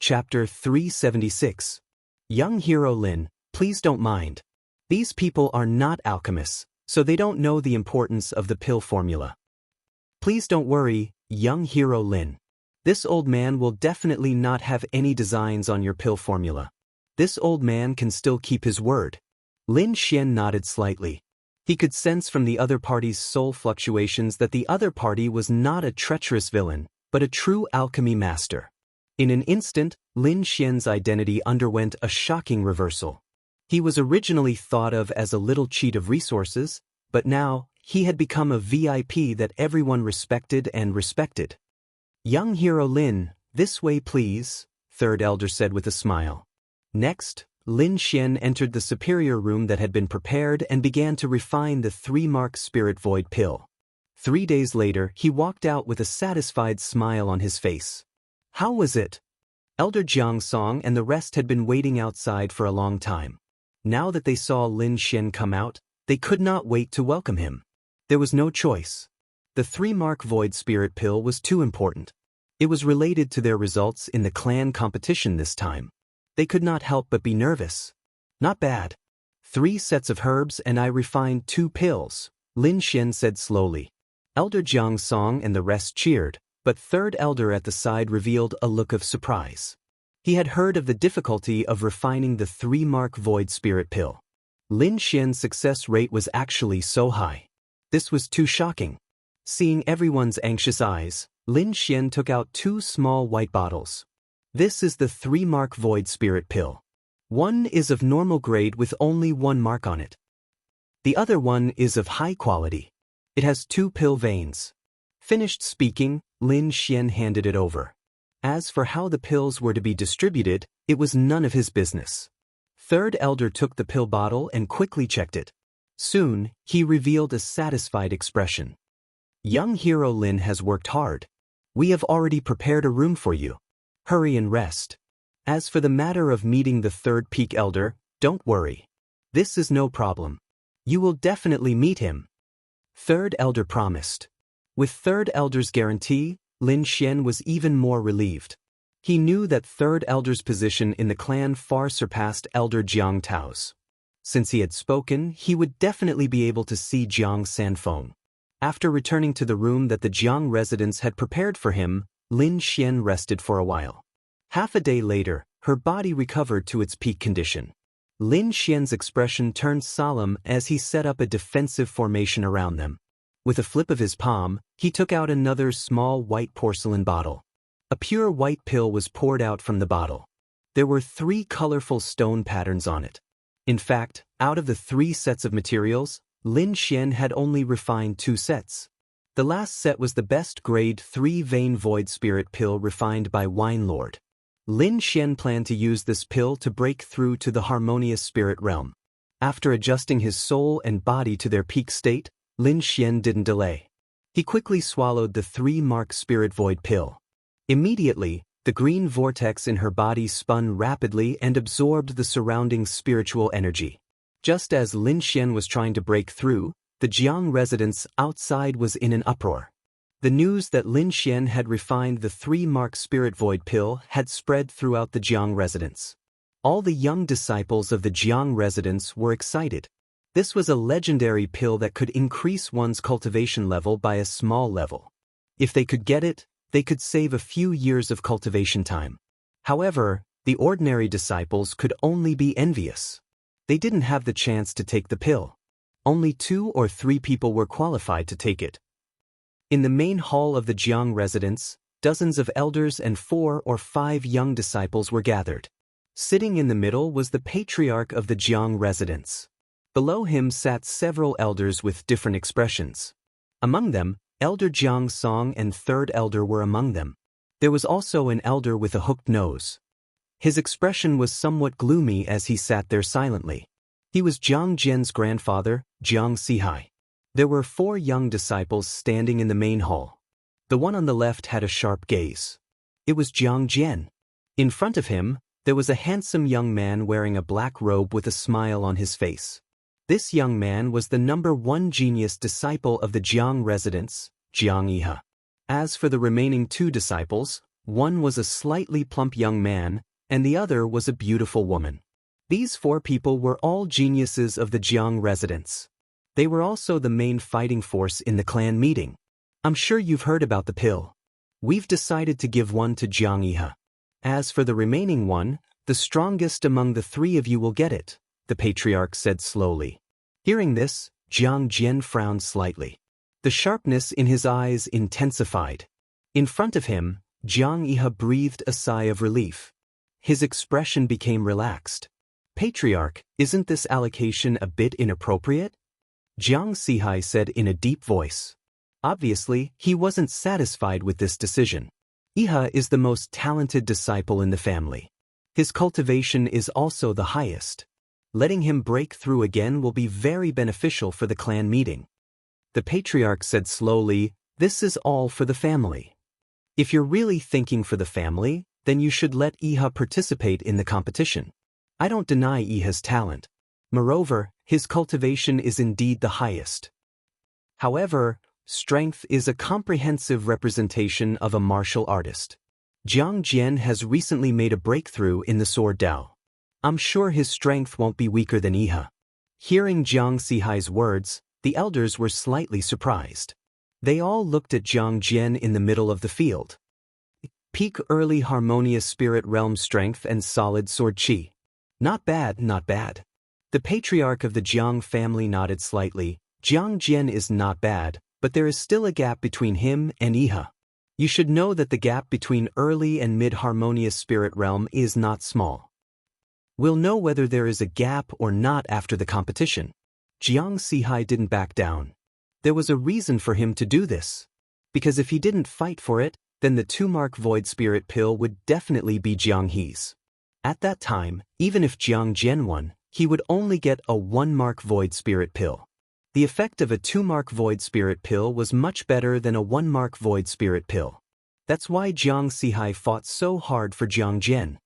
Chapter 376. Young Hero Lin, please don't mind. These people are not alchemists, so they don't know the importance of the pill formula. Please don't worry, young Hero Lin. This old man will definitely not have any designs on your pill formula. This old man can still keep his word. Lin Xian nodded slightly. He could sense from the other party's soul fluctuations that the other party was not a treacherous villain, but a true alchemy master. In an instant, Lin Xian's identity underwent a shocking reversal. He was originally thought of as a little cheat of resources, but now, he had become a VIP that everyone respected and respected. Young Hero Lin, this way please, Third Elder said with a smile. Next, Lin Xian entered the superior room that had been prepared and began to refine the 3-mark Spirit Void pill. 3 days later, he walked out with a satisfied smile on his face. How was it? Elder Jiang Song and the rest had been waiting outside for a long time. Now that they saw Lin Xian come out, they could not wait to welcome him. There was no choice. The 3-mark Void Spirit pill was too important. It was related to their results in the clan competition this time. They could not help but be nervous. Not bad. 3 sets of herbs and I refined 2 pills, Lin Xian said slowly. Elder Jiang Song and the rest cheered, but Third Elder at the side revealed a look of surprise. He had heard of the difficulty of refining the 3-mark Void Spirit pill. Lin Xian's success rate was actually so high. This was too shocking. Seeing everyone's anxious eyes, Lin Xian took out 2 small white bottles. This is the 3-mark Void Spirit pill. One is of normal grade with only 1 mark on it. The other one is of high quality. It has 2 pill veins. Finished speaking, Lin Xian handed it over. As for how the pills were to be distributed, it was none of his business. Third Elder took the pill bottle and quickly checked it. Soon, he revealed a satisfied expression. Young Hero Lin has worked hard. We have already prepared a room for you. Hurry and rest. As for the matter of meeting the 3rd Peak Elder, don't worry. This is no problem. You will definitely meet him. Third Elder promised. With Third Elder's guarantee, Lin Xian was even more relieved. He knew that Third Elder's position in the clan far surpassed Elder Jiang Tao's. Since he had spoken, he would definitely be able to see Jiang Sanfeng. After returning to the room that the Jiang residents had prepared for him, Lin Xian rested for a while. Half a day later, her body recovered to its peak condition. Lin Xian's expression turned solemn as he set up a defensive formation around them. With a flip of his palm, he took out another small white porcelain bottle. A pure white pill was poured out from the bottle. There were 3 colorful stone patterns on it. In fact, out of the 3 sets of materials, Lin Xian had only refined 2 sets. The last set was the best grade 3-vein Void Spirit pill refined by Wine Lord. Lin Xian planned to use this pill to break through to the harmonious spirit realm. After adjusting his soul and body to their peak state, Lin Xian didn't delay. He quickly swallowed the 3-mark Spirit Void pill. Immediately, the green vortex in her body spun rapidly and absorbed the surrounding spiritual energy. Just as Lin Xian was trying to break through, the Jiang residence outside was in an uproar. The news that Lin Xian had refined the 3-mark Spirit Void pill had spread throughout the Jiang residence. All the young disciples of the Jiang residence were excited. This was a legendary pill that could increase one's cultivation level by a small level. If they could get it, they could save a few years of cultivation time. However, the ordinary disciples could only be envious. They didn't have the chance to take the pill. Only 2 or 3 people were qualified to take it. In the main hall of the Jiang residence, dozens of elders and 4 or 5 young disciples were gathered. Sitting in the middle was the patriarch of the Jiang residence. Below him sat several elders with different expressions. Among them, Elder Jiang Song and Third Elder were among them. There was also an elder with a hooked nose. His expression was somewhat gloomy as he sat there silently. He was Jiang Jian's grandfather, Jiang Sihai. There were 4 young disciples standing in the main hall. The one on the left had a sharp gaze. It was Jiang Jian. In front of him, there was a handsome young man wearing a black robe with a smile on his face. This young man was the number 1 genius disciple of the Jiang residence, Jiang Yihe. As for the remaining 2 disciples, One was a slightly plump young man, and the other was a beautiful woman. These 4 people were all geniuses of the Jiang residence. They were also the main fighting force in the clan meeting. I'm sure you've heard about the pill. We've decided to give one to Jiang Iha. As for the remaining one, the strongest among the 3 of you will get it, the patriarch said slowly. Hearing this, Jiang Jian frowned slightly. The sharpness in his eyes intensified. In front of him, Jiang Iha breathed a sigh of relief. His expression became relaxed. Patriarch, isn't this allocation a bit inappropriate? Jiang Sihai said in a deep voice. Obviously, he wasn't satisfied with this decision. Iha is the most talented disciple in the family. His cultivation is also the highest. Letting him break through again will be very beneficial for the clan meeting. The patriarch said slowly, this is all for the family. If you're really thinking for the family, then you should let Iha participate in the competition. I don't deny Iha's talent. Moreover, his cultivation is indeed the highest. However, strength is a comprehensive representation of a martial artist. Jiang Jian has recently made a breakthrough in the sword Dao. I'm sure his strength won't be weaker than Iha. Hearing Jiang Sihai's words, the elders were slightly surprised. They all looked at Jiang Jian in the middle of the field. Peak early harmonious spirit realm strength and solid sword chi. Not bad, not bad. The patriarch of the Jiang family nodded slightly. Jiang Jian is not bad, but there is still a gap between him and Iha. You should know that the gap between early and mid-harmonious spirit realm is not small. We'll know whether there is a gap or not after the competition. Jiang Sihai didn't back down. There was a reason for him to do this. Because if he didn't fight for it, then the 2-mark void spirit pill would definitely be Jiang He's. At that time, even if Jiang Jian won, he would only get a 1-mark void spirit pill. The effect of a 2-mark void spirit pill was much better than a 1-mark void spirit pill. That's why Jiang Sihai fought so hard for Jiang Jian.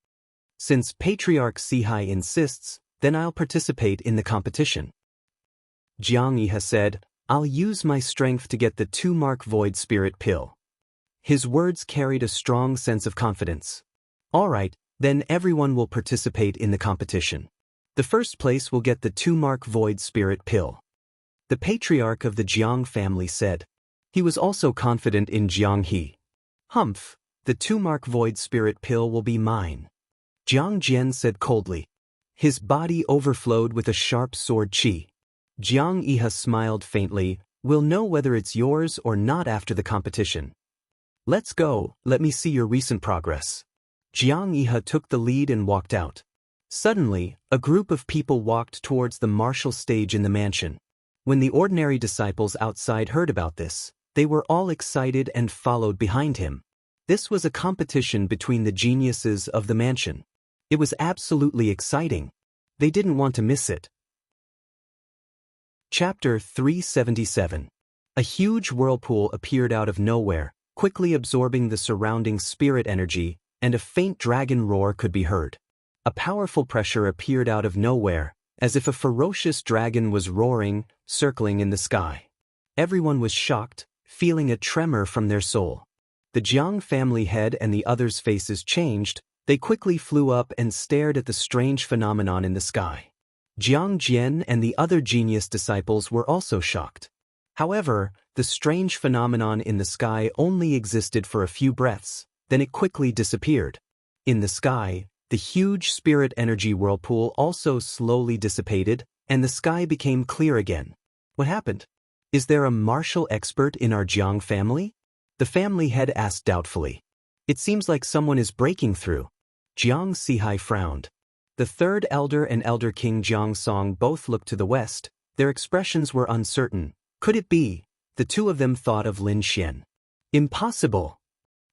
Since Patriarch Sihai insists, then I'll participate in the competition. Jiang Iha said, I'll use my strength to get the 2-mark void spirit pill. His words carried a strong sense of confidence. All right, then everyone will participate in the competition. The first place will get the 2-mark void spirit pill. The patriarch of the Jiang family said. He was also confident in Jiang He. Humph, the 2-mark void spirit pill will be mine. Jiang Jian said coldly. His body overflowed with a sharp sword chi. Jiang Iha smiled faintly. We'll know whether it's yours or not after the competition. Let's go, let me see your recent progress. Jiang Iha took the lead and walked out. Suddenly, a group of people walked towards the martial stage in the mansion. When the ordinary disciples outside heard about this, they were all excited and followed behind him. This was a competition between the geniuses of the mansion. It was absolutely exciting. They didn't want to miss it. Chapter 377. A huge whirlpool appeared out of nowhere, quickly absorbing the surrounding spirit energy, and a faint dragon roar could be heard. A powerful pressure appeared out of nowhere, as if a ferocious dragon was roaring, circling in the sky. Everyone was shocked, feeling a tremor from their soul. The Jiang family head and the others' faces changed. They quickly flew up and stared at the strange phenomenon in the sky. Jiang Jian and the other genius disciples were also shocked. However, the strange phenomenon in the sky only existed for a few breaths, then it quickly disappeared. In the sky, the huge spirit energy whirlpool also slowly dissipated, and the sky became clear again. What happened? Is there a martial expert in our Jiang family? The family head asked doubtfully. It seems like someone is breaking through. Jiang Sihai frowned. The third elder and Elder King Jiang Song both looked to the west. Their expressions were uncertain. Could it be? The two of them thought of Lin Xian. Impossible!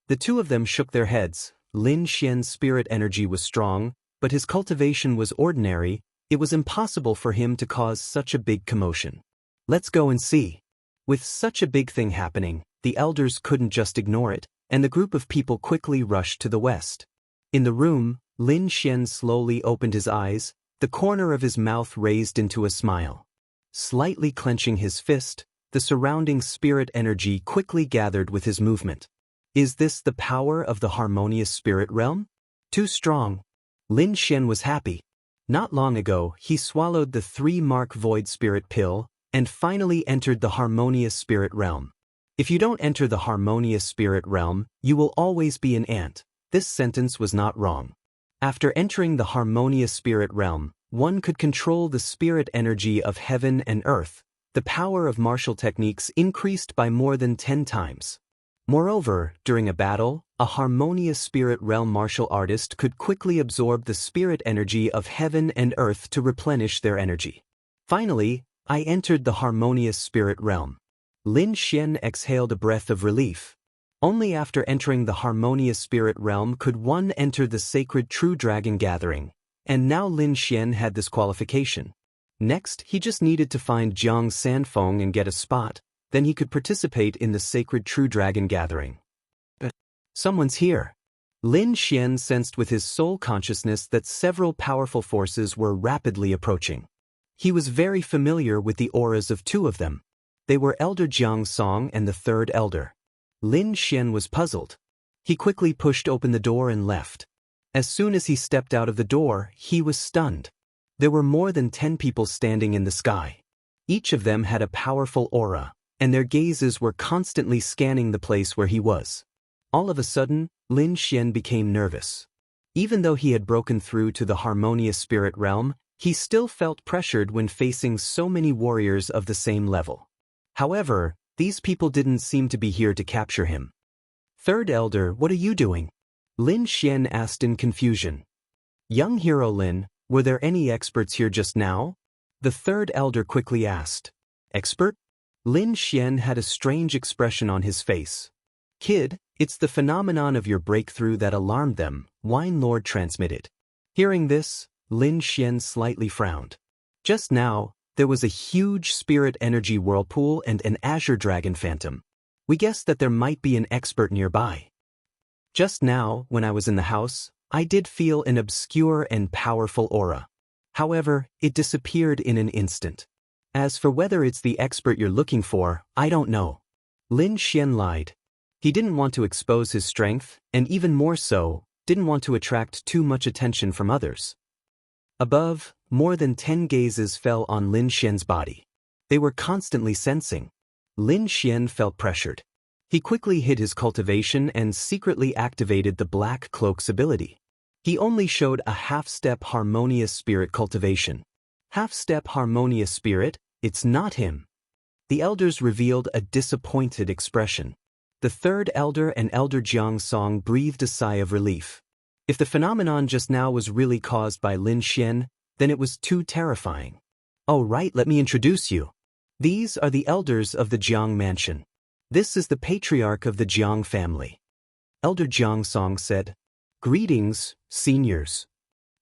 The two of them shook their heads. Lin Xian's spirit energy was strong, but his cultivation was ordinary. It was impossible for him to cause such a big commotion. Let's go and see. With such a big thing happening, the elders couldn't just ignore it, and the group of people quickly rushed to the west. In the room, Lin Xian slowly opened his eyes, the corner of his mouth raised into a smile. Slightly clenching his fist, the surrounding spirit energy quickly gathered with his movement. Is this the power of the harmonious spirit realm? Too strong. Lin Xian was happy. Not long ago, he swallowed the 3-mark void spirit pill and finally entered the harmonious spirit realm. If you don't enter the harmonious spirit realm, you will always be an ant. This sentence was not wrong. After entering the harmonious spirit realm, one could control the spirit energy of heaven and earth. The power of martial techniques increased by more than 10 times. Moreover, during a battle, a harmonious spirit realm martial artist could quickly absorb the spirit energy of heaven and earth to replenish their energy. Finally, I entered the harmonious spirit realm. Lin Xian exhaled a breath of relief. Only after entering the harmonious spirit realm could one enter the sacred true dragon gathering, and now Lin Xian had this qualification. Next, he just needed to find Jiang Sanfeng and get a spot, then he could participate in the sacred true dragon gathering. But someone's here. Lin Xian sensed with his soul consciousness that several powerful forces were rapidly approaching. He was very familiar with the auras of 2 of them. They were Elder Jiang Song and the 3rd Elder. Lin Xian was puzzled. He quickly pushed open the door and left. As soon as he stepped out of the door, he was stunned. There were more than 10 people standing in the sky. Each of them had a powerful aura, and their gazes were constantly scanning the place where he was. All of a sudden, Lin Xian became nervous. Even though he had broken through to the harmonious spirit realm, he still felt pressured when facing so many warriors of the same level. However, these people didn't seem to be here to capture him. 3rd Elder, what are you doing? Lin Xian asked in confusion. Young hero Lin, were there any experts here just now? The 3rd Elder quickly asked. Expert? Lin Xian had a strange expression on his face. Kid, it's the phenomenon of your breakthrough that alarmed them, Wine Lord transmitted. Hearing this, Lin Xian slightly frowned. Just now, there was a huge spirit energy whirlpool and an azure dragon phantom. We guessed that there might be an expert nearby. Just now, when I was in the house, I did feel an obscure and powerful aura. However, it disappeared in an instant. As for whether it's the expert you're looking for, I don't know. Lin Xian lied. He didn't want to expose his strength, and even more so, didn't want to attract too much attention from others. Above, more than 10 gazes fell on Lin Xian's body. They were constantly sensing. Lin Xian felt pressured. He quickly hid his cultivation and secretly activated the Black Cloak's ability. He only showed a half-step harmonious spirit cultivation. Half-step harmonious spirit, it's not him. The elders revealed a disappointed expression. The 3rd Elder and Elder Jiang Song breathed a sigh of relief. If the phenomenon just now was really caused by Lin Xian, then it was too terrifying. Oh right, let me introduce you. These are the elders of the Jiang mansion. This is the patriarch of the Jiang family. Elder Jiang Song said, Greetings, seniors.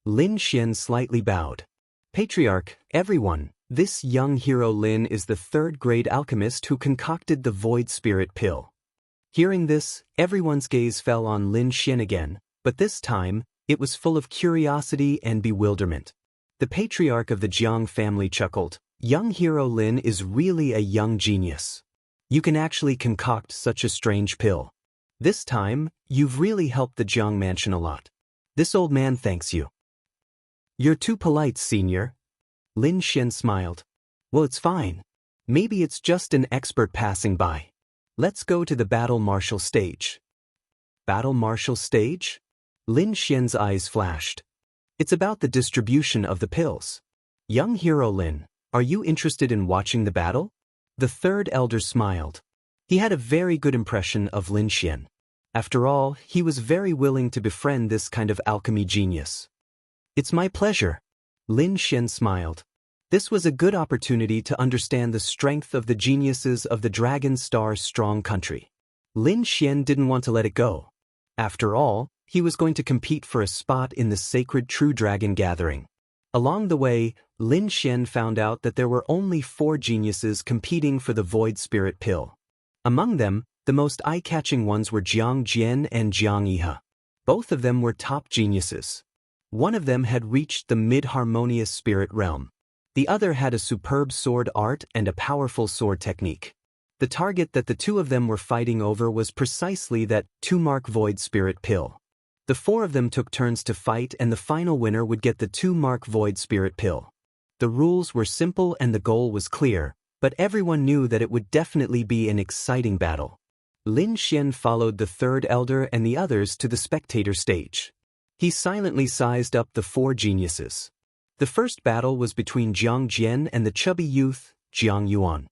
Lin Xian slightly bowed. Patriarch, everyone, this young hero Lin is the 3rd-grade alchemist who concocted the void spirit pill. Hearing this, everyone's gaze fell on Lin Xian again, but this time, it was full of curiosity and bewilderment. The patriarch of the Jiang family chuckled. Young hero Lin is really a young genius. You can actually concoct such a strange pill. This time, you've really helped the Jiang mansion a lot. This old man thanks you. You're too polite, senior. Lin Xian smiled. Well, it's fine. Maybe it's just an expert passing by. Let's go to the battle martial stage. Battle martial stage? Lin Xian's eyes flashed. It's about the distribution of the pills. Young hero Lin, are you interested in watching the battle? The 3rd Elder smiled. He had a very good impression of Lin Xian. After all, he was very willing to befriend this kind of alchemy genius. It's my pleasure. Lin Xian smiled. This was a good opportunity to understand the strength of the geniuses of the Dragon Star strong country. Lin Xian didn't want to let it go. After all, he was going to compete for a spot in the sacred True Dragon gathering. Along the way, Lin Xian found out that there were only 4 geniuses competing for the Void Spirit Pill. Among them, the most eye-catching ones were Jiang Jian and Jiang Yihe. Both of them were top geniuses. One of them had reached the mid-harmonious spirit realm. The other had a superb sword art and a powerful sword technique. The target that the two of them were fighting over was precisely that 2-mark void spirit pill. The 4 of them took turns to fight, and the final winner would get the 2-mark void spirit pill. The rules were simple and the goal was clear, but everyone knew that it would definitely be an exciting battle. Lin Xian followed the 3rd elder and the others to the spectator stage. He silently sized up the 4 geniuses. The first battle was between Jiang Jian and the chubby youth, Jiang Yuan.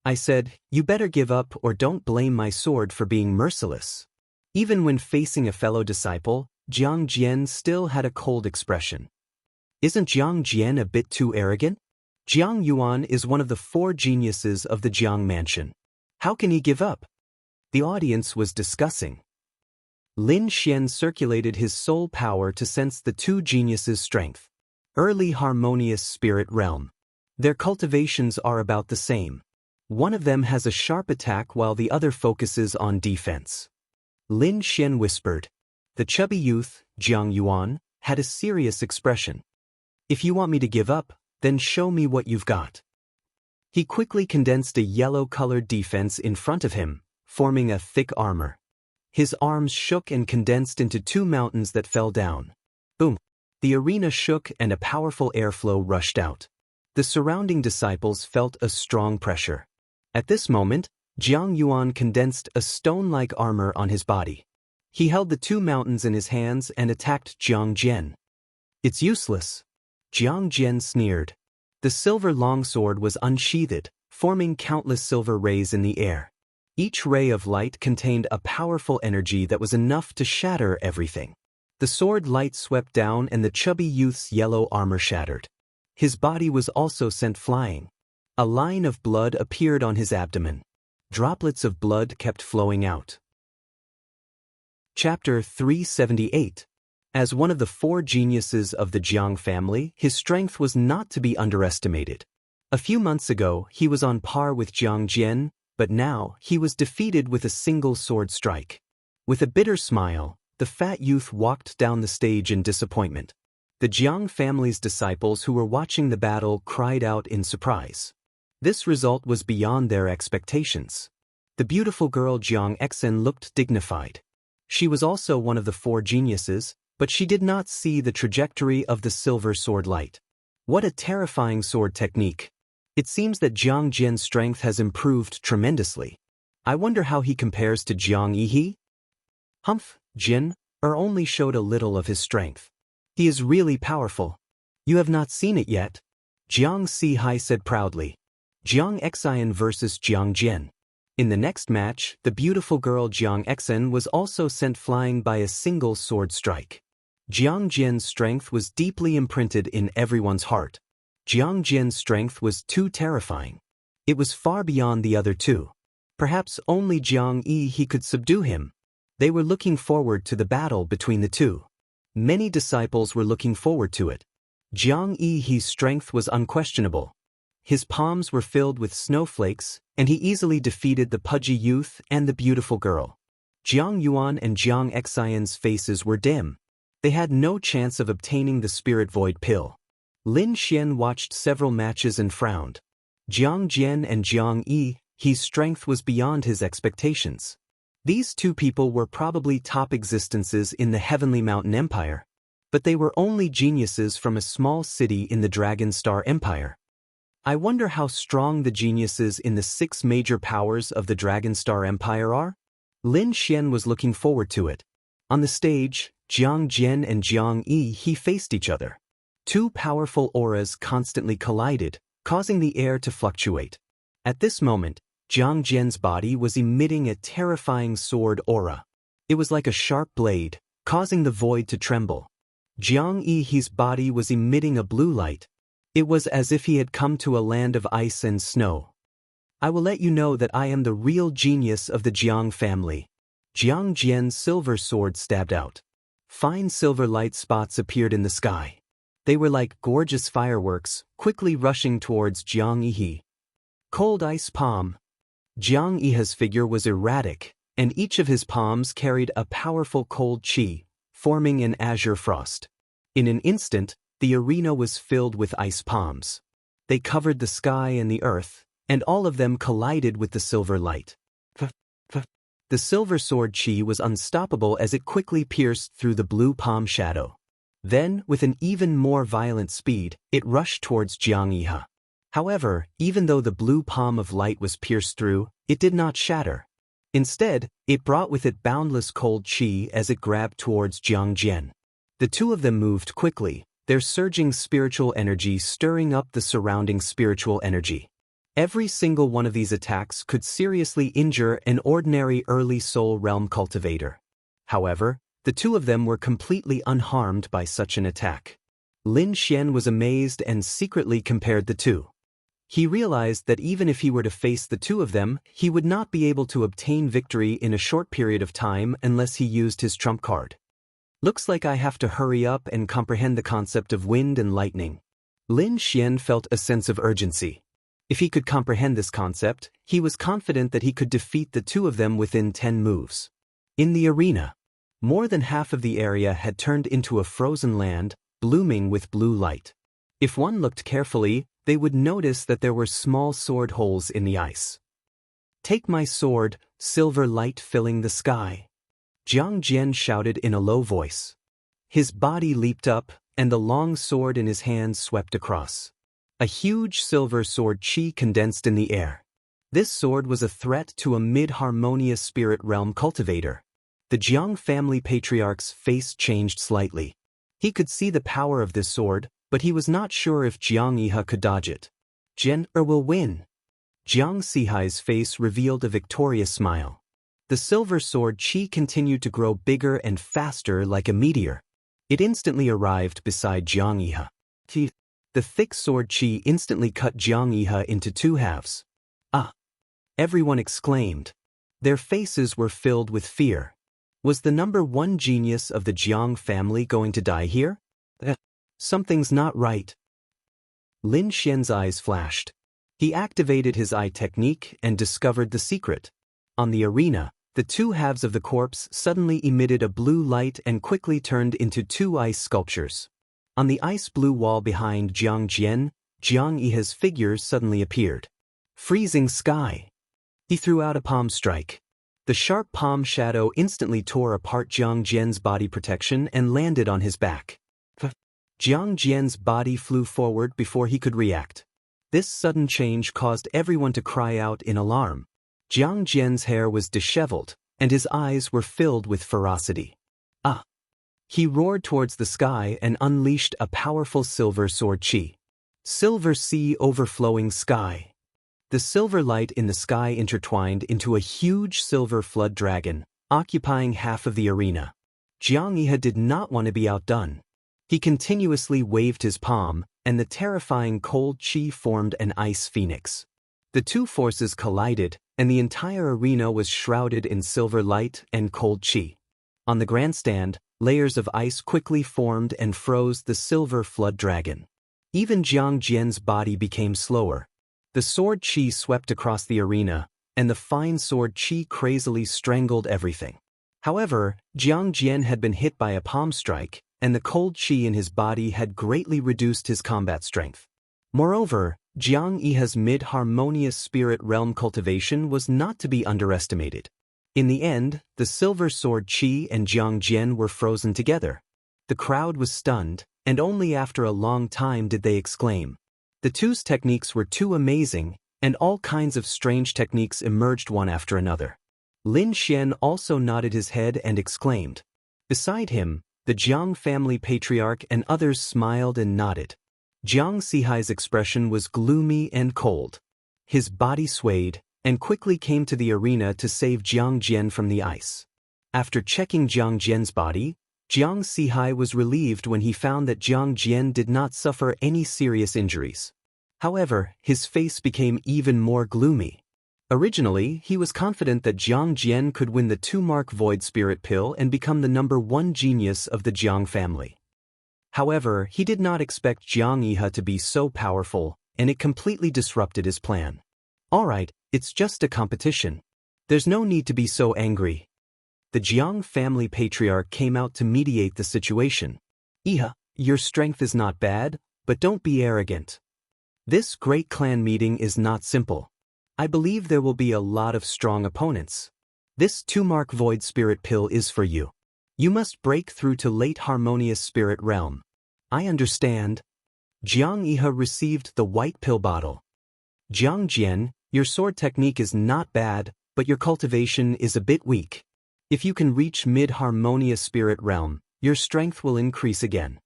I said, "You better give up or don't blame my sword for being merciless." Even when facing a fellow disciple, Jiang Jian still had a cold expression. Isn't Jiang Jian a bit too arrogant? Jiang Yuan is one of the 4 geniuses of the Jiang mansion. How can he give up? The audience was discussing. Lin Xian circulated his soul power to sense the 2 geniuses' strength. Early harmonious spirit realm. Their cultivations are about the same. One of them has a sharp attack while the other focuses on defense. Lin Xian whispered. The chubby youth, Jiang Yuan, had a serious expression. If you want me to give up, then show me what you've got. He quickly condensed a yellow-colored defense in front of him, forming a thick armor. His arms shook and condensed into 2 mountains that fell down. Boom! The arena shook and a powerful airflow rushed out. The surrounding disciples felt a strong pressure. At this moment, Jiang Yuan condensed a stone-like armor on his body. He held the 2 mountains in his hands and attacked Jiang Jian. It's useless. Jiang Jian sneered. The silver longsword was unsheathed, forming countless silver rays in the air. Each ray of light contained a powerful energy that was enough to shatter everything. The sword light swept down and the chubby youth's yellow armor shattered. His body was also sent flying. A line of blood appeared on his abdomen. Droplets of blood kept flowing out. Chapter 378. As one of the 4 geniuses of the Jiang family, his strength was not to be underestimated. A few months ago, he was on par with Jiang Jian, but now he was defeated with a single sword strike. With a bitter smile, the fat youth walked down the stage in disappointment. The Jiang family's disciples who were watching the battle cried out in surprise. This result was beyond their expectations. The beautiful girl Jiang Exen looked dignified. She was also one of the 4 geniuses, but she did not see the trajectory of the silver sword light. What a terrifying sword technique! It seems that Jiang Jian's strength has improved tremendously. I wonder how he compares to Jiang Yihe? Humph, Jin, only showed a little of his strength. He is really powerful. You have not seen it yet. Jiang Si-hai said proudly. Jiang Xian versus Jiang Jian. In the next match, the beautiful girl Jiang Exen was also sent flying by a single sword strike. Jiang Jian's strength was deeply imprinted in everyone's heart. Jiang Jian's strength was too terrifying. It was far beyond the other 2. Perhaps only Jiang Yihe could subdue him. They were looking forward to the battle between the 2. Many disciples were looking forward to it. Jiang Yihe's strength was unquestionable. His palms were filled with snowflakes, and he easily defeated the pudgy youth and the beautiful girl. Jiang Yuan and Jiang Xian's faces were dim. They had no chance of obtaining the spirit void pill. Lin Xian watched several matches and frowned. Jiang Jian and Jiang Yihe's strength was beyond his expectations. These 2 people were probably top existences in the Heavenly Mountain Empire, but they were only geniuses from a small city in the Dragon Star Empire. I wonder how strong the geniuses in the 6 major powers of the Dragon Star Empire are? Lin Xian was looking forward to it. On the stage, Jiang Jian and Jiang Yihe faced each other. 2 powerful auras constantly collided, causing the air to fluctuate. At this moment, Jiang Jian's body was emitting a terrifying sword aura. It was like a sharp blade, causing the void to tremble. Jiang Yihe's body was emitting a blue light. It was as if he had come to a land of ice and snow. I will let you know that I am the real genius of the Jiang family. Jiang Jian's silver sword stabbed out. Fine silver light spots appeared in the sky. They were like gorgeous fireworks, quickly rushing towards Jiang Yihe. Cold ice palm. Jiang Yihe's figure was erratic, and each of his palms carried a powerful cold chi, forming an azure frost. In an instant, the arena was filled with ice palms. They covered the sky and the earth, and all of them collided with the silver light. The silver sword chi was unstoppable as it quickly pierced through the blue palm shadow. Then, with an even more violent speed, it rushed towards Jiang Yihe. However, even though the blue palm of light was pierced through, it did not shatter. Instead, it brought with it boundless cold chi as it grabbed towards Jiang Jian. The two of them moved quickly, their surging spiritual energy stirring up the surrounding spiritual energy. Every single one of these attacks could seriously injure an ordinary early soul realm cultivator. However, the two of them were completely unharmed by such an attack. Lin Xian was amazed and secretly compared the two. He realized that even if he were to face the two of them, he would not be able to obtain victory in a short period of time unless he used his trump card. Looks like I have to hurry up and comprehend the concept of wind and lightning. Lin Xian felt a sense of urgency. If he could comprehend this concept, he was confident that he could defeat the two of them within 10 moves. In the arena, more than half of the area had turned into a frozen land, blooming with blue light. If one looked carefully, they would notice that there were small sword holes in the ice. "Take my sword, silver light filling the sky," Jiang Jian shouted in a low voice. His body leaped up, and the long sword in his hand swept across. A huge silver sword chi condensed in the air. This sword was a threat to a mid-harmonious spirit realm cultivator. The Jiang family patriarch's face changed slightly. He could see the power of this sword, but he was not sure if Jiang Yihe could dodge it. "Jian will win." Jiang Sihai's face revealed a victorious smile. The silver sword chi continued to grow bigger and faster like a meteor. It instantly arrived beside Jiang Yihe. The thick sword chi instantly cut Jiang Yihe into two halves. "Ah!" everyone exclaimed. Their faces were filled with fear. Was the number one genius of the Jiang family going to die here? Something's not right. Lin Xian's eyes flashed. He activated his eye technique and discovered the secret. On the arena, the two halves of the corpse suddenly emitted a blue light and quickly turned into two ice sculptures. On the ice-blue wall behind Jiang Jian, Jiang Yihe's figure suddenly appeared. Freezing sky. He threw out a palm strike. The sharp palm shadow instantly tore apart Jiang Jian's body protection and landed on his back. Jiang Jian's body flew forward before he could react. This sudden change caused everyone to cry out in alarm. Jiang Jian's hair was disheveled, and his eyes were filled with ferocity. "Ah!" He roared towards the sky and unleashed a powerful silver sword chi. Silver sea overflowing sky. The silver light in the sky intertwined into a huge silver flood dragon, occupying half of the arena. Jiang Yihe did not want to be outdone. He continuously waved his palm, and the terrifying cold chi formed an ice phoenix. The two forces collided, and the entire arena was shrouded in silver light and cold chi. On the grandstand, layers of ice quickly formed and froze the silver flood dragon. Even Jiang Jian's body became slower. The sword chi swept across the arena, and the fine sword chi crazily strangled everything. However, Jiang Jian had been hit by a palm strike, and the cold chi in his body had greatly reduced his combat strength. Moreover, Jiang Yihe's mid-harmonious spirit realm cultivation was not to be underestimated. In the end, the silver sword chi and Jiang Jian were frozen together. The crowd was stunned, and only after a long time did they exclaim. The two's techniques were too amazing, and all kinds of strange techniques emerged one after another. Lin Xian also nodded his head and exclaimed. Beside him, the Jiang family patriarch and others smiled and nodded. Jiang Sihai's expression was gloomy and cold. His body swayed, and quickly came to the arena to save Jiang Jian from the ice. After checking Jiang Jian's body, Jiang Sihai was relieved when he found that Jiang Jian did not suffer any serious injuries. However, his face became even more gloomy. Originally, he was confident that Jiang Jian could win the 2-mark Void Spirit Pill and become the number 1 genius of the Jiang family. However, he did not expect Jiang Yihe to be so powerful, and it completely disrupted his plan. Alright, it's just a competition. There's no need to be so angry. The Jiang family patriarch came out to mediate the situation. Yihe, your strength is not bad, but don't be arrogant. This great clan meeting is not simple. I believe there will be a lot of strong opponents. This 2-mark void spirit pill is for you. You must break through to late harmonious spirit realm. I understand. Jiang Iha received the white pill bottle. Jiang Jian, your sword technique is not bad, but your cultivation is a bit weak. If you can reach mid-harmonious spirit realm, your strength will increase again.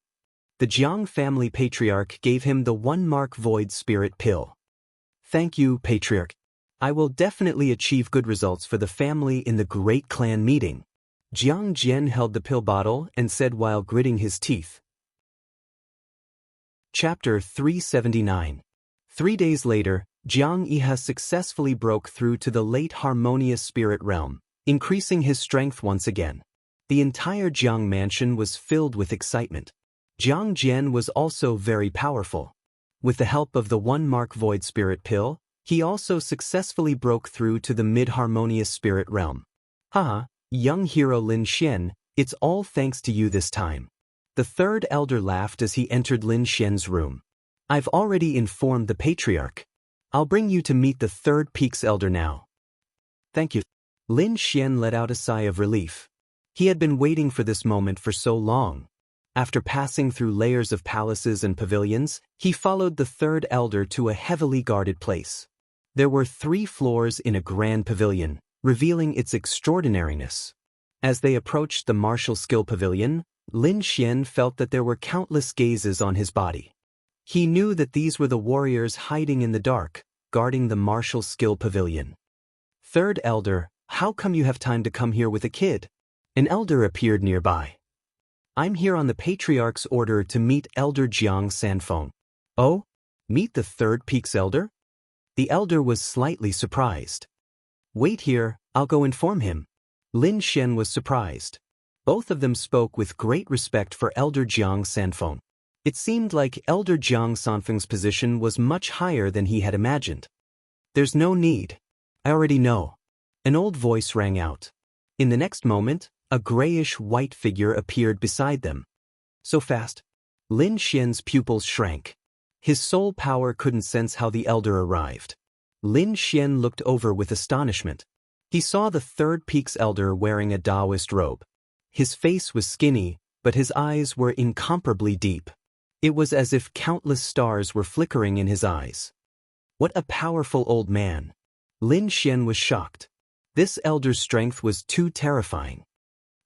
The Jiang family patriarch gave him the 1-mark void spirit pill. Thank you, patriarch. I will definitely achieve good results for the family in the great clan meeting. Jiang Jian held the pill bottle and said while gritting his teeth. Chapter 379. 3 days later, Jiang Iha successfully broke through to the late harmonious spirit realm, increasing his strength once again. The entire Jiang mansion was filled with excitement. Jiang Jian was also very powerful. With the help of the 1-mark void spirit pill, he also successfully broke through to the mid-harmonious spirit realm. Haha, young hero Lin Xian, it's all thanks to you this time. The third elder laughed as he entered Lin Xian's room. I've already informed the patriarch. I'll bring you to meet the third peak's elder now. Thank you. Lin Xian let out a sigh of relief. He had been waiting for this moment for so long. After passing through layers of palaces and pavilions, he followed the third elder to a heavily guarded place. There were 3 floors in a grand pavilion, revealing its extraordinariness. As they approached the martial skill pavilion, Lin Xian felt that there were countless gazes on his body. He knew that these were the warriors hiding in the dark, guarding the martial skill pavilion. Third elder, how come you have time to come here with a kid? An elder appeared nearby. I'm here on the patriarch's order to meet Elder Jiang Sanfeng. Oh? Meet the third peak's elder? The elder was slightly surprised. Wait here, I'll go inform him. Lin Xian was surprised. Both of them spoke with great respect for Elder Jiang Sanfeng. It seemed like Elder Jiang Sanfeng's position was much higher than he had imagined. There's no need. I already know. An old voice rang out. In the next moment, a grayish-white figure appeared beside them. So fast. Lin Xian's pupils shrank. His soul power couldn't sense how the elder arrived. Lin Xian looked over with astonishment. He saw the third peak's elder wearing a Taoist robe. His face was skinny, but his eyes were incomparably deep. It was as if countless stars were flickering in his eyes. What a powerful old man. Lin Xian was shocked. This elder's strength was too terrifying.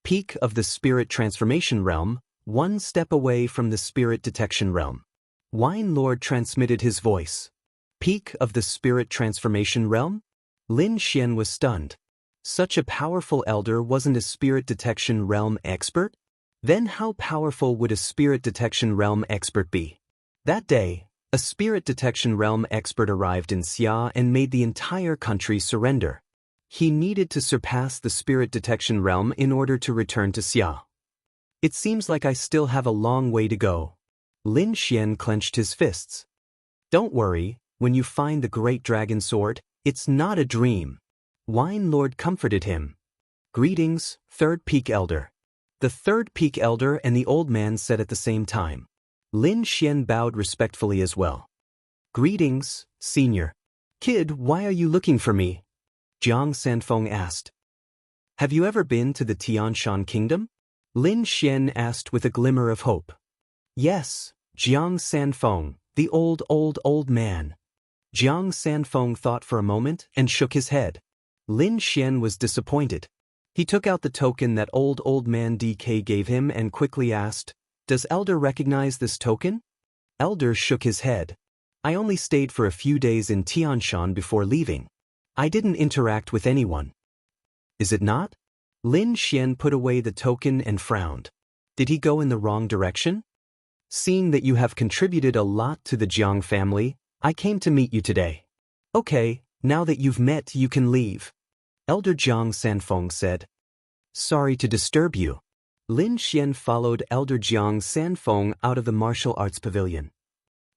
Peak of the spirit transformation realm, 1 step away from the spirit detection realm. Wine Lord transmitted his voice. Peak of the spirit transformation realm? Lin Xian was stunned. Such a powerful elder wasn't a spirit detection realm expert? Then how powerful would a spirit detection realm expert be? That day, a spirit detection realm expert arrived in Xia and made the entire country surrender. He needed to surpass the spirit detection realm in order to return to Xia. It seems like I still have a long way to go. Lin Xian clenched his fists. Don't worry, when you find the great dragon sword, it's not a dream. Wine Lord comforted him. Greetings, third peak elder. The third peak elder and the old man said at the same time. Lin Xian bowed respectfully as well. Greetings, senior. Kid, why are you looking for me? Jiang Sanfeng asked. Have you ever been to the Tianshan kingdom? Lin Xian asked with a glimmer of hope. Yes, Jiang Sanfeng, the old man. Jiang Sanfeng thought for a moment and shook his head. Lin Xian was disappointed. He took out the token that old man DK gave him and quickly asked, Does Elder recognize this token? Elder shook his head. I only stayed for a few days in Tianshan before leaving. I didn't interact with anyone. Is it not? Lin Xian put away the token and frowned. Did he go in the wrong direction? Seeing that you have contributed a lot to the Jiang family, I came to meet you today. Okay, now that you've met, you can leave. Elder Jiang Sanfeng said. Sorry to disturb you. Lin Xian followed Elder Jiang Sanfeng out of the martial arts pavilion.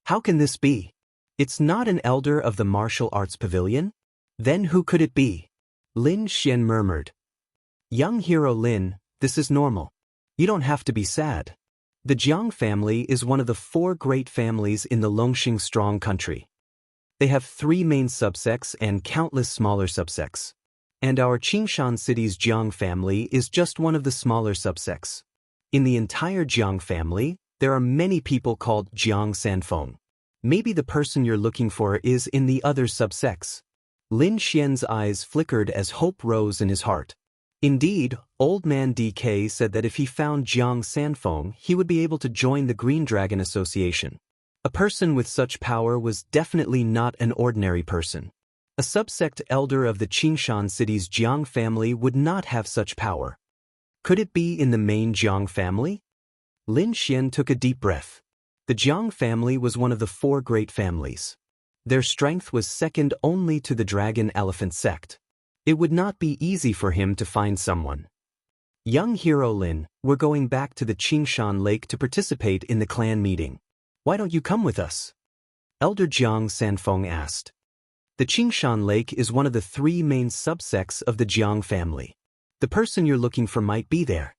How can this be? It's not an elder of the martial arts pavilion? Then who could it be? Lin Xian murmured. Young hero Lin, this is normal. You don't have to be sad. The Jiang family is one of the 4 great families in the Longxing Strong country. They have 3 main subsects and countless smaller subsects. And our Qingshan city's Jiang family is just one of the smaller subsects. In the entire Jiang family, there are many people called Jiang Sanfeng. Maybe the person you're looking for is in the other subsects. Lin Xian's eyes flickered as hope rose in his heart. Indeed, Old Man DK said that if he found Jiang Sanfeng, he would be able to join the Green Dragon Association. A person with such power was definitely not an ordinary person. A subsect elder of the Qingshan city's Jiang family would not have such power. Could it be in the main Jiang family? Lin Xian took a deep breath. The Jiang family was one of the 4 great families. Their strength was second only to the Dragon Elephant sect. It would not be easy for him to find someone. Young hero Lin, we're going back to the Qingshan Lake to participate in the clan meeting. Why don't you come with us? Elder Jiang Sanfeng asked. The Qingshan Lake is one of the 3 main subsects of the Jiang family. The person you're looking for might be there.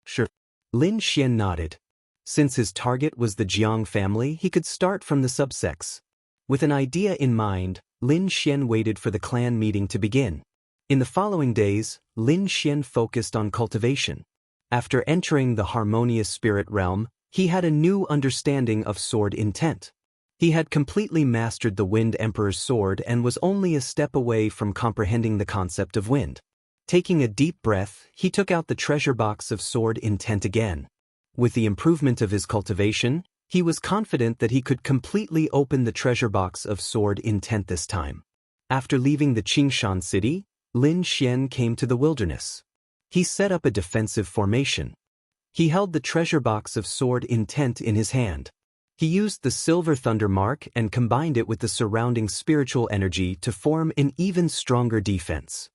Sure. Lin Xian nodded. Since his target was the Jiang family, he could start from the subsects. With an idea in mind, Lin Xian waited for the clan meeting to begin. In the following days, Lin Xian focused on cultivation. After entering the harmonious spirit realm, he had a new understanding of sword intent. He had completely mastered the Wind Emperor's sword and was only a step away from comprehending the concept of wind. Taking a deep breath, he took out the treasure box of sword intent again. With the improvement of his cultivation, he was confident that he could completely open the treasure box of sword intent this time. After leaving the Qingshan city, Lin Xian came to the wilderness. He set up a defensive formation. He held the treasure box of sword intent in his hand. He used the silver thunder mark and combined it with the surrounding spiritual energy to form an even stronger defense.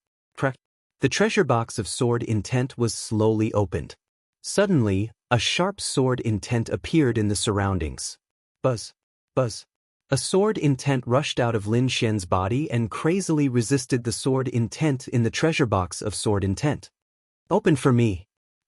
The treasure box of sword intent was slowly opened. Suddenly, a sharp sword intent appeared in the surroundings. Buzz, buzz. A sword intent rushed out of Lin Xian's body and crazily resisted the sword intent in the treasure box of sword intent. Open for me.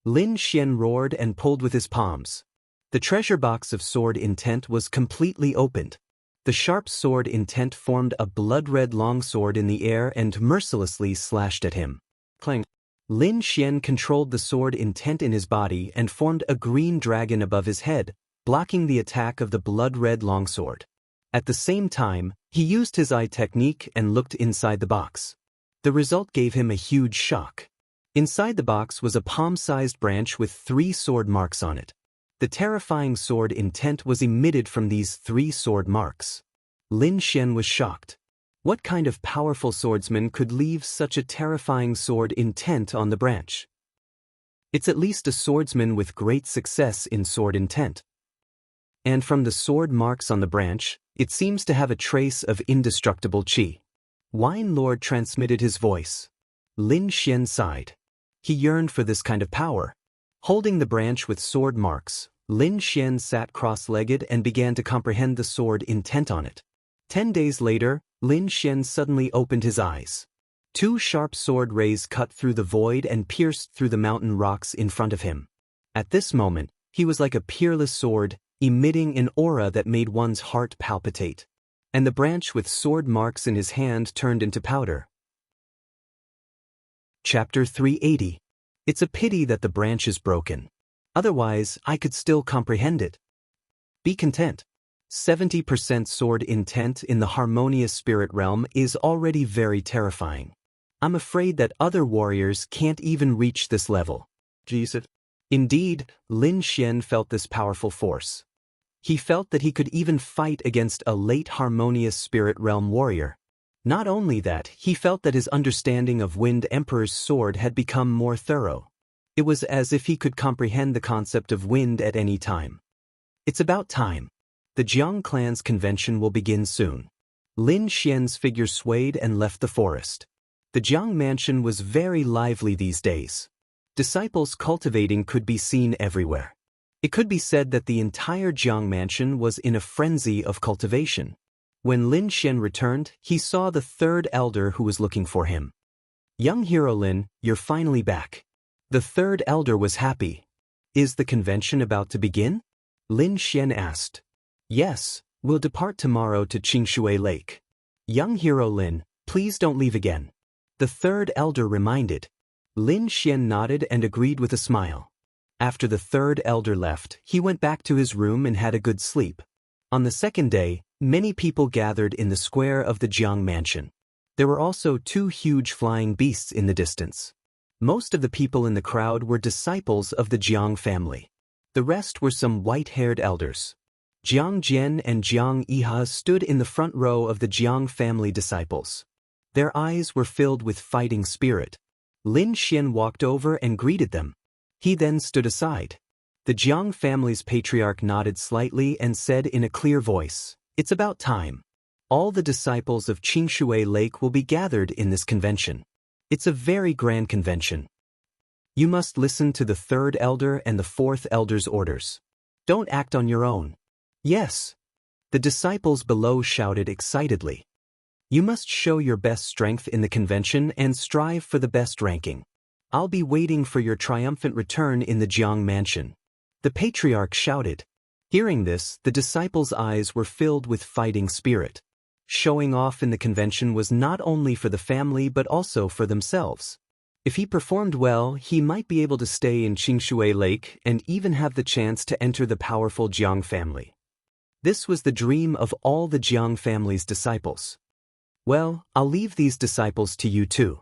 Lin Xian roared and pulled with his palms. The treasure box of sword intent was completely opened. The sharp sword intent formed a blood-red longsword in the air and mercilessly slashed at him. Clang. Lin Xian controlled the sword intent in his body and formed a green dragon above his head, blocking the attack of the blood-red longsword. At the same time, he used his eye technique and looked inside the box. The result gave him a huge shock. Inside the box was a palm-sized branch with 3 sword marks on it. The terrifying sword intent was emitted from these 3 sword marks. Lin Xian was shocked. What kind of powerful swordsman could leave such a terrifying sword intent on the branch? It's at least a swordsman with great success in sword intent. And from the sword marks on the branch, it seems to have a trace of indestructible qi. Wine Lord transmitted his voice. Lin Xian sighed. He yearned for this kind of power. Holding the branch with sword marks, Lin Xian sat cross-legged and began to comprehend the sword intent on it. 10 days later, Lin Xian suddenly opened his eyes. 2 sharp sword rays cut through the void and pierced through the mountain rocks in front of him. At this moment, he was like a peerless sword, emitting an aura that made one's heart palpitate. And the branch with sword marks in his hand turned into powder. Chapter 380. It's a pity that the branch is broken. Otherwise, I could still comprehend it. Be content. 70% sword intent in the harmonious spirit realm is already very terrifying. I'm afraid that other warriors can't even reach this level. Jesus. Indeed, Lin Xian felt this powerful force. He felt that he could even fight against a late harmonious spirit realm warrior. Not only that, he felt that his understanding of Wind Emperor's sword had become more thorough. It was as if he could comprehend the concept of wind at any time. It's about time. The Jiang clan's convention will begin soon. Lin Xian's figure swayed and left the forest. The Jiang mansion was very lively these days. Disciples cultivating could be seen everywhere. It could be said that the entire Jiang mansion was in a frenzy of cultivation. When Lin Xian returned, he saw the 3rd elder who was looking for him. Young hero Lin, you're finally back. The 3rd elder was happy. Is the convention about to begin? Lin Xian asked. Yes, We'll depart tomorrow to Qingshui Lake. Young hero Lin, please don't leave again. The third elder reminded. Lin Xian nodded and agreed with a smile. After the third elder left, he went back to his room and had a good sleep. On the second day, many people gathered in the square of the Jiang mansion. There were also 2 huge flying beasts in the distance. Most of the people in the crowd were disciples of the Jiang family. The rest were some white-haired elders. Jiang Jian and Jiang Yiha stood in the front row of the Jiang family disciples. Their eyes were filled with fighting spirit. Lin Xian walked over and greeted them. He then stood aside. The Jiang family's patriarch nodded slightly and said in a clear voice, "It's about time. All the disciples of Qingshui Lake will be gathered in this convention. It's a very grand convention. You must listen to the third elder and the fourth elder's orders. Don't act on your own." "Yes." The disciples below shouted excitedly. "You must show your best strength in the convention and strive for the best ranking. I'll be waiting for your triumphant return in the Jiang mansion." The patriarch shouted. Hearing this, the disciples' eyes were filled with fighting spirit. Showing off in the convention was not only for the family but also for themselves. If he performed well, he might be able to stay in Qingshui Lake and even have the chance to enter the powerful Jiang family. This was the dream of all the Jiang family's disciples. "Well, I'll leave these disciples to you too,"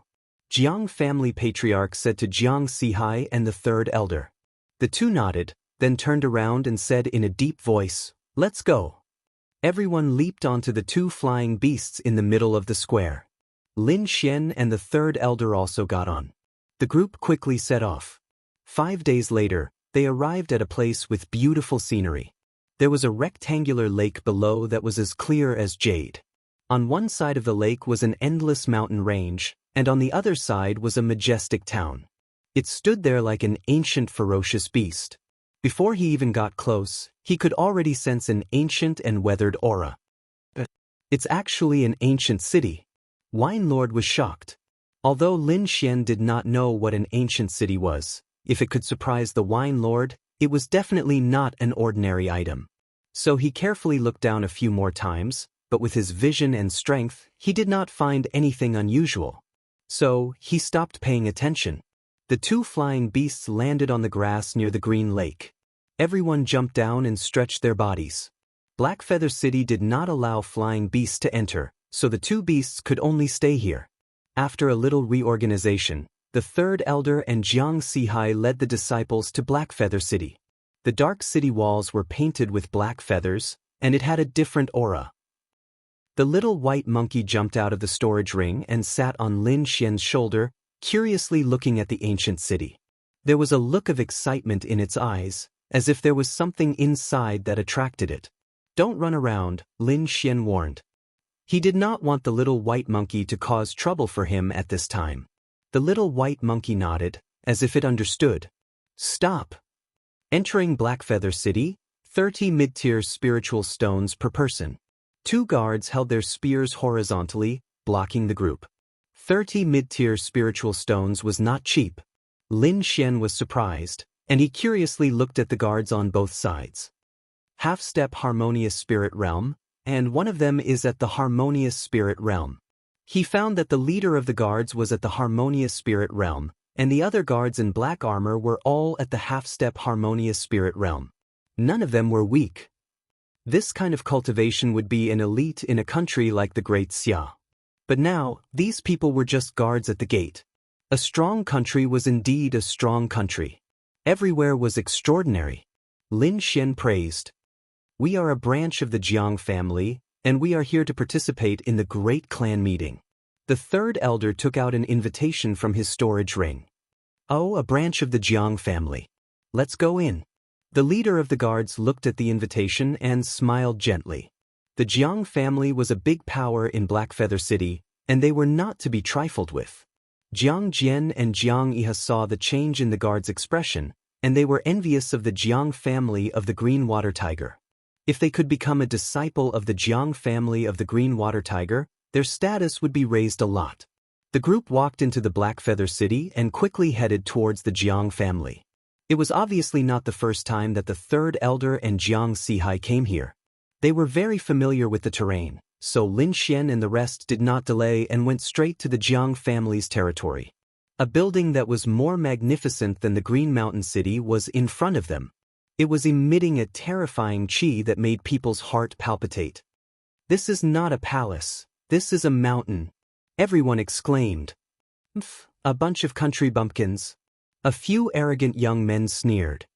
Jiang family patriarch said to Jiang Sihai and the third elder. The 2 nodded, then turned around and said in a deep voice, "Let's go." Everyone leaped onto the 2 flying beasts in the middle of the square. Lin Xian and the third elder also got on. The group quickly set off. 5 days later, they arrived at a place with beautiful scenery. There was a rectangular lake below that was as clear as jade. On one side of the lake was an endless mountain range, and on the other side was a majestic town. It stood there like an ancient ferocious beast. Before he even got close, he could already sense an ancient and weathered aura. "It's actually an ancient city." Wine Lord was shocked. Although Lin Xian did not know what an ancient city was, if it could surprise the Wine Lord, it was definitely not an ordinary item. So he carefully looked down a few more times, but with his vision and strength, he did not find anything unusual. So he stopped paying attention. The 2 flying beasts landed on the grass near the green lake. Everyone jumped down and stretched their bodies. Blackfeather City did not allow flying beasts to enter, so the 2 beasts could only stay here. After a little reorganization, the third elder and Jiang Sihai led the disciples to Blackfeather City. The dark city walls were painted with black feathers, and it had a different aura. The little white monkey jumped out of the storage ring and sat on Lin Xian's shoulder, curiously looking at the ancient city. There was a look of excitement in its eyes, as if there was something inside that attracted it. "Don't run around," Lin Xian warned. He did not want the little white monkey to cause trouble for him at this time. The little white monkey nodded, as if it understood. "Stop." Entering Blackfeather City, 30 mid-tier spiritual stones per person. 2 guards held their spears horizontally, blocking the group. 30 mid-tier spiritual stones was not cheap. Lin Xian was surprised, and he curiously looked at the guards on both sides. Half-step harmonious spirit realm, and one of them is at the harmonious spirit realm. He found that the leader of the guards was at the harmonious spirit realm, and the other guards in black armor were all at the half-step harmonious spirit realm. None of them were weak. This kind of cultivation would be an elite in a country like the Great Xia. But now, these people were just guards at the gate. A strong country was indeed a strong country. Everywhere was extraordinary. Lin Xian praised. "We are a branch of the Jiang family, and we are here to participate in the great clan meeting." The third elder took out an invitation from his storage ring. "Oh, a branch of the Jiang family. Let's go in." The leader of the guards looked at the invitation and smiled gently. The Jiang family was a big power in Blackfeather City, and they were not to be trifled with. Jiang Jian and Jiang Yiha saw the change in the guards' expression, and they were envious of the Jiang family of the Green Water Tiger. If they could become a disciple of the Jiang family of the Green Water Tiger, their status would be raised a lot. The group walked into the Blackfeather City and quickly headed towards the Jiang family. It was obviously not the first time that the third elder and Jiang Sihai came here. They were very familiar with the terrain, so Lin Xian and the rest did not delay and went straight to the Jiang family's territory. A building that was more magnificent than the Green Mountain City was in front of them. It was emitting a terrifying qi that made people's heart palpitate. "This is not a palace, this is a mountain," everyone exclaimed. A bunch of country bumpkins." A few arrogant young men sneered.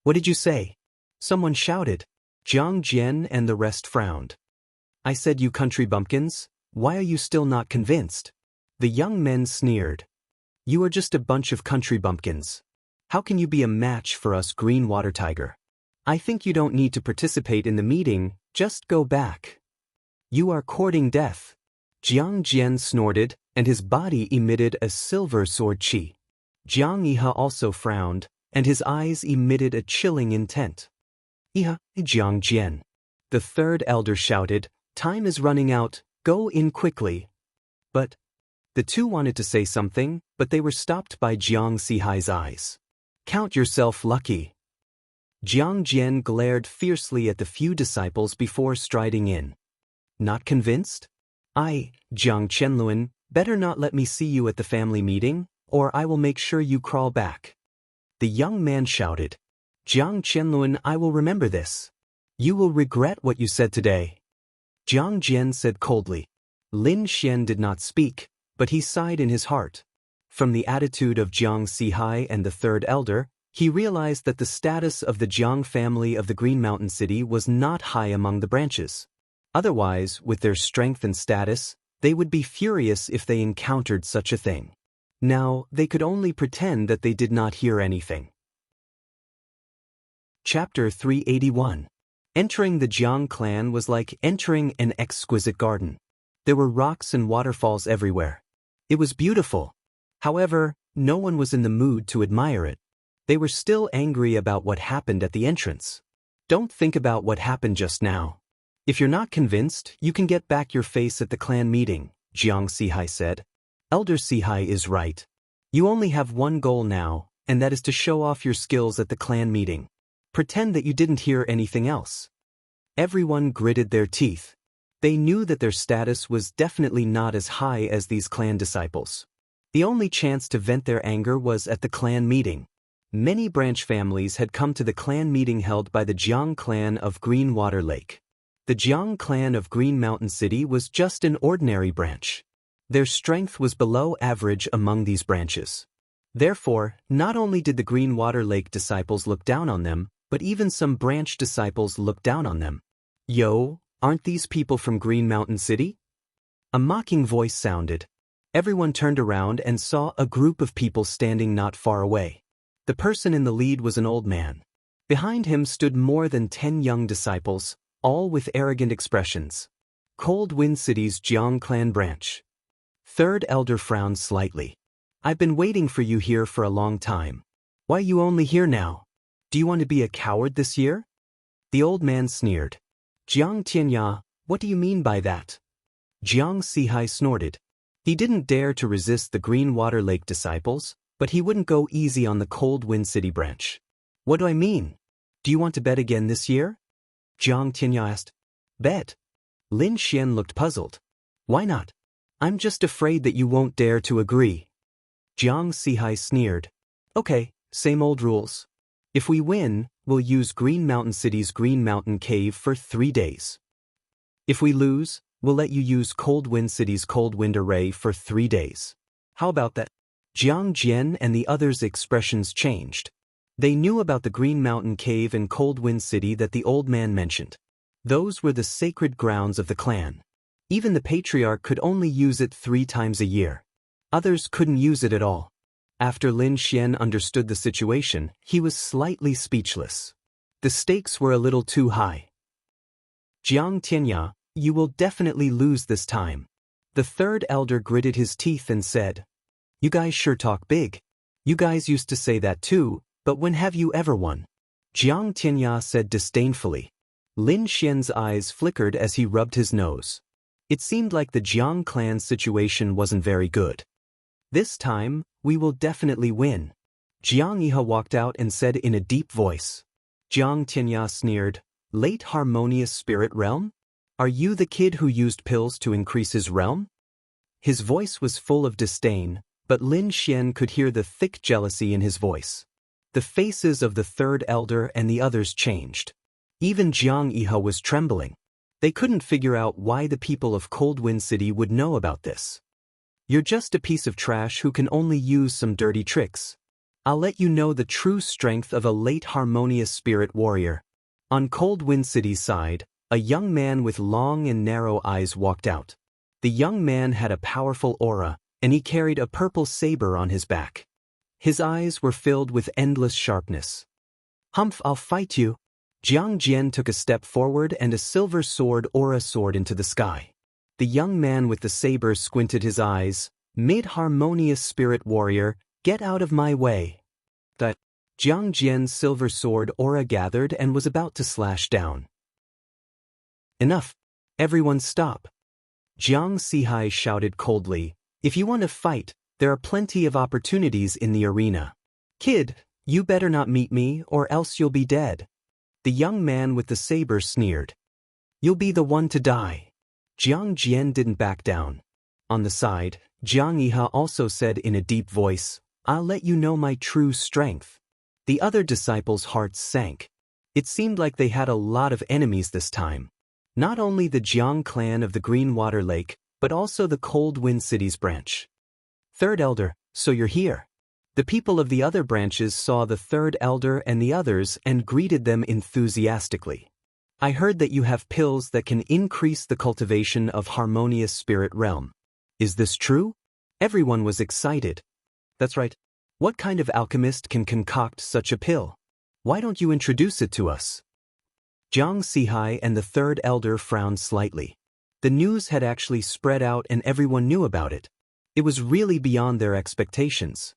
"What did you say?" someone shouted. Jiang Jian and the rest frowned. "I said you country bumpkins, why are you still not convinced?" The young men sneered. "You are just a bunch of country bumpkins. How can you be a match for us green water tiger? I think you don't need to participate in the meeting, just go back. You are courting death." Jiang Jian snorted, and his body emitted a silver sword qi. Jiang Yihe also frowned, and his eyes emitted a chilling intent. "Yihe, Jiang Jian." The third elder shouted, "Time is running out, go in quickly." But the two wanted to say something, but they were stopped by Jiang Sihai's eyes. "Count yourself lucky." Jiang Jian glared fiercely at the few disciples before striding in. "Not convinced? Jiang Qianluan, better not let me see you at the family meeting, or I will make sure you crawl back." The young man shouted. "Jiang Qianluan, I will remember this. You will regret what you said today." Jiang Jian said coldly. Lin Xian did not speak, but he sighed in his heart. From the attitude of Jiang Sihai and the third elder, he realized that the status of the Jiang family of the Green Mountain City was not high among the branches. Otherwise, with their strength and status, they would be furious if they encountered such a thing. Now, they could only pretend that they did not hear anything. Chapter 381. Entering the Jiang clan was like entering an exquisite garden. There were rocks and waterfalls everywhere. It was beautiful. However, no one was in the mood to admire it. They were still angry about what happened at the entrance. "Don't think about what happened just now. If you're not convinced, you can get back your face at the clan meeting," Jiang Sihai said. "Elder Sihai is right. You only have one goal now, and that is to show off your skills at the clan meeting. Pretend that you didn't hear anything else." Everyone gritted their teeth. They knew that their status was definitely not as high as these clan disciples. The only chance to vent their anger was at the clan meeting. Many branch families had come to the clan meeting held by the Jiang clan of Green Water Lake. The Jiang clan of Green Mountain City was just an ordinary branch. Their strength was below average among these branches. Therefore, not only did the Green Water Lake disciples look down on them, but even some branch disciples looked down on them. "Yo, aren't these people from Green Mountain City?" A mocking voice sounded. Everyone turned around and saw a group of people standing not far away. The person in the lead was an old man. Behind him stood more than 10 young disciples, all with arrogant expressions. Cold Wind City's Jiang clan branch. Third elder frowned slightly. "I've been waiting for you here for a long time. Why are you only here now? Do you want to be a coward this year?" The old man sneered. "Jiang Tianya, what do you mean by that?" Jiang Sihai snorted. He didn't dare to resist the Green Water Lake disciples, but he wouldn't go easy on the Cold Wind City branch. "What do I mean? Do you want to bet again this year?" Jiang Tianya asked. "Bet?" Lin Xian looked puzzled. "Why not? I'm just afraid that you won't dare to agree." Jiang Sihai sneered. "Okay, same old rules. If we win, we'll use Green Mountain City's Green Mountain Cave for 3 days. If we lose, we'll let you use Cold Wind City's Cold Wind Array for 3 days. How about that?" Jiang Jian and the others' expressions changed. They knew about the Green Mountain Cave and Cold Wind City that the old man mentioned. Those were the sacred grounds of the clan. Even the patriarch could only use it 3 times a year. Others couldn't use it at all. After Lin Xian understood the situation, he was slightly speechless. The stakes were a little too high. "Jiang Tianya, you will definitely lose this time." The third elder gritted his teeth and said, "You guys sure talk big. You guys used to say that too, but when have you ever won?" Jiang Tianya said disdainfully. Lin Xian's eyes flickered as he rubbed his nose. It seemed like the Jiang clan's situation wasn't very good. "This time, we will definitely win." Jiang Yihe walked out and said in a deep voice. Jiang Tianya sneered, Late harmonious spirit realm? Are you the kid who used pills to increase his realm? His voice was full of disdain, but Lin Xian could hear the thick jealousy in his voice. The faces of the third elder and the others changed. Even Jiang Yihe was trembling. They couldn't figure out why the people of Cold Wind City would know about this. You're just a piece of trash who can only use some dirty tricks. I'll let you know the true strength of a late harmonious spirit warrior. On Cold Wind City's side, a young man with long and narrow eyes walked out. The young man had a powerful aura, and he carried a purple saber on his back. His eyes were filled with endless sharpness. Humph, I'll fight you. Jiang Jian took a step forward and a silver sword aura soared into the sky. The young man with the saber squinted his eyes. Mid-harmonious spirit warrior, get out of my way. That Jiang Jian's silver sword aura gathered and was about to slash down. Enough. Everyone stop. Jiang Sihai shouted coldly, if you want to fight, there are plenty of opportunities in the arena. Kid, you better not meet me or else you'll be dead. The young man with the saber sneered. You'll be the one to die. Jiang Jian didn't back down. On the side, Jiang Yihe also said in a deep voice, I'll let you know my true strength. The other disciples' hearts sank. It seemed like they had a lot of enemies this time. Not only the Jiang clan of the Green Water Lake, but also the Cold Wind City's branch. Third Elder, so you're here. The people of the other branches saw the third elder and the others and greeted them enthusiastically. I heard that you have pills that can increase the cultivation of harmonious spirit realm. Is this true? Everyone was excited. That's right. What kind of alchemist can concoct such a pill? Why don't you introduce it to us? Jiang Sihai and the third elder frowned slightly. The news had actually spread out and everyone knew about it. It was really beyond their expectations.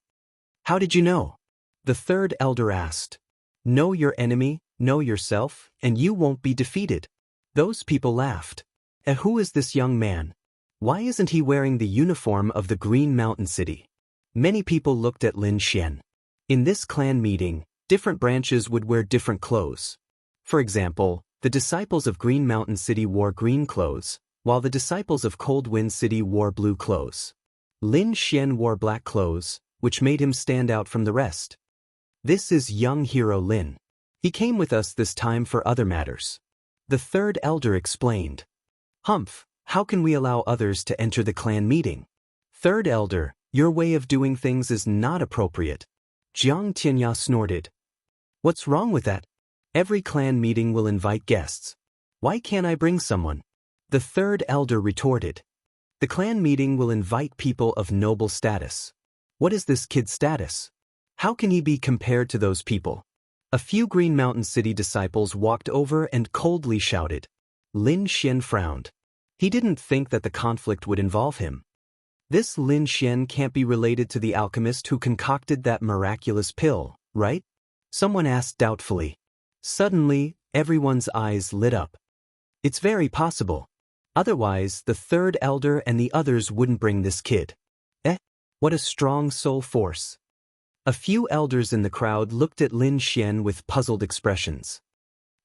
How did you know? The third elder asked. Know your enemy, know yourself, and you won't be defeated. Those people laughed. Who is this young man? Why isn't he wearing the uniform of the Green Mountain City? Many people looked at Lin Xian. In this clan meeting, different branches would wear different clothes. For example, the disciples of Green Mountain City wore green clothes, while the disciples of Cold Wind City wore blue clothes. Lin Xian wore black clothes, which made him stand out from the rest. This is young hero Lin. He came with us this time for other matters. The third elder explained. Humph, how can we allow others to enter the clan meeting? Third elder, your way of doing things is not appropriate. Jiang Tianya snorted. What's wrong with that? Every clan meeting will invite guests. Why can't I bring someone? The third elder retorted. The clan meeting will invite people of noble status. What is this kid's status? How can he be compared to those people? A few Green Mountain City disciples walked over and coldly shouted. Lin Xian frowned. He didn't think that the conflict would involve him. This Lin Xian can't be related to the alchemist who concocted that miraculous pill, right? Someone asked doubtfully. Suddenly, everyone's eyes lit up. It's very possible. Otherwise, the third elder and the others wouldn't bring this kid. What a strong soul force. A few elders in the crowd looked at Lin Xian with puzzled expressions.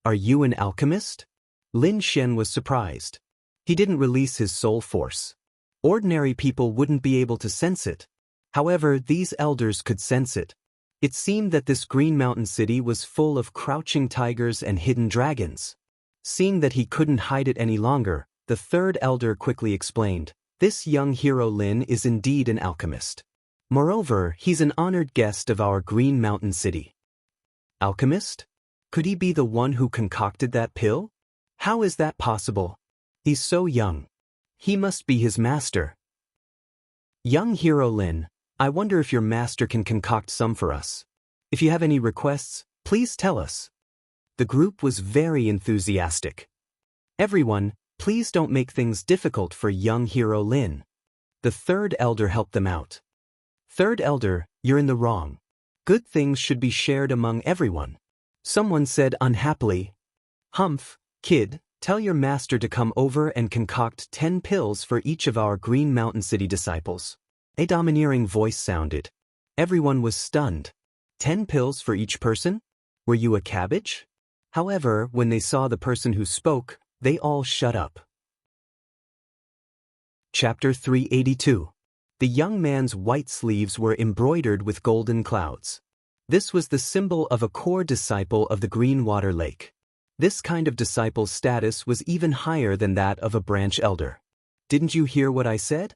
Are you an alchemist? Lin Xian was surprised. He didn't release his soul force. Ordinary people wouldn't be able to sense it. However, these elders could sense it. It seemed that this Green Mountain City was full of crouching tigers and hidden dragons. Seeing that he couldn't hide it any longer, the third elder quickly explained. This young hero Lin is indeed an alchemist. Moreover, he's an honored guest of our Green Mountain City. Alchemist? Could he be the one who concocted that pill? How is that possible? He's so young. He must be his master. Young hero Lin, I wonder if your master can concoct some for us. If you have any requests, please tell us. The group was very enthusiastic. Everyone, please don't make things difficult for young hero Lin. The third elder helped them out. Third elder, you're in the wrong. Good things should be shared among everyone. Someone said unhappily. Humph, kid, tell your master to come over and concoct 10 pills for each of our Green Mountain City disciples. A domineering voice sounded. Everyone was stunned. 10 pills for each person? Were you a cabbage? However, when they saw the person who spoke, they all shut up. Chapter 382. The young man's white sleeves were embroidered with golden clouds. This was the symbol of a core disciple of the Green Water Lake. This kind of disciple's status was even higher than that of a branch elder. Didn't you hear what I said?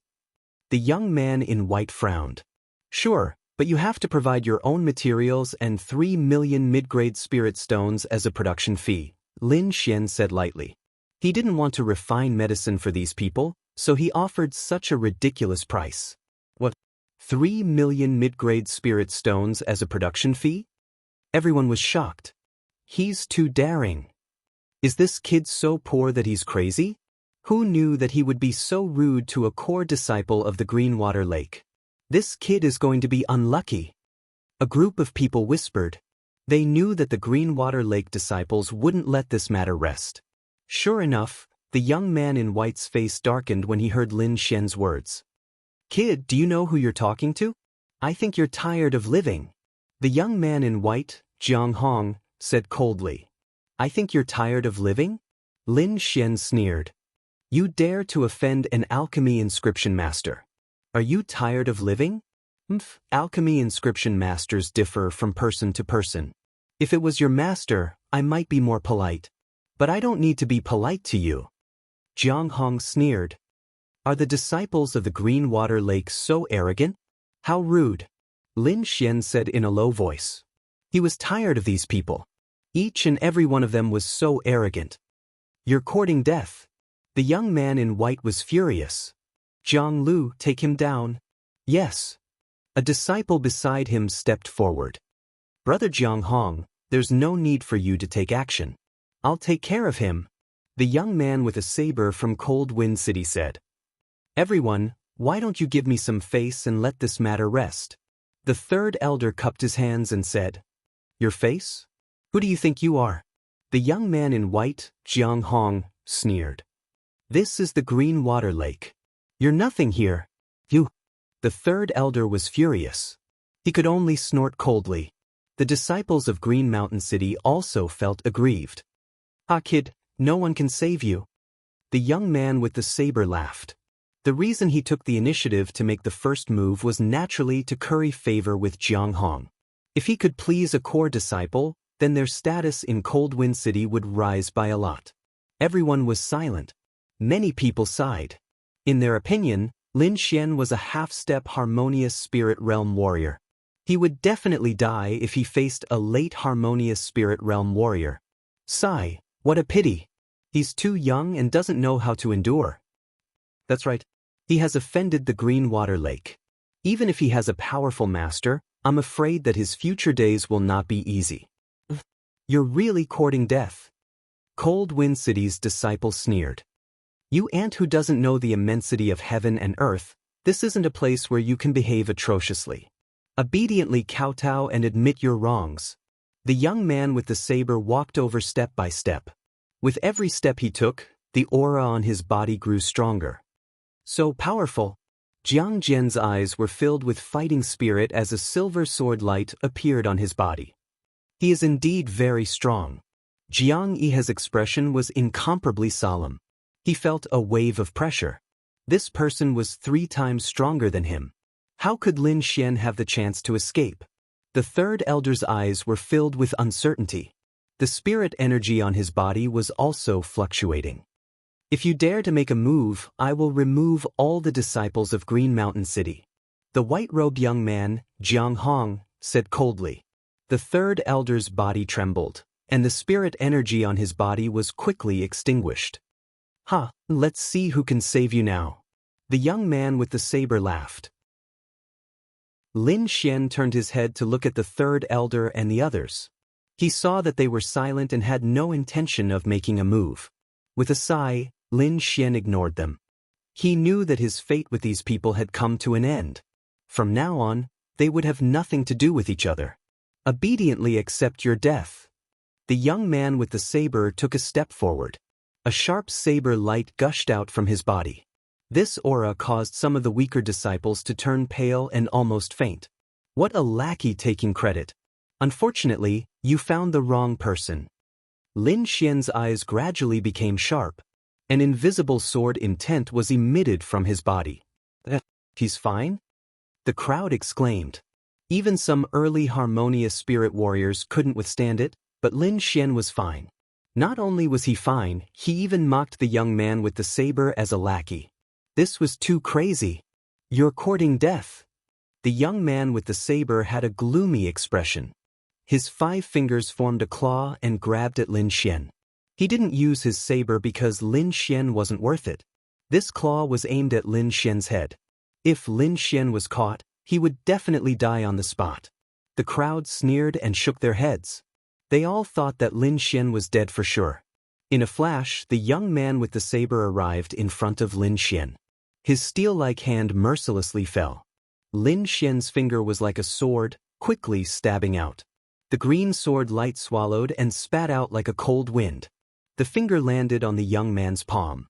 The young man in white frowned. Sure, but you have to provide your own materials and 3 million mid-grade spirit stones as a production fee, Lin Xian said lightly. He didn't want to refine medicine for these people, so he offered such a ridiculous price. What? 3 million mid-grade spirit stones as a production fee? Everyone was shocked. He's too daring. Is this kid so poor that he's crazy? Who knew that he would be so rude to a core disciple of the Green Water Lake? This kid is going to be unlucky. A group of people whispered. They knew that the Green Water Lake disciples wouldn't let this matter rest. Sure enough, the young man in white's face darkened when he heard Lin Xian's words. Kid, do you know who you're talking to? I think you're tired of living. The young man in white, Jiang Hong, said coldly. I think you're tired of living? Lin Xian sneered. You dare to offend an alchemy inscription master. Are you tired of living? Alchemy inscription masters differ from person to person. If it was your master, I might be more polite. But I don't need to be polite to you. Jiang Hong sneered. Are the disciples of the Green Water Lake so arrogant? How rude. Lin Xian said in a low voice. He was tired of these people. Each and every one of them was so arrogant. You're courting death. The young man in white was furious. Jiang Lu, take him down. Yes. A disciple beside him stepped forward. Brother Jiang Hong, there's no need for you to take action. I'll take care of him. The young man with a saber from Cold Wind City said. Everyone, why don't you give me some face and let this matter rest? The third elder cupped his hands and said. Your face? Who do you think you are? The young man in white, Jiang Hong, sneered. This is the Green Water Lake. You're nothing here. You. The third elder was furious. He could only snort coldly. The disciples of Green Mountain City also felt aggrieved. Ah, kid, no one can save you. The young man with the saber laughed. The reason he took the initiative to make the first move was naturally to curry favor with Jiang Hong. If he could please a core disciple, then their status in Cold Wind City would rise by a lot. Everyone was silent. Many people sighed. In their opinion, Lin Xian was a half-step harmonious spirit realm warrior. He would definitely die if he faced a late harmonious spirit realm warrior. Sigh, what a pity. He's too young and doesn't know how to endure. That's right. He has offended the Green Water Lake. Even if he has a powerful master, I'm afraid that his future days will not be easy. You're really courting death. Cold Wind City's disciple sneered. You ant who doesn't know the immensity of heaven and earth, this isn't a place where you can behave atrociously. Obediently kowtow and admit your wrongs. The young man with the saber walked over step by step. With every step he took, the aura on his body grew stronger. So powerful. Jiang Jian's eyes were filled with fighting spirit as a silver sword light appeared on his body. He is indeed very strong. Jiang Yi's expression was incomparably solemn. He felt a wave of pressure. This person was 3 times stronger than him. How could Lin Xian have the chance to escape? The third elder's eyes were filled with uncertainty. The spirit energy on his body was also fluctuating. If you dare to make a move, I will remove all the disciples of Green Mountain City. The white-robed young man, Jiang Hong, said coldly. The third elder's body trembled, and the spirit energy on his body was quickly extinguished. Let's see who can save you now. The young man with the saber laughed. Lin Xian turned his head to look at the third elder and the others. He saw that they were silent and had no intention of making a move. With a sigh, Lin Xian ignored them. He knew that his fate with these people had come to an end. From now on, they would have nothing to do with each other. Obediently accept your death. The young man with the saber took a step forward. A sharp saber light gushed out from his body. This aura caused some of the weaker disciples to turn pale and almost faint. What a lackey taking credit. Unfortunately, you found the wrong person. Lin Xian's eyes gradually became sharp. An invisible sword intent was emitted from his body. He's fine? The crowd exclaimed. Even some early harmonious spirit warriors couldn't withstand it, but Lin Xian was fine. Not only was he fine, he even mocked the young man with the saber as a lackey. This was too crazy. You're courting death. The young man with the saber had a gloomy expression. His 5 fingers formed a claw and grabbed at Lin Xian. He didn't use his saber because Lin Xian wasn't worth it. This claw was aimed at Lin Xian's head. If Lin Xian was caught, he would definitely die on the spot. The crowd sneered and shook their heads. They all thought that Lin Xian was dead for sure. In a flash, the young man with the saber arrived in front of Lin Xian. His steel-like hand mercilessly fell. Lin Xian's finger was like a sword, quickly stabbing out. The green sword light swallowed and spat out like a cold wind. The finger landed on the young man's palm.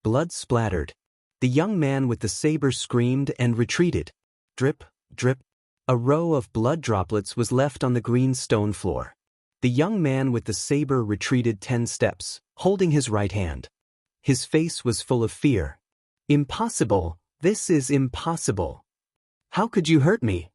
Blood splattered. The young man with the saber screamed and retreated. Drip, drip. A row of blood droplets was left on the green stone floor. The young man with the saber retreated 10 steps, holding his right hand. His face was full of fear. Impossible, this is impossible. How could you hurt me?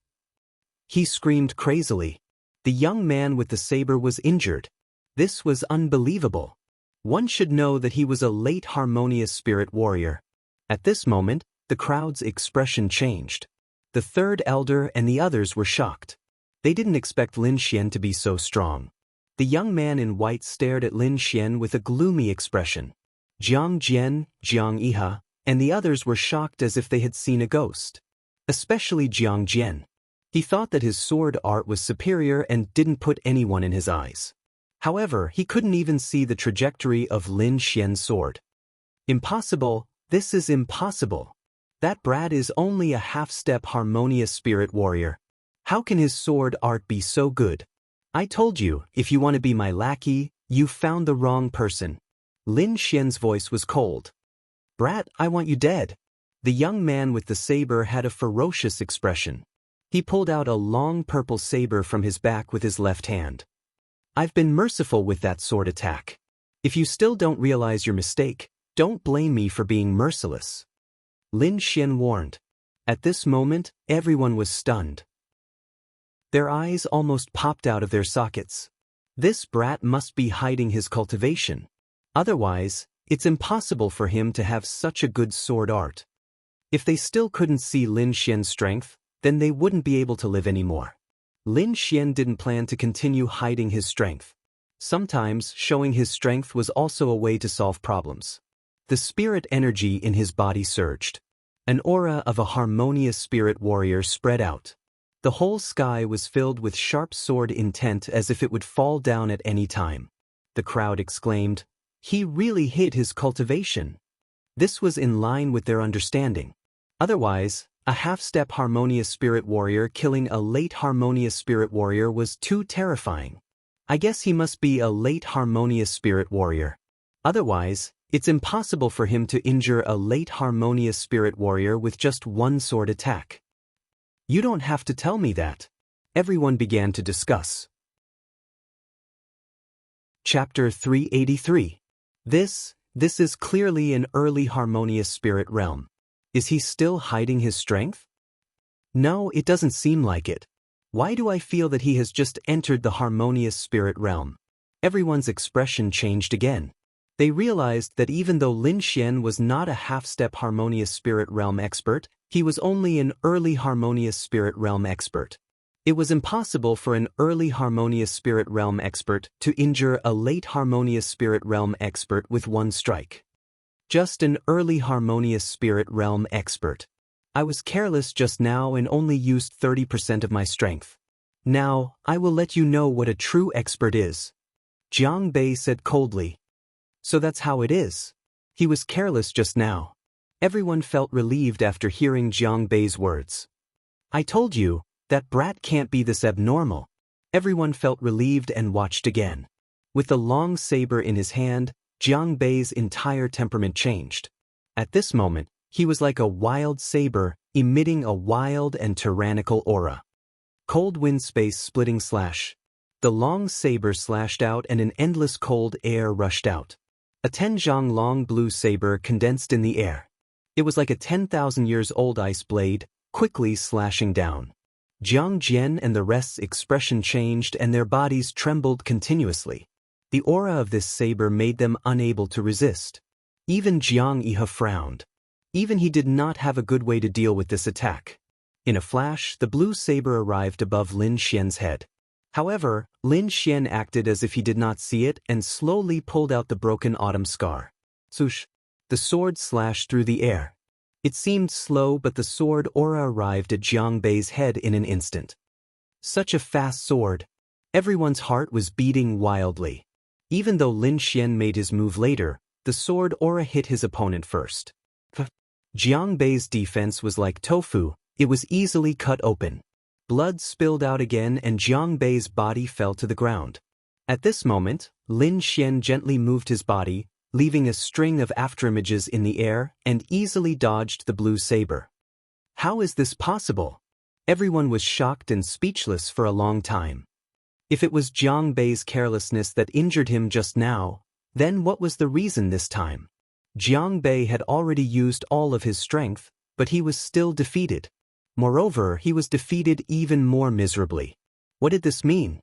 He screamed crazily. The young man with the saber was injured. This was unbelievable. One should know that he was a late harmonious spirit warrior. At this moment, the crowd's expression changed. The third elder and the others were shocked. They didn't expect Lin Xian to be so strong. The young man in white stared at Lin Xian with a gloomy expression. Jiang Jian, Jiang Yiha, and the others were shocked as if they had seen a ghost. Especially Jiang Jian. He thought that his sword art was superior and didn't put anyone in his eyes. However, he couldn't even see the trajectory of Lin Xian's sword. Impossible, this is impossible. That brat is only a half-step harmonious spirit warrior. How can his sword art be so good? I told you, if you want to be my lackey, you found the wrong person. Lin Xian's voice was cold. Brat, I want you dead. The young man with the saber had a ferocious expression. He pulled out a long purple saber from his back with his left hand. I've been merciful with that sword attack. If you still don't realize your mistake, don't blame me for being merciless. Lin Xian warned. At this moment, everyone was stunned. Their eyes almost popped out of their sockets. This brat must be hiding his cultivation. Otherwise, it's impossible for him to have such a good sword art. If they still couldn't see Lin Xian's strength, then they wouldn't be able to live anymore. Lin Xian didn't plan to continue hiding his strength. Sometimes, showing his strength was also a way to solve problems. The spirit energy in his body surged. An aura of a harmonious spirit warrior spread out. The whole sky was filled with sharp sword intent as if it would fall down at any time. The crowd exclaimed, "He really hid his cultivation." This was in line with their understanding. Otherwise, a half-step harmonious spirit warrior killing a late harmonious spirit warrior was too terrifying. I guess he must be a late harmonious spirit warrior. Otherwise, it's impossible for him to injure a late harmonious spirit warrior with just one sword attack. You don't have to tell me that. Everyone began to discuss. Chapter 383. This is clearly an early harmonious spirit realm. Is he still hiding his strength? No, it doesn't seem like it. Why do I feel that he has just entered the harmonious spirit realm? Everyone's expression changed again. They realized that even though Lin Xian was not a half-step harmonious spirit realm expert, he was only an early harmonious spirit realm expert. It was impossible for an early harmonious spirit realm expert to injure a late harmonious spirit realm expert with one strike. Just an early harmonious spirit realm expert. I was careless just now and only used 30% of my strength. Now, I will let you know what a true expert is. Jiang Bei said coldly. So that's how it is. He was careless just now. Everyone felt relieved after hearing Jiang Bei's words. I told you, that brat can't be this abnormal. Everyone felt relieved and watched again. With the long saber in his hand, Jiang Bei's entire temperament changed. At this moment, he was like a wild saber, emitting a wild and tyrannical aura. Cold wind space splitting slash. The long saber slashed out and an endless cold air rushed out. A 10 zhang long blue saber condensed in the air. It was like a 10,000 years old ice blade, quickly slashing down. Jiang Jian and the rest's expression changed and their bodies trembled continuously. The aura of this saber made them unable to resist. Even Jiang Yihe frowned. Even he did not have a good way to deal with this attack. In a flash, the blue saber arrived above Lin Xian's head. However, Lin Xian acted as if he did not see it and slowly pulled out the broken autumn scar. Swoosh! The sword slashed through the air. It seemed slow, but the sword aura arrived at Jiang Bei's head in an instant. Such a fast sword! Everyone's heart was beating wildly. Even though Lin Xian made his move later, the sword aura hit his opponent first. Jiang Bei's defense was like tofu, it was easily cut open. Blood spilled out again and Jiang Bei's body fell to the ground. At this moment, Lin Xian gently moved his body, leaving a string of afterimages in the air, and easily dodged the blue saber. How is this possible? Everyone was shocked and speechless for a long time. If it was Jiang Bei's carelessness that injured him just now, then what was the reason this time? Jiang Bei had already used all of his strength, but he was still defeated. Moreover, he was defeated even more miserably. What did this mean?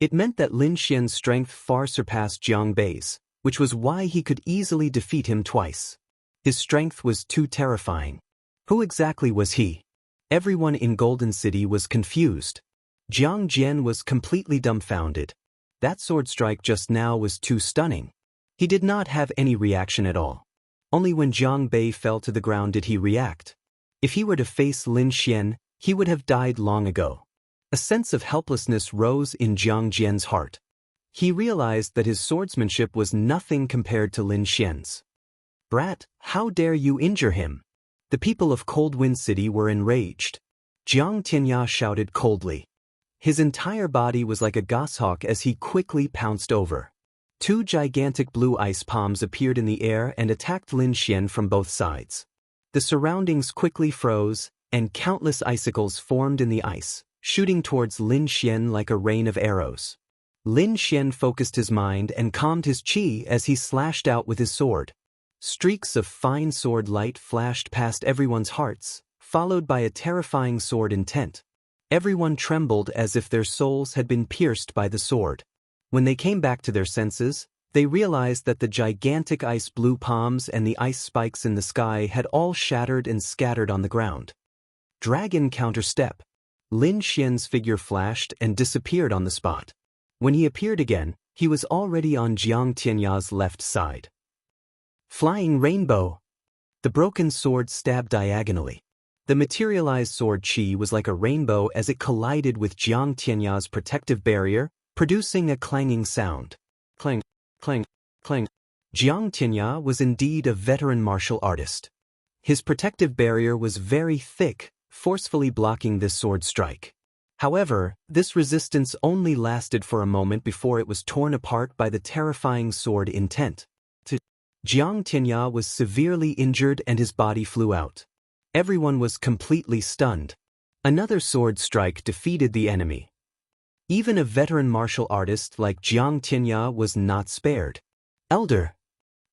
It meant that Lin Xian's strength far surpassed Jiang Bei's, which was why he could easily defeat him twice. His strength was too terrifying. Who exactly was he? Everyone in Golden City was confused. Jiang Jian was completely dumbfounded. That sword strike just now was too stunning. He did not have any reaction at all. Only when Jiang Bei fell to the ground did he react. If he were to face Lin Xian, he would have died long ago. A sense of helplessness rose in Jiang Jian's heart. He realized that his swordsmanship was nothing compared to Lin Xian's. "Brat, how dare you injure him?" The people of Cold Wind City were enraged. Jiang Tianya shouted coldly. His entire body was like a goshawk as he quickly pounced over. Two gigantic blue ice palms appeared in the air and attacked Lin Xian from both sides. The surroundings quickly froze, and countless icicles formed in the ice, shooting towards Lin Xian like a rain of arrows. Lin Xian focused his mind and calmed his qi as he slashed out with his sword. Streaks of fine sword light flashed past everyone's hearts, followed by a terrifying sword intent. Everyone trembled as if their souls had been pierced by the sword. When they came back to their senses, they realized that the gigantic ice blue palms and the ice spikes in the sky had all shattered and scattered on the ground. Dragon counterstep. Lin Xian's figure flashed and disappeared on the spot. When he appeared again, he was already on Jiang Tianya's left side. Flying rainbow. The broken sword stabbed diagonally. The materialized sword qi was like a rainbow as it collided with Jiang Tianya's protective barrier, producing a clanging sound. Clang, clang, clang. Jiang Tianya was indeed a veteran martial artist. His protective barrier was very thick, forcefully blocking this sword strike. However, this resistance only lasted for a moment before it was torn apart by the terrifying sword intent. Jiang Tianya was severely injured and his body flew out. Everyone was completely stunned. Another sword strike defeated the enemy. Even a veteran martial artist like Jiang Tianya was not spared. Elder.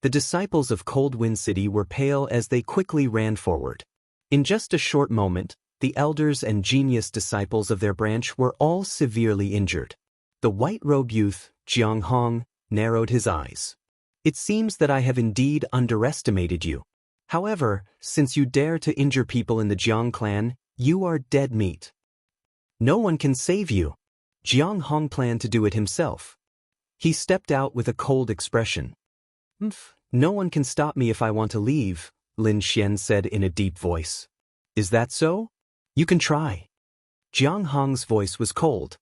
The disciples of Cold Wind City were pale as they quickly ran forward. In just a short moment, the elders and genius disciples of their branch were all severely injured. The white-robed youth, Jiang Hong, narrowed his eyes. "It seems that I have indeed underestimated you. However, since you dare to injure people in the Jiang clan, you are dead meat. No one can save you." Jiang Hong planned to do it himself. He stepped out with a cold expression. "No one can stop me if I want to leave," Lin Xian said in a deep voice. "Is that so? You can try." Jiang Hong's voice was cold.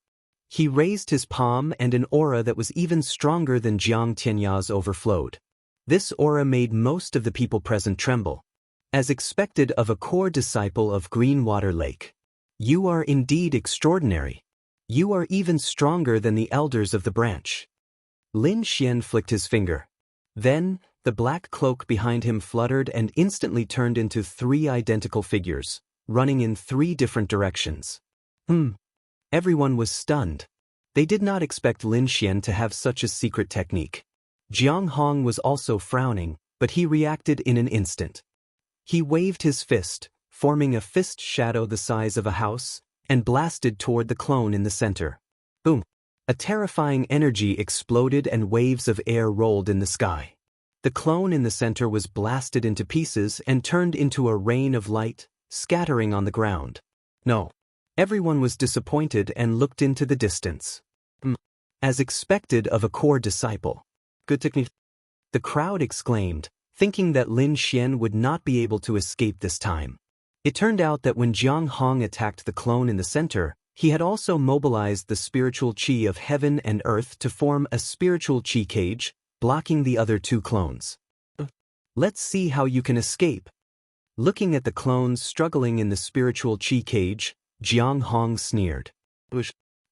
He raised his palm and an aura that was even stronger than Jiang Tianya's overflowed. This aura made most of the people present tremble. As expected of a core disciple of Greenwater Lake. "You are indeed extraordinary. You are even stronger than the elders of the branch." Lin Xian flicked his finger. Then, the black cloak behind him fluttered and instantly turned into 3 identical figures, running in 3 different directions. Everyone was stunned. They did not expect Lin Xian to have such a secret technique. Jiang Hong was also frowning, but he reacted in an instant. He waved his fist, forming a fist shadow the size of a house, and blasted toward the clone in the center. Boom! A terrifying energy exploded and waves of air rolled in the sky. The clone in the center was blasted into pieces and turned into a rain of light, scattering on the ground. No. Everyone was disappointed and looked into the distance. As expected of a core disciple. Good technique. The crowd exclaimed, thinking that Lin Xian would not be able to escape this time. It turned out that when Jiang Hong attacked the clone in the center, he had also mobilized the spiritual qi of heaven and earth to form a spiritual qi cage, blocking the other two clones. Let's see how you can escape. Looking at the clones struggling in the spiritual qi cage, Jiang Hong sneered.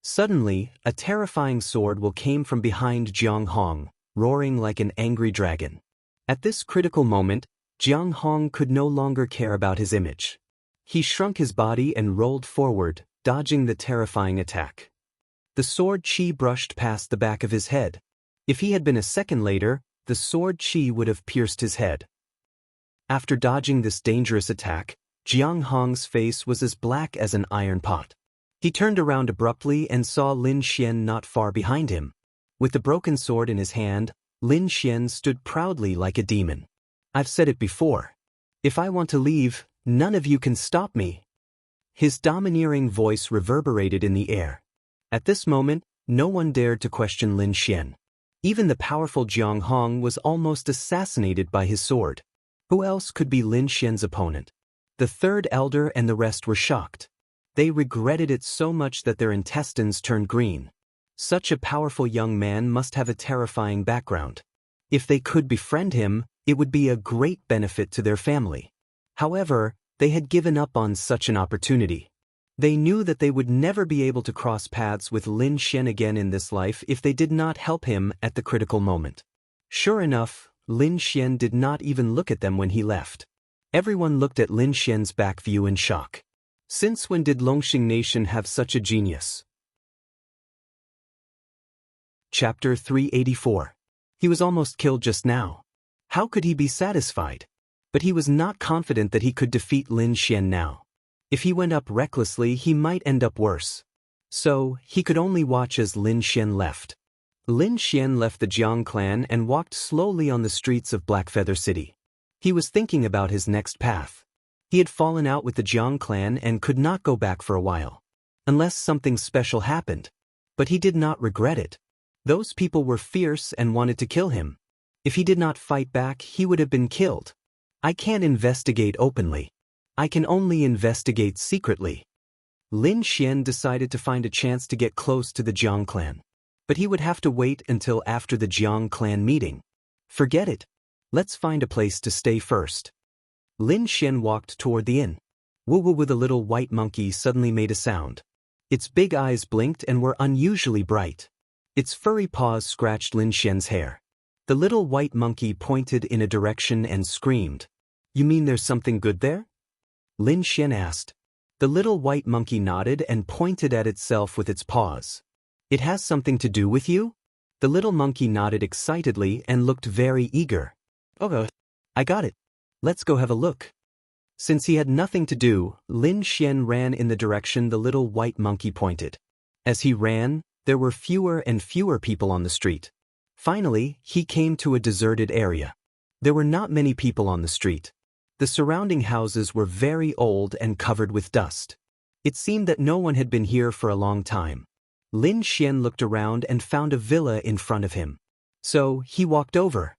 Suddenly, a terrifying sword will came from behind Jiang Hong, roaring like an angry dragon. At this critical moment, Jiang Hong could no longer care about his image. He shrunk his body and rolled forward, dodging the terrifying attack. The sword qi brushed past the back of his head. If he had been a second later, the sword qi would have pierced his head. After dodging this dangerous attack, Jiang Hong's face was as black as an iron pot. He turned around abruptly and saw Lin Xian not far behind him. With the broken sword in his hand, Lin Xian stood proudly like a demon. I've said it before. If I want to leave, none of you can stop me. His domineering voice reverberated in the air. At this moment, no one dared to question Lin Xian. Even the powerful Jiang Hong was almost assassinated by his sword. Who else could be Lin Xian's opponent? The third elder and the rest were shocked. They regretted it so much that their intestines turned green. Such a powerful young man must have a terrifying background. If they could befriend him, it would be a great benefit to their family. However, they had given up on such an opportunity. They knew that they would never be able to cross paths with Lin Xian again in this life if they did not help him at the critical moment. Sure enough, Lin Xian did not even look at them when he left. Everyone looked at Lin Xian's back view in shock. Since when did Longxing Nation have such a genius? Chapter 384. He was almost killed just now. How could he be satisfied? But he was not confident that he could defeat Lin Xian now. If he went up recklessly, he might end up worse. So, he could only watch as Lin Xian left. Lin Xian left the Jiang clan and walked slowly on the streets of Blackfeather City. He was thinking about his next path. He had fallen out with the Jiang clan and could not go back for a while. Unless something special happened. But he did not regret it. Those people were fierce and wanted to kill him. If he did not fight back, he would have been killed. I can't investigate openly. I can only investigate secretly. Lin Xian decided to find a chance to get close to the Jiang clan. But he would have to wait until after the Jiang clan meeting. Forget it. Let's find a place to stay first. Lin Xian walked toward the inn. Woo-woo with a little white monkey suddenly made a sound. Its big eyes blinked and were unusually bright. Its furry paws scratched Lin Xian's hair. The little white monkey pointed in a direction and screamed. You mean there's something good there? Lin Xian asked. The little white monkey nodded and pointed at itself with its paws. It has something to do with you? The little monkey nodded excitedly and looked very eager. Oh, I got it. Let's go have a look. Since he had nothing to do, Lin Xian ran in the direction the little white monkey pointed. As he ran, there were fewer and fewer people on the street. Finally, he came to a deserted area. There were not many people on the street. The surrounding houses were very old and covered with dust. It seemed that no one had been here for a long time. Lin Xian looked around and found a villa in front of him. So, he walked over.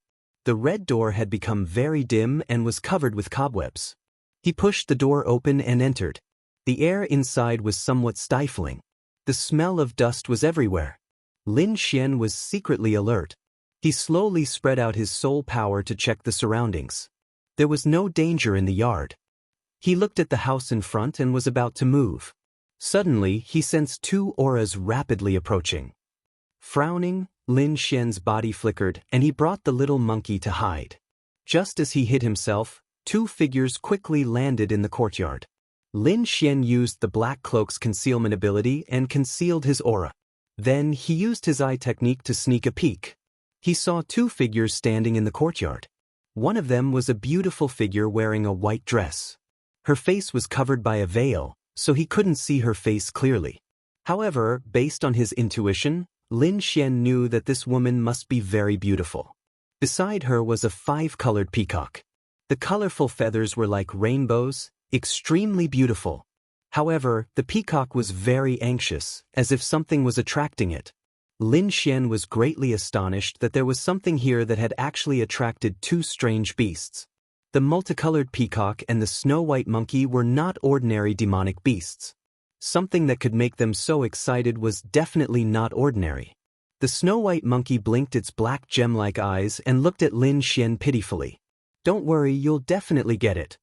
The red door had become very dim and was covered with cobwebs. He pushed the door open and entered. The air inside was somewhat stifling. The smell of dust was everywhere. Lin Xian was secretly alert. He slowly spread out his soul power to check the surroundings. There was no danger in the yard. He looked at the house in front and was about to move. Suddenly, he sensed two auras rapidly approaching. Frowning, Lin Xian's body flickered and he brought the little monkey to hide. Just as he hid himself, two figures quickly landed in the courtyard. Lin Xian used the black cloak's concealment ability and concealed his aura. Then he used his eye technique to sneak a peek. He saw two figures standing in the courtyard. One of them was a beautiful figure wearing a white dress. Her face was covered by a veil, so he couldn't see her face clearly. However, based on his intuition, Lin Xian knew that this woman must be very beautiful. Beside her was a five-colored peacock. The colorful feathers were like rainbows, extremely beautiful. However, the peacock was very anxious, as if something was attracting it. Lin Xian was greatly astonished that there was something here that had actually attracted two strange beasts. The multicolored peacock and the snow-white monkey were not ordinary demonic beasts. Something that could make them so excited was definitely not ordinary. The snow-white monkey blinked its black gem-like eyes and looked at Lin Xian pitifully. "Don't worry, you'll definitely get it."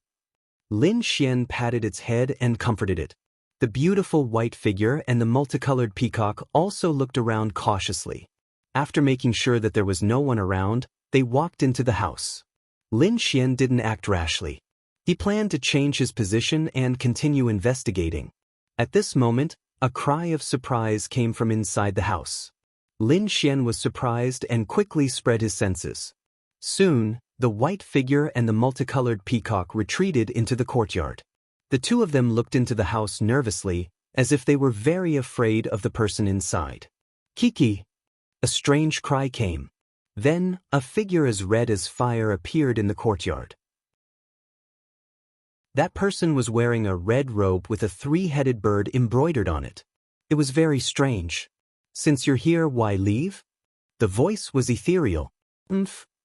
Lin Xian patted its head and comforted it. The beautiful white figure and the multicolored peacock also looked around cautiously. After making sure that there was no one around, they walked into the house. Lin Xian didn't act rashly. He planned to change his position and continue investigating. At this moment, a cry of surprise came from inside the house. Lin Xian was surprised and quickly spread his senses. Soon, the white figure and the multicolored peacock retreated into the courtyard. The two of them looked into the house nervously, as if they were very afraid of the person inside. "Kiki!" A strange cry came. Then, a figure as red as fire appeared in the courtyard. That person was wearing a red robe with a three-headed bird embroidered on it. It was very strange. "Since you're here, why leave?" The voice was ethereal,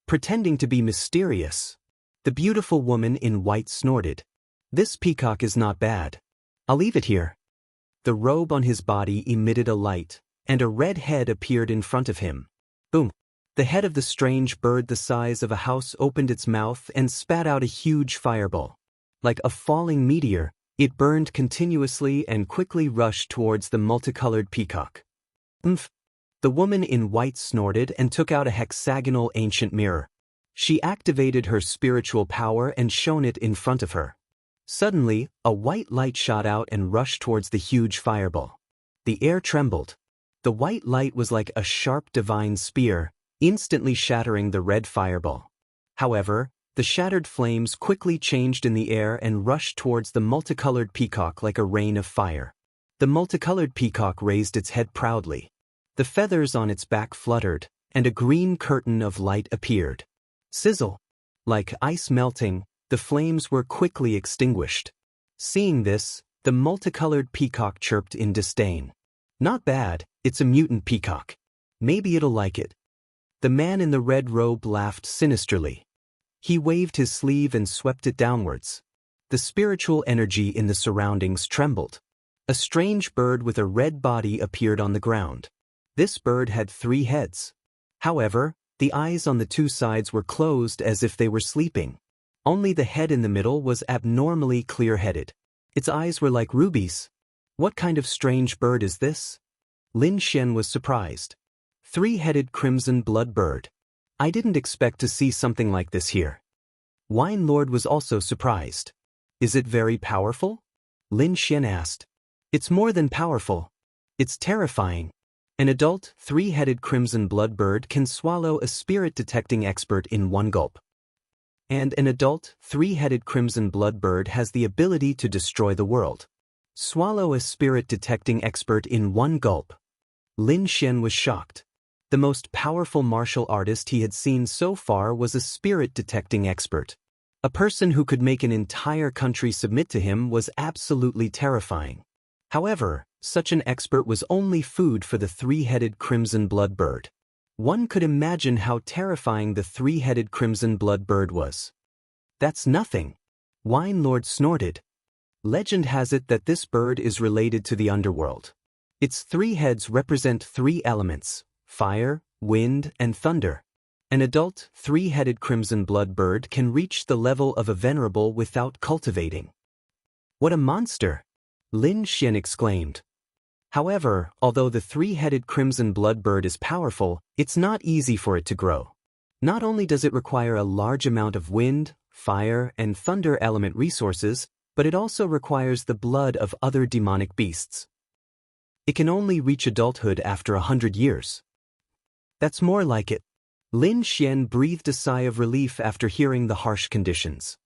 pretending to be mysterious. The beautiful woman in white snorted. "This peacock is not bad. I'll leave it here." The robe on his body emitted a light, and a red head appeared in front of him. Boom! The head of the strange bird the size of a house opened its mouth and spat out a huge fireball. Like a falling meteor, it burned continuously and quickly rushed towards the multicolored peacock. The woman in white snorted and took out a hexagonal ancient mirror. She activated her spiritual power and shone it in front of her. Suddenly, a white light shot out and rushed towards the huge fireball. The air trembled. The white light was like a sharp divine spear, instantly shattering the red fireball. However, the shattered flames quickly changed in the air and rushed towards the multicolored peacock like a rain of fire. The multicolored peacock raised its head proudly. The feathers on its back fluttered, and a green curtain of light appeared. Sizzle! Like ice melting, the flames were quickly extinguished. Seeing this, the multicolored peacock chirped in disdain. "Not bad, it's a mutant peacock. Maybe it'll like it." The man in the red robe laughed sinisterly. He waved his sleeve and swept it downwards. The spiritual energy in the surroundings trembled. A strange bird with a red body appeared on the ground. This bird had 3 heads. However, the eyes on the 2 sides were closed as if they were sleeping. Only the head in the middle was abnormally clear-headed. Its eyes were like rubies. What kind of strange bird is this? Lin Xian was surprised. 3-headed crimson blood bird. I didn't expect to see something like this here. Wine Lord was also surprised. Is it very powerful? Lin Xian asked. It's more than powerful. It's terrifying. An adult 3-headed crimson blood bird can swallow a spirit-detecting expert in 1 gulp. And an adult 3-headed crimson blood bird has the ability to destroy the world. Swallow a spirit-detecting expert in 1 gulp. Lin Xian was shocked. The most powerful martial artist he had seen so far was a spirit-detecting expert. A person who could make an entire country submit to him was absolutely terrifying. However, such an expert was only food for the 3-headed crimson blood bird. One could imagine how terrifying the 3-headed crimson blood bird was. That's nothing. Wine Lord snorted. Legend has it that this bird is related to the underworld. Its 3 heads represent 3 elements: fire, wind, and thunder. An adult 3-headed crimson blood bird can reach the level of a venerable without cultivating. What a monster! Lin Xian exclaimed. However, although the 3-headed crimson blood bird is powerful, it's not easy for it to grow. Not only does it require a large amount of wind, fire, and thunder element resources, but it also requires the blood of other demonic beasts. It can only reach adulthood after 100 years. That's more like it. Lin Xian breathed a sigh of relief after hearing the harsh conditions.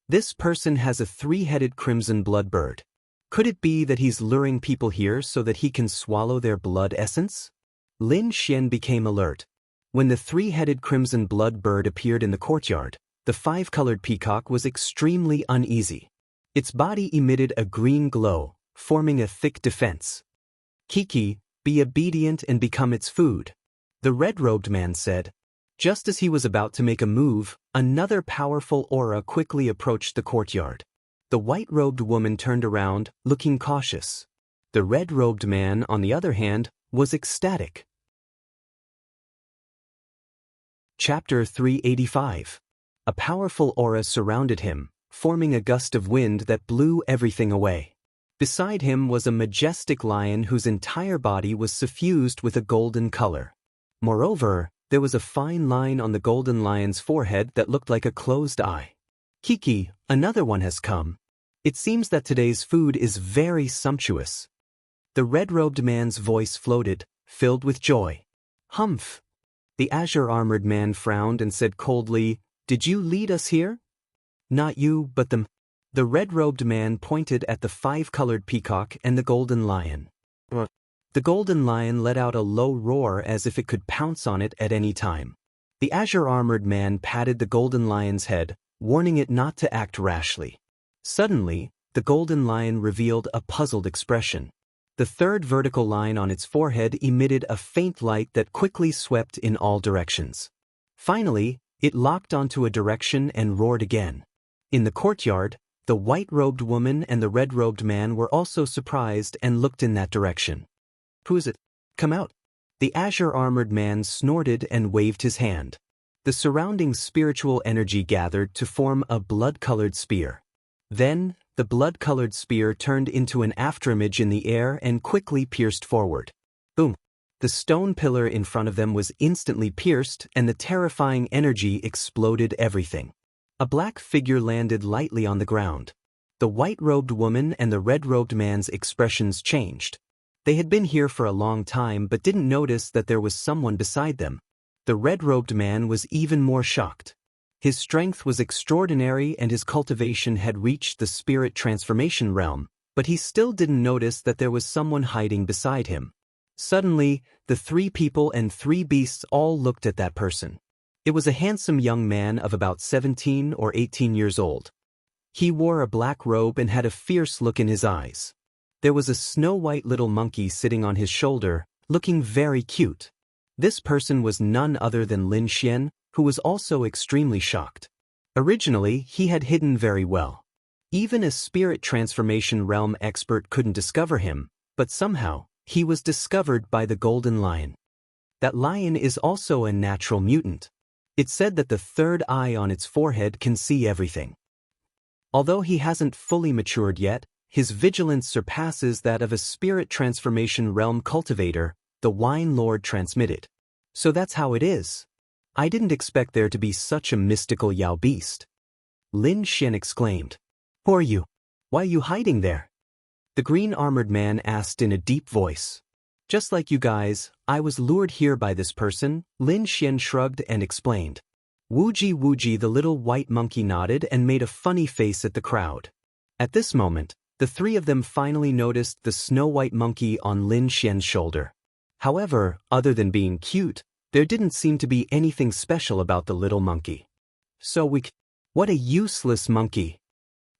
This person has a three-headed crimson blood bird. Could it be that he's luring people here so that he can swallow their blood essence? Lin Xian became alert. When the three-headed crimson blood bird appeared in the courtyard, the five-colored peacock was extremely uneasy. Its body emitted a green glow, forming a thick defense. Kiki, be obedient and become its food, the red-robed man said. Just as he was about to make a move, another powerful aura quickly approached the courtyard. The white-robed woman turned around, looking cautious. The red-robed man, on the other hand, was ecstatic. Chapter 385. A powerful aura surrounded him, forming a gust of wind that blew everything away. Beside him was a majestic lion whose entire body was suffused with a golden color. Moreover, there was a fine line on the golden lion's forehead that looked like a closed eye. Kiki, another one has come. It seems that today's food is very sumptuous. The red-robed man's voice floated, filled with joy. Humph. The azure-armored man frowned and said coldly, Did you lead us here? Not you, but them. The red-robed man pointed at the five-colored peacock and the golden lion. What? The golden lion let out a low roar as if it could pounce on it at any time. The azure-armored man patted the golden lion's head, warning it not to act rashly. Suddenly, the golden lion revealed a puzzled expression. The third vertical line on its forehead emitted a faint light that quickly swept in all directions. Finally, it locked onto a direction and roared again. In the courtyard, the white-robed woman and the red-robed man were also surprised and looked in that direction. Who is it? Come out. The azure-armored man snorted and waved his hand. The surrounding spiritual energy gathered to form a blood-colored spear. Then, the blood-colored spear turned into an afterimage in the air and quickly pierced forward. Boom! The stone pillar in front of them was instantly pierced and the terrifying energy exploded everything. A black figure landed lightly on the ground. The white-robed woman and the red-robed man's expressions changed. They had been here for a long time but didn't notice that there was someone beside them. The red-robed man was even more shocked. His strength was extraordinary and his cultivation had reached the spirit transformation realm, but he still didn't notice that there was someone hiding beside him. Suddenly, the three people and three beasts all looked at that person. It was a handsome young man of about 17 or 18 years old. He wore a black robe and had a fierce look in his eyes. There was a snow-white little monkey sitting on his shoulder, looking very cute. This person was none other than Lin Xian, who was also extremely shocked. Originally, he had hidden very well. Even a spirit transformation realm expert couldn't discover him, but somehow, he was discovered by the golden lion. That lion is also a natural mutant. It said that the third eye on its forehead can see everything. Although he hasn't fully matured yet, his vigilance surpasses that of a spirit transformation realm cultivator, the Wine Lord transmitted. So that's how it is. I didn't expect there to be such a mystical Yao beast. Lin Xian exclaimed. Who are you? Why are you hiding there? The green-armored man asked in a deep voice. Just like you guys, I was lured here by this person, Lin Xian shrugged and explained. Wooji, the little white monkey nodded and made a funny face at the crowd. At this moment, the three of them finally noticed the snow-white monkey on Lin Xian's shoulder. However, other than being cute, there didn't seem to be anything special about the little monkey. So weak. What a useless monkey.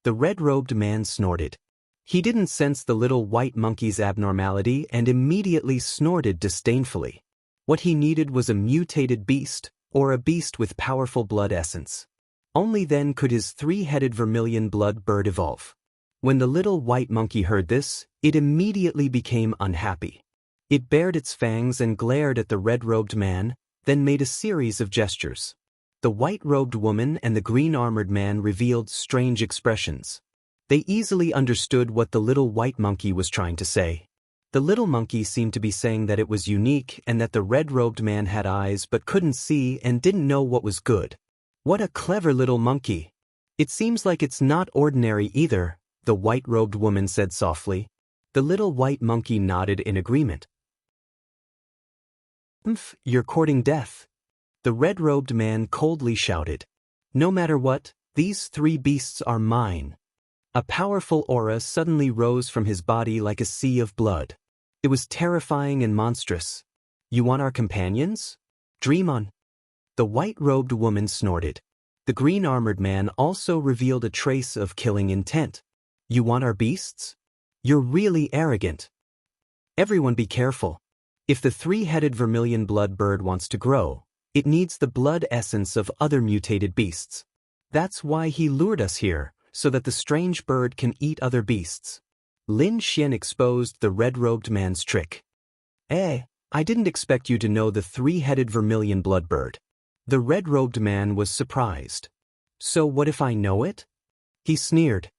The red-robed man snorted. He didn't sense the little white monkey's abnormality and immediately snorted disdainfully. What he needed was a mutated beast, or a beast with powerful blood essence. Only then could his three-headed vermilion blood bird evolve. When the little white monkey heard this, it immediately became unhappy. It bared its fangs and glared at the red-robed man, then made a series of gestures. The white-robed woman and the green-armored man revealed strange expressions. They easily understood what the little white monkey was trying to say. The little monkey seemed to be saying that it was unique and that the red-robed man had eyes but couldn't see and didn't know what was good. What a clever little monkey. It seems like it's not ordinary either, the white-robed woman said softly. The little white monkey nodded in agreement. You're courting death. The red-robed man coldly shouted. No matter what, these 3 beasts are mine. A powerful aura suddenly rose from his body like a sea of blood. It was terrifying and monstrous. You want our companions? Dream on. The white-robed woman snorted. The green-armored man also revealed a trace of killing intent. You want our beasts? You're really arrogant. Everyone be careful. If the 3-headed vermilion blood bird wants to grow, it needs the blood essence of other mutated beasts. That's why he lured us here, so that the strange bird can eat other beasts. Lin Xian exposed the red-robed man's trick. I didn't expect you to know the 3-headed vermilion blood bird. The red-robed man was surprised. So what if I know it? He sneered.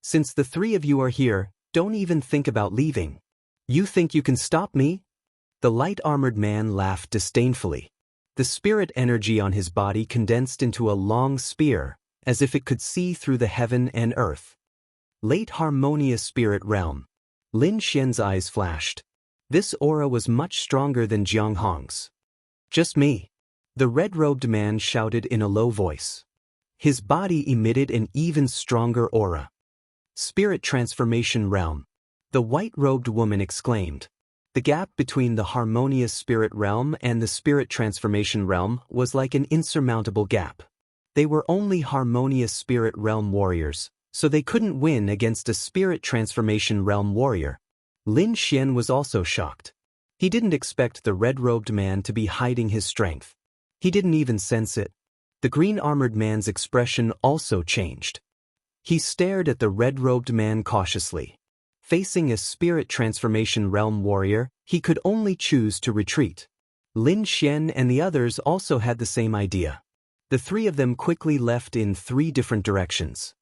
Since the 3 of you are here, don't even think about leaving. You think you can stop me? The light-armored man laughed disdainfully. The spirit energy on his body condensed into a long spear, as if it could see through the heaven and earth. Late harmonious spirit realm. Lin Xian's eyes flashed. This aura was much stronger than Jiang Hong's. Just me. The red-robed man shouted in a low voice. His body emitted an even stronger aura. Spirit transformation realm. The white-robed woman exclaimed. The gap between the harmonious spirit realm and the spirit transformation realm was like an insurmountable gap. They were only harmonious spirit realm warriors, so they couldn't win against a spirit transformation realm warrior. Lin Xian was also shocked. He didn't expect the red-robed man to be hiding his strength. He didn't even sense it. The green-armored man's expression also changed. He stared at the red-robed man cautiously. Facing a spirit transformation realm warrior, he could only choose to retreat. Lin Xian and the others also had the same idea. The 3 of them quickly left in 3 different directions.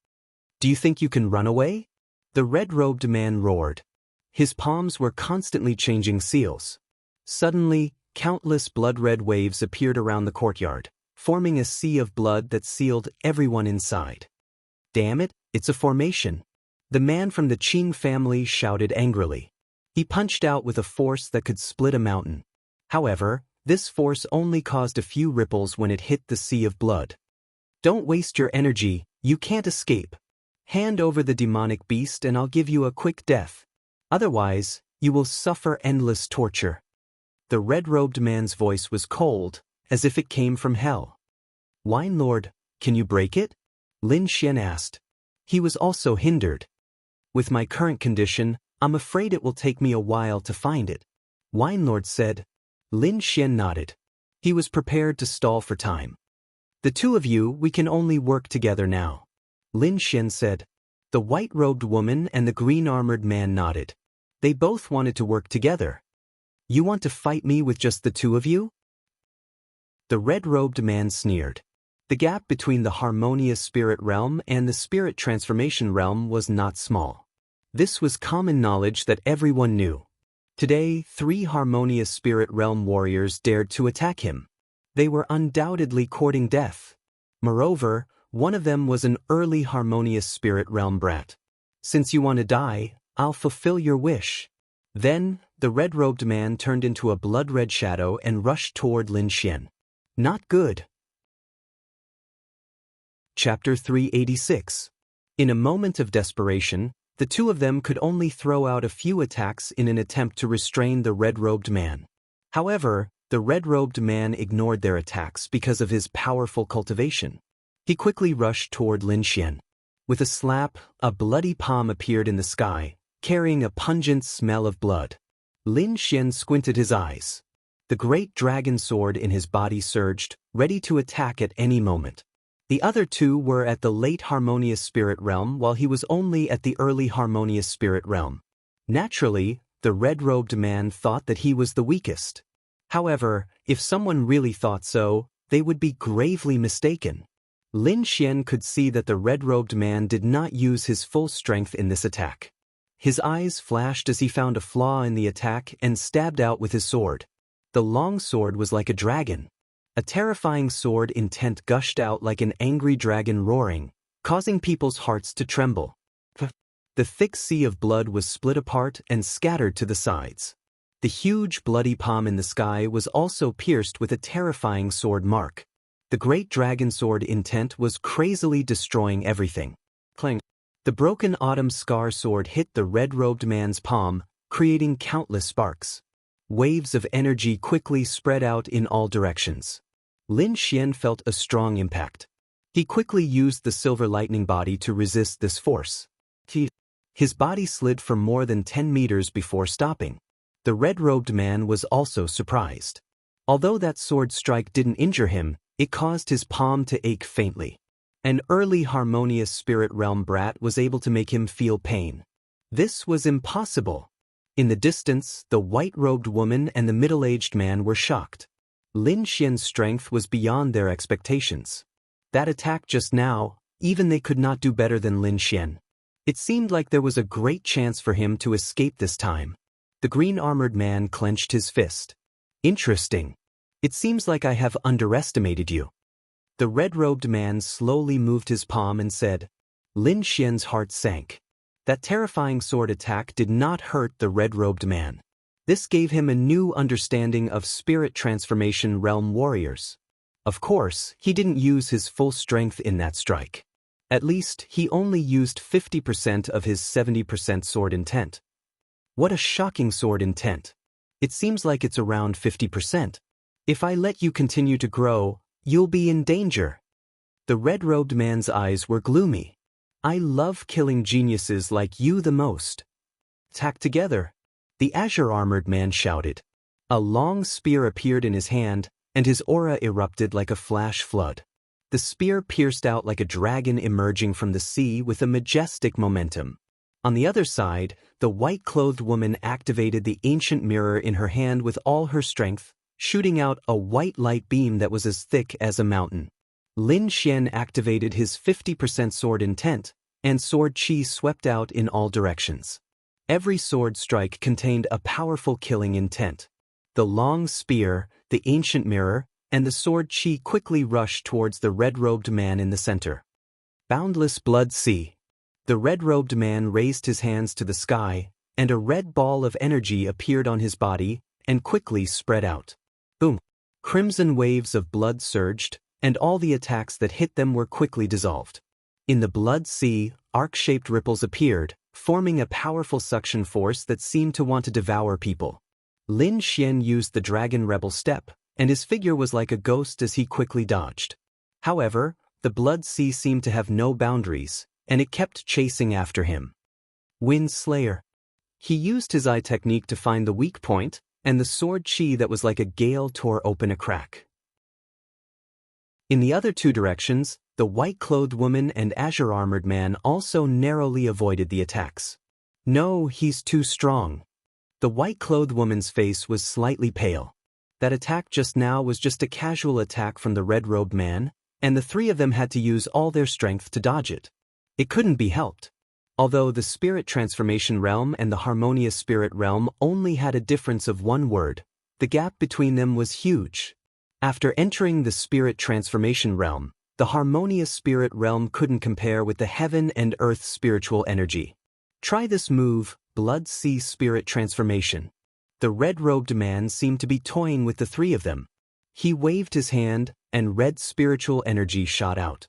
Do you think you can run away? The red-robed man roared. His palms were constantly changing seals. Suddenly, countless blood-red waves appeared around the courtyard, forming a sea of blood that sealed everyone inside. Damn it, it's a formation. The man from the Qin family shouted angrily. He punched out with a force that could split a mountain. However, this force only caused a few ripples when it hit the sea of blood. Don't waste your energy, you can't escape. Hand over the demonic beast and I'll give you a quick death. Otherwise, you will suffer endless torture. The red-robed man's voice was cold, as if it came from hell. Wine Lord, can you break it? Lin Xian asked. He was also hindered. With my current condition, I'm afraid it will take me a while to find it. Wine Lord said. Lin Xian nodded. He was prepared to stall for time. The 2 of you, we can only work together now. Lin Xian said. The white-robed woman and the green-armored man nodded. They both wanted to work together. You want to fight me with just the 2 of you? The red-robed man sneered. The gap between the harmonious spirit realm and the spirit transformation realm was not small. This was common knowledge that everyone knew. Today, 3 harmonious spirit realm warriors dared to attack him. They were undoubtedly courting death. Moreover, one of them was an early harmonious spirit realm brat. Since you want to die, I'll fulfill your wish. Then, the red-robed man turned into a blood-red shadow and rushed toward Lin Xian. Not good. Chapter 386. In a moment of desperation, the 2 of them could only throw out a few attacks in an attempt to restrain the red-robed man. However, the red-robed man ignored their attacks because of his powerful cultivation. He quickly rushed toward Lin Xian. With a slap, a bloody palm appeared in the sky, carrying a pungent smell of blood. Lin Xian squinted his eyes. The great dragon sword in his body surged, ready to attack at any moment. The other 2 were at the late harmonious spirit realm while he was only at the early harmonious spirit realm. Naturally, the red-robed man thought that he was the weakest. However, if someone really thought so, they would be gravely mistaken. Lin Xian could see that the red-robed man did not use his full strength in this attack. His eyes flashed as he found a flaw in the attack and stabbed out with his sword. The long sword was like a dragon. A terrifying sword intent gushed out like an angry dragon roaring, causing people's hearts to tremble. The thick sea of blood was split apart and scattered to the sides. The huge bloody palm in the sky was also pierced with a terrifying sword mark. The great dragon sword intent was crazily destroying everything. Clang. The broken autumn scar sword hit the red-robed man's palm, creating countless sparks. Waves of energy quickly spread out in all directions. Lin Xian felt a strong impact. He quickly used the silver lightning body to resist this force. His body slid for more than 10 meters before stopping. The red-robed man was also surprised. Although that sword strike didn't injure him, it caused his palm to ache faintly. An early harmonious spirit realm brat was able to make him feel pain. This was impossible. In the distance, the white-robed woman and the middle-aged man were shocked. Lin Xian's strength was beyond their expectations. That attack just now, even they could not do better than Lin Xian. It seemed like there was a great chance for him to escape this time. The green-armored man clenched his fist. Interesting. It seems like I have underestimated you. The red-robed man slowly moved his palm and said. Lin Xian's heart sank. That terrifying sword attack did not hurt the red-robed man. This gave him a new understanding of spirit transformation realm warriors. Of course, he didn't use his full strength in that strike. At least, he only used 50% of his 70% sword intent. What a shocking sword intent. It seems like it's around 50%. If I let you continue to grow, you'll be in danger. The red-robed man's eyes were gloomy. I love killing geniuses like you the most. Attack together. The azure-armored man shouted. A long spear appeared in his hand, and his aura erupted like a flash flood. The spear pierced out like a dragon emerging from the sea with a majestic momentum. On the other side, the white-clothed woman activated the ancient mirror in her hand with all her strength, shooting out a white light beam that was as thick as a mountain. Lin Xian activated his 50% sword intent, and sword chi swept out in all directions. Every sword strike contained a powerful killing intent. The long spear, the ancient mirror, and the sword chi quickly rushed towards the red-robed man in the center. Boundless blood sea. The red-robed man raised his hands to the sky, and a red ball of energy appeared on his body and quickly spread out. Boom! Crimson waves of blood surged, and all the attacks that hit them were quickly dissolved. In the blood sea, arc-shaped ripples appeared, forming a powerful suction force that seemed to want to devour people. Lin Xian used the dragon rebel step, and his figure was like a ghost as he quickly dodged. However, the blood sea seemed to have no boundaries, and it kept chasing after him. Wind Slayer. He used his eye technique to find the weak point, and the sword chi that was like a gale tore open a crack. In the other two directions, the white-clothed woman and azure-armored man also narrowly avoided the attacks. No, he's too strong. The white-clothed woman's face was slightly pale. That attack just now was just a casual attack from the red-robed man, and the three of them had to use all their strength to dodge it. It couldn't be helped. Although the spirit transformation realm and the harmonious spirit realm only had a difference of one word, the gap between them was huge. After entering the spirit transformation realm, the harmonious spirit realm couldn't compare with the heaven and earth spiritual energy. Try this move, Blood Sea Spirit Transformation. The red-robed man seemed to be toying with the three of them. He waved his hand, and red spiritual energy shot out.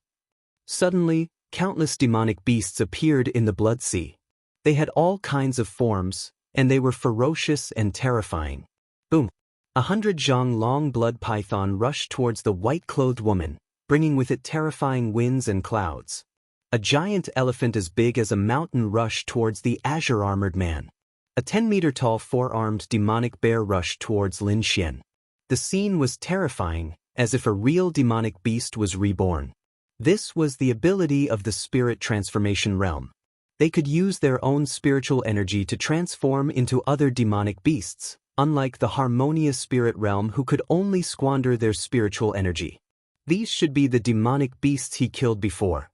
Suddenly, countless demonic beasts appeared in the blood sea. They had all kinds of forms, and they were ferocious and terrifying. Boom! 100 zhang long blood python rushed towards the white-clothed woman, bringing with it terrifying winds and clouds. A giant elephant as big as a mountain rushed towards the azure-armored man. A 10-meter-tall four-armed demonic bear rushed towards Lin Xian. The scene was terrifying, as if a real demonic beast was reborn. This was the ability of the spirit transformation realm. They could use their own spiritual energy to transform into other demonic beasts, unlike the harmonious spirit realm who could only squander their spiritual energy. These should be the demonic beasts he killed before.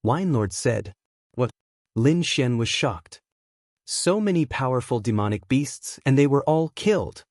Winelord said. What? Lin Xian was shocked. So many powerful demonic beasts, and they were all killed.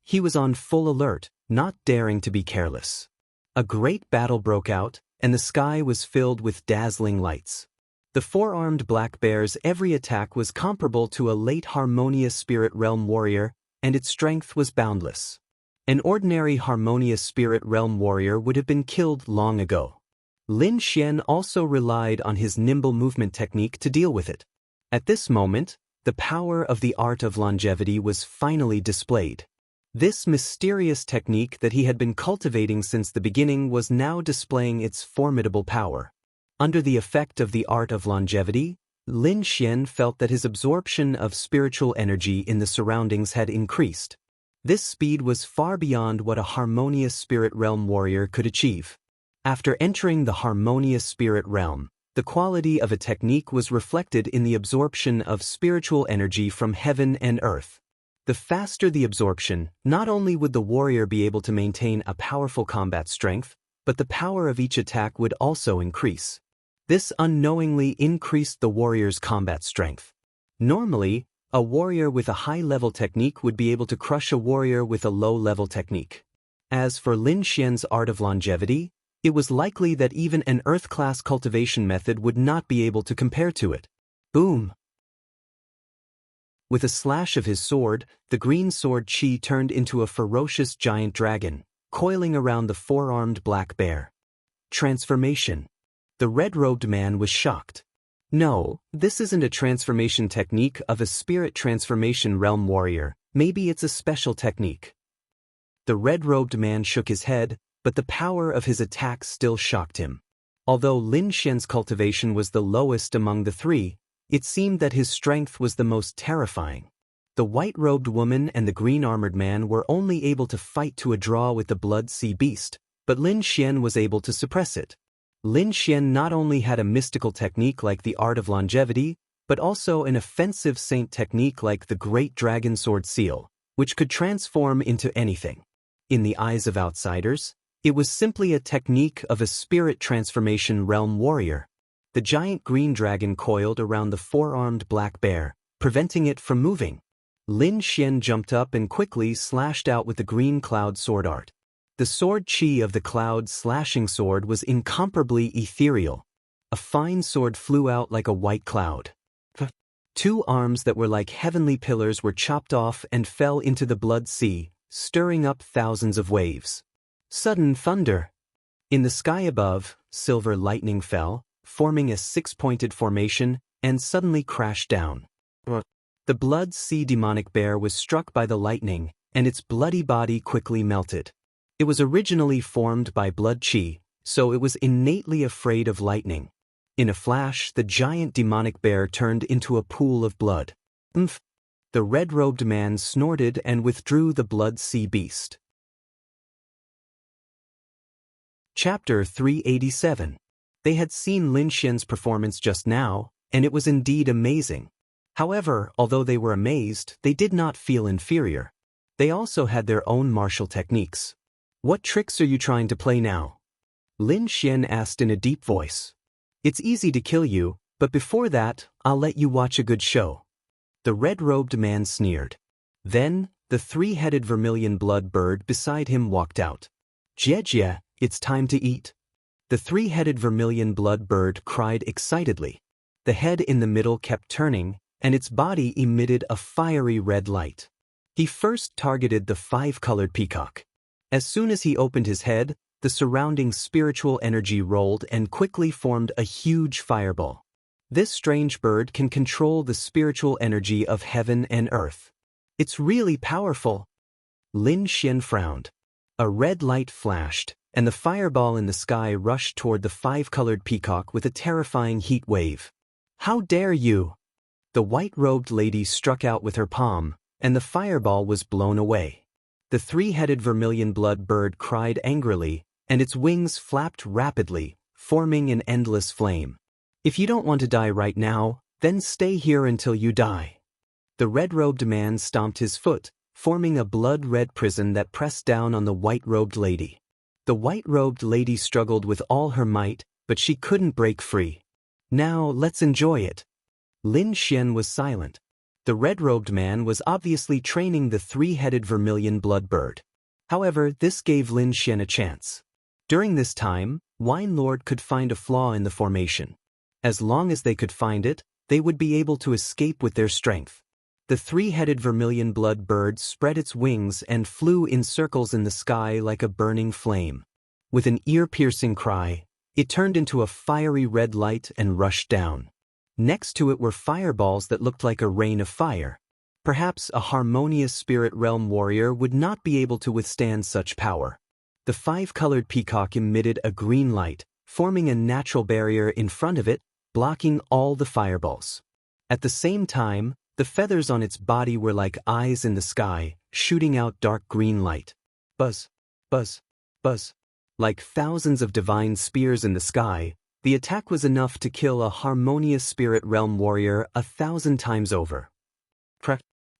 He was on full alert, not daring to be careless. A great battle broke out, and the sky was filled with dazzling lights. The four-armed black bear's every attack was comparable to a late harmonious spirit realm warrior, and its strength was boundless. An ordinary harmonious spirit realm warrior would have been killed long ago. Lin Xian also relied on his nimble movement technique to deal with it. At this moment, the power of the art of longevity was finally displayed. This mysterious technique that he had been cultivating since the beginning was now displaying its formidable power. Under the effect of the art of longevity, Lin Xian felt that his absorption of spiritual energy in the surroundings had increased. This speed was far beyond what a harmonious spirit realm warrior could achieve. After entering the harmonious spirit realm, the quality of a technique was reflected in the absorption of spiritual energy from heaven and earth. The faster the absorption, not only would the warrior be able to maintain a powerful combat strength, but the power of each attack would also increase. This unknowingly increased the warrior's combat strength. Normally, a warrior with a high-level technique would be able to crush a warrior with a low-level technique. As for Lin Xian's art of longevity, it was likely that even an Earth-class cultivation method would not be able to compare to it. Boom! With a slash of his sword, the green sword Qi turned into a ferocious giant dragon, coiling around the four-armed black bear. Transformation. The red-robed man was shocked. No, this isn't a transformation technique of a spirit transformation realm warrior. Maybe it's a special technique. The red-robed man shook his head, but the power of his attacks still shocked him. Although Lin Xian's cultivation was the lowest among the three, it seemed that his strength was the most terrifying. The white-robed woman and the green-armored man were only able to fight to a draw with the blood sea beast, but Lin Xian was able to suppress it. Lin Xian not only had a mystical technique like the art of longevity, but also an offensive saint technique like the Great Dragon Sword Seal, which could transform into anything. In the eyes of outsiders, it was simply a technique of a spirit transformation realm warrior. The giant green dragon coiled around the four-armed black bear, preventing it from moving. Lin Xian jumped up and quickly slashed out with the green cloud sword art. The sword Qi of the cloud slashing sword was incomparably ethereal. A fine sword flew out like a white cloud. Two arms that were like heavenly pillars were chopped off and fell into the blood sea, stirring up thousands of waves. Sudden thunder. In the sky above, silver lightning fell, forming a six-pointed formation, and suddenly crashed down. The blood sea demonic bear was struck by the lightning, and its bloody body quickly melted. It was originally formed by blood Qi, so it was innately afraid of lightning. In a flash, the giant demonic bear turned into a pool of blood. Umph! The red-robed man snorted and withdrew the blood sea beast. Chapter 387. They had seen Lin Xian's performance just now, and it was indeed amazing. However, although they were amazed, they did not feel inferior. They also had their own martial techniques. What tricks are you trying to play now? Lin Xian asked in a deep voice. It's easy to kill you, but before that, I'll let you watch a good show. The red-robed man sneered. Then, the three-headed vermilion blood bird beside him walked out. Jie, it's time to eat. The three-headed vermilion blood bird cried excitedly. The head in the middle kept turning, and its body emitted a fiery red light. He first targeted the five-colored peacock. As soon as he opened his head, the surrounding spiritual energy rolled and quickly formed a huge fireball. This strange bird can control the spiritual energy of heaven and earth. It's really powerful. Lin Xian frowned. A red light flashed, and the fireball in the sky rushed toward the five-colored peacock with a terrifying heat wave. How dare you! The white-robed lady struck out with her palm, and the fireball was blown away. The three-headed vermilion blood bird cried angrily, and its wings flapped rapidly, forming an endless flame. If you don't want to die right now, then stay here until you die. The red-robed man stomped his foot, forming a blood-red prison that pressed down on the white-robed lady. The white-robed lady struggled with all her might, but she couldn't break free. Now, let's enjoy it. Lin Xian was silent. The red-robed man was obviously training the three-headed vermilion blood bird. However, this gave Lin Xian a chance. During this time, Wine Lord could find a flaw in the formation. As long as they could find it, they would be able to escape with their strength. The three-headed vermilion blood bird spread its wings and flew in circles in the sky like a burning flame. With an ear-piercing cry, it turned into a fiery red light and rushed down. Next to it were fireballs that looked like a rain of fire. Perhaps a harmonious spirit realm warrior would not be able to withstand such power. The five-colored peacock emitted a green light, forming a natural barrier in front of it, blocking all the fireballs. At the same time, the feathers on its body were like eyes in the sky, shooting out dark green light. Buzz, buzz, buzz. Like thousands of divine spears in the sky, the attack was enough to kill a harmonious spirit realm warrior 1,000 times over.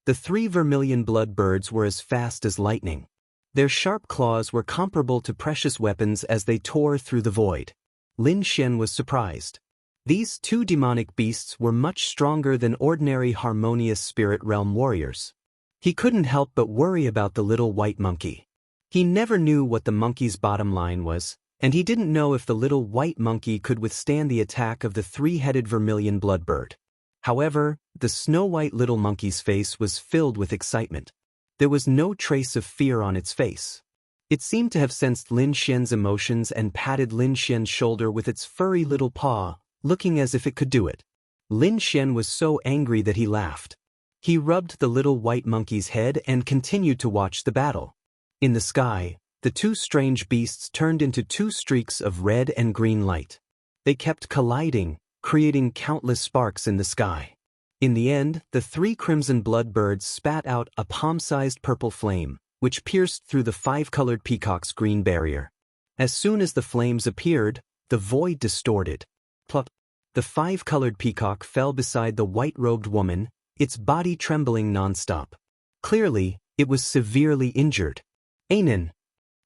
The three vermilion blood birds were as fast as lightning. Their sharp claws were comparable to precious weapons as they tore through the void. Lin Xian was surprised. These two demonic beasts were much stronger than ordinary harmonious spirit realm warriors. He couldn't help but worry about the little white monkey. He never knew what the monkey's bottom line was, and he didn't know if the little white monkey could withstand the attack of the three-headed vermilion bloodbird. However, the snow-white little monkey's face was filled with excitement. There was no trace of fear on its face. It seemed to have sensed Lin Xian's emotions and patted Lin Xian's shoulder with its furry little paw, looking as if it could do it. Lin Xian was so angry that he laughed. He rubbed the little white monkey's head and continued to watch the battle. In the sky, the two strange beasts turned into two streaks of red and green light. They kept colliding, creating countless sparks in the sky. In the end, the three crimson blood birds spat out a palm-sized purple flame, which pierced through the five-colored peacock's green barrier. As soon as the flames appeared, the void distorted. Plop! The five-colored peacock fell beside the white-robed woman, its body trembling non-stop. Clearly, it was severely injured. "Anan!"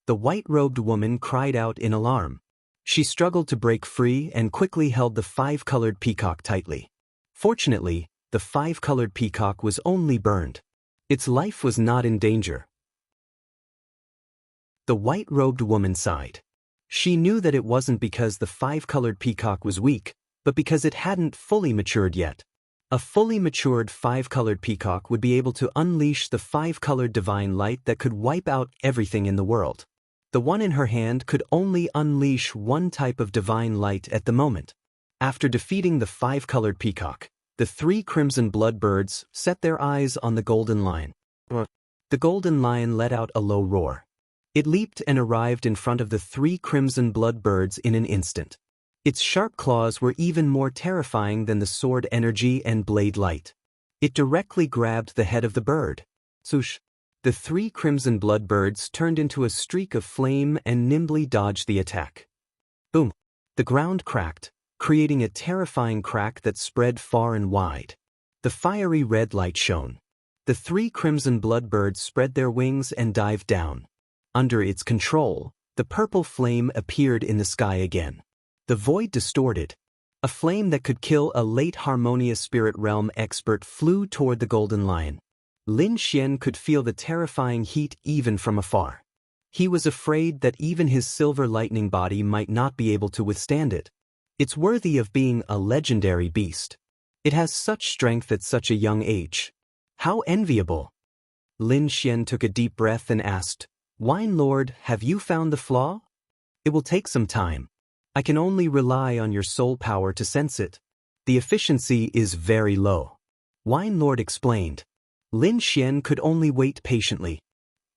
The white-robed woman cried out in alarm. She struggled to break free and quickly held the five-colored peacock tightly. Fortunately, the five-colored peacock was only burned. Its life was not in danger. The white-robed woman sighed. She knew that it wasn't because the five-colored peacock was weak, but because it hadn't fully matured yet. A fully matured five-colored peacock would be able to unleash the five-colored divine light that could wipe out everything in the world. The one in her hand could only unleash one type of divine light at the moment. After defeating the five-colored peacock, the three crimson blood birds set their eyes on the golden lion. The golden lion let out a low roar. It leaped and arrived in front of the three crimson blood birds in an instant. Its sharp claws were even more terrifying than the sword energy and blade light. It directly grabbed the head of the bird. Swoosh! The three crimson blood birds turned into a streak of flame and nimbly dodged the attack. Boom! The ground cracked, creating a terrifying crack that spread far and wide. The fiery red light shone. The three crimson blood birds spread their wings and dived down. Under its control, the purple flame appeared in the sky again. The void distorted. A flame that could kill a late harmonious spirit realm expert flew toward the golden lion. Lin Xian could feel the terrifying heat even from afar. He was afraid that even his silver lightning body might not be able to withstand it. It's worthy of being a legendary beast. It has such strength at such a young age. How enviable! Lin Xian took a deep breath and asked, "Wine Lord, have you found the flaw? It will take some time. I can only rely on your soul power to sense it. The efficiency is very low." Wine Lord explained. Lin Xian could only wait patiently.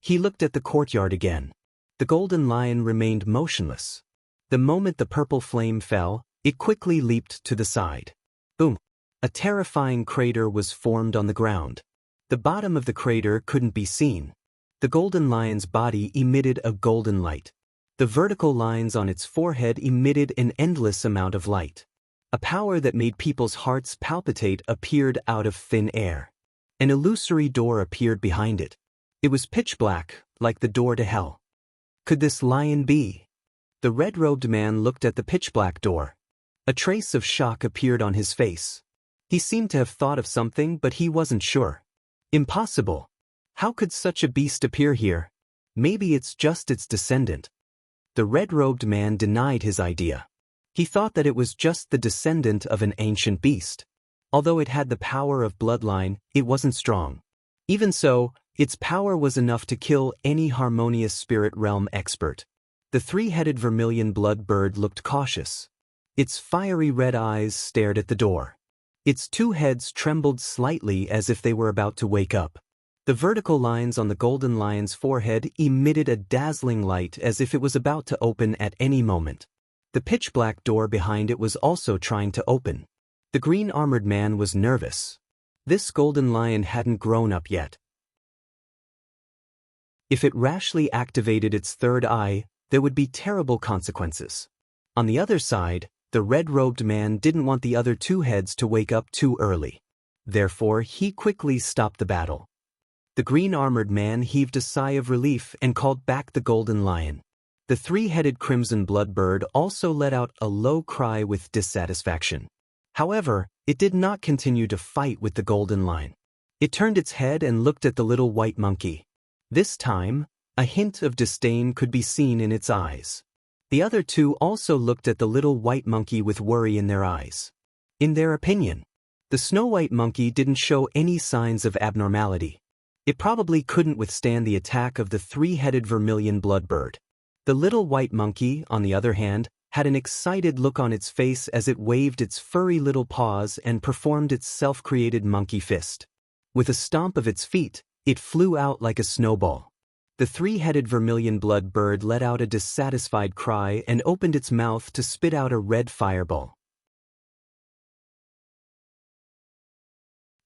He looked at the courtyard again. The golden lion remained motionless. The moment the purple flame fell, it quickly leaped to the side. Boom! A terrifying crater was formed on the ground. The bottom of the crater couldn't be seen. The golden lion's body emitted a golden light. The vertical lines on its forehead emitted an endless amount of light. A power that made people's hearts palpitate appeared out of thin air. An illusory door appeared behind it. It was pitch black, like the door to hell. Could this lion be? The red-robed man looked at the pitch-black door. A trace of shock appeared on his face. He seemed to have thought of something, but he wasn't sure. Impossible. How could such a beast appear here? Maybe it's just its descendant. The red-robed man denied his idea. He thought that it was just the descendant of an ancient beast. Although it had the power of bloodline, it wasn't strong. Even so, its power was enough to kill any harmonious spirit realm expert. The three-headed vermilion blood bird looked cautious. Its fiery red eyes stared at the door. Its two heads trembled slightly as if they were about to wake up. The vertical lines on the golden lion's forehead emitted a dazzling light as if it was about to open at any moment. The pitch-black door behind it was also trying to open. The green-armored man was nervous. This golden lion hadn't grown up yet. If it rashly activated its third eye, there would be terrible consequences. On the other side, the red-robed man didn't want the other two heads to wake up too early. Therefore, he quickly stopped the battle. The green-armored man heaved a sigh of relief and called back the golden lion. The three-headed crimson blood bird also let out a low cry with dissatisfaction. However, it did not continue to fight with the golden lion. It turned its head and looked at the little white monkey. This time, a hint of disdain could be seen in its eyes. The other two also looked at the little white monkey with worry in their eyes. In their opinion, the snow-white monkey didn't show any signs of abnormality. It probably couldn't withstand the attack of the three-headed vermilion blood bird. The little white monkey, on the other hand, had an excited look on its face as it waved its furry little paws and performed its self-created monkey fist. With a stomp of its feet, it flew out like a snowball. The three-headed vermilion blood bird let out a dissatisfied cry and opened its mouth to spit out a red fireball.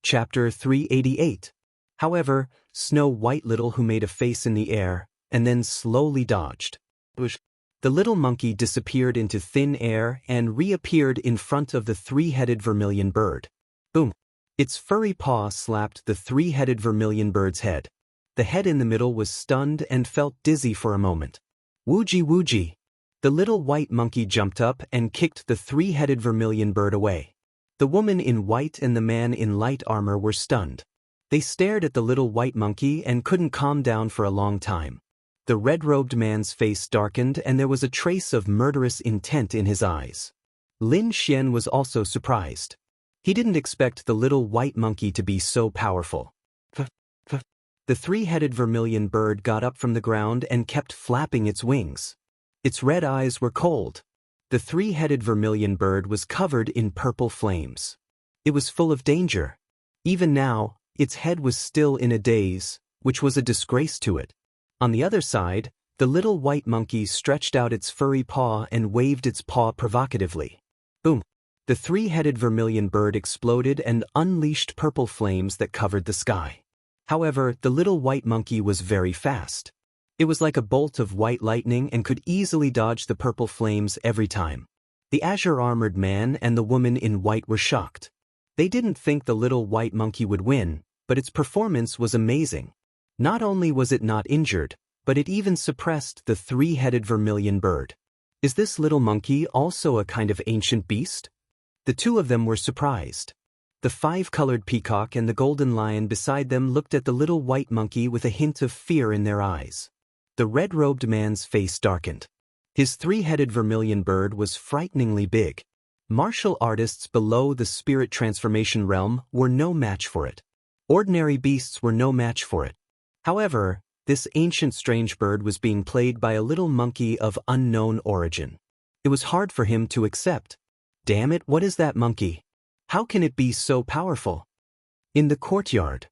Chapter 388. However, Snow White Little who made a face in the air, and then slowly dodged. The little monkey disappeared into thin air and reappeared in front of the three-headed vermilion bird. Boom! Its furry paw slapped the three-headed vermilion bird's head. The head in the middle was stunned and felt dizzy for a moment. Woogie woogie! The little white monkey jumped up and kicked the three-headed vermilion bird away. The woman in white and the man in light armor were stunned. They stared at the little white monkey and couldn't calm down for a long time. The red-robed man's face darkened and there was a trace of murderous intent in his eyes. Lin Xian was also surprised. He didn't expect the little white monkey to be so powerful. The three-headed vermilion bird got up from the ground and kept flapping its wings. Its red eyes were cold. The three-headed vermilion bird was covered in purple flames. It was full of danger. Even now, its head was still in a daze, which was a disgrace to it. On the other side, the little white monkey stretched out its furry paw and waved its paw provocatively. Boom! The three-headed vermilion bird exploded and unleashed purple flames that covered the sky. However, the little white monkey was very fast. It was like a bolt of white lightning and could easily dodge the purple flames every time. The azure-armored man and the woman in white were shocked. They didn't think the little white monkey would win, but its performance was amazing. Not only was it not injured, but it even suppressed the three-headed vermilion bird. Is this little monkey also a kind of ancient beast? The two of them were surprised. The five-colored peacock and the golden lion beside them looked at the little white monkey with a hint of fear in their eyes. The red-robed man's face darkened. His three-headed vermilion bird was frighteningly big. Martial artists below the spirit transformation realm were no match for it. Ordinary beasts were no match for it. However, this ancient strange bird was being played by a little monkey of unknown origin. It was hard for him to accept. Damn it, what is that monkey? How can it be so powerful? In the courtyard,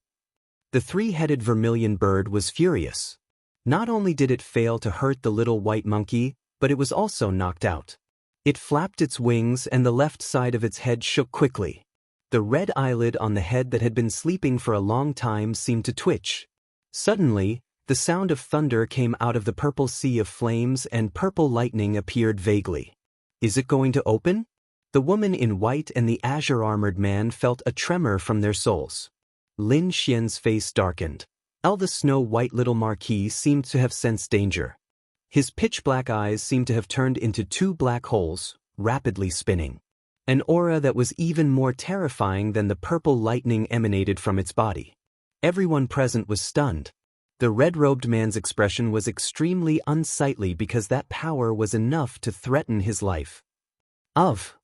the three-headed vermilion bird was furious. Not only did it fail to hurt the little white monkey, but it was also knocked out. It flapped its wings and the left side of its head shook quickly. The red eyelid on the head that had been sleeping for a long time seemed to twitch. Suddenly, the sound of thunder came out of the purple sea of flames and purple lightning appeared vaguely. Is it going to open? The woman in white and the azure-armored man felt a tremor from their souls. Lin Xian's face darkened. The snow-white little marquis seemed to have sensed danger. His pitch-black eyes seemed to have turned into two black holes, rapidly spinning. An aura that was even more terrifying than the purple lightning emanated from its body. Everyone present was stunned. The red-robed man's expression was extremely unsightly because that power was enough to threaten his life. Of.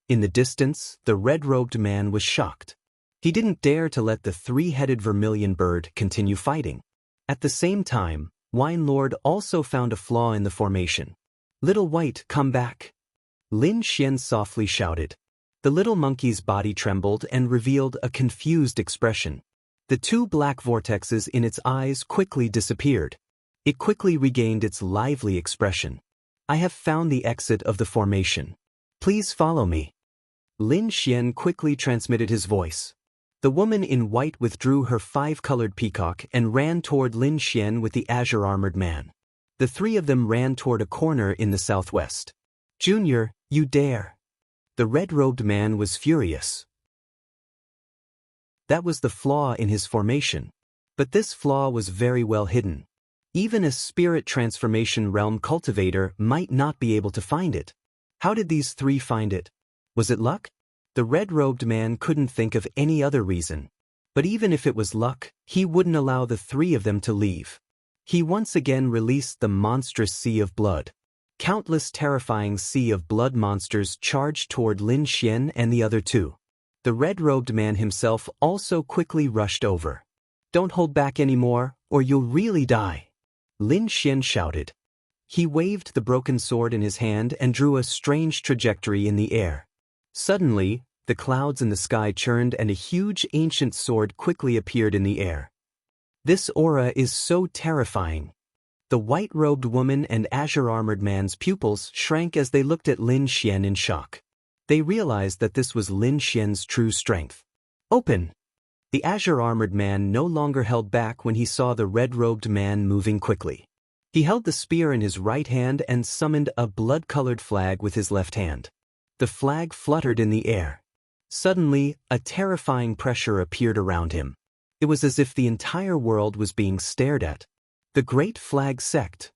In the distance, the red-robed man was shocked. He didn't dare to let the three-headed vermilion bird continue fighting. At the same time, Wine Lord also found a flaw in the formation. "Little White, come back!" Lin Xian softly shouted. The little monkey's body trembled and revealed a confused expression. The two black vortexes in its eyes quickly disappeared. It quickly regained its lively expression. "I have found the exit of the formation. Please follow me." Lin Xian quickly transmitted his voice. The woman in white withdrew her five-colored peacock and ran toward Lin Xian with the azure-armored man. The three of them ran toward a corner in the southwest. "Junior, you dare!" The red-robed man was furious. That was the flaw in his formation. But this flaw was very well hidden. Even a spirit transformation realm cultivator might not be able to find it. How did these three find it? Was it luck? The red-robed man couldn't think of any other reason. But even if it was luck, he wouldn't allow the three of them to leave. He once again released the monstrous sea of blood. Countless terrifying sea of blood monsters charged toward Lin Xian and the other two. The red-robed man himself also quickly rushed over. "Don't hold back anymore, or you'll really die," Lin Xian shouted. He waved the broken sword in his hand and drew a strange trajectory in the air. Suddenly, the clouds in the sky churned and a huge ancient sword quickly appeared in the air. This aura is so terrifying. The white-robed woman and azure-armored man's pupils shrank as they looked at Lin Xian in shock. They realized that this was Lin Xian's true strength. "Open!" The azure-armored man no longer held back when he saw the red-robed man moving quickly. He held the spear in his right hand and summoned a blood-colored flag with his left hand. The flag fluttered in the air. Suddenly, a terrifying pressure appeared around him. It was as if the entire world was being stared at. "The Great Flag Sect!"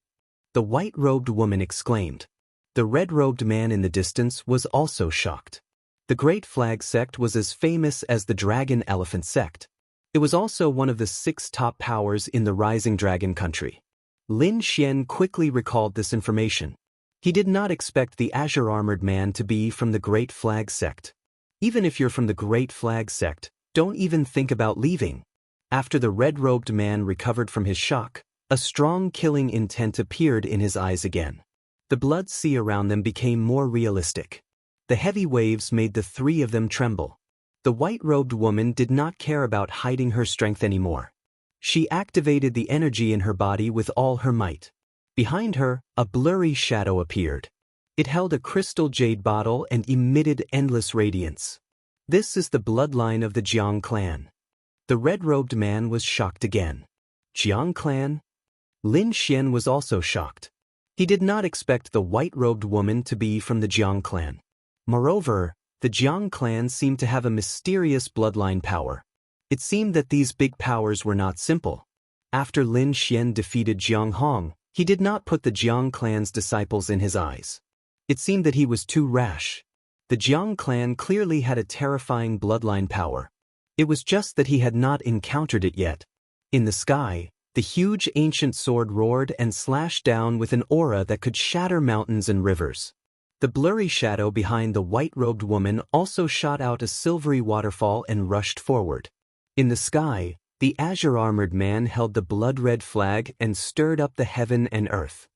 the white-robed woman exclaimed. The red-robed man in the distance was also shocked. The Great Flag Sect was as famous as the Dragon Elephant Sect. It was also one of the 6 top powers in the Rising Dragon country. Lin Xian quickly recalled this information. He did not expect the azure-armored man to be from the Great Flag Sect. Even if you're from the Great Flag Sect, don't even think about leaving. After the red-robed man recovered from his shock, a strong killing intent appeared in his eyes again. The blood sea around them became more realistic. The heavy waves made the three of them tremble. The white-robed woman did not care about hiding her strength anymore. She activated the energy in her body with all her might. Behind her, a blurry shadow appeared. It held a crystal jade bottle and emitted endless radiance. This is the bloodline of the Jiang clan. The red-robed man was shocked again. Jiang clan? Lin Xian was also shocked. He did not expect the white-robed woman to be from the Jiang clan. Moreover, the Jiang clan seemed to have a mysterious bloodline power. It seemed that these big powers were not simple. After Lin Xian defeated Jiang Hong, he did not put the Jiang clan's disciples in his eyes. It seemed that he was too rash. The Jiang clan clearly had a terrifying bloodline power. It was just that he had not encountered it yet. In the sky, the huge ancient sword roared and slashed down with an aura that could shatter mountains and rivers. The blurry shadow behind the white-robed woman also shot out a silvery waterfall and rushed forward. In the sky, the azure-armored man held the blood-red flag and stirred up the heaven and earth.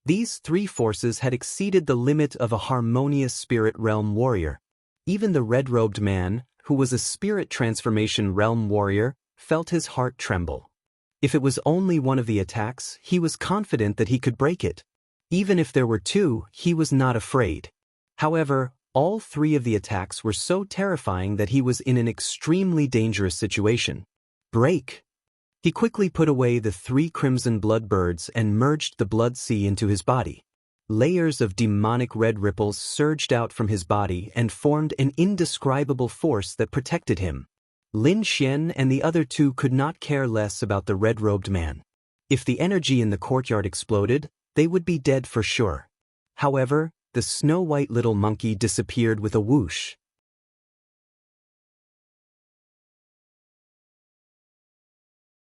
These three forces had exceeded the limit of a harmonious spirit realm warrior. Even the red-robed man, who was a spirit transformation realm warrior, felt his heart tremble. If it was only one of the attacks, he was confident that he could break it. Even if there were 2, he was not afraid. However, all 3 of the attacks were so terrifying that he was in an extremely dangerous situation. Break! He quickly put away the 3 crimson blood birds and merged the blood sea into his body. Layers of demonic red ripples surged out from his body and formed an indescribable force that protected him. Lin Xian and the other 2 could not care less about the red-robed man. If the energy in the courtyard exploded, they would be dead for sure. However, the snow-white little monkey disappeared with a whoosh.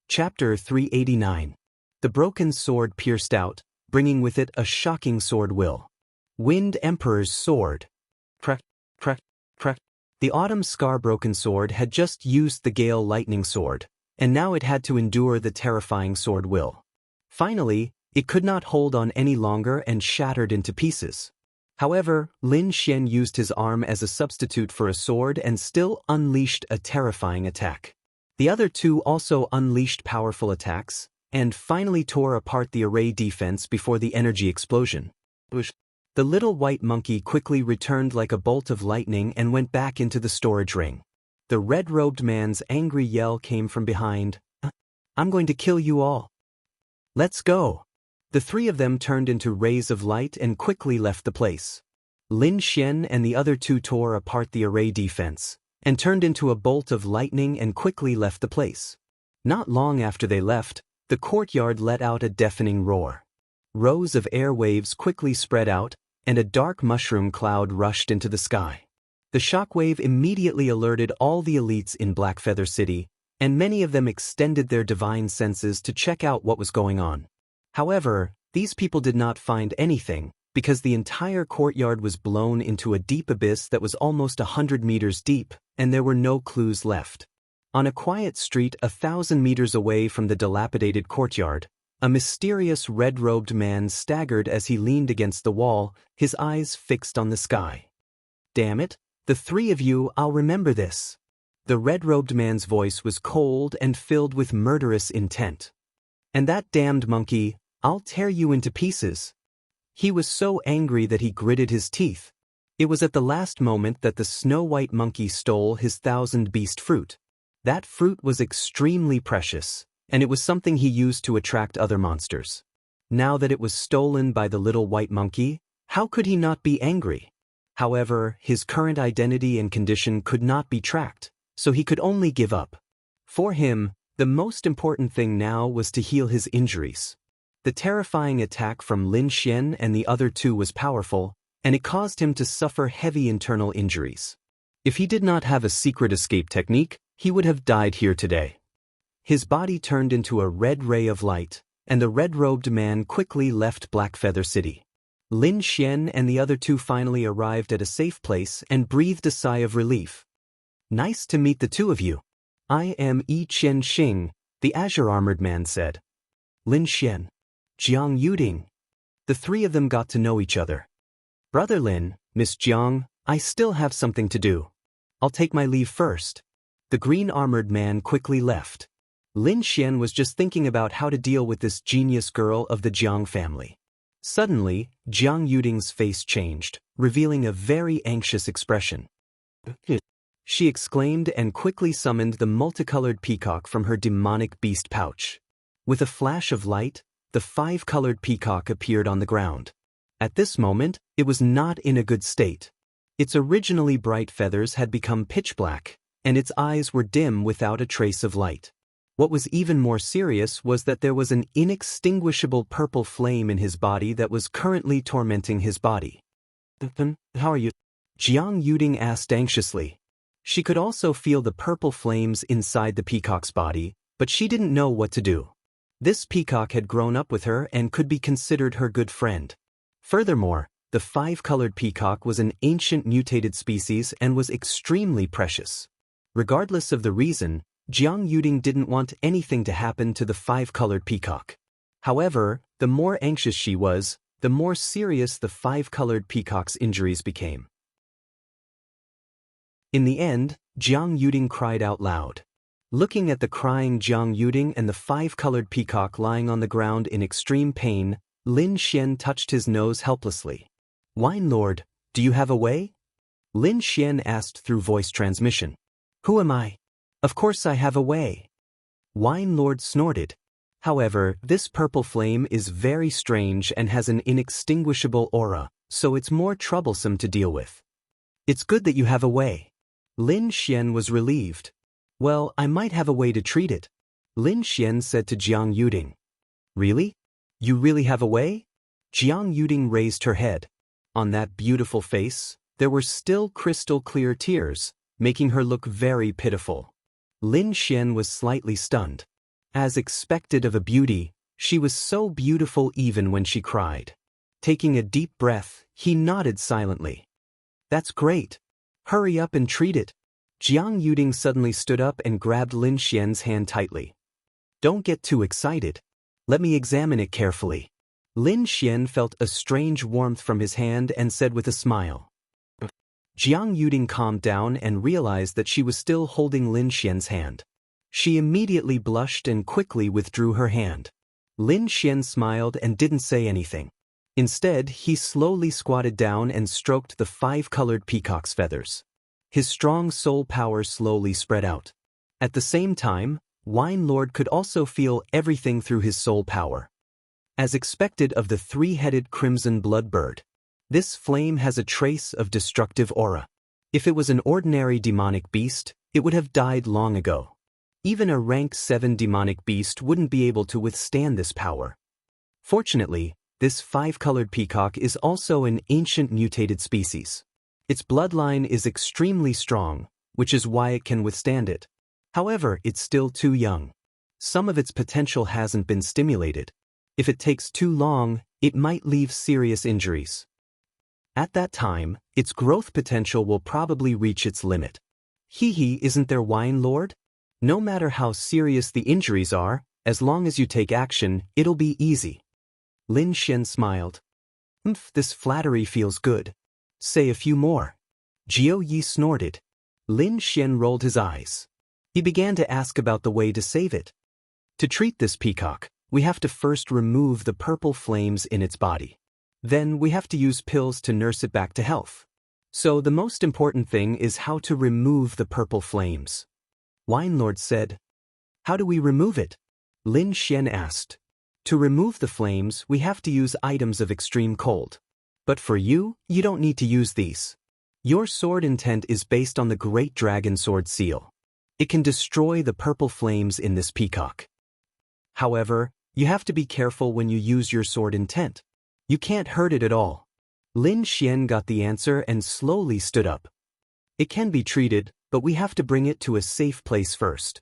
Chapter 389. The broken sword pierced out, bringing with it a shocking sword will. Wind Emperor's sword. Crack, crack, crack. The autumn scar-broken sword had just used the gale lightning sword, and now it had to endure the terrifying sword will. Finally, it could not hold on any longer and shattered into pieces. However, Lin Xian used his arm as a substitute for a sword and still unleashed a terrifying attack. The other two also unleashed powerful attacks, and finally tore apart the array defense before the energy explosion. The little white monkey quickly returned like a bolt of lightning and went back into the storage ring. The red-robed man's angry yell came from behind. "I'm going to kill you all. Let's go." The three of them turned into rays of light and quickly left the place. Lin Xian and the other two tore apart the array defense, and turned into a bolt of lightning and quickly left the place. Not long after they left, the courtyard let out a deafening roar. Rows of air waves quickly spread out, and a dark mushroom cloud rushed into the sky. The shockwave immediately alerted all the elites in Blackfeather City, and many of them extended their divine senses to check out what was going on. However, these people did not find anything, because the entire courtyard was blown into a deep abyss that was almost 100 meters deep, and there were no clues left. On a quiet street 1,000 meters away from the dilapidated courtyard, a mysterious red-robed man staggered as he leaned against the wall, his eyes fixed on the sky. "Damn it, the three of you, I'll remember this." The red-robed man's voice was cold and filled with murderous intent. "And that damned monkey, I'll tear you into pieces." He was so angry that he gritted his teeth. It was at the last moment that the snow-white monkey stole his 1,000-beast fruit. That fruit was extremely precious, and it was something he used to attract other monsters. Now that it was stolen by the little white monkey, how could he not be angry? However, his current identity and condition could not be tracked, so he could only give up. For him, the most important thing now was to heal his injuries. The terrifying attack from Lin Xian and the other two was powerful, and it caused him to suffer heavy internal injuries. If he did not have a secret escape technique, he would have died here today. His body turned into a red ray of light, and the red-robed man quickly left Blackfeather City. Lin Xian and the other two finally arrived at a safe place and breathed a sigh of relief. "Nice to meet the two of you. I am Yi Qian Xing," the azure-armored man said. "Lin Xian. Jiang Yuding." The three of them got to know each other. "Brother Lin, Miss Jiang, I still have something to do. I'll take my leave first." The green-armored man quickly left. Lin Xian was just thinking about how to deal with this genius girl of the Jiang family. Suddenly, Jiang Yuding's face changed, revealing a very anxious expression. She exclaimed and quickly summoned the multicolored peacock from her demonic beast pouch. With a flash of light, the 5-colored peacock appeared on the ground. At this moment, it was not in a good state. Its originally bright feathers had become pitch black, and its eyes were dim without a trace of light. What was even more serious was that there was an inextinguishable purple flame in his body that was currently tormenting his body. "How are you?" Jiang Yuding asked anxiously. She could also feel the purple flames inside the peacock's body, but she didn't know what to do. This peacock had grown up with her and could be considered her good friend. Furthermore, the 5-colored peacock was an ancient mutated species and was extremely precious. Regardless of the reason, Jiang Yuding didn't want anything to happen to the 5-colored peacock. However, the more anxious she was, the more serious the 5-colored peacock's injuries became. In the end, Jiang Yuding cried out loud. Looking at the crying Jiang Yuding and the 5-colored peacock lying on the ground in extreme pain, Lin Xian touched his nose helplessly. "Wine Lord, do you have a way?" Lin Xian asked through voice transmission. "Who am I? Of course I have a way." Wine Lord snorted. "However, this purple flame is very strange and has an inextinguishable aura, so it's more troublesome to deal with. It's good that you have a way." Lin Xian was relieved. "Well, I might have a way to treat it," Lin Xian said to Jiang Yuding. "Really? You really have a way?" Jiang Yuding raised her head. On that beautiful face, there were still crystal-clear tears, making her look very pitiful. Lin Xian was slightly stunned. As expected of a beauty, She was so beautiful even when she cried. Taking a deep breath, he nodded silently. That's great. Hurry up and treat it. Jiang Yuding suddenly stood up and grabbed Lin Xian's hand tightly. Don't get too excited. Let me examine it carefully. Lin Xian felt a strange warmth from his hand and said with a smile. Jiang Yuding calmed down and realized that she was still holding Lin Xian's hand. She immediately blushed and quickly withdrew her hand. Lin Xian smiled and didn't say anything. Instead, he slowly squatted down and stroked the 5-colored peacock's feathers. His strong soul power slowly spread out. At the same time, Wine Lord could also feel everything through his soul power. As expected of the 3-headed crimson blood bird, this flame has a trace of destructive aura. If it was an ordinary demonic beast, it would have died long ago. Even a rank 7 demonic beast wouldn't be able to withstand this power. Fortunately, this 5-colored peacock is also an ancient mutated species. Its bloodline is extremely strong, which is why it can withstand it. However, it's still too young. Some of its potential hasn't been stimulated. If it takes too long, it might leave serious injuries. At that time, its growth potential will probably reach its limit. Isn't there, Wine Lord? No matter how serious the injuries are, as long as you take action, it'll be easy. Lin Xian smiled. This flattery feels good. Say a few more. Jiao Yi snorted. Lin Xian rolled his eyes. He began to ask about the way to save it. To treat this peacock, we have to first remove the purple flames in its body. Then we have to use pills to nurse it back to health. So the most important thing is how to remove the purple flames. Wine Lord said. How do we remove it? Lin Xian asked. To remove the flames, we have to use items of extreme cold. But for you, you don't need to use these. Your sword intent is based on the Great Dragon Sword seal. It can destroy the purple flames in this peacock. However, you have to be careful when you use your sword intent. You can't hurt it at all. Lin Xian got the answer and slowly stood up. It can be treated, but we have to bring it to a safe place first.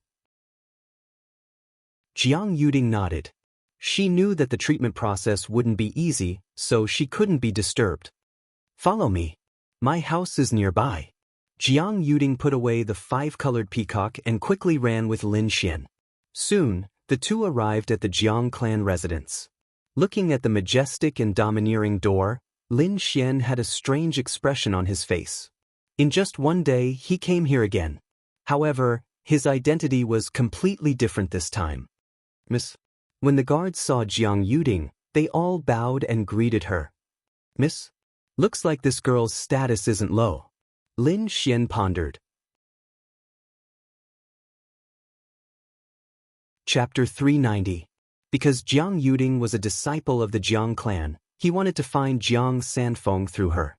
Jiang Yuding nodded. She knew that the treatment process wouldn't be easy, so she couldn't be disturbed. Follow me. My house is nearby. Jiang Yuding put away the 5-colored peacock and quickly ran with Lin Xian. Soon, the two arrived at the Jiang clan residence. Looking at the majestic and domineering door, Lin Xian had a strange expression on his face. In just one day, he came here again. However, his identity was completely different this time. Miss. When the guards saw Jiang Yuding, they all bowed and greeted her. Miss? Looks like this girl's status isn't low. Lin Xian pondered. Chapter 390. Because Jiang Yuding was a disciple of the Jiang clan, he wanted to find Jiang Sanfeng through her.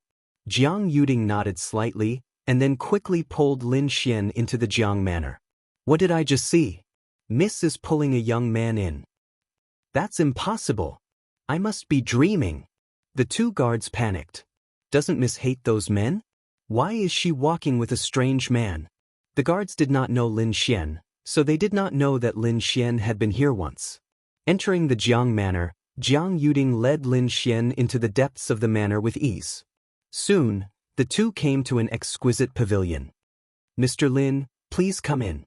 Jiang Yuding nodded slightly, and then quickly pulled Lin Xian into the Jiang manor. What did I just see? Miss is pulling a young man in. That's impossible. I must be dreaming. The two guards panicked. Doesn't Miss hate those men? Why is she walking with a strange man? The guards did not know Lin Xian, so they did not know that Lin Xian had been here once. Entering the Jiang manor, Jiang Yuding led Lin Xian into the depths of the manor with ease. Soon, the two came to an exquisite pavilion. Mr. Lin, please come in.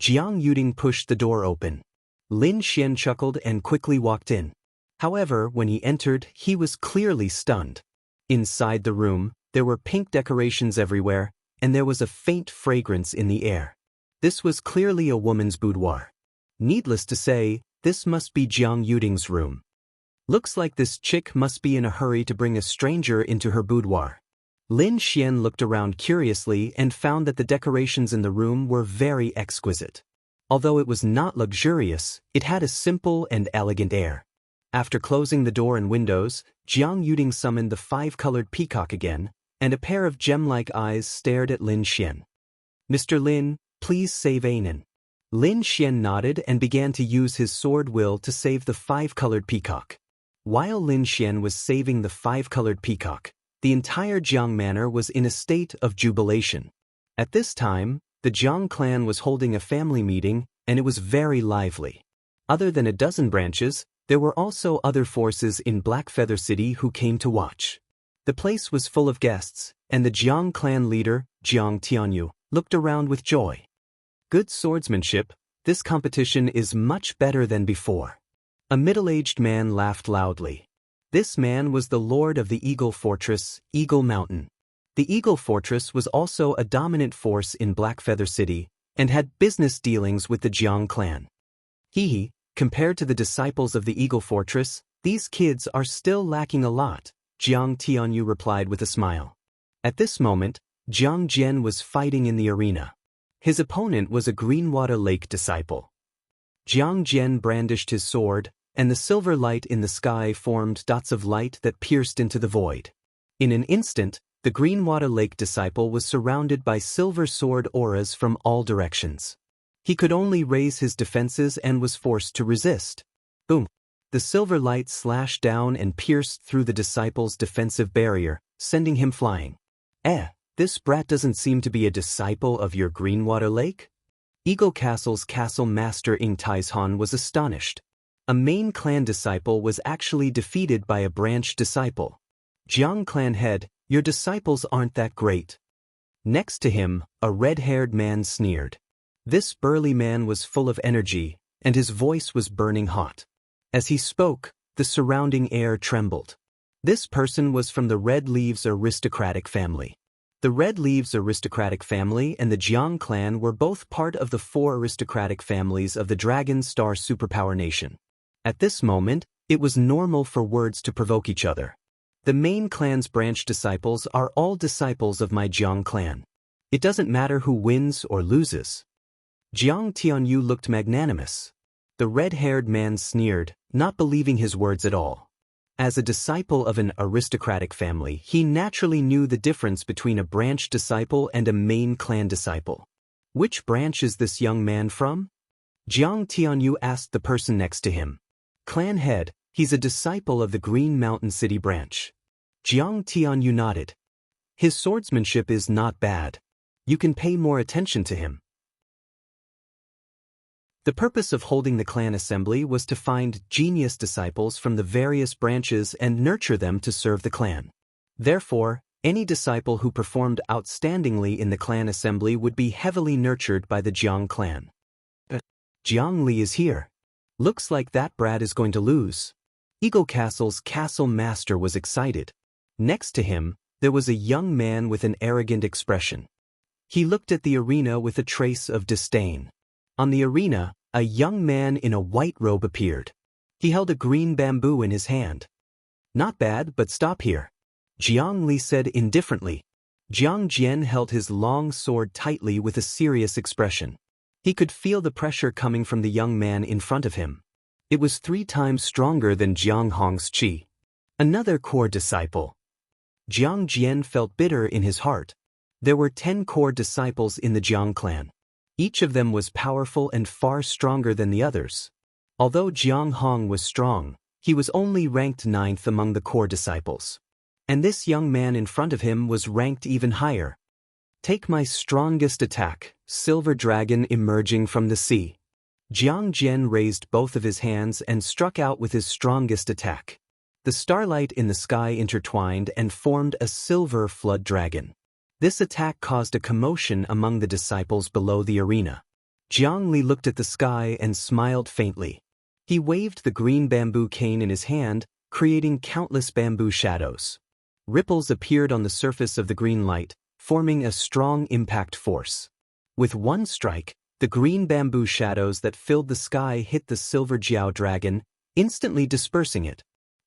Jiang Yuding pushed the door open. Lin Xian chuckled and quickly walked in. However, when he entered, he was clearly stunned. Inside the room, there were pink decorations everywhere, and there was a faint fragrance in the air. This was clearly a woman's boudoir. Needless to say, this must be Jiang Yuding's room. Looks like this chick must be in a hurry to bring a stranger into her boudoir. Lin Xian looked around curiously and found that the decorations in the room were very exquisite. Although it was not luxurious, it had a simple and elegant air. After closing the door and windows, Jiang Yuding summoned the 5-colored peacock again, and a pair of gem-like eyes stared at Lin Xian. Mr. Lin, please save Anan. Lin Xian nodded and began to use his sword will to save the 5-colored peacock. While Lin Xian was saving the 5-colored peacock, the entire Jiang manor was in a state of jubilation. At this time, the Jiang clan was holding a family meeting, and it was very lively. Other than a dozen branches, There were also other forces in Blackfeather City who came to watch. The place was full of guests, and the Jiang clan leader, Jiang Tianyu, looked around with joy. Good swordsmanship, this competition is much better than before. A middle-aged man laughed loudly. This man was the lord of the Eagle Fortress, Eagle Mountain. The Eagle Fortress was also a dominant force in Blackfeather City, and had business dealings with the Jiang clan. Compared to the disciples of the Eagle Fortress, these kids are still lacking a lot, Jiang Tianyu replied with a smile. At this moment, Jiang Jian was fighting in the arena. His opponent was a Greenwater Lake disciple. Jiang Jian brandished his sword, and the silver light in the sky formed dots of light that pierced into the void. In an instant, the Greenwater Lake disciple was surrounded by silver sword auras from all directions. He could only raise his defenses and was forced to resist. Boom! The silver light slashed down and pierced through the disciple's defensive barrier, sending him flying. This brat doesn't seem to be a disciple of your Greenwater Lake? Eagle Castle's castle master Ing Taizhan was astonished. A main clan disciple was actually defeated by a branch disciple. Jiang clan head, your disciples aren't that great. Next to him, a red-haired man sneered. This burly man was full of energy, and his voice was burning hot. As he spoke, the surrounding air trembled. This person was from the Red Leaves aristocratic family. The Red Leaves aristocratic family and the Jiang clan were both part of the 4 aristocratic families of the Dragon Star superpower nation. At this moment, it was normal for words to provoke each other. The main clan's branch disciples are all disciples of my Jiang clan. It doesn't matter who wins or loses. Jiang Tianyu looked magnanimous. The red-haired man sneered, not believing his words at all. As a disciple of an aristocratic family, he naturally knew the difference between a branch disciple and a main clan disciple. Which branch is this young man from? Jiang Tianyu asked the person next to him. Clan head, he's a disciple of the Green Mountain City branch. Jiang Tianyu nodded. His swordsmanship is not bad. You can pay more attention to him. The purpose of holding the clan assembly was to find genius disciples from the various branches and nurture them to serve the clan. Therefore, any disciple who performed outstandingly in the clan assembly would be heavily nurtured by the Jiang clan. Jiang Li is here. Looks like that brat is going to lose. Eagle Castle's castle master was excited. Next to him, there was a young man with an arrogant expression. He looked at the arena with a trace of disdain. On the arena, a young man in a white robe appeared. He held a green bamboo in his hand. Not bad, but stop here, Jiang Li said indifferently. Jiang Jian held his long sword tightly with a serious expression. He could feel the pressure coming from the young man in front of him. It was 3 times stronger than Jiang Hong's qi. Another core disciple. Jiang Jian felt bitter in his heart. There were 10 core disciples in the Jiang clan. Each of them was powerful and far stronger than the others. Although Jiang Hong was strong, he was only ranked 9th among the core disciples. And this young man in front of him was ranked even higher. Take my strongest attack, Silver Dragon emerging from the sea. Jiang Jian raised both of his hands and struck out with his strongest attack. The starlight in the sky intertwined and formed a silver flood dragon. This attack caused a commotion among the disciples below the arena. Jiang Li looked at the sky and smiled faintly. He waved the green bamboo cane in his hand, creating countless bamboo shadows. Ripples appeared on the surface of the green light, forming a strong impact force. With one strike, the green bamboo shadows that filled the sky hit the silver Jiao dragon, instantly dispersing it.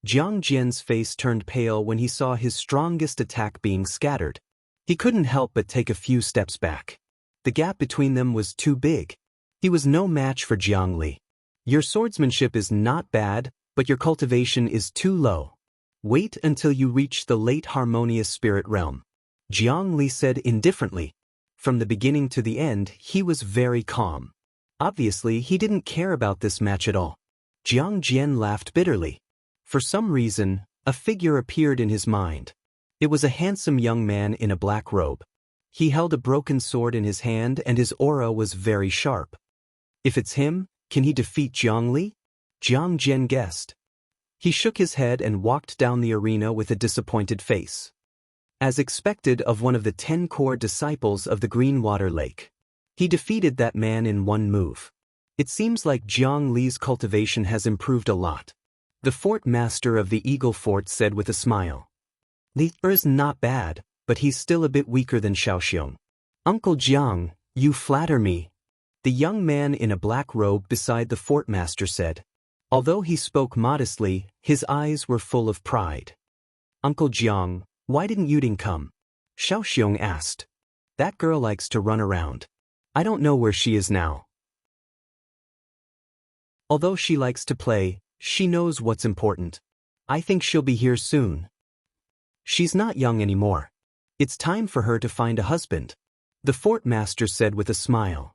Jiang Jian's face turned pale when he saw his strongest attack being scattered. He couldn't help but take a few steps back. The gap between them was too big. He was no match for Jiang Li. Your swordsmanship is not bad, but your cultivation is too low. Wait until you reach the late harmonious spirit realm, Jiang Li said indifferently. From the beginning to the end, he was very calm. Obviously, he didn't care about this match at all. Jiang Jian laughed bitterly. For some reason, a figure appeared in his mind. It was a handsome young man in a black robe. He held a broken sword in his hand and his aura was very sharp. If it's him, can he defeat Jiang Li? Jiang Jian guessed. He shook his head and walked down the arena with a disappointed face. As expected of one of the 10 core disciples of the Green Water Lake, he defeated that man in one move. It seems like Jiang Li's cultivation has improved a lot. The fort master of the Eagle Fort said with a smile. Li is not bad, but he's still a bit weaker than Xiaoxiong. Uncle Jiang, you flatter me. The young man in a black robe beside the fort master said. Although he spoke modestly, his eyes were full of pride. Uncle Jiang, why didn't Yuding come? Xiaoxiong asked. That girl likes to run around. I don't know where she is now. Although she likes to play, she knows what's important. I think she'll be here soon. She's not young anymore. It's time for her to find a husband. The fort master said with a smile.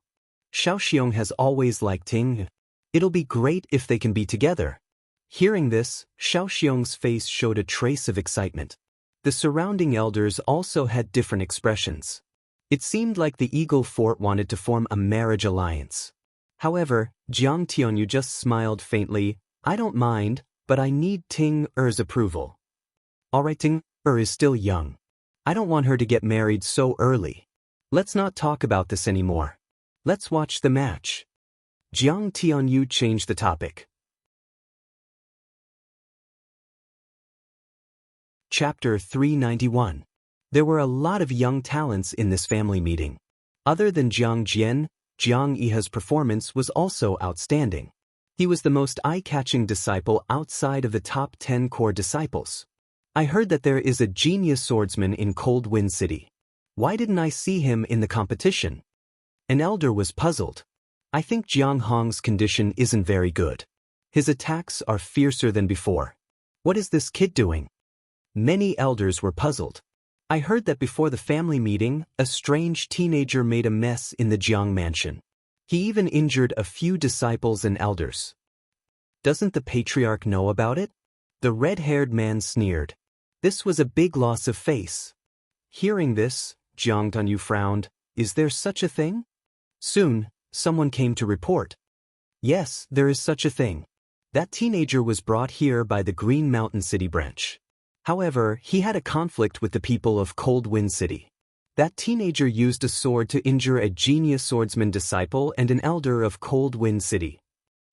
Xiaoxiong has always liked Ting. It'll be great if they can be together. Hearing this, Xiaoxiong's face showed a trace of excitement. The surrounding elders also had different expressions. It seemed like the Eagle Fort wanted to form a marriage alliance. However, Jiang Tianyu just smiled faintly. I don't mind, but I need Ting Er's approval. Alright, Ting Er is still young. I don't want her to get married so early. Let's not talk about this anymore. Let's watch the match. Jiang Tianyu changed the topic. Chapter 391. There were a lot of young talents in this family meeting. Other than Jiang Jian, Jiang Yihe's performance was also outstanding. He was the most eye-catching disciple outside of the top 10 core disciples. I heard that there is a genius swordsman in Cold Wind City. Why didn't I see him in the competition? An elder was puzzled. I think Jiang Hong's condition isn't very good. His attacks are fiercer than before. What is this kid doing? Many elders were puzzled. I heard that before the family meeting, a strange teenager made a mess in the Jiang mansion. He even injured a few disciples and elders. Doesn't the patriarch know about it? The red-haired man sneered. This was a big loss of face. Hearing this, Jiang Tianyu frowned. Is there such a thing? Soon, someone came to report. Yes, there is such a thing. That teenager was brought here by the Green Mountain City branch. However, he had a conflict with the people of Cold Wind City. That teenager used a sword to injure a genius swordsman disciple and an elder of Cold Wind City.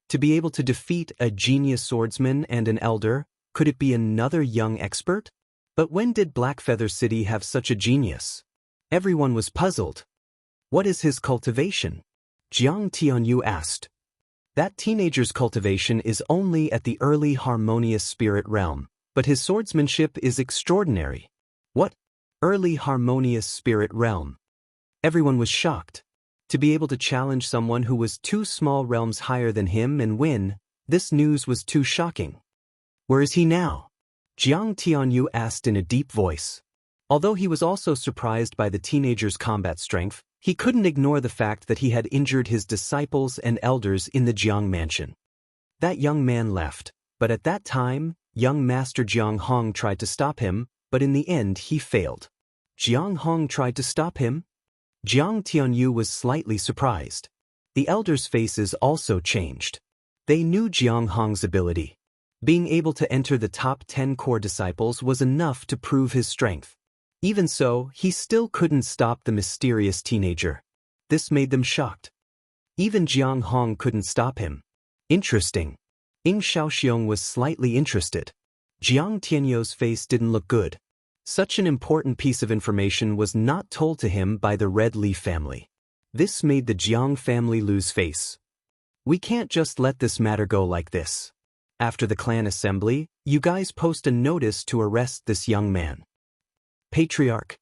To be able to defeat a genius swordsman and an elder, could it be another young expert? But when did Blackfeather City have such a genius? Everyone was puzzled. What is his cultivation? Jiang Tianyu asked. That teenager's cultivation is only at the early harmonious spirit realm, but his swordsmanship is extraordinary. What? Early harmonious spirit realm? Everyone was shocked. To be able to challenge someone who was 2 small realms higher than him and win, this news was too shocking. Where is he now? Jiang Tianyu asked in a deep voice. Although he was also surprised by the teenager's combat strength, he couldn't ignore the fact that he had injured his disciples and elders in the Jiang mansion. That young man left, but at that time, young Master Jiang Hong tried to stop him, but in the end he failed. Jiang Hong tried to stop him? Jiang Tianyu was slightly surprised. The elders' faces also changed. They knew Jiang Hong's ability. Being able to enter the top 10 core disciples was enough to prove his strength. Even so, he still couldn't stop the mysterious teenager. This made them shocked. Even Jiang Hong couldn't stop him. Interesting. Ying Xiaoxiong was slightly interested. Jiang Tianyu's face didn't look good. Such an important piece of information was not told to him by the Red Leaf family. This made the Jiang family lose face. We can't just let this matter go like this. After the clan assembly, you guys post a notice to arrest this young man. Patriarch.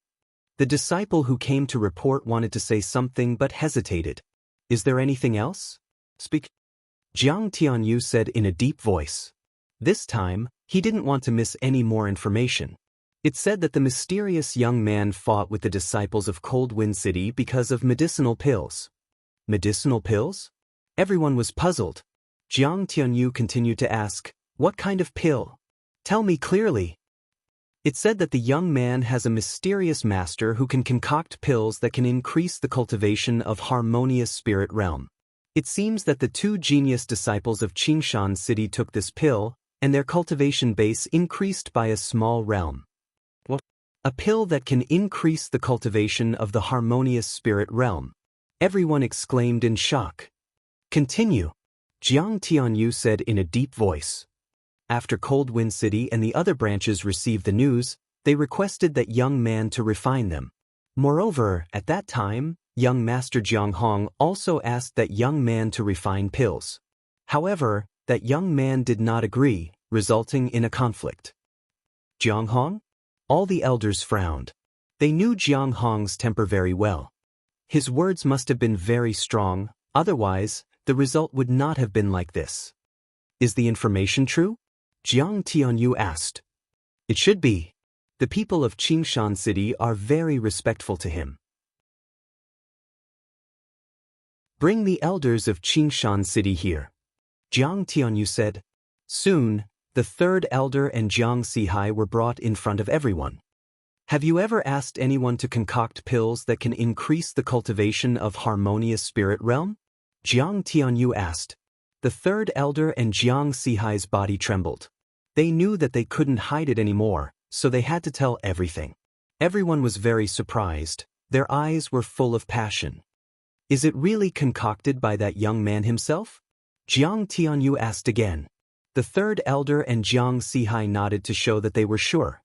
The disciple who came to report wanted to say something but hesitated. Is there anything else? Speak. Jiang Tianyu said in a deep voice. This time, he didn't want to miss any more information. It said that the mysterious young man fought with the disciples of Cold Wind City because of medicinal pills. Medicinal pills? Everyone was puzzled. Jiang Tianyu continued to ask, what kind of pill? Tell me clearly. It said that the young man has a mysterious master who can concoct pills that can increase the cultivation of harmonious spirit realm. It seems that the two genius disciples of Qingshan City took this pill, and their cultivation base increased by a small realm. What? A pill that can increase the cultivation of the harmonious spirit realm. Everyone exclaimed in shock. Continue, Jiang Tianyu said in a deep voice. After Cold Wind City and the other branches received the news, they requested that young man to refine them. Moreover, at that time, young Master Jiang Hong also asked that young man to refine pills. However, that young man did not agree, resulting in a conflict. Jiang Hong? All the elders frowned. They knew Jiang Hong's temper very well. His words must have been very strong, otherwise, the result would not have been like this. Is the information true? Jiang Tianyu asked. It should be. The people of Qingshan City are very respectful to him. Bring the elders of Qingshan City here. Jiang Tianyu said. Soon, the third elder and Jiang Sihai were brought in front of everyone. Have you ever asked anyone to concoct pills that can increase the cultivation of harmonious spirit realm? Jiang Tianyu asked. The third elder and Jiang Sihai's body trembled. They knew that they couldn't hide it anymore, so they had to tell everything. Everyone was very surprised. Their eyes were full of passion. Is it really concocted by that young man himself? Jiang Tianyu asked again. The third elder and Jiang Sihai nodded to show that they were sure.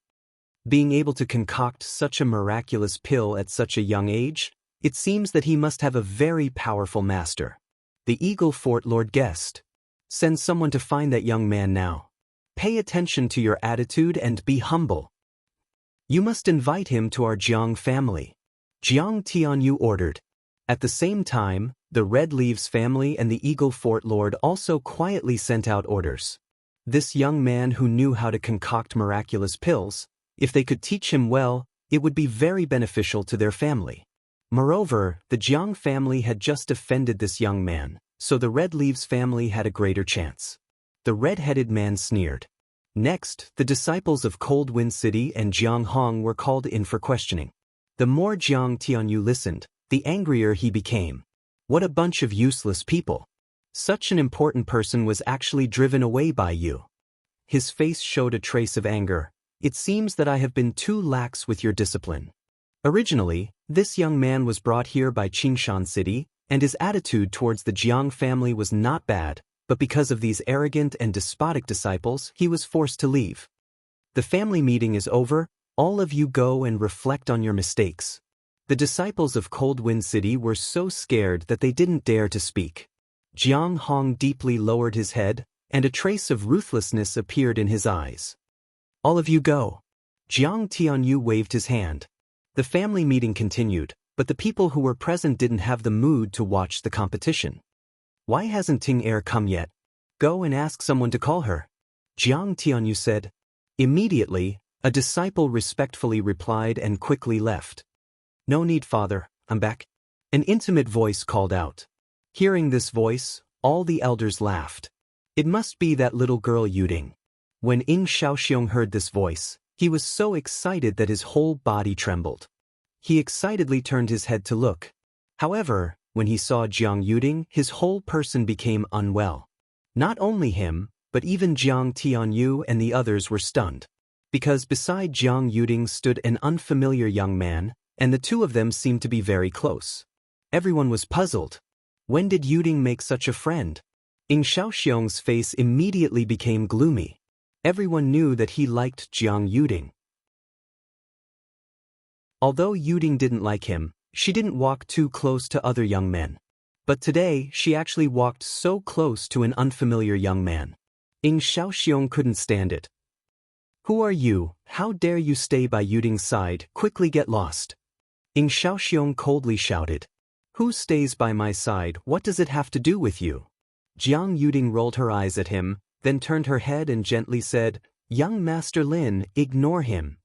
Being able to concoct such a miraculous pill at such a young age, it seems that he must have a very powerful master. The Eagle Fort Lord guessed. Send someone to find that young man now. Pay attention to your attitude and be humble. You must invite him to our Jiang family. Jiang Tianyu ordered. At the same time, the Red Leaves family and the Eagle Fort Lord also quietly sent out orders. This young man who knew how to concoct miraculous pills, if they could teach him well, it would be very beneficial to their family. Moreover, the Jiang family had just offended this young man, so the Red Leaves family had a greater chance. The red-headed man sneered. Next, the disciples of Cold Wind City and Jiang Hong were called in for questioning. The more Jiang Tianyu listened, the angrier he became. What a bunch of useless people. Such an important person was actually driven away by you. His face showed a trace of anger. It seems that I have been too lax with your discipline. Originally, this young man was brought here by Qingshan City, and his attitude towards the Jiang family was not bad, but because of these arrogant and despotic disciples, he was forced to leave. The family meeting is over, all of you go and reflect on your mistakes. The disciples of Cold Wind City were so scared that they didn't dare to speak. Jiang Hong deeply lowered his head, and a trace of ruthlessness appeared in his eyes. All of you go. Jiang Tianyu waved his hand. The family meeting continued, but the people who were present didn't have the mood to watch the competition. Why hasn't Ting Er come yet? Go and ask someone to call her. Jiang Tianyu said. Immediately, a disciple respectfully replied and quickly left. No need, father, I'm back. An intimate voice called out. Hearing this voice, all the elders laughed. It must be that little girl Yuding. When Ying Shaoxiong heard this voice, he was so excited that his whole body trembled. He excitedly turned his head to look. However, when he saw Jiang Yuding, his whole person became unwell. Not only him, but even Jiang Tianyu and the others were stunned. Because beside Jiang Yuding stood an unfamiliar young man, and the two of them seemed to be very close. Everyone was puzzled. When did Yuding make such a friend? Ying Shaoxiong's face immediately became gloomy. Everyone knew that he liked Jiang Yuding. Although Yuding didn't like him, she didn't walk too close to other young men. But today, she actually walked so close to an unfamiliar young man. Ying Shaoxiong couldn't stand it. Who are you? How dare you stay by Yuding's side? Quickly get lost. Ying Shaoxiong coldly shouted. Who stays by my side? What does it have to do with you? Jiang Yuding rolled her eyes at him, then turned her head and gently said, Young Master Lin, ignore him.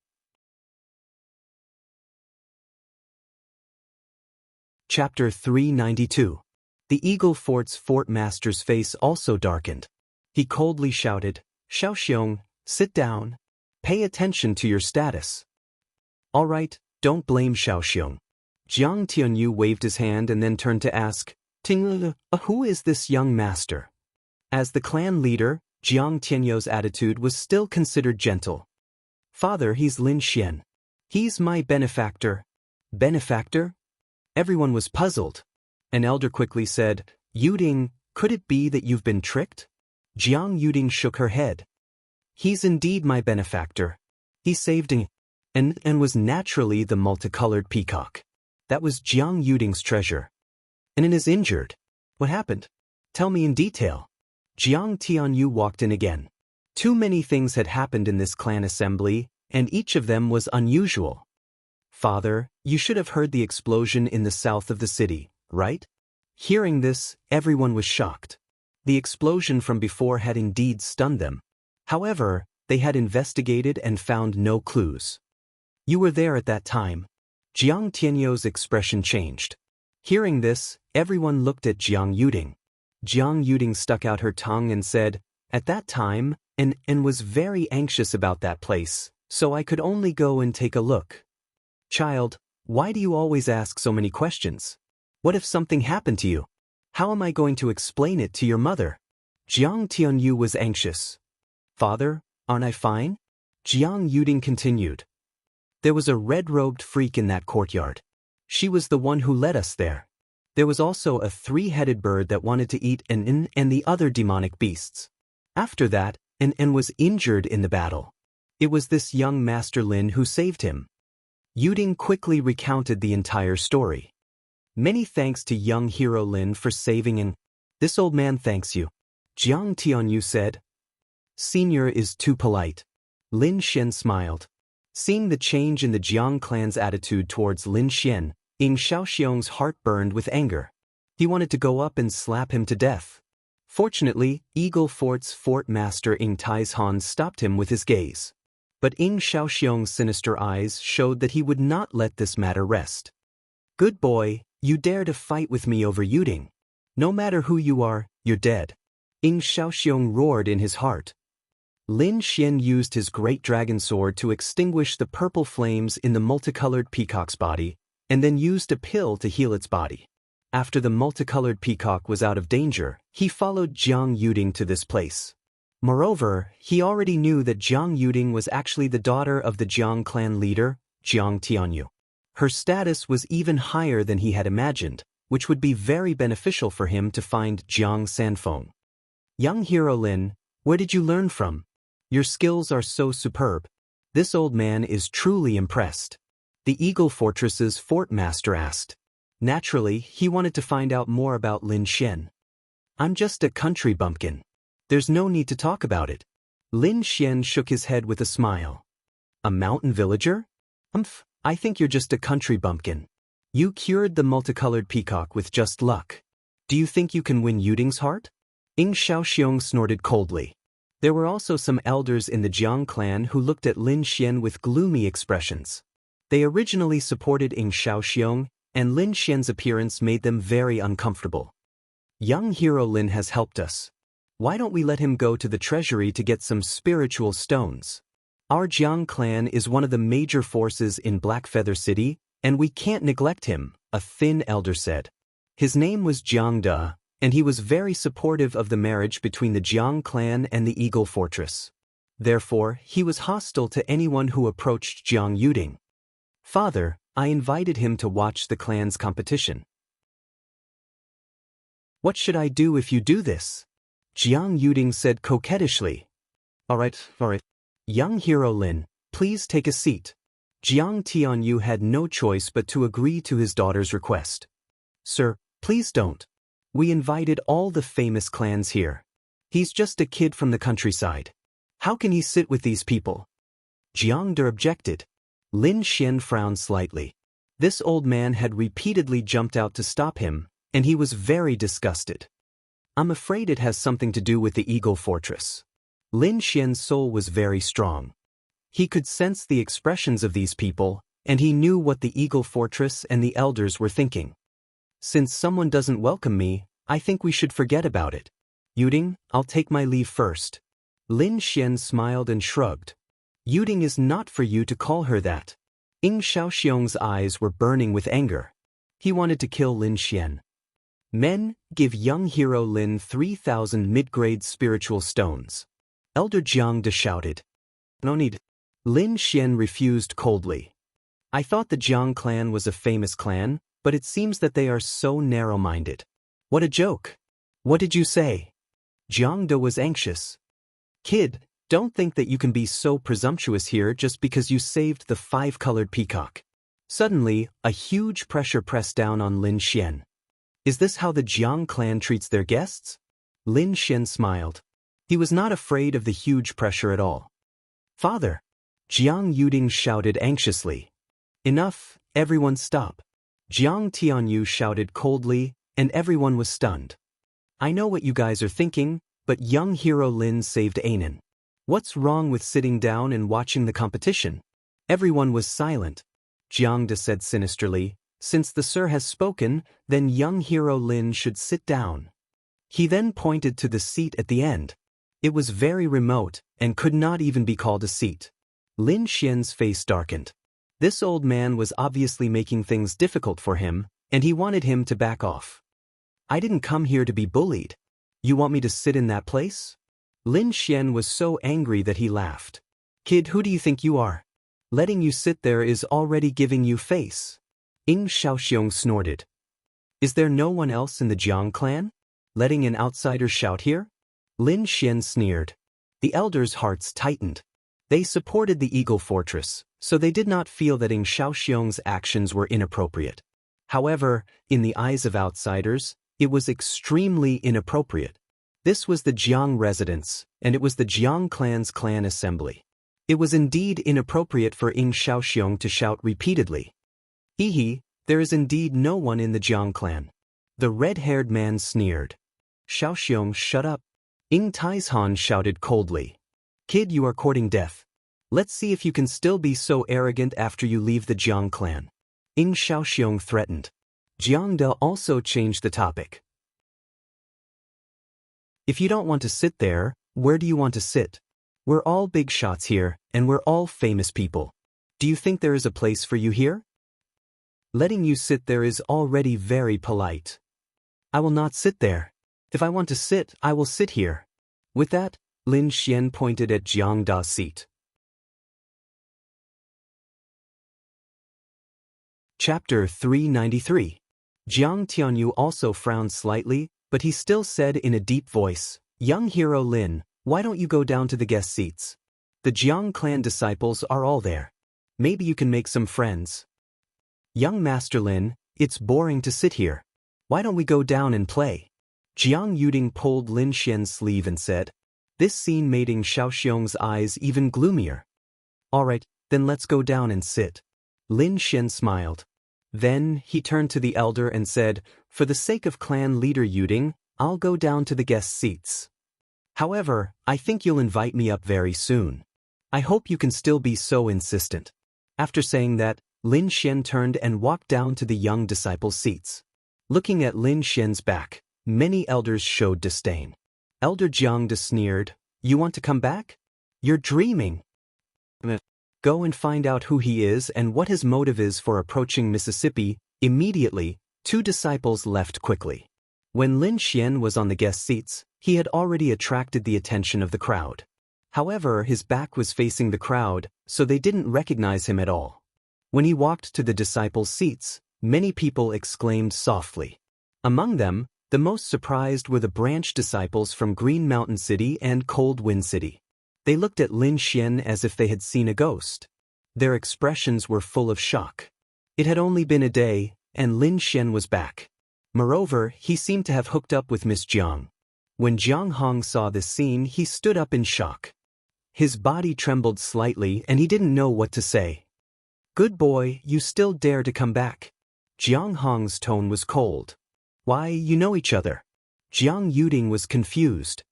Chapter 392. The Eagle Fort's Fort Master's face also darkened. He coldly shouted, Shaoxiong, sit down. Pay attention to your status. All right, don't blame Shaoxiong. Jiang Tianyu waved his hand and then turned to ask, Ting, who is this young master? As the clan leader, Jiang Tianyou's attitude was still considered gentle. Father, he's Lin Xian. He's my benefactor. Benefactor? Everyone was puzzled. An elder quickly said, Yuding, could it be that you've been tricked? Jiang Yuding shook her head. He's indeed my benefactor. He saved me, and was naturally the multicolored peacock. That was Jiang Yuding's treasure. And it is injured. What happened? Tell me in detail. Jiang Tianyou walked in again. Too many things had happened in this clan assembly, and each of them was unusual. Father, you should have heard the explosion in the south of the city, right? Hearing this, everyone was shocked. The explosion from before had indeed stunned them. However, they had investigated and found no clues. You were there at that time. Jiang Tianyou's expression changed. Hearing this, everyone looked at Jiang Yuding. Jiang Yuding stuck out her tongue and said, At that time, and was very anxious about that place, so I could only go and take a look. Child, why do you always ask so many questions? What if something happened to you? How am I going to explain it to your mother? Jiang Tianyou was anxious. Father, aren't I fine? Jiang Yuding continued. There was a red-robed freak in that courtyard. She was the one who led us there. There was also a three-headed bird that wanted to eat and the other demonic beasts. After that, and was injured in the battle. It was this young Master Lin who saved him. Yuding quickly recounted the entire story. Many thanks to young hero Lin for saving and this old man thanks you. Jiang Tianyou said. Senior is too polite. Lin Xian smiled. Seeing the change in the Jiang clan's attitude towards Lin Xian, Ying Shaoxiong's heart burned with anger. He wanted to go up and slap him to death. Fortunately, Eagle Fort's fort master Ying Taizhan stopped him with his gaze. But Ying Shaoxiong's sinister eyes showed that he would not let this matter rest. Good boy, you dare to fight with me over Yuding. No matter who you are, you're dead. Ying Shaoxiong roared in his heart. Lin Xian used his great dragon sword to extinguish the purple flames in the multicolored peacock's body, and then used a pill to heal its body. After the multicolored peacock was out of danger, he followed Jiang Yuding to this place. Moreover, he already knew that Jiang Yuding was actually the daughter of the Jiang clan leader, Jiang Tianyou. Her status was even higher than he had imagined, which would be very beneficial for him to find Jiang Sanfeng. Young hero Lin, where did you learn from? Your skills are so superb. This old man is truly impressed. The Eagle Fortress's fort master asked. Naturally, he wanted to find out more about Lin Xian. I'm just a country bumpkin. There's no need to talk about it. Lin Xian shook his head with a smile. A mountain villager? I think you're just a country bumpkin. You cured the multicolored peacock with just luck. Do you think you can win Yuding's heart? Ying Shaoxiong snorted coldly. There were also some elders in the Jiang clan who looked at Lin Xian with gloomy expressions. They originally supported Ying Shaoxiong, and Lin Xian's appearance made them very uncomfortable. Young hero Lin has helped us. Why don't we let him go to the treasury to get some spiritual stones? Our Jiang clan is one of the major forces in Black Feather City, and we can't neglect him, a thin elder said. His name was Jiang Da, and he was very supportive of the marriage between the Jiang clan and the Eagle Fortress. Therefore, he was hostile to anyone who approached Jiang Yuding. Father, I invited him to watch the clan's competition. What should I do if you do this? Jiang Yuding said coquettishly. All right. Young hero Lin, please take a seat. Jiang Tianyou had no choice but to agree to his daughter's request. Sir, please don't. We invited all the famous clans here. He's just a kid from the countryside. How can he sit with these people? Jiang De objected. Lin Xian frowned slightly. This old man had repeatedly jumped out to stop him, and he was very disgusted. I'm afraid it has something to do with the Eagle Fortress. Lin Xian's soul was very strong. He could sense the expressions of these people, and he knew what the Eagle Fortress and the elders were thinking. Since someone doesn't welcome me, I think we should forget about it. Yuding, I'll take my leave first. Lin Xian smiled and shrugged. Yuding is not for you to call her that. Ying Shaoxiong's eyes were burning with anger. He wanted to kill Lin Xian. Men, give young hero Lin 3,000 mid-grade spiritual stones. Elder Jiang De shouted. No need. Lin Xian refused coldly. I thought the Jiang clan was a famous clan, but it seems that they are so narrow-minded. What a joke. What did you say? Jiang De was anxious. Kid, don't think that you can be so presumptuous here just because you saved the 5-colored peacock. Suddenly, a huge pressure pressed down on Lin Xian. Is this how the Jiang clan treats their guests? Lin Xian smiled. He was not afraid of the huge pressure at all. Father! Jiang Yuding shouted anxiously. Enough, everyone stop. Jiang Tianyu shouted coldly, and everyone was stunned. I know what you guys are thinking, but young hero Lin saved Anan. What's wrong with sitting down and watching the competition? Everyone was silent. Jiang De said sinisterly, since the sir has spoken, then young hero Lin should sit down. He then pointed to the seat at the end. It was very remote, and could not even be called a seat. Lin Xian's face darkened. This old man was obviously making things difficult for him, and he wanted him to back off. I didn't come here to be bullied. You want me to sit in that place? Lin Xian was so angry that he laughed. Kid, who do you think you are? Letting you sit there is already giving you face. Ying Shaoxiong snorted. Is there no one else in the Jiang clan? Letting an outsider shout here? Lin Xian sneered. The elders' hearts tightened. They supported the Eagle Fortress, so they did not feel that Ying Shaoxiong's actions were inappropriate. However, in the eyes of outsiders, it was extremely inappropriate. This was the Jiang residence, and it was the Jiang clan's clan assembly. It was indeed inappropriate for Ying Shaoxiong to shout repeatedly. Hehe, there is indeed no one in the Jiang clan. The red-haired man sneered. Shaoxiong, shut up. Ying Taizhan shouted coldly. Kid, you are courting death. Let's see if you can still be so arrogant after you leave the Jiang clan. Ying Shaoxiong threatened. Jiang De also changed the topic. If you don't want to sit there, where do you want to sit? We're all big shots here, and we're all famous people. Do you think there is a place for you here? Letting you sit there is already very polite. I will not sit there. If I want to sit, I will sit here. With that, Lin Xian pointed at Jiang Da's seat. Chapter 393. Jiang Tianyu also frowned slightly, but he still said in a deep voice, Young hero Lin, why don't you go down to the guest seats? The Jiang clan disciples are all there. Maybe you can make some friends. Young Master Lin, it's boring to sit here. Why don't we go down and play? Jiang Yuding pulled Lin Xian's sleeve and said. This scene made Ying Shaoxiong's eyes even gloomier. Alright, then let's go down and sit. Lin Xian smiled. Then, he turned to the elder and said, for the sake of clan leader Yuding, I'll go down to the guest seats. However, I think you'll invite me up very soon. I hope you can still be so insistent. After saying that, Lin Xian turned and walked down to the young disciples' seats. Looking at Lin Xian's back, many elders showed disdain. Elder Jiang De sneered, you want to come back? You're dreaming. Go and find out who he is and what his motive is for approaching Mississippi. Immediately, 2 disciples left quickly. When Lin Xian was on the guest seats, he had already attracted the attention of the crowd. However, his back was facing the crowd, so they didn't recognize him at all. When he walked to the disciples' seats, many people exclaimed softly. Among them, the most surprised were the branch disciples from Green Mountain City and Cold Wind City. They looked at Lin Xian as if they had seen a ghost. Their expressions were full of shock. It had only been a day, and Lin Xian was back. Moreover, he seemed to have hooked up with Miss Jiang. When Jiang Hong saw this scene, he stood up in shock. His body trembled slightly and he didn't know what to say. Good boy, you still dare to come back. Jiang Hong's tone was cold. Why, you know each other. Jiang Yuding was confused.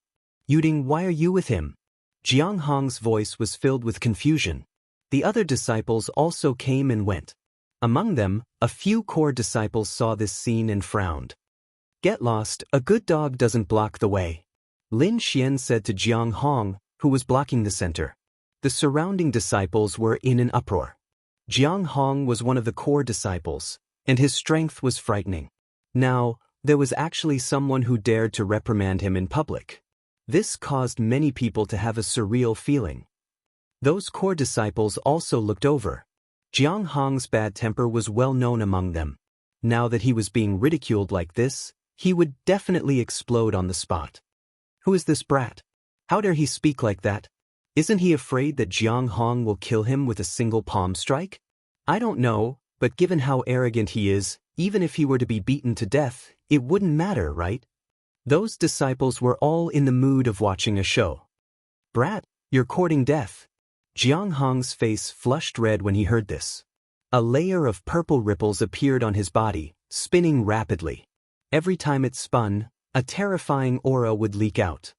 Yuding, why are you with him? Jiang Hong's voice was filled with confusion. The other disciples also came and went. Among them, a few core disciples saw this scene and frowned. Get lost, a good dog doesn't block the way. Lin Xian said to Jiang Hong, who was blocking the center. The surrounding disciples were in an uproar. Jiang Hong was one of the core disciples, and his strength was frightening. Now, There was actually someone who dared to reprimand him in public. This caused many people to have a surreal feeling. Those core disciples also looked over. Jiang Hong's bad temper was well known among them. Now that he was being ridiculed like this, he would definitely explode on the spot. Who is this brat? How dare he speak like that? Isn't he afraid that Jiang Hong will kill him with a single palm strike? I don't know, but given how arrogant he is, even if he were to be beaten to death, it wouldn't matter, right? Those disciples were all in the mood of watching a show. Brat, you're courting death. Jiang Hong's face flushed red when he heard this. A layer of purple ripples appeared on his body, spinning rapidly. Every time it spun, a terrifying aura would leak out.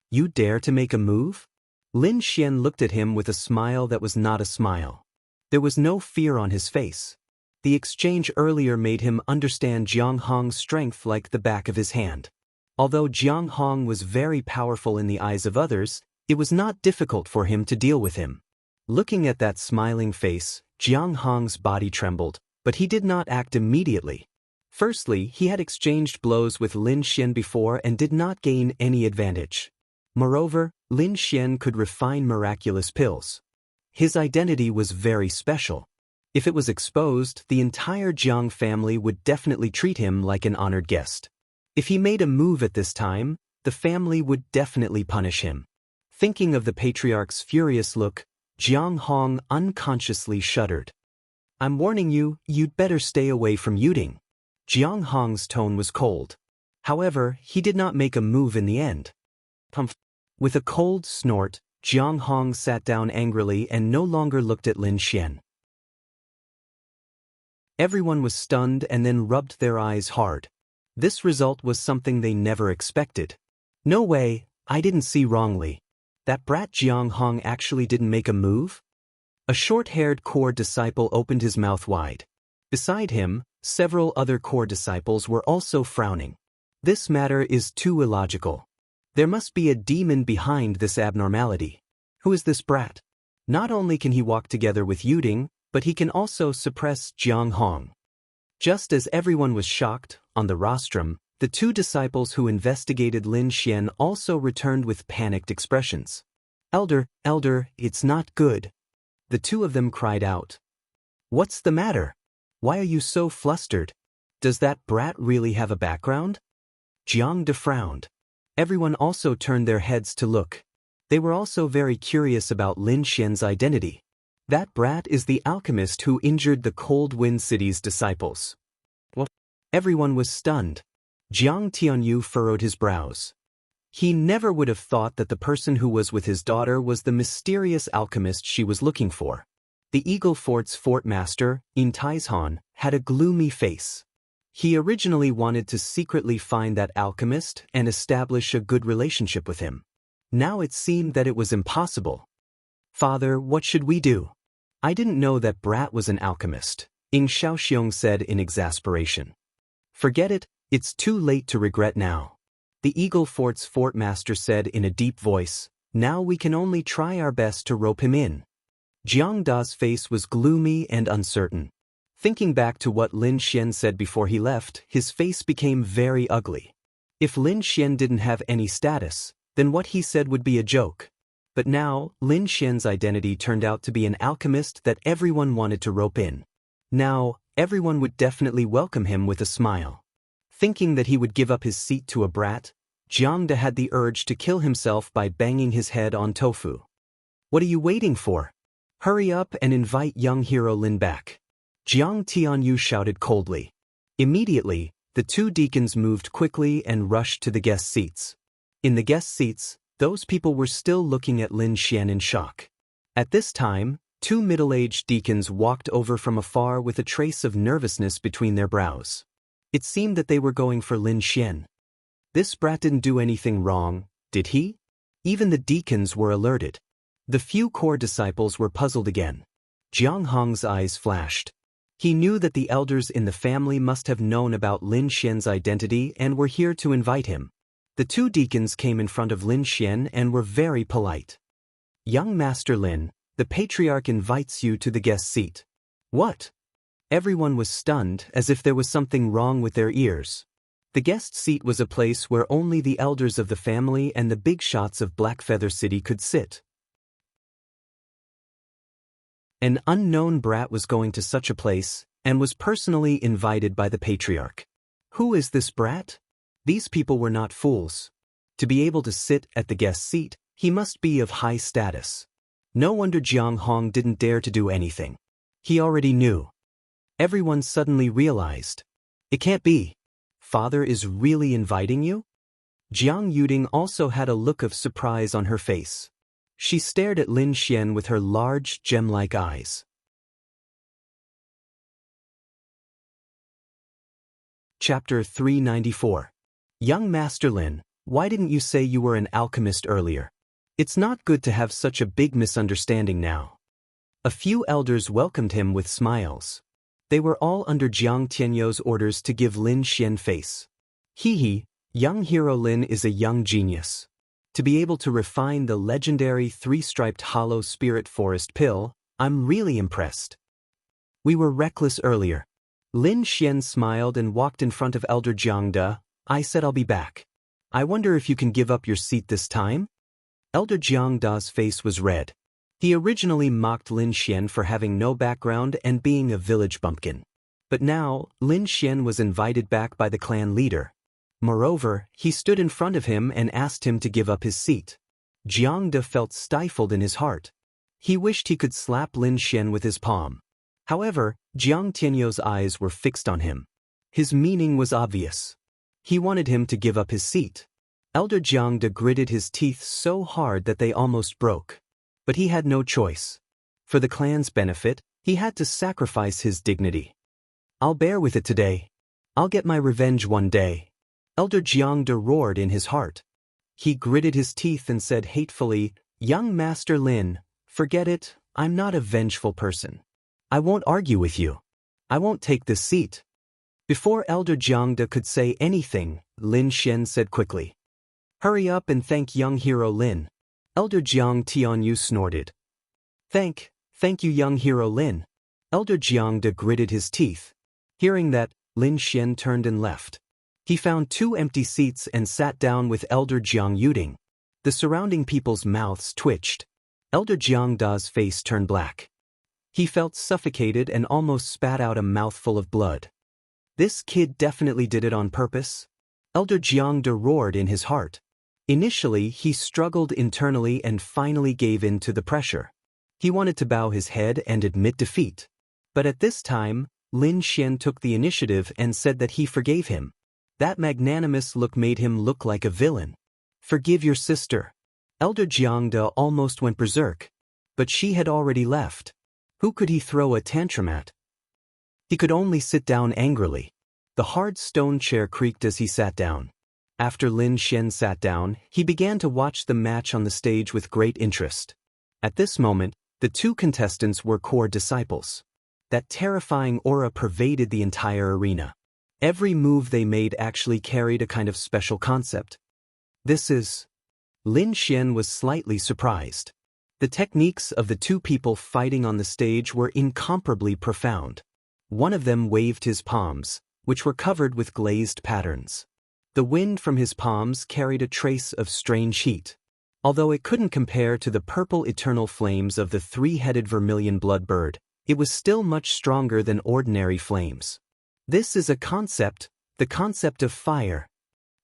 You dare to make a move? Lin Xian looked at him with a smile that was not a smile. There was no fear on his face. The exchange earlier made him understand Jiang Hong's strength like the back of his hand. Although Jiang Hong was very powerful in the eyes of others, it was not difficult for him to deal with him. Looking at that smiling face, Jiang Hong's body trembled, but he did not act immediately. Firstly, he had exchanged blows with Lin Xian before and did not gain any advantage. Moreover, Lin Xian could refine miraculous pills. His identity was very special. If it was exposed, the entire Jiang family would definitely treat him like an honored guest. If he made a move at this time, the family would definitely punish him. Thinking of the patriarch's furious look, Jiang Hong unconsciously shuddered. I'm warning you, you'd better stay away from Yuding. Jiang Hong's tone was cold. However, he did not make a move in the end. With a cold snort, Jiang Hong sat down angrily and no longer looked at Lin Xian. Everyone was stunned and then rubbed their eyes hard. This result was something they never expected. No way, I didn't see wrongly. That brat Jiang Hong actually didn't make a move? A short-haired core disciple opened his mouth wide. Beside him, several other core disciples were also frowning. This matter is too illogical. There must be a demon behind this abnormality. Who is this brat? Not only can he walk together with Yuding, but he can also suppress Jiang Hong. Just as everyone was shocked, on the rostrum, the two disciples who investigated Lin Xian also returned with panicked expressions. Elder, it's not good. The two of them cried out. What's the matter? Why are you so flustered? Does that brat really have a background? Jiang De frowned. Everyone also turned their heads to look. They were also very curious about Lin Xian's identity. That brat is the alchemist who injured the Cold Wind City's disciples. What? Everyone was stunned. Jiang Tianyu furrowed his brows. He never would have thought that the person who was with his daughter was the mysterious alchemist she was looking for. The Eagle Fort's fort master, In Taizhan, had a gloomy face. He originally wanted to secretly find that alchemist and establish a good relationship with him. Now it seemed that it was impossible. Father, what should we do? I didn't know that brat was an alchemist, Ying Shaoxiong said in exasperation. Forget it, it's too late to regret now. The Eagle Fort's fort master said in a deep voice, now we can only try our best to rope him in. Jiang Da's face was gloomy and uncertain. Thinking back to what Lin Xian said before he left, his face became very ugly. If Lin Xian didn't have any status, then what he said would be a joke. But now, Lin Xian's identity turned out to be an alchemist that everyone wanted to rope in. Now, everyone would definitely welcome him with a smile. Thinking that he would give up his seat to a brat, Jiang De had the urge to kill himself by banging his head on tofu. What are you waiting for? Hurry up and invite young hero Lin back. Jiang Tianyu shouted coldly. Immediately, the two deacons moved quickly and rushed to the guest seats. In the guest seats, those people were still looking at Lin Xian in shock. At this time, two middle-aged deacons walked over from afar with a trace of nervousness between their brows. It seemed that they were going for Lin Xian. This brat didn't do anything wrong, did he? Even the deacons were alerted. The few core disciples were puzzled again. Jiang Hong's eyes flashed. He knew that the elders in the family must have known about Lin Xian's identity and were here to invite him. The two deacons came in front of Lin Xian and were very polite. Young Master Lin, the patriarch invites you to the guest seat. What? Everyone was stunned as if there was something wrong with their ears. The guest seat was a place where only the elders of the family and the big shots of Blackfeather City could sit. An unknown brat was going to such a place, and was personally invited by the patriarch. Who is this brat? These people were not fools. To be able to sit at the guest seat, he must be of high status. No wonder Jiang Hong didn't dare to do anything. He already knew. Everyone suddenly realized. It can't be. Father is really inviting you? Jiang Yuding also had a look of surprise on her face. She stared at Lin Xian with her large, gem-like eyes. Chapter 394. Young Master Lin, why didn't you say you were an alchemist earlier? It's not good to have such a big misunderstanding now. A few elders welcomed him with smiles. They were all under Jiang Tianyou's orders to give Lin Xian face. Hee, young hero Lin is a young genius. To be able to refine the legendary three-striped hollow spirit forest pill, I'm really impressed. We were reckless earlier. Lin Xian smiled and walked in front of Elder Jiang De. I said I'll be back. I wonder if you can give up your seat this time? Elder Jiang De's face was red. He originally mocked Lin Xian for having no background and being a village bumpkin. But now, Lin Xian was invited back by the clan leader. Moreover, he stood in front of him and asked him to give up his seat. Jiang De felt stifled in his heart. He wished he could slap Lin Xian with his palm. However, Jiang Tianyou's eyes were fixed on him. His meaning was obvious. He wanted him to give up his seat. Elder Jiang De gritted his teeth so hard that they almost broke. But he had no choice. For the clan's benefit, he had to sacrifice his dignity. I'll bear with it today. I'll get my revenge one day. Elder Jiang De roared in his heart. He gritted his teeth and said hatefully, Young Master Lin, forget it, I'm not a vengeful person. I won't argue with you. I won't take this seat. Before Elder Jiang De could say anything, Lin Xian said quickly. Hurry up and thank young hero Lin. Elder Jiang Tianyou snorted. Thank you young hero Lin. Elder Jiang De gritted his teeth. Hearing that, Lin Xian turned and left. He found 2 empty seats and sat down with Elder Jiang Yuding. The surrounding people's mouths twitched. Elder Jiang De's face turned black. He felt suffocated and almost spat out a mouthful of blood. This kid definitely did it on purpose. Elder Jiang De roared in his heart. Initially, he struggled internally and finally gave in to the pressure. He wanted to bow his head and admit defeat. But at this time, Lin Xian took the initiative and said that he forgave him. That magnanimous look made him look like a villain. Forgive your sister. Elder Jiang De almost went berserk. But she had already left. Who could he throw a tantrum at? He could only sit down angrily. The hard stone chair creaked as he sat down. After Lin Xian sat down, he began to watch the match on the stage with great interest. At this moment, the 2 contestants were core disciples. That terrifying aura pervaded the entire arena. Every move they made actually carried a kind of special concept. This is... Lin Xian was slightly surprised. The techniques of the 2 people fighting on the stage were incomparably profound. One of them waved his palms, which were covered with glazed patterns. The wind from his palms carried a trace of strange heat. Although it couldn't compare to the purple eternal flames of the 3-headed vermilion blood bird, it was still much stronger than ordinary flames. This is a concept, the concept of fire.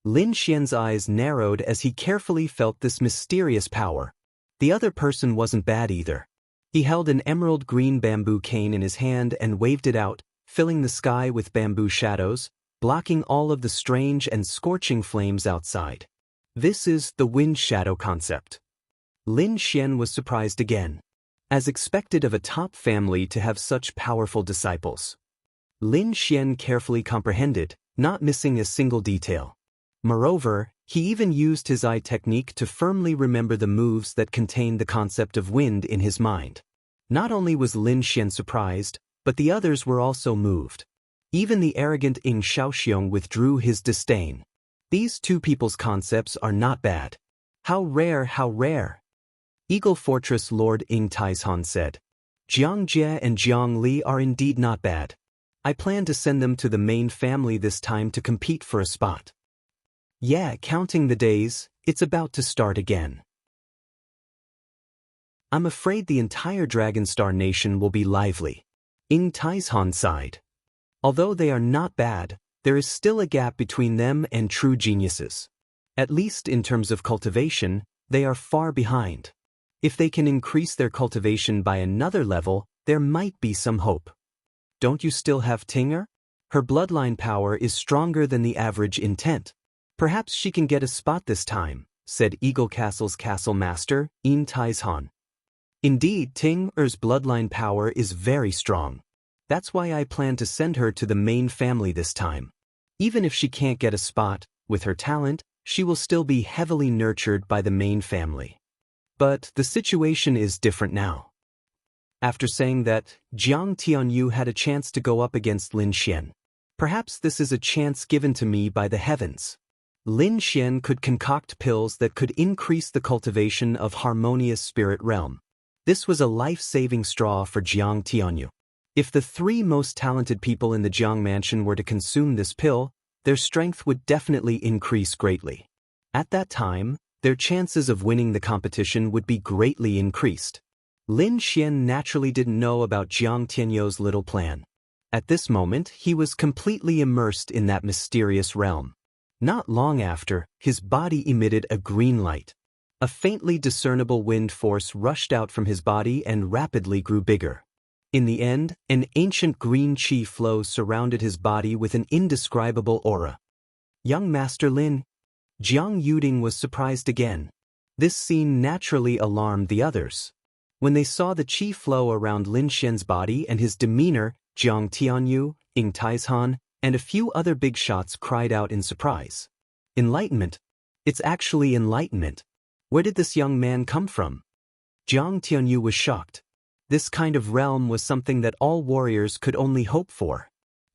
Lin Xian's eyes narrowed as he carefully felt this mysterious power. The other person wasn't bad either. He held an emerald green bamboo cane in his hand and waved it out, filling the sky with bamboo shadows, blocking all of the strange and scorching flames outside. This is the wind shadow concept. Lin Xian was surprised again. As expected of a top family to have such powerful disciples. Lin Xian carefully comprehended, not missing a single detail. Moreover, he even used his eye technique to firmly remember the moves that contained the concept of wind in his mind. Not only was Lin Xian surprised, but the others were also moved. Even the arrogant Ing Shaoxiong withdrew his disdain. These 2 people's concepts are not bad. How rare, how rare. Eagle Fortress Lord Ing Taishan said. Jiang Jie and Jiang Li are indeed not bad. I plan to send them to the main family this time to compete for a spot. Yeah, counting the days, it's about to start again. I'm afraid the entire Dragonstar nation will be lively. In Taizhan side. Although they are not bad, there is still a gap between them and true geniuses. At least in terms of cultivation, they are far behind. If they can increase their cultivation by another level, there might be some hope. Don't you still have Tinger? Her bloodline power is stronger than the average intent. Perhaps she can get a spot this time, said Eagle Castle's castle master, In Taizhan. Indeed, Tinger's bloodline power is very strong. That's why I plan to send her to the main family this time. Even if she can't get a spot, with her talent, she will still be heavily nurtured by the main family. But the situation is different now. After saying that, Jiang Tianyu had a chance to go up against Lin Xian. Perhaps this is a chance given to me by the heavens. Lin Xian could concoct pills that could increase the cultivation of harmonious spirit realm. This was a life-saving straw for Jiang Tianyu. If the three most talented people in the Jiang mansion were to consume this pill, their strength would definitely increase greatly. At that time, their chances of winning the competition would be greatly increased. Lin Xian naturally didn't know about Jiang Tianyu's little plan. At this moment, he was completely immersed in that mysterious realm. Not long after, his body emitted a green light. A faintly discernible wind force rushed out from his body and rapidly grew bigger. In the end, an ancient green qi flow surrounded his body with an indescribable aura. Young Master Lin. Jiang Yuding was surprised again. This scene naturally alarmed the others. When they saw the qi flow around Lin Xian's body and his demeanor, Jiang Tianyu, In Taizhan, and a few other big shots cried out in surprise. Enlightenment? It's actually enlightenment. Where did this young man come from? Jiang Tianyu was shocked. This kind of realm was something that all warriors could only hope for.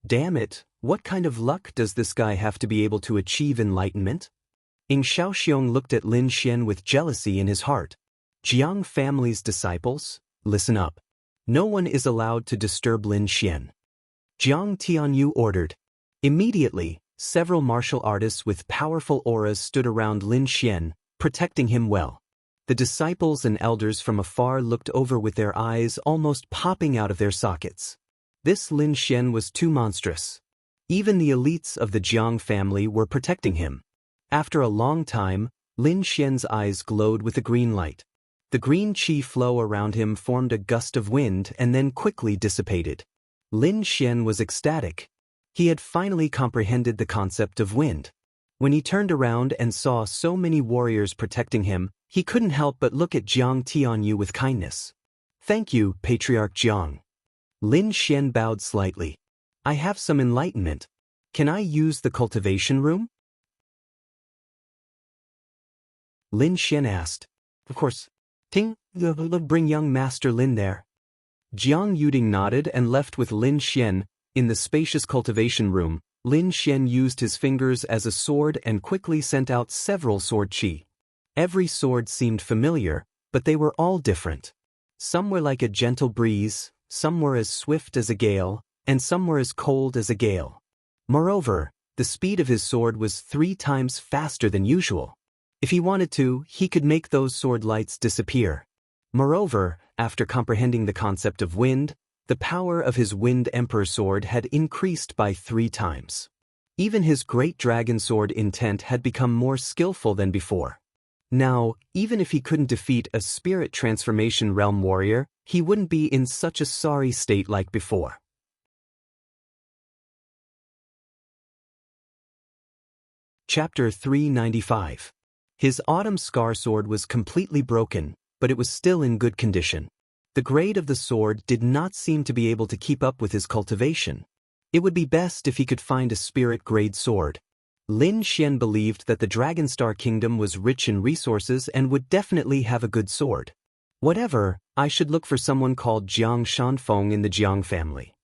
Damn it, what kind of luck does this guy have to be able to achieve enlightenment? Ing Shaoxiong looked at Lin Xian with jealousy in his heart. Jiang family's disciples, listen up. No one is allowed to disturb Lin Xian. Jiang Tianyu ordered. Immediately, several martial artists with powerful auras stood around Lin Xian, protecting him well. The disciples and elders from afar looked over with their eyes almost popping out of their sockets. This Lin Xian was too monstrous. Even the elites of the Jiang family were protecting him. After a long time, Lin Xian's eyes glowed with a green light. The green qi flow around him formed a gust of wind and then quickly dissipated. Lin Xian was ecstatic. He had finally comprehended the concept of wind. When he turned around and saw so many warriors protecting him, he couldn't help but look at Jiang Tianyu with kindness. Thank you, Patriarch Jiang. Lin Xian bowed slightly. I have some enlightenment. Can I use the cultivation room? Lin Xian asked. Of course. Ting, bring young Master Lin there. Jiang Yuding nodded and left with Lin Xian. In the spacious cultivation room, Lin Xian used his fingers as a sword and quickly sent out several sword qi. Every sword seemed familiar, but they were all different. Some were like a gentle breeze, some were as swift as a gale, and some were as cold as a gale. Moreover, the speed of his sword was 3 times faster than usual. If he wanted to, he could make those sword lights disappear. Moreover, after comprehending the concept of wind, the power of his Wind Emperor sword had increased by 3 times. Even his great dragon sword intent had become more skillful than before. Now, even if he couldn't defeat a spirit transformation realm warrior, he wouldn't be in such a sorry state like before. Chapter 395. His Autumn Scar sword was completely broken, but it was still in good condition. The grade of the sword did not seem to be able to keep up with his cultivation. It would be best if he could find a spirit-grade sword. Lin Xian believed that the Dragonstar Kingdom was rich in resources and would definitely have a good sword. Whatever, I should look for someone called Jiang Shanfeng in the Jiang family.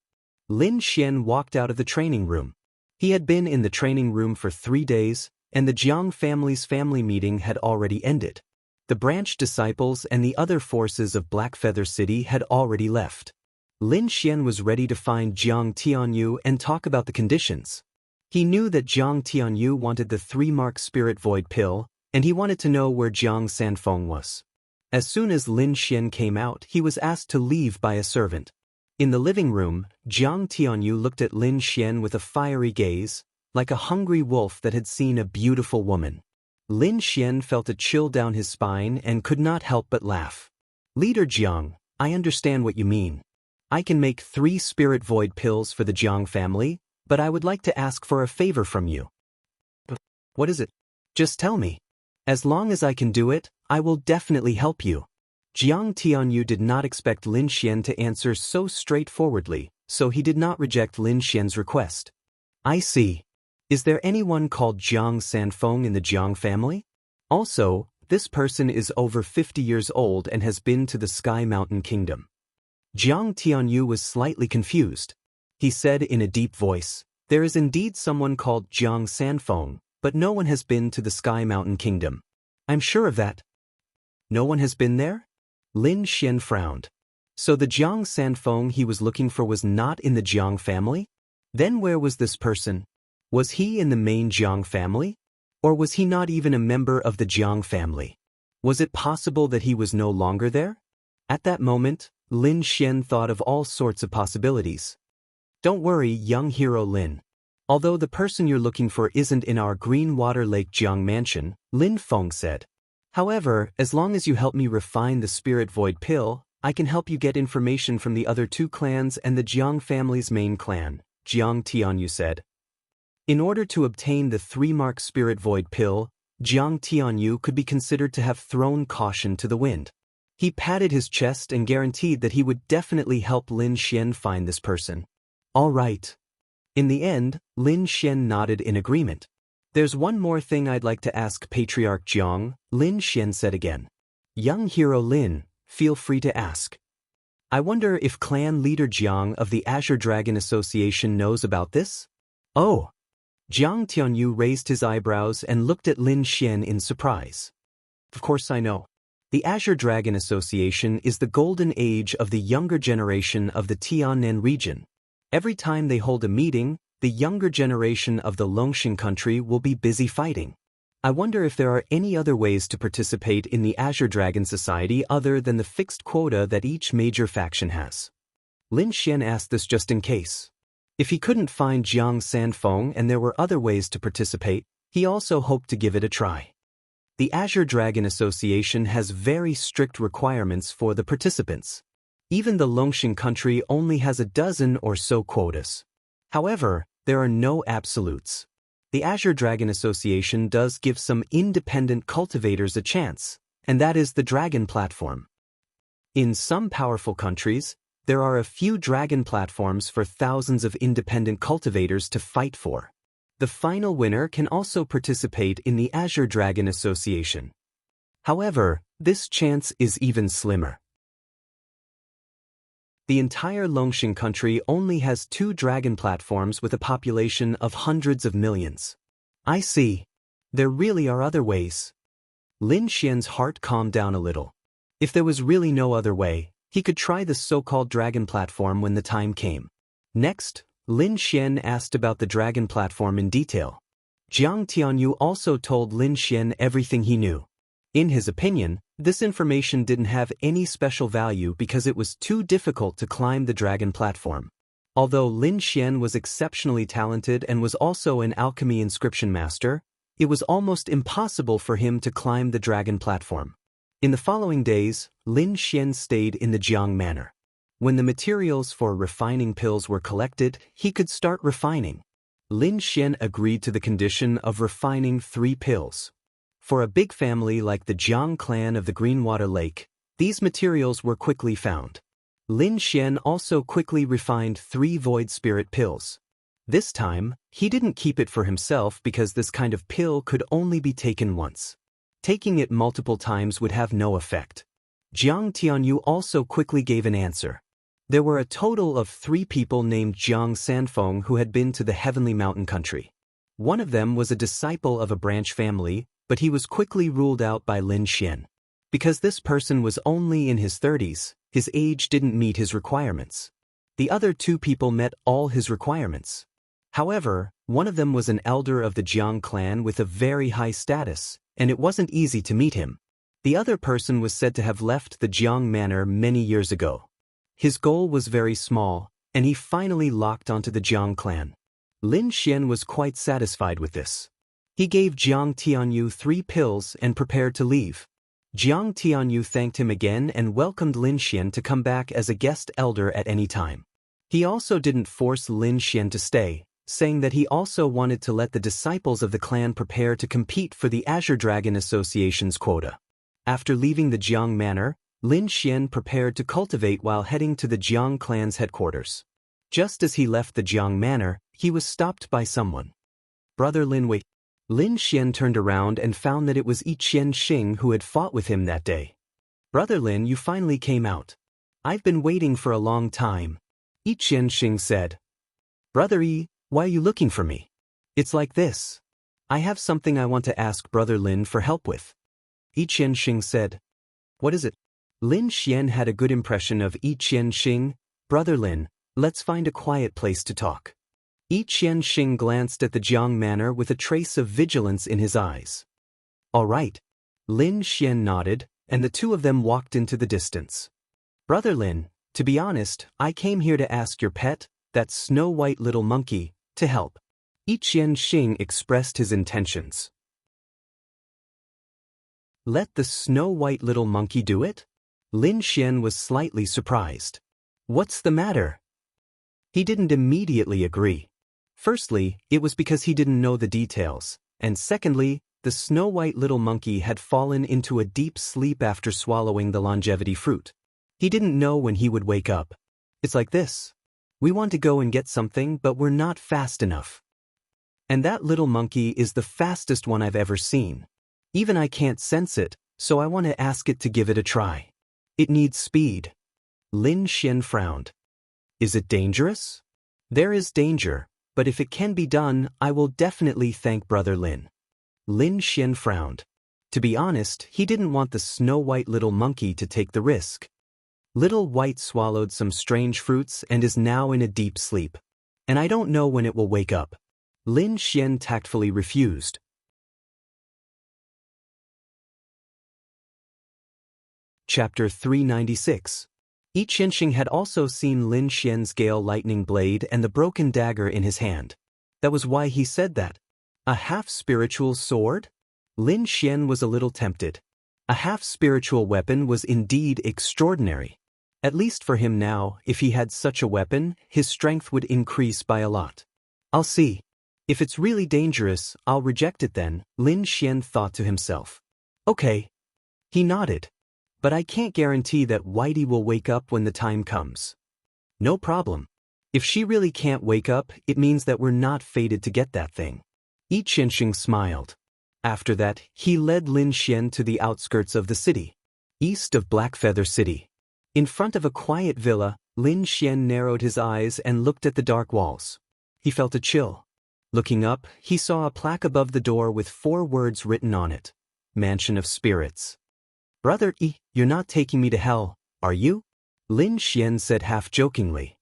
Lin Xian walked out of the training room. He had been in the training room for 3 days, and the Jiang family's family meeting had already ended. The branch disciples and the other forces of Blackfeather City had already left. Lin Xian was ready to find Jiang Tianyu and talk about the conditions. He knew that Jiang Tianyu wanted the 3-mark Spirit Void pill, and he wanted to know where Jiang Sanfeng was. As soon as Lin Xian came out, he was asked to leave by a servant. In the living room, Jiang Tianyu looked at Lin Xian with a fiery gaze, like a hungry wolf that had seen a beautiful woman. Lin Xian felt a chill down his spine and could not help but laugh. "Leader Jiang, I understand what you mean. I can make 3 Spirit Void pills for the Jiang family, but I would like to ask for a favor from you." "What is it? Just tell me. As long as I can do it, I will definitely help you." Jiang Tianyu did not expect Lin Xian to answer so straightforwardly, so he did not reject Lin Xian's request. "I see. Is there anyone called Jiang Sanfeng in the Jiang family? Also, this person is over 50 years old and has been to the Sky Mountain Kingdom." Jiang Tianyu was slightly confused. He said in a deep voice, "There is indeed someone called Jiang Sanfeng, but no one has been to the Sky Mountain Kingdom." "I'm sure of that." "No one has been there?" Lin Xian frowned. So the Jiang Sanfeng he was looking for was not in the Jiang family? Then where was this person? Was he in the main Jiang family? Or was he not even a member of the Jiang family? Was it possible that he was no longer there? At that moment, Lin Xian thought of all sorts of possibilities. "Don't worry, young hero Lin. Although the person you're looking for isn't in our Green Water Lake Jiang mansion," Lin Feng said. "However, as long as you help me refine the Spirit Void pill, I can help you get information from the other 2 clans and the Jiang family's main clan," Jiang Tianyu said. In order to obtain the 3-mark Spirit Void pill, Jiang Tianyu could be considered to have thrown caution to the wind. He patted his chest and guaranteed that he would definitely help Lin Xian find this person. "All right." In the end, Lin Xian nodded in agreement. "There's one more thing I'd like to ask Patriarch Jiang," Lin Xian said again. "Young hero Lin, feel free to ask." "I wonder if clan leader Jiang of the Azure Dragon Association knows about this?" "Oh." Jiang Tianyu raised his eyebrows and looked at Lin Xian in surprise. "Of course I know. The Azure Dragon Association is the golden age of the younger generation of the Tiannan region. Every time they hold a meeting, the younger generation of the Longshan country will be busy fighting. I wonder if there are any other ways to participate in the Azure Dragon Society other than the fixed quota that each major faction has." Lin Xian asked this just in case. If he couldn't find Jiang Sanfeng and there were other ways to participate, he also hoped to give it a try. The Azure Dragon Association has very strict requirements for the participants. Even the Longshan country only has a dozen or so quotas. However, there are no absolutes. The Azure Dragon Association does give some independent cultivators a chance, and that is the Dragon Platform. In some powerful countries, there are a few Dragon Platforms for thousands of independent cultivators to fight for. The final winner can also participate in the Azure Dragon Association. However, this chance is even slimmer. The entire Longshan country only has 2 Dragon Platforms with a population of hundreds of millions. I see. There really are other ways. Lin Xian's heart calmed down a little. If there was really no other way, he could try the so-called Dragon Platform when the time came. Next, Lin Xian asked about the Dragon Platform in detail. Jiang Tianyu also told Lin Xian everything he knew. In his opinion, this information didn't have any special value because it was too difficult to climb the Dragon Platform. Although Lin Xian was exceptionally talented and was also an alchemy inscription master, it was almost impossible for him to climb the Dragon Platform. In the following days, Lin Xian stayed in the Jiang Manor. When the materials for refining pills were collected, he could start refining. Lin Xian agreed to the condition of refining 3 pills. For a big family like the Jiang clan of the Greenwater Lake, these materials were quickly found. Lin Xian also quickly refined 3 Void Spirit pills. This time, he didn't keep it for himself because this kind of pill could only be taken once. Taking it multiple times would have no effect. Jiang Tianyu also quickly gave an answer. There were a total of 3 people named Jiang Sanfeng who had been to the Heavenly Mountain country. One of them was a disciple of a branch family, but he was quickly ruled out by Lin Xian. Because this person was only in his 30s, his age didn't meet his requirements. The other two people met all his requirements. However, one of them was an elder of the Jiang clan with a very high status, and it wasn't easy to meet him. The other person was said to have left the Jiang manor many years ago. His goal was very small, and he finally locked onto the Jiang clan. Lin Xian was quite satisfied with this. He gave Jiang Tianyu 3 pills and prepared to leave. Jiang Tianyu thanked him again and welcomed Lin Xian to come back as a guest elder at any time. He also didn't force Lin Xian to stay, saying that he also wanted to let the disciples of the clan prepare to compete for the Azure Dragon Association's quota. After leaving the Jiang manor, Lin Xian prepared to cultivate while heading to the Jiang clan's headquarters. Just as he left the Jiang manor, he was stopped by someone. "Brother Lin, wait." Lin Xian turned around and found that it was Yi Qianxing who had fought with him that day. "Brother Lin, you finally came out. I've been waiting for a long time," Yi Qianxing said. "Brother Yi, why are you looking for me?" "It's like this. I have something I want to ask Brother Lin for help with," Yi Qianxing said. "What is it?" Lin Xian had a good impression of Yi Qianxing. "Brother Lin, let's find a quiet place to talk." Yi Qianxing glanced at the Jiang manor with a trace of vigilance in his eyes. "All right." Lin Xian nodded, and the two of them walked into the distance. "Brother Lin, to be honest, I came here to ask your pet, that snow-white little monkey, to help." Yi Qianxing expressed his intentions. "Let the snow-white little monkey do it?" Lin Xian was slightly surprised. "What's the matter?" He didn't immediately agree. Firstly, it was because he didn't know the details, and secondly, the snow-white little monkey had fallen into a deep sleep after swallowing the longevity fruit. He didn't know when he would wake up. "It's like this. We want to go and get something, but we're not fast enough. And that little monkey is the fastest one I've ever seen. Even I can't sense it, so I want to ask it to give it a try. It needs speed." Lin Xian frowned. "Is it dangerous?" "There is danger, but if it can be done, I will definitely thank Brother Lin." Lin Xian frowned. To be honest, he didn't want the snow-white little monkey to take the risk. Little White swallowed some strange fruits and is now in a deep sleep. And I don't know when it will wake up. Lin Xian tactfully refused. Chapter 396. Yi Qianxing had also seen Lin Xian's gale lightning blade and the broken dagger in his hand. That was why he said that. A half-spiritual sword? Lin Xian was a little tempted. A half-spiritual weapon was indeed extraordinary. At least for him now, if he had such a weapon, his strength would increase by a lot. "I'll see. If it's really dangerous, I'll reject it then," Lin Xian thought to himself. "Okay." He nodded. "But I can't guarantee that Whitey will wake up when the time comes." "No problem. If she really can't wake up, it means that we're not fated to get that thing." Yi Qianxing smiled. After that, he led Lin Xian to the outskirts of the city, east of Blackfeather City. In front of a quiet villa, Lin Xian narrowed his eyes and looked at the dark walls. He felt a chill. Looking up, he saw a plaque above the door with 4 words written on it. Mansion of Spirits. "Brother Yi, you're not taking me to hell, are you?" Lin Xian said half-jokingly.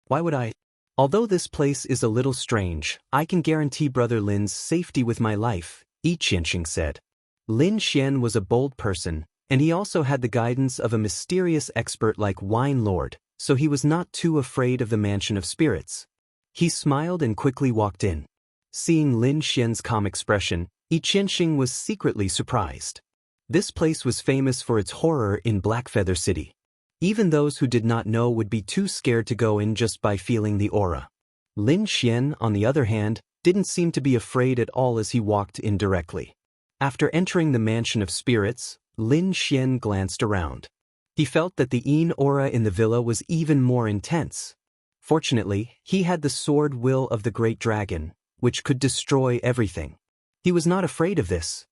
"Why would I? Although this place is a little strange, I can guarantee Brother Lin's safety with my life," Yi Qianxing said. Lin Xian was a bold person, and he also had the guidance of a mysterious expert like Wine Lord, so he was not too afraid of the Mansion of Spirits. He smiled and quickly walked in. Seeing Lin Xian's calm expression, Yi Qianxing was secretly surprised. This place was famous for its horror in Blackfeather City. Even those who did not know would be too scared to go in just by feeling the aura. Lin Xian, on the other hand, didn't seem to be afraid at all as he walked in directly. After entering the Mansion of Spirits, Lin Xian glanced around. He felt that the Yin aura in the villa was even more intense. Fortunately, he had the sword will of the Great Dragon, which could destroy everything. He was not afraid of this.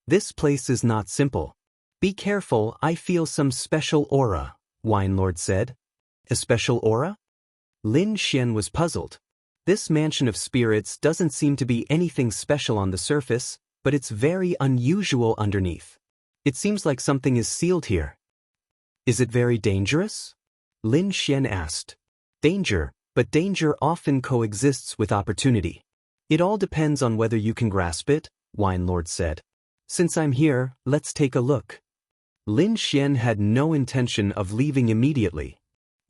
"This place is not simple. Be careful, I feel some special aura," Wine Lord said. "A special aura?" Lin Xian was puzzled. This Mansion of Spirits doesn't seem to be anything special on the surface, but it's very unusual underneath. It seems like something is sealed here. "Is it very dangerous?" Lin Xian asked. Danger, but danger often coexists with opportunity. It all depends on whether you can grasp it, Wine Lord said. Since I'm here, let's take a look. Lin Xian had no intention of leaving immediately.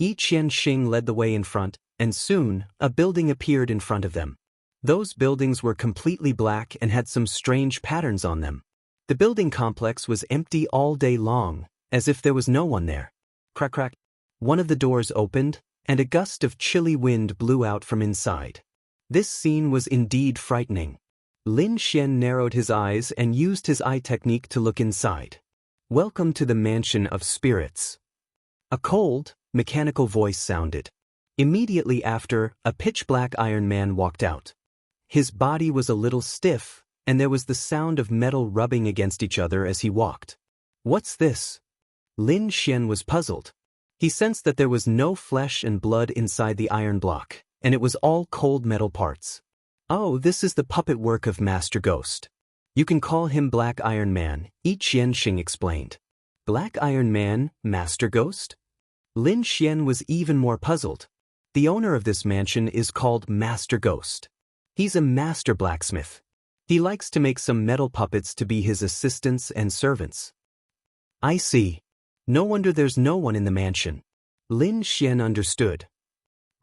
Yi Qianxing led the way in front, and soon, a building appeared in front of them. Those buildings were completely black and had some strange patterns on them. The building complex was empty all day long, as if there was no one there. Crack crack. One of the doors opened, and a gust of chilly wind blew out from inside. This scene was indeed frightening. Lin Xian narrowed his eyes and used his eye technique to look inside. Welcome to the Mansion of Spirits. A cold, mechanical voice sounded. Immediately after, a pitch-black Iron Man walked out. His body was a little stiff, and there was the sound of metal rubbing against each other as he walked. What's this? Lin Xian was puzzled. He sensed that there was no flesh and blood inside the iron block, and it was all cold metal parts. Oh, this is the puppet work of Master Ghost. You can call him Black Iron Man, Yi Qianxing explained. Black Iron Man, Master Ghost? Lin Xian was even more puzzled. The owner of this mansion is called Master Ghost. He's a master blacksmith. He likes to make some metal puppets to be his assistants and servants. I see. No wonder there's no one in the mansion. Lin Xian understood.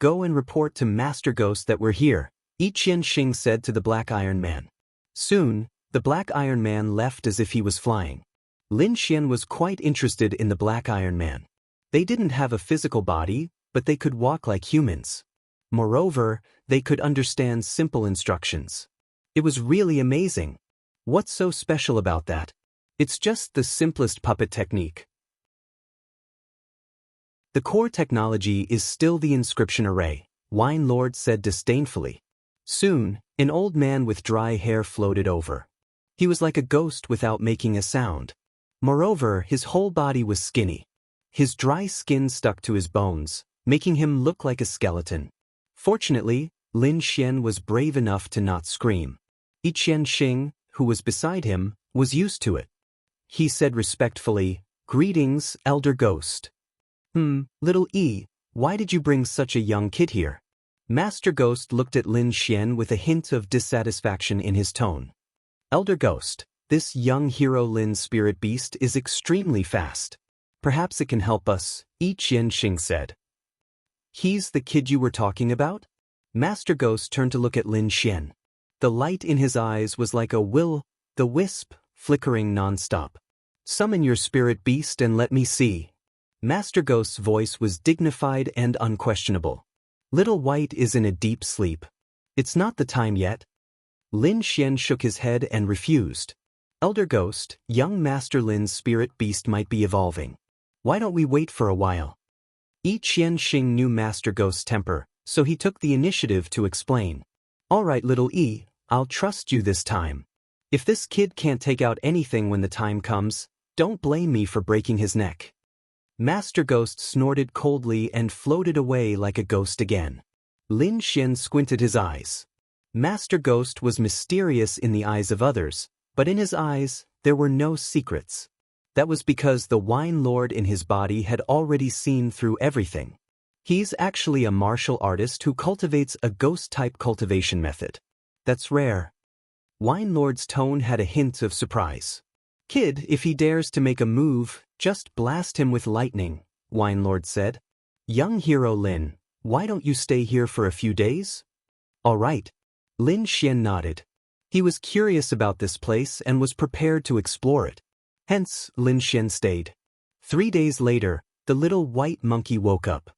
Go and report to Master Ghost that we're here, Yi Qianxing said to the Black Iron Man. Soon, the Black Iron Man left as if he was flying. Lin Xian was quite interested in the Black Iron Man. They didn't have a physical body, but they could walk like humans. Moreover, they could understand simple instructions. It was really amazing. What's so special about that? It's just the simplest puppet technique. The core technology is still the inscription array, Wine Lord said disdainfully. Soon, an old man with dry hair floated over. He was like a ghost without making a sound. Moreover, his whole body was skinny. His dry skin stuck to his bones, making him look like a skeleton. Fortunately, Lin Xian was brave enough to not scream. Yi Qianxing, who was beside him, was used to it. He said respectfully, Greetings, Elder Ghost. Little E, why did you bring such a young kid here? Master Ghost looked at Lin Xian with a hint of dissatisfaction in his tone. Elder Ghost, this young hero Lin's spirit beast is extremely fast. Perhaps it can help us, Yi Qianxing said. He's the kid you were talking about? Master Ghost turned to look at Lin Xian. The light in his eyes was like a will-the-wisp, flickering non-stop. Summon your spirit beast and let me see. Master Ghost's voice was dignified and unquestionable. Little White is in a deep sleep. It's not the time yet. Lin Xian shook his head and refused. Elder Ghost, young Master Lin's spirit beast might be evolving. Why don't we wait for a while? Yi Qianxing knew Master Ghost's temper, so he took the initiative to explain. All right, little E, I'll trust you this time. If this kid can't take out anything when the time comes, don't blame me for breaking his neck. Master Ghost snorted coldly and floated away like a ghost again. Lin Xian squinted his eyes. Master Ghost was mysterious in the eyes of others, but in his eyes, there were no secrets. That was because the Wine Lord in his body had already seen through everything. He's actually a martial artist who cultivates a ghost-type cultivation method. That's rare. Wine Lord's tone had a hint of surprise. Kid, if he dares to make a move, just blast him with lightning, Wine Lord said. Young hero Lin, why don't you stay here for a few days? All right. Lin Xian nodded. He was curious about this place and was prepared to explore it. Hence, Lin Xian stayed. 3 days later, the little white monkey woke up.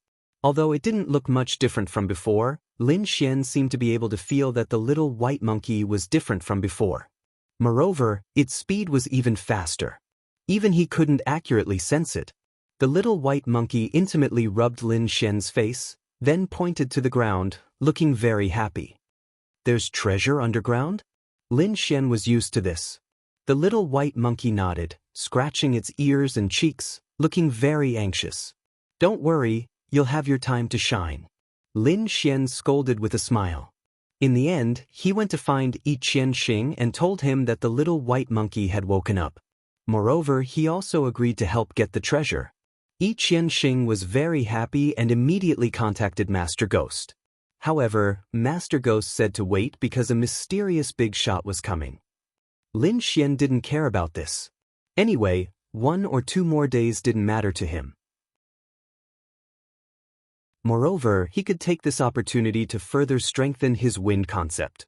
Although it didn't look much different from before, Lin Xian seemed to be able to feel that the little white monkey was different from before. Moreover, its speed was even faster. Even he couldn't accurately sense it. The little white monkey intimately rubbed Lin Xian's face, then pointed to the ground, looking very happy. There's treasure underground? Lin Xian was used to this. The little white monkey nodded, scratching its ears and cheeks, looking very anxious. Don't worry, you'll have your time to shine. Lin Xian scolded with a smile. In the end, he went to find Yi Qianxing and told him that the little white monkey had woken up. Moreover, he also agreed to help get the treasure. Yi Qianxing was very happy and immediately contacted Master Ghost. However, Master Ghost said to wait because a mysterious big shot was coming. Lin Xian didn't care about this. Anyway, 1 or 2 more days didn't matter to him. Moreover, he could take this opportunity to further strengthen his wind concept.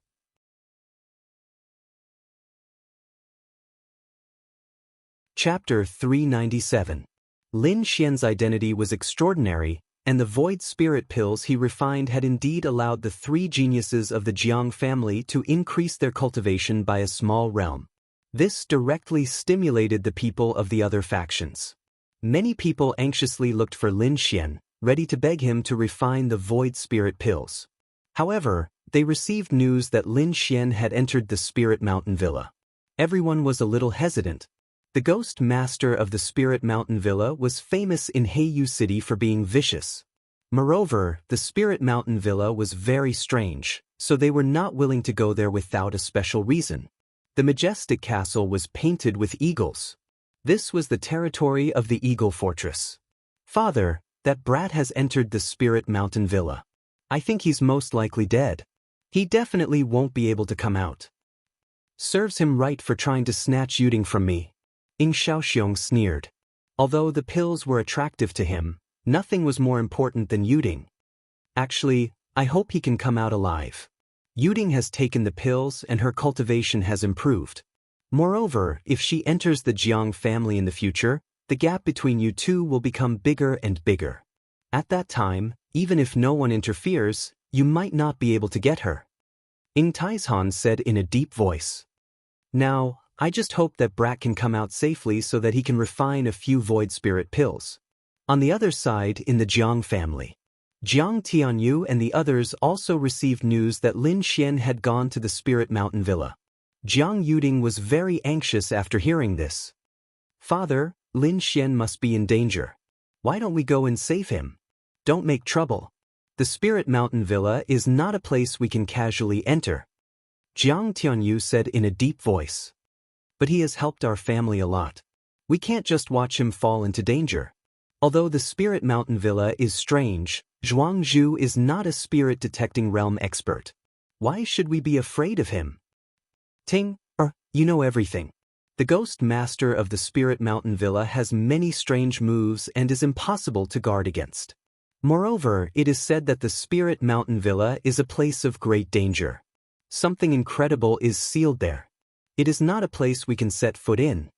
Chapter 397. Lin Xian's identity was extraordinary, and the void spirit pills he refined had indeed allowed the 3 geniuses of the Jiang family to increase their cultivation by a small realm. This directly stimulated the people of the other factions. Many people anxiously looked for Lin Xian, ready to beg him to refine the void spirit pills. However, they received news that Lin Xian had entered the Spirit Mountain Villa. Everyone was a little hesitant. The ghost master of the Spirit Mountain Villa was famous in Heiyu City for being vicious. Moreover, the Spirit Mountain Villa was very strange, so they were not willing to go there without a special reason. The majestic castle was painted with eagles. This was the territory of the Eagle Fortress. "Father, that brat has entered the Spirit Mountain Villa. I think he's most likely dead. He definitely won't be able to come out. Serves him right for trying to snatch Yuding from me." Ying Shaoxiong sneered. Although the pills were attractive to him, nothing was more important than Yuding. "Actually, I hope he can come out alive. Yuding has taken the pills and her cultivation has improved. Moreover, if she enters the Jiang family in the future, the gap between you two will become bigger and bigger. At that time, even if no one interferes, you might not be able to get her," Ying Taizhan said in a deep voice. "Now, I just hope that brat can come out safely so that he can refine a few void spirit pills." On the other side, in the Jiang family, Jiang Tianyu and the others also received news that Lin Xian had gone to the Spirit Mountain Villa. Jiang Yuding was very anxious after hearing this. "Father, Lin Xian must be in danger. Why don't we go and save him? Don't make trouble. The Spirit Mountain Villa is not a place we can casually enter," Jiang Tianyu said in a deep voice. "But he has helped our family a lot. We can't just watch him fall into danger. Although the Spirit Mountain Villa is strange, Zhuang Zhu is not a spirit-detecting realm expert. Why should we be afraid of him?" "Ting, you know everything. The ghost master of the Spirit Mountain Villa has many strange moves and is impossible to guard against. Moreover, it is said that the Spirit Mountain Villa is a place of great danger. Something incredible is sealed there. It is not a place we can set foot in.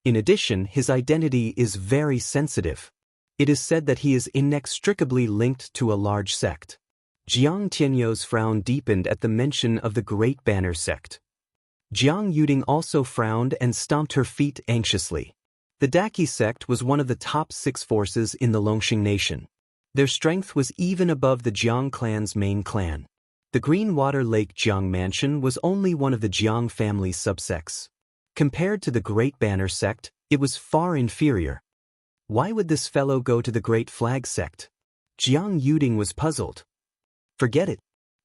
In addition, his identity is very sensitive. It is said that he is inextricably linked to a large sect." Jiang Tianyu's frown deepened at the mention of the Great Banner sect. Jiang Yuding also frowned and stomped her feet anxiously. The Daqi sect was one of the top 6 forces in the Longxing nation. Their strength was even above the Jiang clan's main clan. The Green Water Lake Jiang Mansion was only one of the Jiang family's subsects. Compared to the Great Banner sect, it was far inferior. Why would this fellow go to the Great Flag sect? Jiang Yuding was puzzled. "Forget it.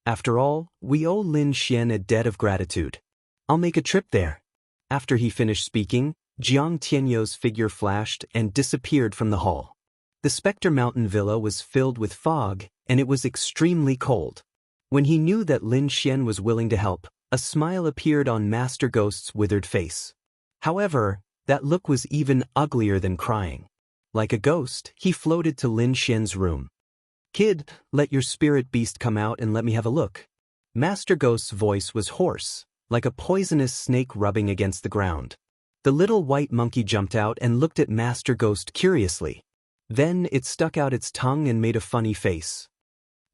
After all, we owe Lin Xian a debt of gratitude. I'll make a trip there." After he finished speaking, Jiang Tianyu's figure flashed and disappeared from the hall. The Spectre Mountain Villa was filled with fog, and it was extremely cold. When he knew that Lin Xian was willing to help, a smile appeared on Master Ghost's withered face. However, that look was even uglier than crying. Like a ghost, he floated to Lin Xian's room. "Kid, let your spirit beast come out and let me have a look." Master Ghost's voice was hoarse, like a poisonous snake rubbing against the ground. The little white monkey jumped out and looked at Master Ghost curiously. Then it stuck out its tongue and made a funny face.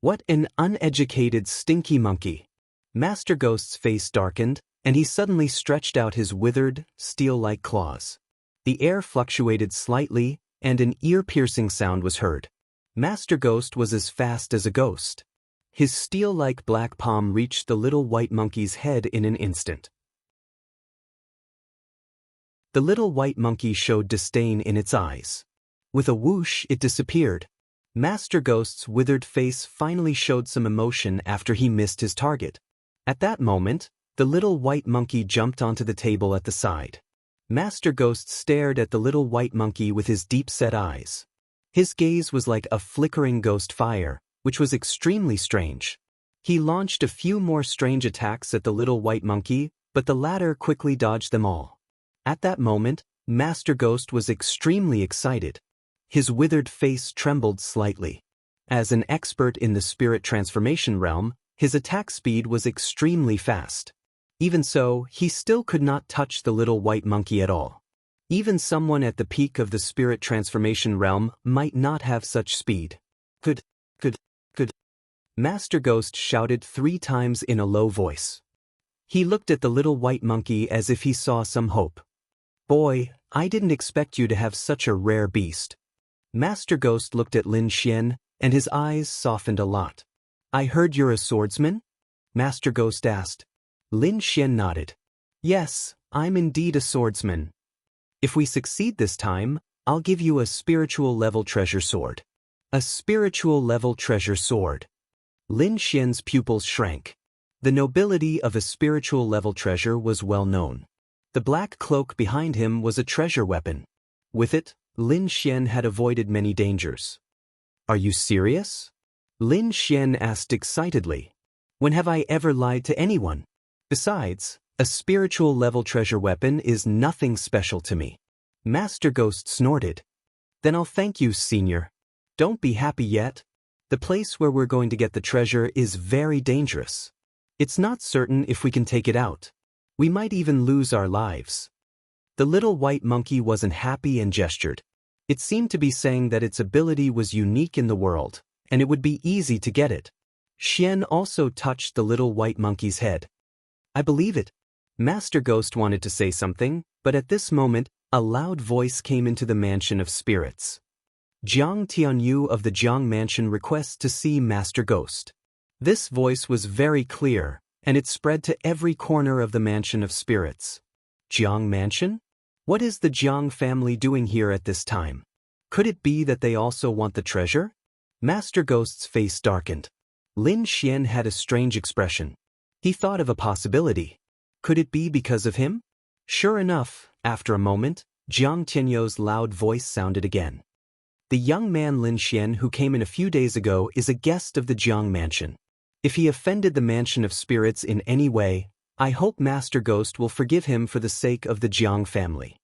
"What an uneducated, stinky monkey." Master Ghost's face darkened, and he suddenly stretched out his withered, steel-like claws. The air fluctuated slightly, and an ear-piercing sound was heard. Master Ghost was as fast as a ghost. His steel-like black palm reached the little white monkey's head in an instant. The little white monkey showed disdain in its eyes. With a whoosh, it disappeared. Master Ghost's withered face finally showed some emotion after he missed his target. At that moment, the little white monkey jumped onto the table at the side. Master Ghost stared at the little white monkey with his deep-set eyes. His gaze was like a flickering ghost fire, which was extremely strange. He launched a few more strange attacks at the little white monkey, but the latter quickly dodged them all. At that moment, Master Ghost was extremely excited. His withered face trembled slightly. As an expert in the spirit transformation realm, his attack speed was extremely fast. Even so, he still could not touch the little white monkey at all. Even someone at the peak of the spirit transformation realm might not have such speed. Could. Master Ghost shouted 3 times in a low voice. He looked at the little white monkey as if he saw some hope. Boy, I didn't expect you to have such a rare beast. Master Ghost looked at Lin Xian, and his eyes softened a lot. I heard you're a swordsman? Master Ghost asked. Lin Xian nodded. Yes, I'm indeed a swordsman. If we succeed this time, I'll give you a spiritual level treasure sword. A spiritual level treasure sword. Lin Xian's pupils shrank. The nobility of a spiritual level treasure was well known. The black cloak behind him was a treasure weapon. With it, Lin Xian had avoided many dangers. Are you serious? Lin Xian asked excitedly. When have I ever lied to anyone? Besides, a spiritual level treasure weapon is nothing special to me. Master Ghost snorted. Then I'll thank you, Senior. Don't be happy yet. The place where we're going to get the treasure is very dangerous. It's not certain if we can take it out. We might even lose our lives. The little white monkey wasn't happy and gestured. It seemed to be saying that its ability was unique in the world, and it would be easy to get it. Xian also touched the little white monkey's head. I believe it. Master Ghost wanted to say something, but at this moment, a loud voice came into the Mansion of Spirits. Jiang Tianyu of the Jiang Mansion requests to see Master Ghost. This voice was very clear, and it spread to every corner of the Mansion of Spirits. Jiang Mansion? What is the Jiang family doing here at this time? Could it be that they also want the treasure? Master Ghost's face darkened. Lin Xian had a strange expression. He thought of a possibility. Could it be because of him? Sure enough, after a moment, Jiang Tianyu's loud voice sounded again. The young man Lin Xian who came in a few days ago is a guest of the Jiang Mansion. If he offended the Mansion of Spirits in any way, I hope Master Ghost will forgive him for the sake of the Jiang family.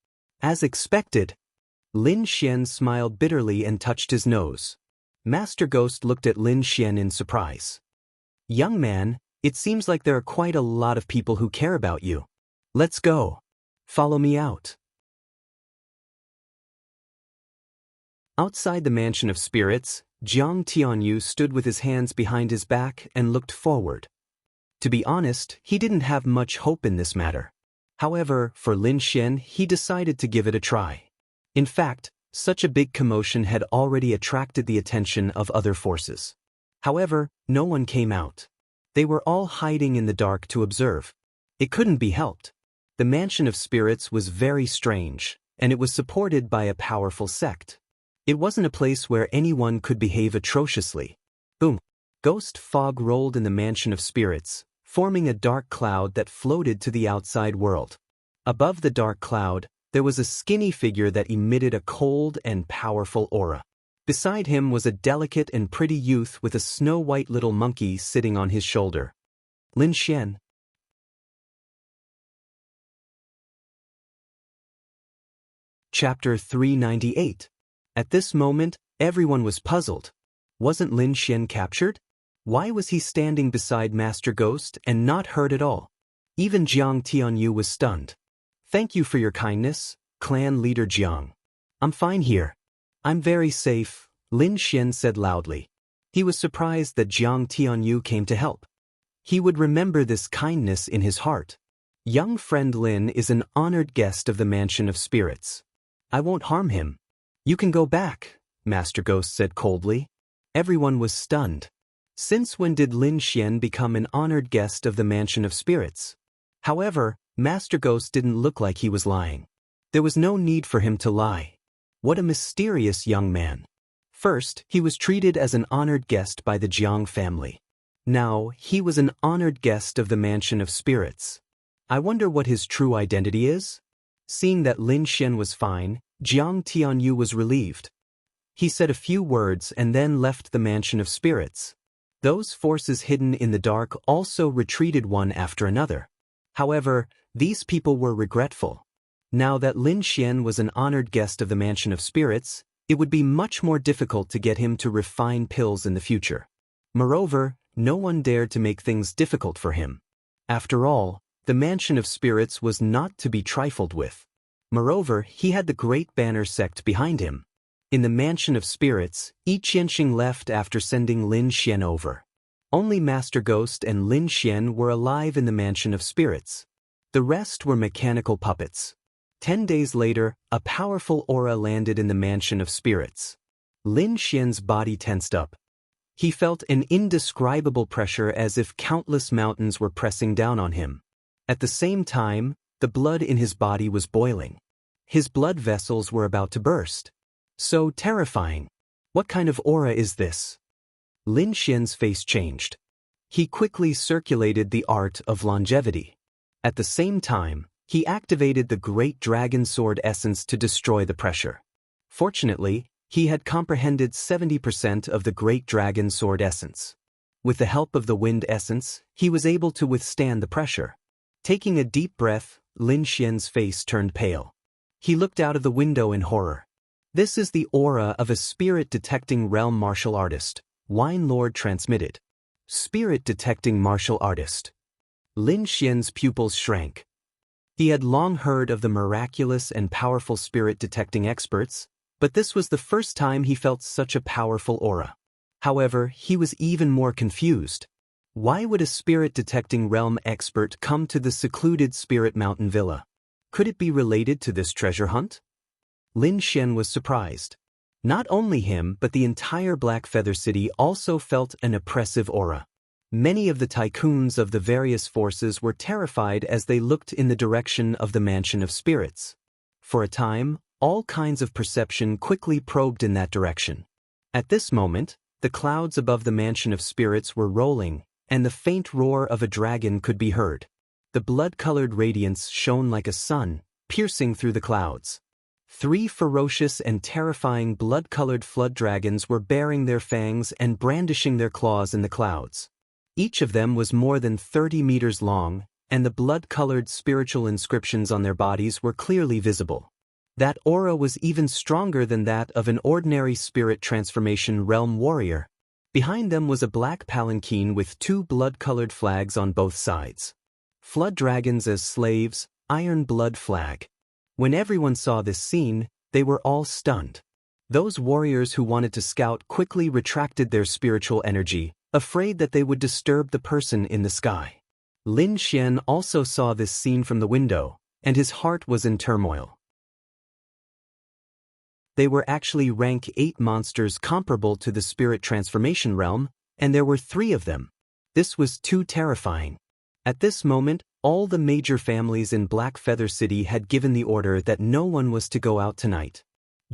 As expected, Lin Xian smiled bitterly and touched his nose. Master Ghost looked at Lin Xian in surprise. Young man, it seems like there are quite a lot of people who care about you. Let's go. Follow me out. Outside the Mansion of Spirits, Jiang Tianyu stood with his hands behind his back and looked forward. To be honest, he didn't have much hope in this matter. However, for Lin Xian, he decided to give it a try. In fact, such a big commotion had already attracted the attention of other forces. However, no one came out. They were all hiding in the dark to observe. It couldn't be helped. The Mansion of Spirits was very strange, and it was supported by a powerful sect. It wasn't a place where anyone could behave atrociously. Boom! Ghost fog rolled in the Mansion of Spirits, forming a dark cloud that floated to the outside world. Above the dark cloud, there was a skinny figure that emitted a cold and powerful aura. Beside him was a delicate and pretty youth with a snow-white little monkey sitting on his shoulder. Lin Xian. Chapter 398. At this moment, everyone was puzzled. Wasn't Lin Xian captured? Why was he standing beside Master Ghost and not hurt at all? Even Jiang Tianyu was stunned. Thank you for your kindness, clan leader Jiang. I'm fine here. I'm very safe, Lin Xian said loudly. He was surprised that Jiang Tianyu came to help. He would remember this kindness in his heart. Young friend Lin is an honored guest of the Mansion of Spirits. I won't harm him. You can go back, Master Ghost said coldly. Everyone was stunned. Since when did Lin Xian become an honored guest of the Mansion of Spirits? However, Master Ghost didn't look like he was lying. There was no need for him to lie. What a mysterious young man. First, he was treated as an honored guest by the Jiang family. Now, he was an honored guest of the Mansion of Spirits. I wonder what his true identity is? Seeing that Lin Xian was fine, Jiang Tianyu was relieved. He said a few words and then left the mansion of spirits. Those forces hidden in the dark also retreated one after another. However, these people were regretful. Now that Lin Xian was an honored guest of the mansion of spirits, it would be much more difficult to get him to refine pills in the future. Moreover, no one dared to make things difficult for him. After all, the mansion of spirits was not to be trifled with. Moreover, he had the Great Banner sect behind him. In the mansion of spirits, Yi Qianxing left after sending Lin Xian over. Only Master Ghost and Lin Xian were alive in the mansion of spirits. The rest were mechanical puppets. 10 days later, a powerful aura landed in the mansion of spirits. Lin Xian's body tensed up. He felt an indescribable pressure as if countless mountains were pressing down on him. At the same time, the blood in his body was boiling. His blood vessels were about to burst. So terrifying. What kind of aura is this? Lin Xian's face changed. He quickly circulated the art of longevity. At the same time, he activated the Great Dragon Sword essence to destroy the pressure. Fortunately, he had comprehended 70% of the Great Dragon Sword essence. With the help of the Wind essence, he was able to withstand the pressure. Taking a deep breath, Lin Xian's face turned pale. He looked out of the window in horror. This is the aura of a spirit-detecting realm martial artist, Wine Lord transmitted. Spirit-detecting martial artist. Lin Xian's pupils shrank. He had long heard of the miraculous and powerful spirit-detecting experts, but this was the first time he felt such a powerful aura. However, he was even more confused. Why would a spirit-detecting realm expert come to the secluded Spirit Mountain Villa? Could it be related to this treasure hunt? Lin Xian was surprised. Not only him but the entire Black Feather City also felt an oppressive aura. Many of the tycoons of the various forces were terrified as they looked in the direction of the Mansion of Spirits. For a time, all kinds of perception quickly probed in that direction. At this moment, the clouds above the Mansion of Spirits were rolling, and the faint roar of a dragon could be heard. The blood-colored radiance shone like a sun, piercing through the clouds. 3 ferocious and terrifying blood-colored flood dragons were baring their fangs and brandishing their claws in the clouds. Each of them was more than 30 meters long, and the blood-colored spiritual inscriptions on their bodies were clearly visible. That aura was even stronger than that of an ordinary spirit transformation realm warrior. Behind them was a black palanquin with 2 blood-colored flags on both sides. Flood dragons as slaves, iron blood flag. When everyone saw this scene, they were all stunned. Those warriors who wanted to scout quickly retracted their spiritual energy, afraid that they would disturb the person in the sky. Lin Xian also saw this scene from the window, and his heart was in turmoil. They were actually rank 8 monsters comparable to the spirit transformation realm, and there were 3 of them. This was too terrifying. At this moment, all the major families in Black Feather City had given the order that no one was to go out tonight.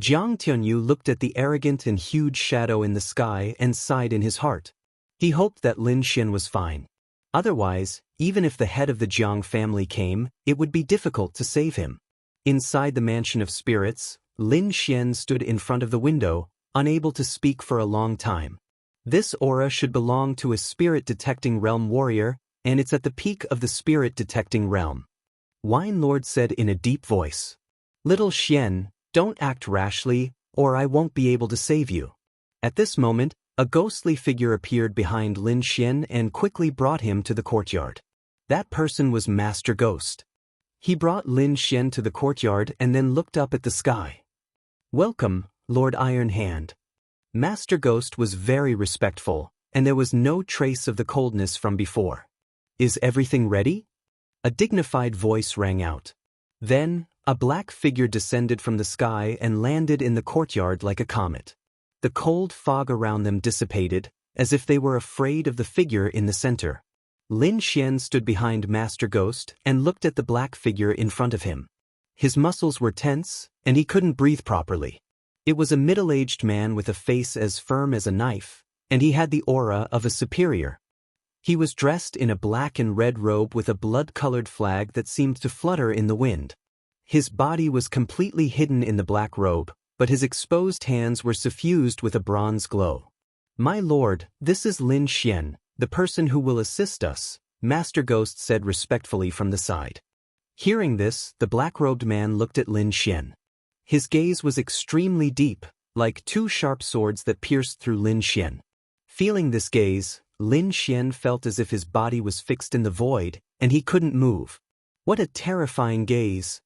Jiang Tianyu looked at the arrogant and huge shadow in the sky and sighed in his heart. He hoped that Lin Xian was fine. Otherwise, even if the head of the Jiang family came, it would be difficult to save him. Inside the Mansion of Spirits, Lin Xian stood in front of the window, unable to speak for a long time. This aura should belong to a spirit-detecting realm warrior, and it's at the peak of the spirit-detecting realm. Wine Lord said in a deep voice. Little Xian, don't act rashly, or I won't be able to save you. At this moment, a ghostly figure appeared behind Lin Xian and quickly brought him to the courtyard. That person was Master Ghost. He brought Lin Xian to the courtyard and then looked up at the sky. Welcome, Lord Iron Hand. Master Ghost was very respectful, and there was no trace of the coldness from before. Is everything ready? A dignified voice rang out. Then, a black figure descended from the sky and landed in the courtyard like a comet. The cold fog around them dissipated, as if they were afraid of the figure in the center. Lin Xian stood behind Master Ghost and looked at the black figure in front of him. His muscles were tense, and he couldn't breathe properly. It was a middle-aged man with a face as firm as a knife, and he had the aura of a superior. He was dressed in a black and red robe with a blood-colored flag that seemed to flutter in the wind. His body was completely hidden in the black robe, but his exposed hands were suffused with a bronze glow. "My lord, this is Lin Xian, the person who will assist us," Master Ghost said respectfully from the side. Hearing this, the black-robed man looked at Lin Xian. His gaze was extremely deep, like two sharp swords that pierced through Lin Xian. Feeling this gaze, Lin Xian felt as if his body was fixed in the void, and he couldn't move. What a terrifying gaze!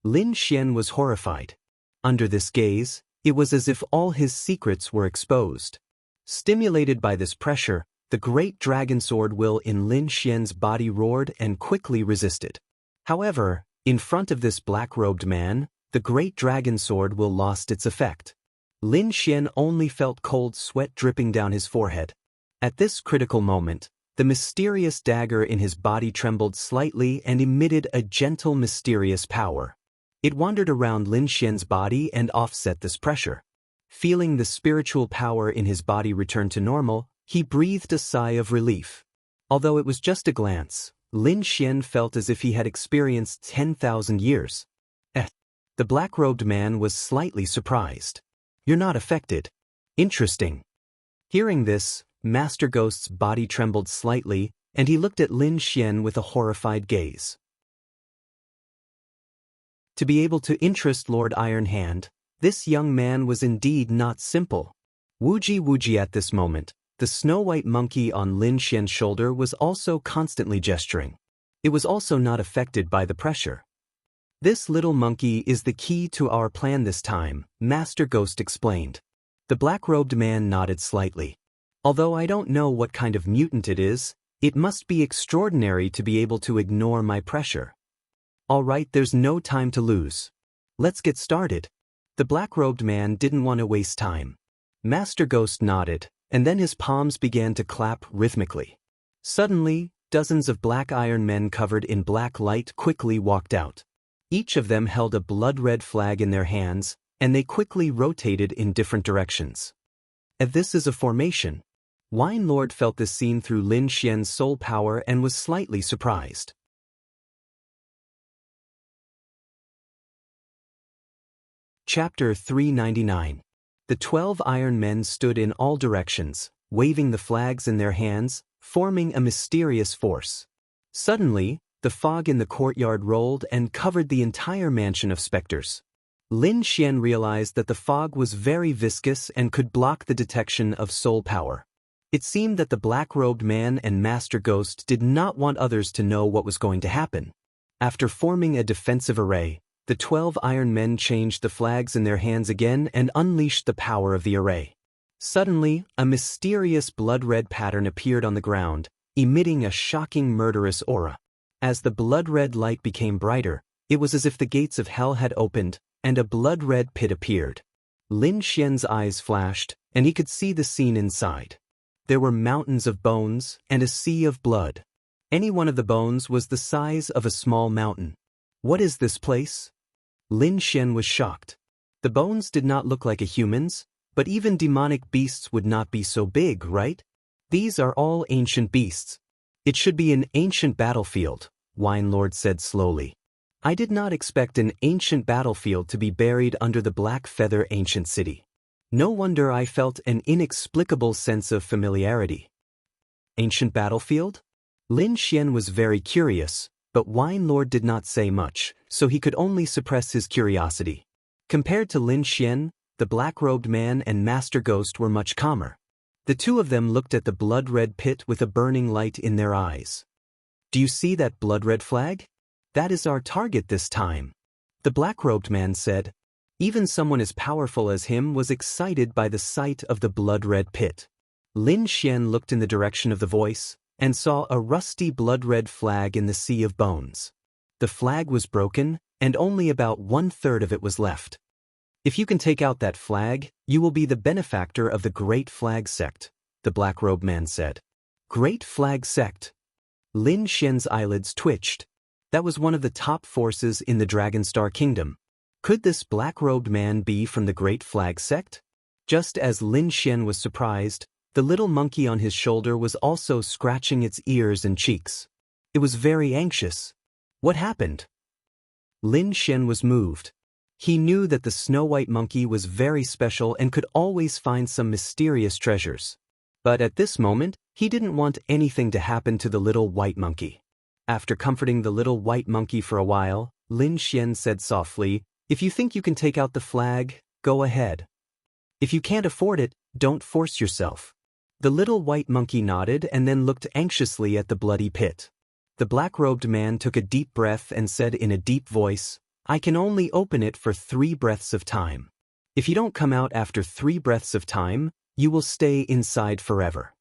Lin Xian was horrified. Under this gaze, it was as if all his secrets were exposed. Stimulated by this pressure, the great dragon sword will in Lin Xian's body roared and quickly resisted. However, in front of this black-robed man, the great dragon sword will lost its effect. Lin Xian only felt cold sweat dripping down his forehead. At this critical moment, the mysterious dagger in his body trembled slightly and emitted a gentle mysterious power. It wandered around Lin Xian's body and offset this pressure. Feeling the spiritual power in his body return to normal, he breathed a sigh of relief. Although it was just a glance, Lin Xian felt as if he had experienced 10,000 years. The black-robed man was slightly surprised. "You're not affected. Interesting." Hearing this, Master Ghost's body trembled slightly, and he looked at Lin Xian with a horrified gaze. To be able to interest Lord Iron Hand, this young man was indeed not simple. Wooji at this moment, the snow-white monkey on Lin Xian's shoulder was also constantly gesturing. It was also not affected by the pressure. "This little monkey is the key to our plan this time," Master Ghost explained. The black-robed man nodded slightly. "Although I don't know what kind of mutant it is, it must be extraordinary to be able to ignore my pressure. All right, there's no time to lose. Let's get started." The black-robed man didn't want to waste time. Master Ghost nodded, and then his palms began to clap rhythmically. Suddenly, dozens of black iron men covered in black light quickly walked out. Each of them held a blood-red flag in their hands, and they quickly rotated in different directions. This is a formation. Wine Lord felt this scene through Lin Xian's soul power and was slightly surprised. Chapter 399. The 12 Iron Men stood in all directions, waving the flags in their hands, forming a mysterious force. Suddenly, the fog in the courtyard rolled and covered the entire mansion of specters. Lin Xian realized that the fog was very viscous and could block the detection of soul power. It seemed that the black-robed man and Master Ghost did not want others to know what was going to happen. After forming a defensive array, the 12 Iron Men changed the flags in their hands again and unleashed the power of the array. Suddenly, a mysterious blood-red pattern appeared on the ground, emitting a shocking murderous aura. As the blood-red light became brighter, it was as if the gates of hell had opened, and a blood-red pit appeared. Lin Xian's eyes flashed, and he could see the scene inside. There were mountains of bones and a sea of blood. Any one of the bones was the size of a small mountain. "What is this place?" Lin Xian was shocked. The bones did not look like a human's, but even demonic beasts would not be so big, right? "These are all ancient beasts. It should be an ancient battlefield," Wine Lord said slowly. "I did not expect an ancient battlefield to be buried under the Black Feather Ancient City. No wonder I felt an inexplicable sense of familiarity." Ancient battlefield? Lin Xian was very curious, but Wine Lord did not say much, so he could only suppress his curiosity. Compared to Lin Xian, the black-robed man and Master Ghost were much calmer. The two of them looked at the blood-red pit with a burning light in their eyes. "Do you see that blood-red flag? That is our target this time," the black-robed man said. Even someone as powerful as him was excited by the sight of the blood-red pit. Lin Xian looked in the direction of the voice, and saw a rusty blood-red flag in the sea of bones. The flag was broken, and only about 1/3 of it was left. "If you can take out that flag, you will be the benefactor of the Great Flag Sect," the black-robed man said. "Great Flag Sect?" Lin Xian's eyelids twitched. That was one of the top forces in the Dragonstar Kingdom. Could this black-robed man be from the Great Flag Sect? Just as Lin Xian was surprised, the little monkey on his shoulder was also scratching its ears and cheeks. It was very anxious. What happened? Lin Xian was moved. He knew that the Snow-White Monkey was very special and could always find some mysterious treasures. But at this moment, he didn't want anything to happen to the little white monkey. After comforting the little white monkey for a while, Lin Xian said softly, "If you think you can take out the flag, go ahead. If you can't afford it, don't force yourself." The little white monkey nodded and then looked anxiously at the bloody pit. The black-robed man took a deep breath and said in a deep voice, "I can only open it for 3 breaths of time. If you don't come out after 3 breaths of time, you will stay inside forever."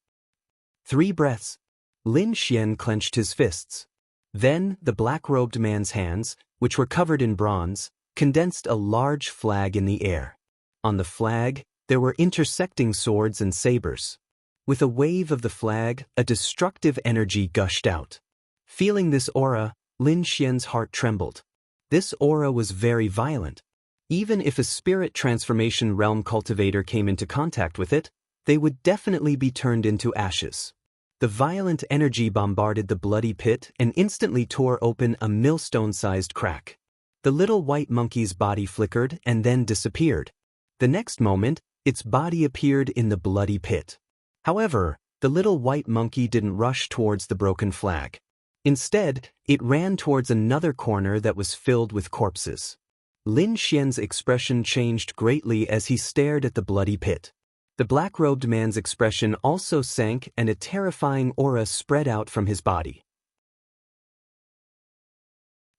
3 breaths. Lin Xian clenched his fists. Then, the black-robed man's hands, which were covered in bronze, condensed a large flag in the air. On the flag, there were intersecting swords and sabers. With a wave of the flag, a destructive energy gushed out. Feeling this aura, Lin Xian's heart trembled. This aura was very violent. Even if a spirit transformation realm cultivator came into contact with it, they would definitely be turned into ashes. The violent energy bombarded the bloody pit and instantly tore open a millstone-sized crack. The little white monkey's body flickered and then disappeared. The next moment, its body appeared in the bloody pit. However, the little white monkey didn't rush towards the broken flag. Instead, it ran towards another corner that was filled with corpses. Lin Xian's expression changed greatly as he stared at the bloody pit. The black-robed man's expression also sank and a terrifying aura spread out from his body.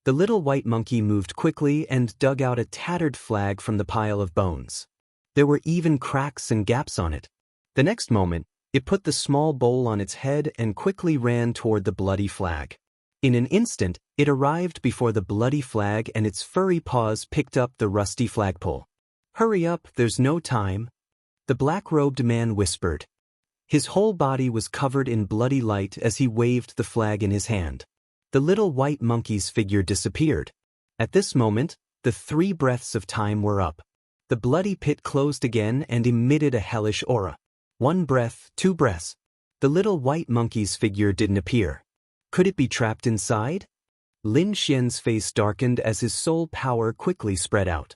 The little white monkey moved quickly and dug out a tattered flag from the pile of bones. There were even cracks and gaps on it. The next moment, it put the small bowl on its head and quickly ran toward the bloody flag. In an instant, it arrived before the bloody flag and its furry paws picked up the rusty flagpole. "Hurry up, there's no time," the black-robed man whispered. His whole body was covered in bloody light as he waved the flag in his hand. The little white monkey's figure disappeared. At this moment, the 3 breaths of time were up. The bloody pit closed again and emitted a hellish aura. 1 breath, 2 breaths. The little white monkey's figure didn't appear. Could it be trapped inside? Lin Xian's face darkened as his soul power quickly spread out.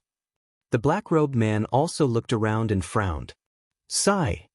The black-robed man also looked around and frowned. Sigh.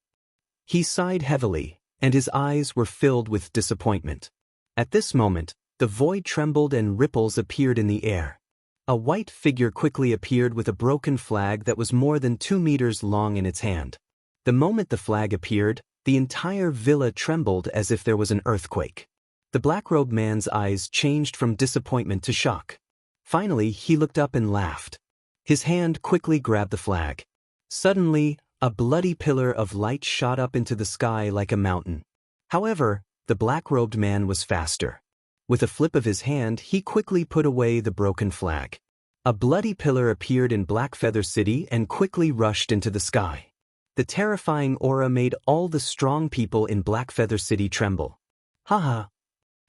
He sighed heavily, and his eyes were filled with disappointment. At this moment, the void trembled and ripples appeared in the air. A white figure quickly appeared with a broken flag that was more than 2 meters long in its hand. The moment the flag appeared, the entire villa trembled as if there was an earthquake. The black-robed man's eyes changed from disappointment to shock. Finally, he looked up and laughed. His hand quickly grabbed the flag. Suddenly, a bloody pillar of light shot up into the sky like a mountain. However, the black-robed man was faster. With a flip of his hand, he quickly put away the broken flag. A bloody pillar appeared in Blackfeather City and quickly rushed into the sky. The terrifying aura made all the strong people in Blackfeather City tremble. Haha.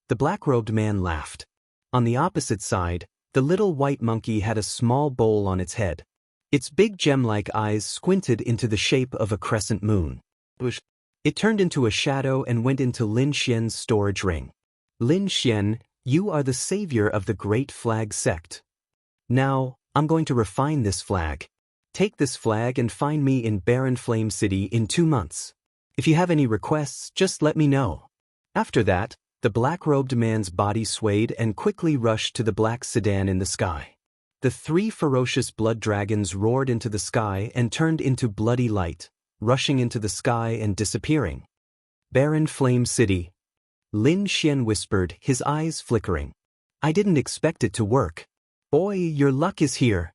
The black-robed man laughed. On the opposite side, the little white monkey had a small bowl on its head. Its big gem-like eyes squinted into the shape of a crescent moon. It turned into a shadow and went into Lin Xian's storage ring. Lin Xian, you are the savior of the Great Flag Sect. Now, I'm going to refine this flag. Take this flag and find me in Barren Flame City in 2 months. If you have any requests, just let me know. After that, the black-robed man's body swayed and quickly rushed to the black sedan in the sky. The 3 ferocious blood dragons roared into the sky and turned into bloody light, rushing into the sky and disappearing. Barren Flame City. Lin Xian whispered, his eyes flickering. I didn't expect it to work. Boy, your luck is here.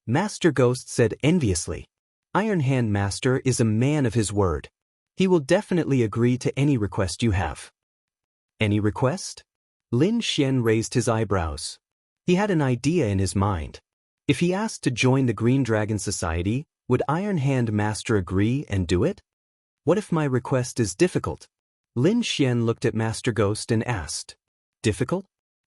Master Ghost said enviously. Iron Hand Master is a man of his word. He will definitely agree to any request you have. Any request? Lin Xian raised his eyebrows. He had an idea in his mind. If he asked to join the Green Dragon Society, would Iron Hand Master agree and do it? What if my request is difficult? Lin Xian looked at Master Ghost and asked. Difficult?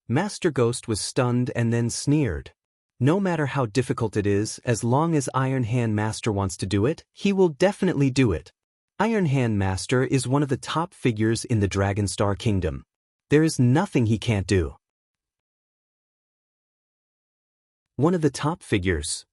Master Ghost was stunned and then sneered. No matter how difficult it is, as long as Iron Hand Master wants to do it, he will definitely do it. Iron Hand Master is one of the top figures in the Dragonstar Kingdom. There is nothing he can't do. One of the top figures.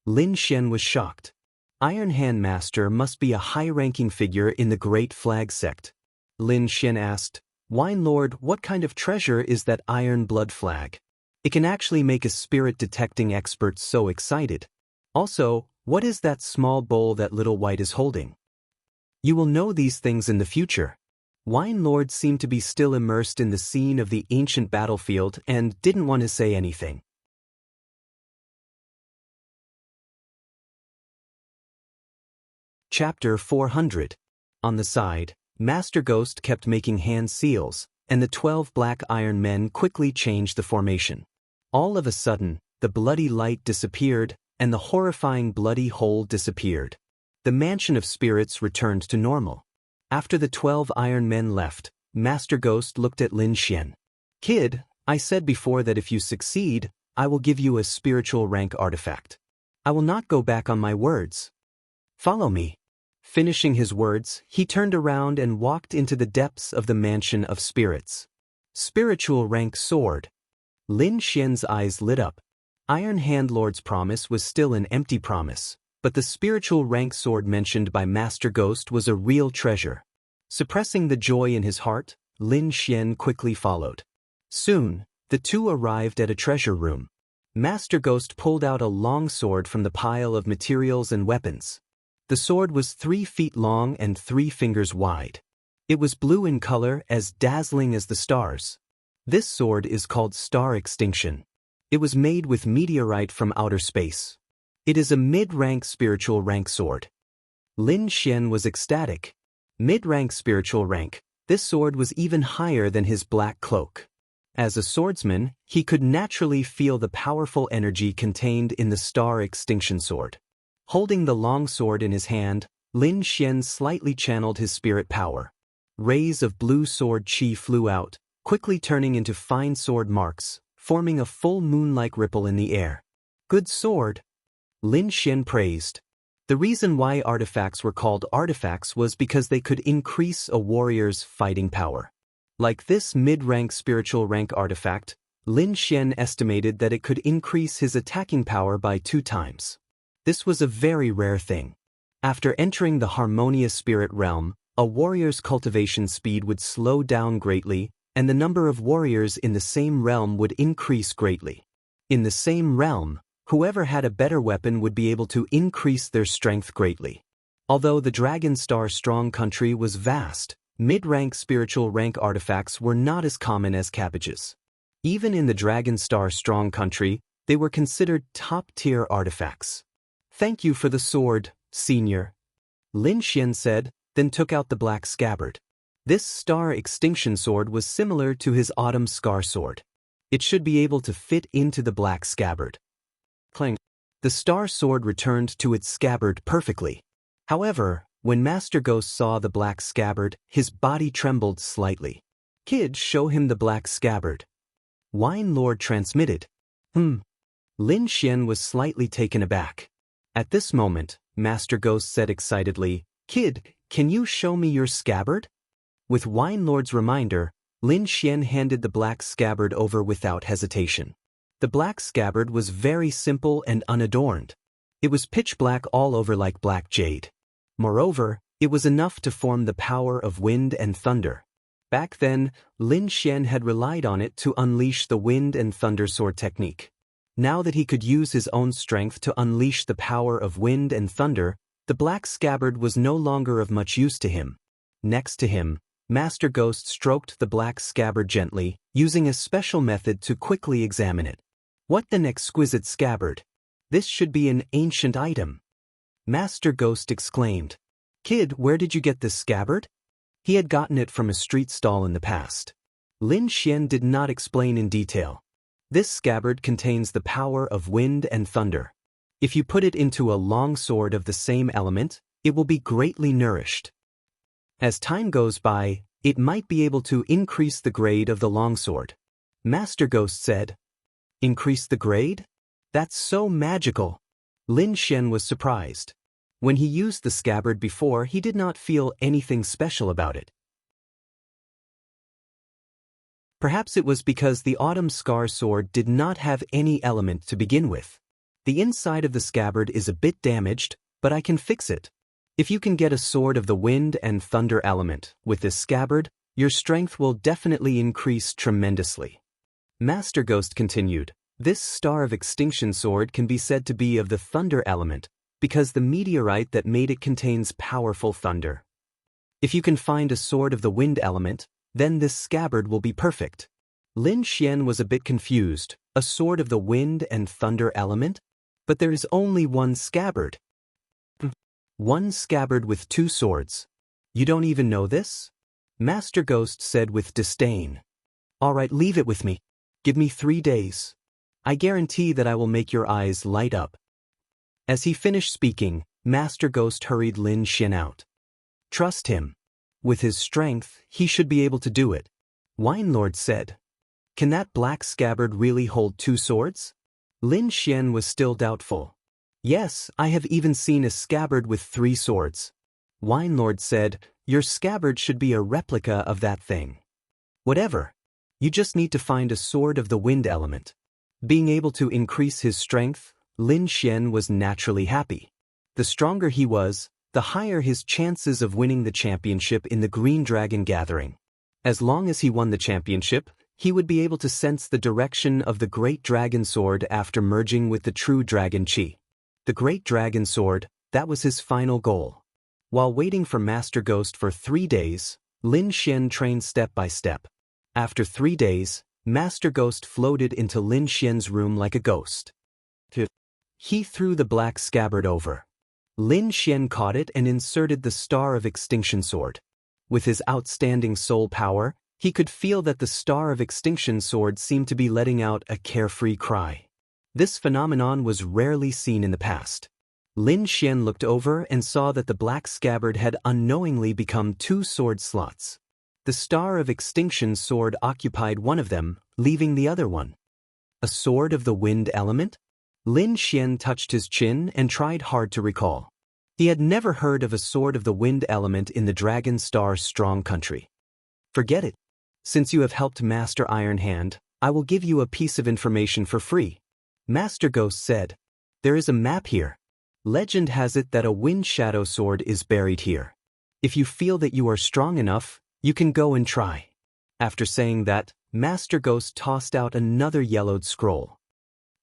Lin Xian was shocked. Iron Hand Master must be a high-ranking figure in the Great Flag sect. Lin Xian asked, Wine Lord, what kind of treasure is that Iron Blood flag? It can actually make a spirit-detecting expert so excited. Also, what is that small bowl that Little White is holding? You will know these things in the future. Wine Lord seemed to be still immersed in the scene of the ancient battlefield and didn't want to say anything. Chapter 400. On the side, Master Ghost kept making hand seals, and the 12 black iron men quickly changed the formation. All of a sudden, the bloody light disappeared, and the horrifying bloody hole disappeared. The mansion of spirits returned to normal. After the 12 iron men left, Master Ghost looked at Lin Xian. Kid, I said before that if you succeed, I will give you a spiritual rank artifact. I will not go back on my words. Follow me. Finishing his words, he turned around and walked into the depths of the mansion of spirits. Spiritual rank sword. Lin Xian's eyes lit up. Iron Hand Lord's promise was still an empty promise, but the spiritual rank sword mentioned by Master Ghost was a real treasure. Suppressing the joy in his heart, Lin Xian quickly followed. Soon, the two arrived at a treasure room. Master Ghost pulled out a long sword from the pile of materials and weapons. The sword was 3 feet long and 3 fingers wide. It was blue in color, as dazzling as the stars. This sword is called Star Extinction. It was made with meteorite from outer space. It is a mid-rank spiritual rank sword. Lin Xian was ecstatic. Mid-rank spiritual rank, this sword was even higher than his black cloak. As a swordsman, he could naturally feel the powerful energy contained in the Star Extinction sword. Holding the long sword in his hand, Lin Xian slightly channeled his spirit power. Rays of blue sword chi flew out, quickly turning into fine sword marks, forming a full moon-like ripple in the air. Good sword. Lin Xian praised. The reason why artifacts were called artifacts was because they could increase a warrior's fighting power. Like this mid-rank spiritual rank artifact, Lin Xian estimated that it could increase his attacking power by 2 times. This was a very rare thing. After entering the harmonious spirit realm, a warrior's cultivation speed would slow down greatly, and the number of warriors in the same realm would increase greatly. In the same realm, whoever had a better weapon would be able to increase their strength greatly. Although the Dragon Star Strong Country was vast, mid-rank spiritual rank artifacts were not as common as cabbages. Even in the Dragon Star Strong Country, they were considered top-tier artifacts. Thank you for the sword, Senior. Lin Xian said, then took out the black scabbard. This Star Extinction sword was similar to his Autumn Scar sword. It should be able to fit into the black scabbard. Clang. The Star sword returned to its scabbard perfectly. However, when Master Ghost saw the black scabbard, his body trembled slightly. Kid, show him the black scabbard. Wine Lord transmitted. Lin Xian was slightly taken aback. At this moment, Master Ghost said excitedly, Kid, can you show me your scabbard? With Wine Lord's reminder, Lin Xian handed the black scabbard over without hesitation. The black scabbard was very simple and unadorned. It was pitch black all over like black jade. Moreover, it was enough to form the power of wind and thunder. Back then, Lin Xian had relied on it to unleash the wind and thunder sword technique. Now that he could use his own strength to unleash the power of wind and thunder, the black scabbard was no longer of much use to him. Next to him, Master Ghost stroked the black scabbard gently, using a special method to quickly examine it. What an exquisite scabbard! This should be an ancient item. Master Ghost exclaimed. Kid, where did you get this scabbard? He had gotten it from a street stall in the past. Lin Xian did not explain in detail. This scabbard contains the power of wind and thunder. If you put it into a long sword of the same element, it will be greatly nourished. As time goes by, it might be able to increase the grade of the longsword. Master Ghost said. Increase the grade? That's so magical. Lin Xian was surprised. When he used the scabbard before, he did not feel anything special about it. Perhaps it was because the Autumn Scar sword did not have any element to begin with. The inside of the scabbard is a bit damaged, but I can fix it. If you can get a sword of the wind and thunder element with this scabbard, your strength will definitely increase tremendously. Master Ghost continued, this Star of Extinction sword can be said to be of the thunder element, because the meteorite that made it contains powerful thunder. If you can find a sword of the wind element, then this scabbard will be perfect. Lin Xian was a bit confused, a sword of the wind and thunder element? But there is only one scabbard. One scabbard with two swords. You don't even know this? Master Ghost said with disdain. Alright, leave it with me. Give me 3 days. I guarantee that I will make your eyes light up. As he finished speaking, Master Ghost hurried Lin Xian out. Trust him. With his strength, he should be able to do it. Wine Lord said. Can that black scabbard really hold 2 swords? Lin Xian was still doubtful. Yes, I have even seen a scabbard with 3 swords. Wine Lord said, your scabbard should be a replica of that thing. Whatever. You just need to find a sword of the wind element. Being able to increase his strength, Lin Xian was naturally happy. The stronger he was, the higher his chances of winning the championship in the Green Dragon Gathering. As long as he won the championship, he would be able to sense the direction of the Great Dragon Sword after merging with the True Dragon Chi. The Great Dragon Sword, that was his final goal. While waiting for Master Ghost for 3 days, Lin Xian trained step by step. After 3 days, Master Ghost floated into Lin Xian's room like a ghost. He threw the black scabbard over. Lin Xian caught it and inserted the Star of Extinction sword. With his outstanding soul power, he could feel that the Star of Extinction sword seemed to be letting out a carefree cry. This phenomenon was rarely seen in the past. Lin Xian looked over and saw that the black scabbard had unknowingly become 2 sword slots. The Star of Extinction sword occupied one of them, leaving the other one. A sword of the wind element? Lin Xian touched his chin and tried hard to recall. He had never heard of a sword of the wind element in the Dragon Star Strong Country. Forget it. Since you have helped Master Iron Hand, I will give you a piece of information for free. Master Ghost said, there is a map here. Legend has it that a wind shadow sword is buried here. If you feel that you are strong enough, you can go and try. After saying that, Master Ghost tossed out another yellowed scroll.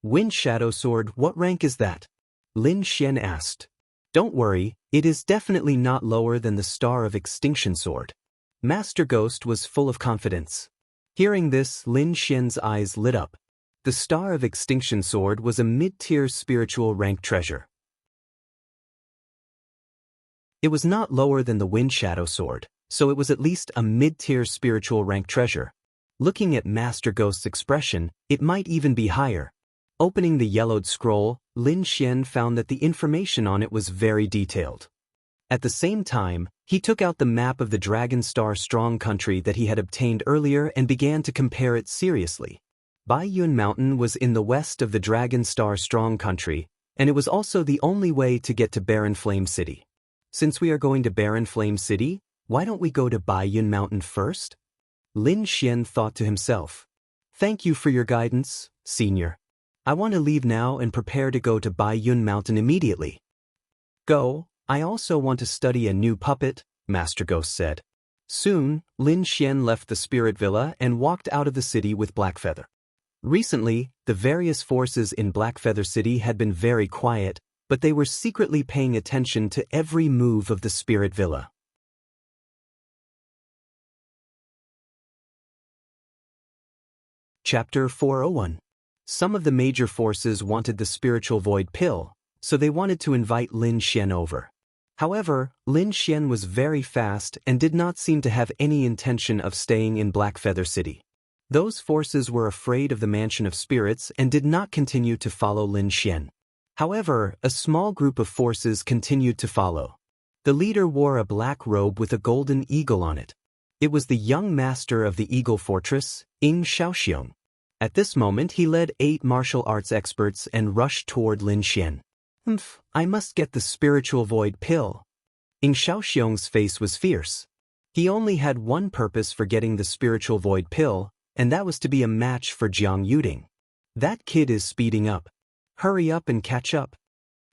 Wind shadow sword, what rank is that? Lin Xian asked. Don't worry, it is definitely not lower than the Star of Extinction sword. Master Ghost was full of confidence. Hearing this, Lin Xian's eyes lit up. The Star of Extinction sword was a mid-tier spiritual rank treasure. It was not lower than the Wind Shadow sword, so it was at least a mid-tier spiritual rank treasure. Looking at Master Ghost's expression, it might even be higher. Opening the yellowed scroll, Lin Xian found that the information on it was very detailed. At the same time, he took out the map of the Dragon Star Strong Country that he had obtained earlier and began to compare it seriously. Baiyun Mountain was in the west of the Dragon Star Strong Country, and it was also the only way to get to Barren Flame City. Since we are going to Barren Flame City, why don't we go to Baiyun Mountain first? Lin Xian thought to himself. Thank you for your guidance, Senior. I want to leave now and prepare to go to Baiyun Mountain immediately. Go, I also want to study a new puppet, Master Ghost said. Soon, Lin Xian left the Spirit Villa and walked out of the city with Blackfeather. Recently, the various forces in Blackfeather City had been very quiet, but they were secretly paying attention to every move of the Spirit Villa. Chapter 401. Some of the major forces wanted the Spiritual Void Pill, so they wanted to invite Lin Xian over. However, Lin Xian was very fast and did not seem to have any intention of staying in Blackfeather City. Those forces were afraid of the Mansion of Spirits and did not continue to follow Lin Xian. However, a small group of forces continued to follow. The leader wore a black robe with a golden eagle on it. It was the young master of the Eagle Fortress, Ying Xiaoxiong. At this moment he led 8 martial arts experts and rushed toward Lin Xian. I must get the Spiritual Void Pill. Ying Xiaoxiong's face was fierce. He only had one purpose for getting the Spiritual Void Pill, and that was to be a match for Jiang Yuding. That kid is speeding up. Hurry up and catch up.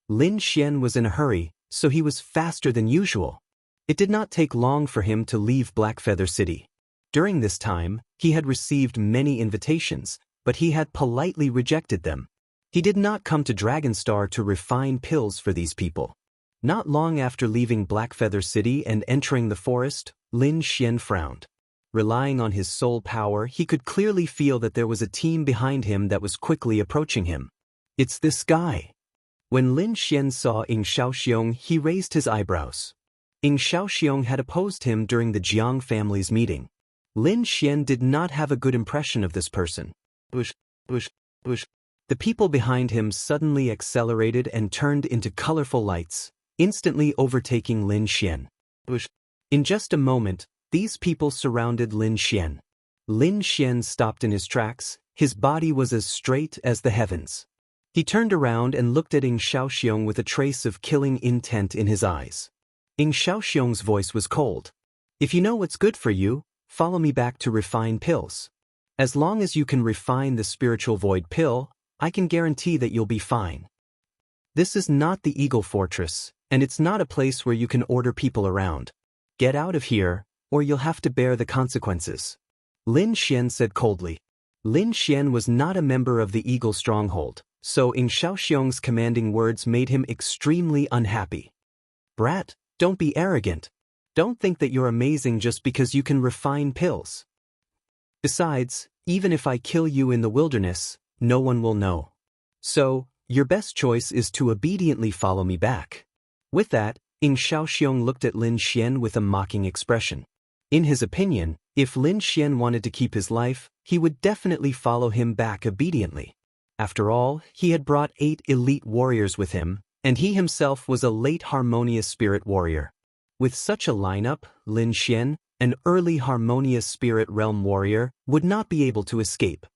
Lin Xian was in a hurry, so he was faster than usual. It did not take long for him to leave Blackfeather City. During this time, he had received many invitations, but he had politely rejected them. He did not come to Dragonstar to refine pills for these people. Not long after leaving Blackfeather City and entering the forest, Lin Xian frowned. Relying on his soul power, he could clearly feel that there was a team behind him that was quickly approaching him. It's this guy. When Lin Xian saw Ying Shaoxiong, he raised his eyebrows. Ying Shaoxiong had opposed him during the Jiang family's meeting. Lin Xian did not have a good impression of this person. Bush. The people behind him suddenly accelerated and turned into colorful lights, instantly overtaking Lin Xian. In just a moment, these people surrounded Lin Xian. Lin Xian stopped in his tracks, his body was as straight as the heavens. He turned around and looked at Ying Shaoxiong with a trace of killing intent in his eyes. Ying Shaoxiong's voice was cold. If you know what's good for you, follow me back to refine pills. As long as you can refine the spiritual void pill, I can guarantee that you'll be fine. This is not the Eagle Fortress, and it's not a place where you can order people around. Get out of here, or you'll have to bear the consequences. Lin Xian said coldly. Lin Xian was not a member of the Eagle Stronghold, so Ying Shaoxiong's commanding words made him extremely unhappy. Brat, don't be arrogant. Don't think that you're amazing just because you can refine pills. Besides, even if I kill you in the wilderness, no one will know. So, your best choice is to obediently follow me back. With that, Ying Shaoxiong looked at Lin Xian with a mocking expression. In his opinion, if Lin Xian wanted to keep his life, he would definitely follow him back obediently. After all, he had brought 8 elite warriors with him, and he himself was a late harmonious spirit warrior. With such a lineup, Lin Xian, an early harmonious spirit realm warrior, would not be able to escape.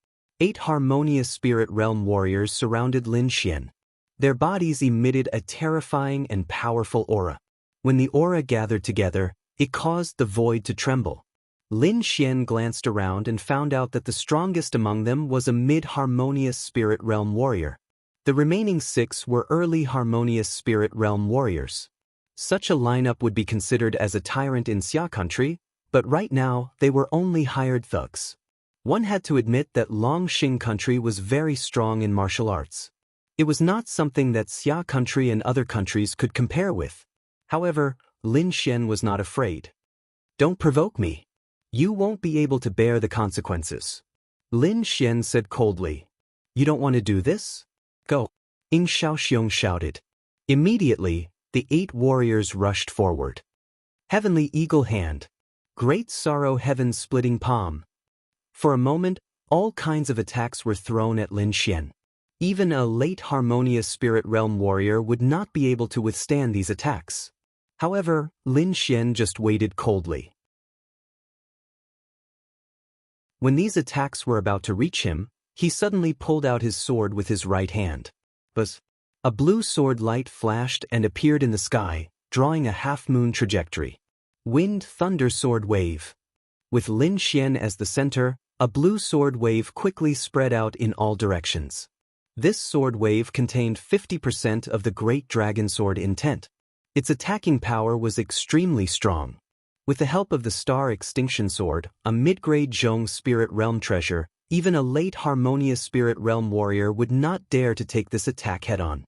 8 harmonious spirit realm warriors surrounded Lin Xian. Their bodies emitted a terrifying and powerful aura. When the aura gathered together, it caused the void to tremble. Lin Xian glanced around and found out that the strongest among them was a mid-harmonious spirit realm warrior. The remaining 6 were early harmonious spirit realm warriors. Such a lineup would be considered as a tyrant in Xia country, but right now they were only hired thugs. One had to admit that Longxing country was very strong in martial arts. It was not something that Xia country and other countries could compare with. However, Lin Xian was not afraid. Don't provoke me. You won't be able to bear the consequences. Lin Xian said coldly. You don't want to do this? Go. Ying Shaoxiong shouted. Immediately, the 8 warriors rushed forward. Heavenly Eagle Hand. Great Sorrow Heaven Splitting Palm. For a moment, all kinds of attacks were thrown at Lin Xian. Even a late harmonious spirit realm warrior would not be able to withstand these attacks. However, Lin Xian just waited coldly. When these attacks were about to reach him, he suddenly pulled out his sword with his right hand. Buzz! A blue sword light flashed and appeared in the sky, drawing a half-moon trajectory. Wind Thunder Sword Wave. With Lin Xian as the center, a blue sword wave quickly spread out in all directions. This sword wave contained 50% of the Great Dragon Sword intent. Its attacking power was extremely strong. With the help of the Star Extinction Sword, a mid-grade Zhong Spirit Realm treasure, even a late harmonious Spirit Realm warrior would not dare to take this attack head-on.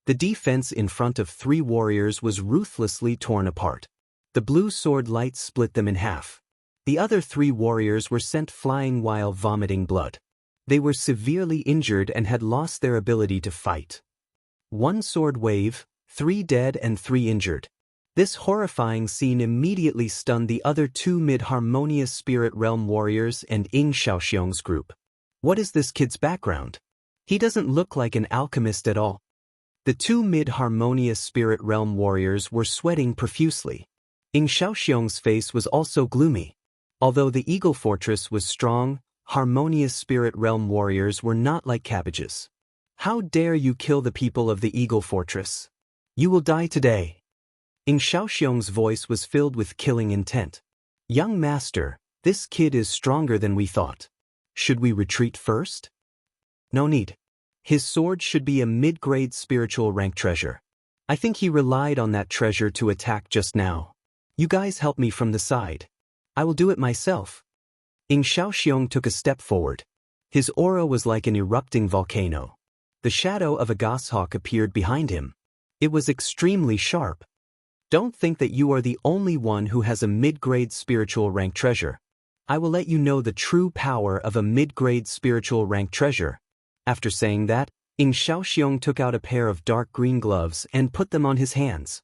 The defense in front of 3 warriors was ruthlessly torn apart. The blue sword light split them in half. The other 3 warriors were sent flying while vomiting blood. They were severely injured and had lost their ability to fight. 1 sword wave, 3 dead and 3 injured. This horrifying scene immediately stunned the other 2 mid-harmonious spirit realm warriors and Ying Shaoxiong's group. What is this kid's background? He doesn't look like an alchemist at all. The 2 mid-harmonious spirit realm warriors were sweating profusely. Ying Shaoxiong's face was also gloomy. Although the Eagle Fortress was strong, harmonious spirit realm warriors were not like cabbages. How dare you kill the people of the Eagle Fortress? You will die today. Ying Shaoxiong's voice was filled with killing intent. Young master, This kid is stronger than we thought. Should we retreat first? No need. His sword should be a mid-grade spiritual rank treasure. I think he relied on that treasure to attack just now. You guys help me from the side. I will do it myself. Ing Xiaoxiong took a step forward. His aura was like an erupting volcano. The shadow of a goshawk appeared behind him. It was extremely sharp. Don't think that you are the only one who has a mid-grade spiritual rank treasure. I will let you know the true power of a mid-grade spiritual rank treasure. After saying that, Ing Xiaoxiong took out a pair of dark green gloves and put them on his hands.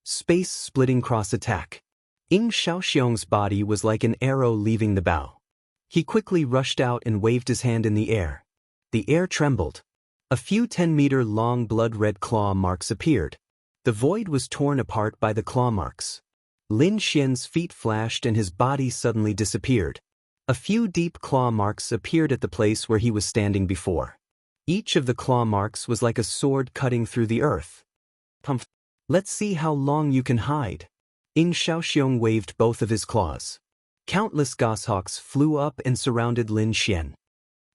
Space-splitting cross-attack. Ing Xiaoxiong's body was like an arrow leaving the bow. He quickly rushed out and waved his hand in the air. The air trembled. A few 10-meter-long blood-red claw marks appeared. The void was torn apart by the claw marks. Lin Xian's feet flashed and his body suddenly disappeared. A few deep claw marks appeared at the place where he was standing before. Each of the claw marks was like a sword cutting through the earth. Pumph. Let's see how long you can hide. Ing Xiaoxiong waved both of his claws. Countless goshawks flew up and surrounded Lin Xian.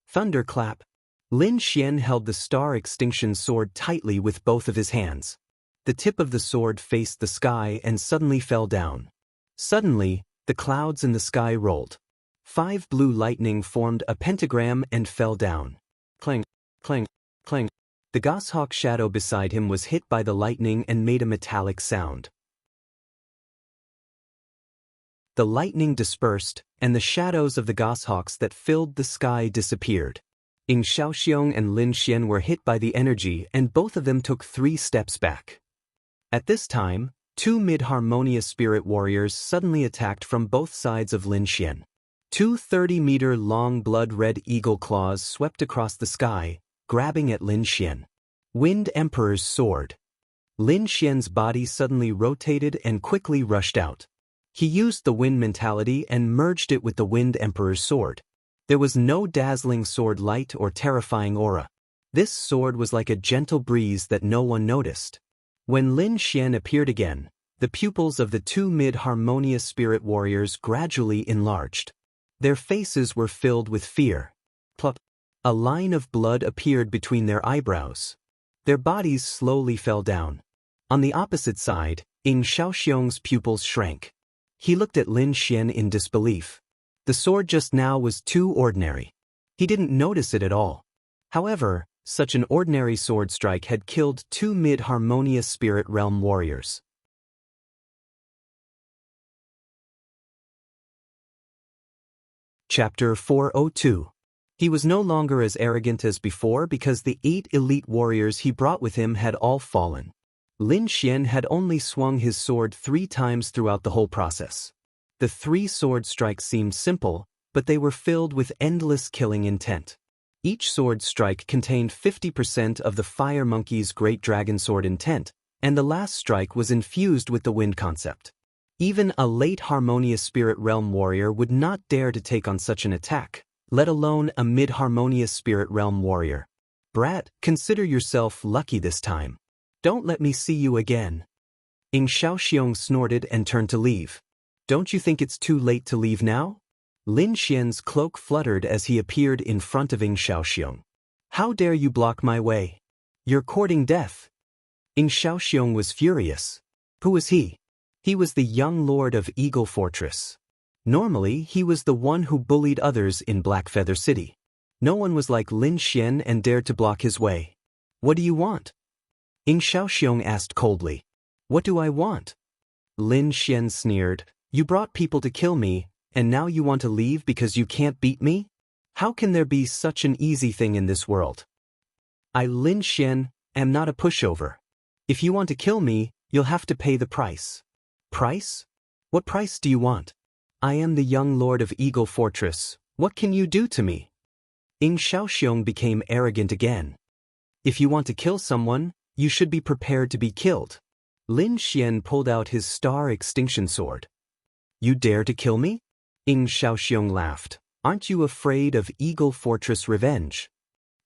Thunderclap. Lin Xian held the Star Extinction Sword tightly with both of his hands. The tip of the sword faced the sky and suddenly fell down. Suddenly, the clouds in the sky rolled. 5 blue lightning formed a pentagram and fell down. Clang, clang, clang. The goshawk shadow beside him was hit by the lightning and made a metallic sound. The lightning dispersed, and the shadows of the goshawks that filled the sky disappeared. Ing Xiaoxiong and Lin Xian were hit by the energy and both of them took 3 steps back. At this time, 2 mid-harmonious spirit warriors suddenly attacked from both sides of Lin Xian. 2 30-meter-long blood-red eagle claws swept across the sky, grabbing at Lin Xian. Wind Emperor's Sword. Lin Xian's body suddenly rotated and quickly rushed out. He used the wind mentality and merged it with the Wind Emperor's sword. There was no dazzling sword light or terrifying aura. This sword was like a gentle breeze that no one noticed. When Lin Xian appeared again, the pupils of the 2 mid-harmonious spirit warriors gradually enlarged. Their faces were filled with fear. Plop. A line of blood appeared between their eyebrows. Their bodies slowly fell down. On the opposite side, Ing Xiaoxiong's pupils shrank. He looked at Lin Xian in disbelief. The sword just now was too ordinary. He didn't notice it at all. However, such an ordinary sword strike had killed 2 mid-harmonious spirit realm warriors. Chapter 402. He was no longer as arrogant as before because the 8 elite warriors he brought with him had all fallen. Lin Xian had only swung his sword 3 times throughout the whole process. The 3 sword strikes seemed simple, but they were filled with endless killing intent. Each sword strike contained 50% of the Fire Monkey's Great Dragon Sword intent, and the last strike was infused with the wind concept. Even a late harmonious spirit realm warrior would not dare to take on such an attack, let alone a mid-harmonious spirit realm warrior. Brat, consider yourself lucky this time. Don't let me see you again. Ing Xiaoxiong snorted and turned to leave. Don't you think it's too late to leave now? Lin Xian's cloak fluttered as he appeared in front of Ing Xiaoxiong. How dare you block my way? You're courting death. Ing Xiaoxiong was furious. Who was he? He was the young lord of Eagle Fortress. Normally, he was the one who bullied others in Black Feather City. No one was like Lin Xian and dared to block his way. What do you want? Ing Xiaoxiong asked coldly. What do I want? Lin Xian sneered. You brought people to kill me, and now you want to leave because you can't beat me? How can there be such an easy thing in this world? I, Lin Xian, am not a pushover. If you want to kill me, you'll have to pay the price. Price? What price do you want? I am the young lord of Eagle Fortress. What can you do to me? Ing Xiaoxiong became arrogant again. If you want to kill someone, you should be prepared to be killed. Lin Xian pulled out his Star Extinction Sword. You dare to kill me? Ing Xiaoxiong laughed. Aren't you afraid of Eagle Fortress revenge?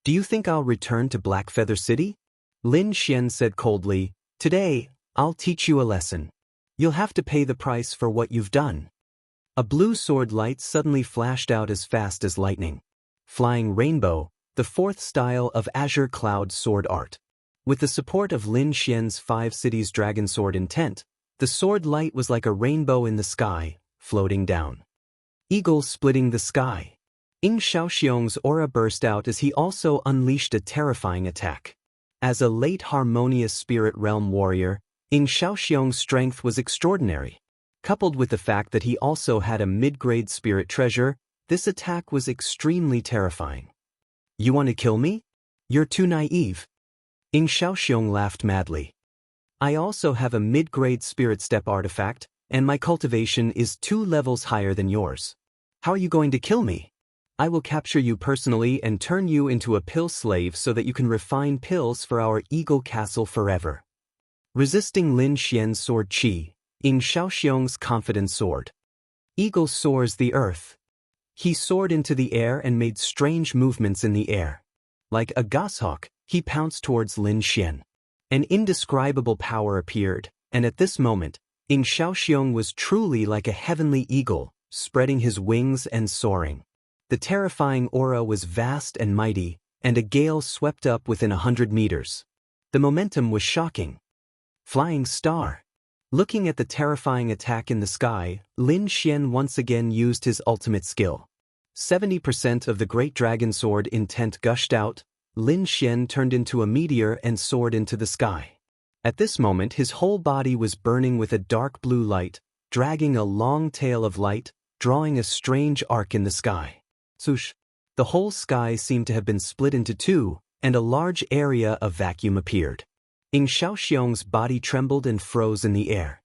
Do you think I'll return to Black Feather City? Lin Xian said coldly, Today, I'll teach you a lesson. You'll have to pay the price for what you've done. A blue sword light suddenly flashed out as fast as lightning. Flying Rainbow, the fourth style of Azure Cloud sword art. With the support of Lin Xian's 5 cities dragon sword intent, the sword light was like a rainbow in the sky, floating down. Eagle splitting the sky. Ying Xiaoxiong's aura burst out as he also unleashed a terrifying attack. As a late harmonious spirit realm warrior, Ying Xiaoxiong's strength was extraordinary. Coupled with the fact that he also had a mid-grade spirit treasure, this attack was extremely terrifying. You want to kill me? You're too naive. Ying Xiaoxiong laughed madly. I also have a mid-grade spirit step artifact, and my cultivation is 2 levels higher than yours. How are you going to kill me? I will capture you personally and turn you into a pill slave so that you can refine pills for our Eagle Castle forever. Resisting Lin Xian's sword Qi, Ying Xiaoxiong's confident sword. Eagle soars the earth. He soared into the air and made strange movements in the air. Like a goshawk, he pounced towards Lin Xian. An indescribable power appeared, and at this moment, Ying Xiaoxiong was truly like a heavenly eagle, spreading his wings and soaring. The terrifying aura was vast and mighty, and a gale swept up within 100 meters. The momentum was shocking. Flying Star. Looking at the terrifying attack in the sky, Lin Xian once again used his ultimate skill. 70% of the Great Dragon Sword intent gushed out. Lin Xian turned into a meteor and soared into the sky. At this moment his whole body was burning with a dark blue light, dragging a long tail of light, drawing a strange arc in the sky. Swoosh! The whole sky seemed to have been split into 2, and a large area of vacuum appeared. Ying Xiaoxiong's body trembled and froze in the air.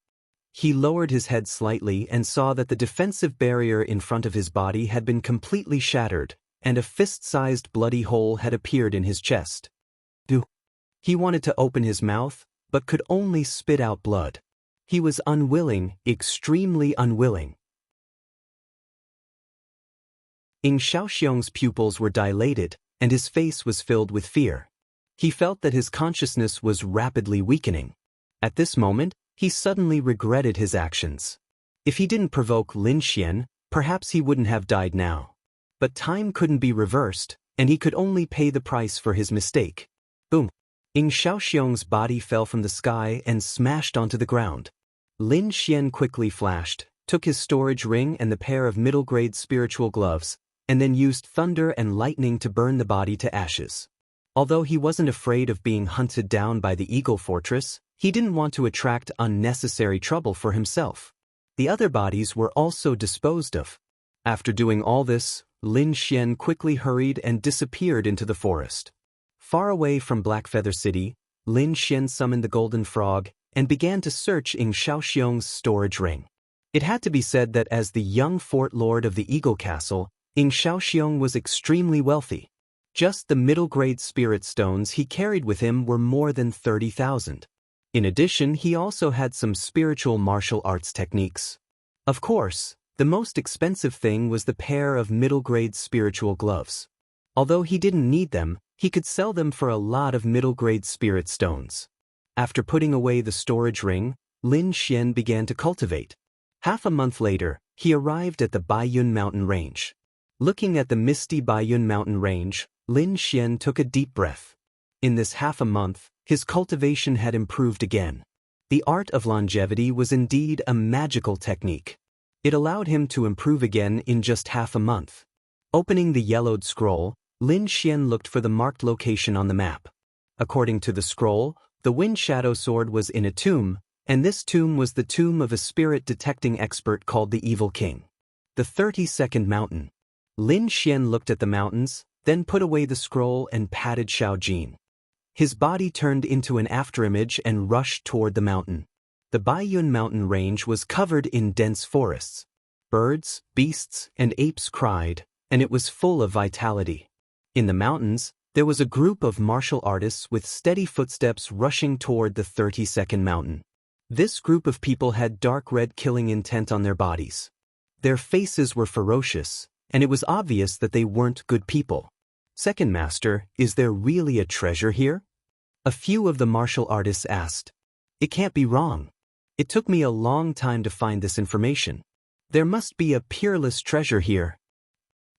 He lowered his head slightly and saw that the defensive barrier in front of his body had been completely shattered, and a fist-sized bloody hole had appeared in his chest. He wanted to open his mouth, but could only spit out blood. He was unwilling, extremely unwilling. Ying Xiaoxiong's pupils were dilated, and his face was filled with fear. He felt that his consciousness was rapidly weakening. At this moment, he suddenly regretted his actions. If he didn't provoke Lin Xian, perhaps he wouldn't have died now. But time couldn't be reversed, and he could only pay the price for his mistake. Boom! Ying Xiaoxiong's body fell from the sky and smashed onto the ground. Lin Xian quickly flashed, took his storage ring and the pair of middle-grade spiritual gloves, and then used thunder and lightning to burn the body to ashes. Although he wasn't afraid of being hunted down by the Eagle Fortress, he didn't want to attract unnecessary trouble for himself. The other bodies were also disposed of. After doing all this, Lin Xian quickly hurried and disappeared into the forest. Far away from Blackfeather City, Lin Xian summoned the Golden Frog and began to search Ying Xiaoxiong's storage ring. It had to be said that as the young fort lord of the Eagle Castle, Ying Xiaoxiong was extremely wealthy. Just the middle-grade spirit stones he carried with him were more than 30,000. In addition, he also had some spiritual martial arts techniques. Of course, the most expensive thing was the pair of middle-grade spiritual gloves. Although he didn't need them, he could sell them for a lot of middle-grade spirit stones. After putting away the storage ring, Lin Xian began to cultivate. Half a month later, he arrived at the Baiyun mountain range. Looking at the misty Baiyun mountain range, Lin Xian took a deep breath. In this half a month, his cultivation had improved again. The art of longevity was indeed a magical technique. It allowed him to improve again in just half a month. Opening the yellowed scroll, Lin Xian looked for the marked location on the map. According to the scroll, the Wind Shadow Sword was in a tomb, and this tomb was the tomb of a spirit-detecting expert called the Evil King. The 32nd Mountain. Lin Xian looked at the mountains, then put away the scroll and patted Xiao Jin. His body turned into an afterimage and rushed toward the mountain. The Baiyun mountain range was covered in dense forests. Birds, beasts, and apes cried, and it was full of vitality. In the mountains, there was a group of martial artists with steady footsteps rushing toward the 32nd mountain. This group of people had dark red killing intent on their bodies. Their faces were ferocious, and it was obvious that they weren't good people. Second Master, is there really a treasure here? A few of the martial artists asked. It can't be wrong. It took me a long time to find this information. There must be a peerless treasure here.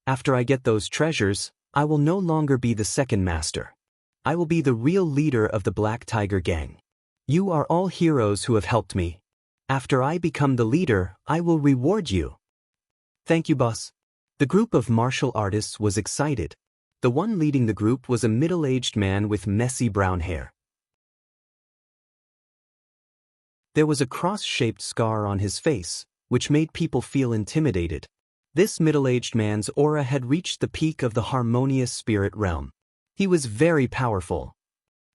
After I get those treasures, I will no longer be the second master. I will be the real leader of the Black Tiger Gang. You are all heroes who have helped me. After I become the leader, I will reward you. Thank you, boss. The group of martial artists was excited. The one leading the group was a middle-aged man with messy brown hair. There was a cross-shaped scar on his face, which made people feel intimidated. This middle-aged man's aura had reached the peak of the harmonious spirit realm. He was very powerful.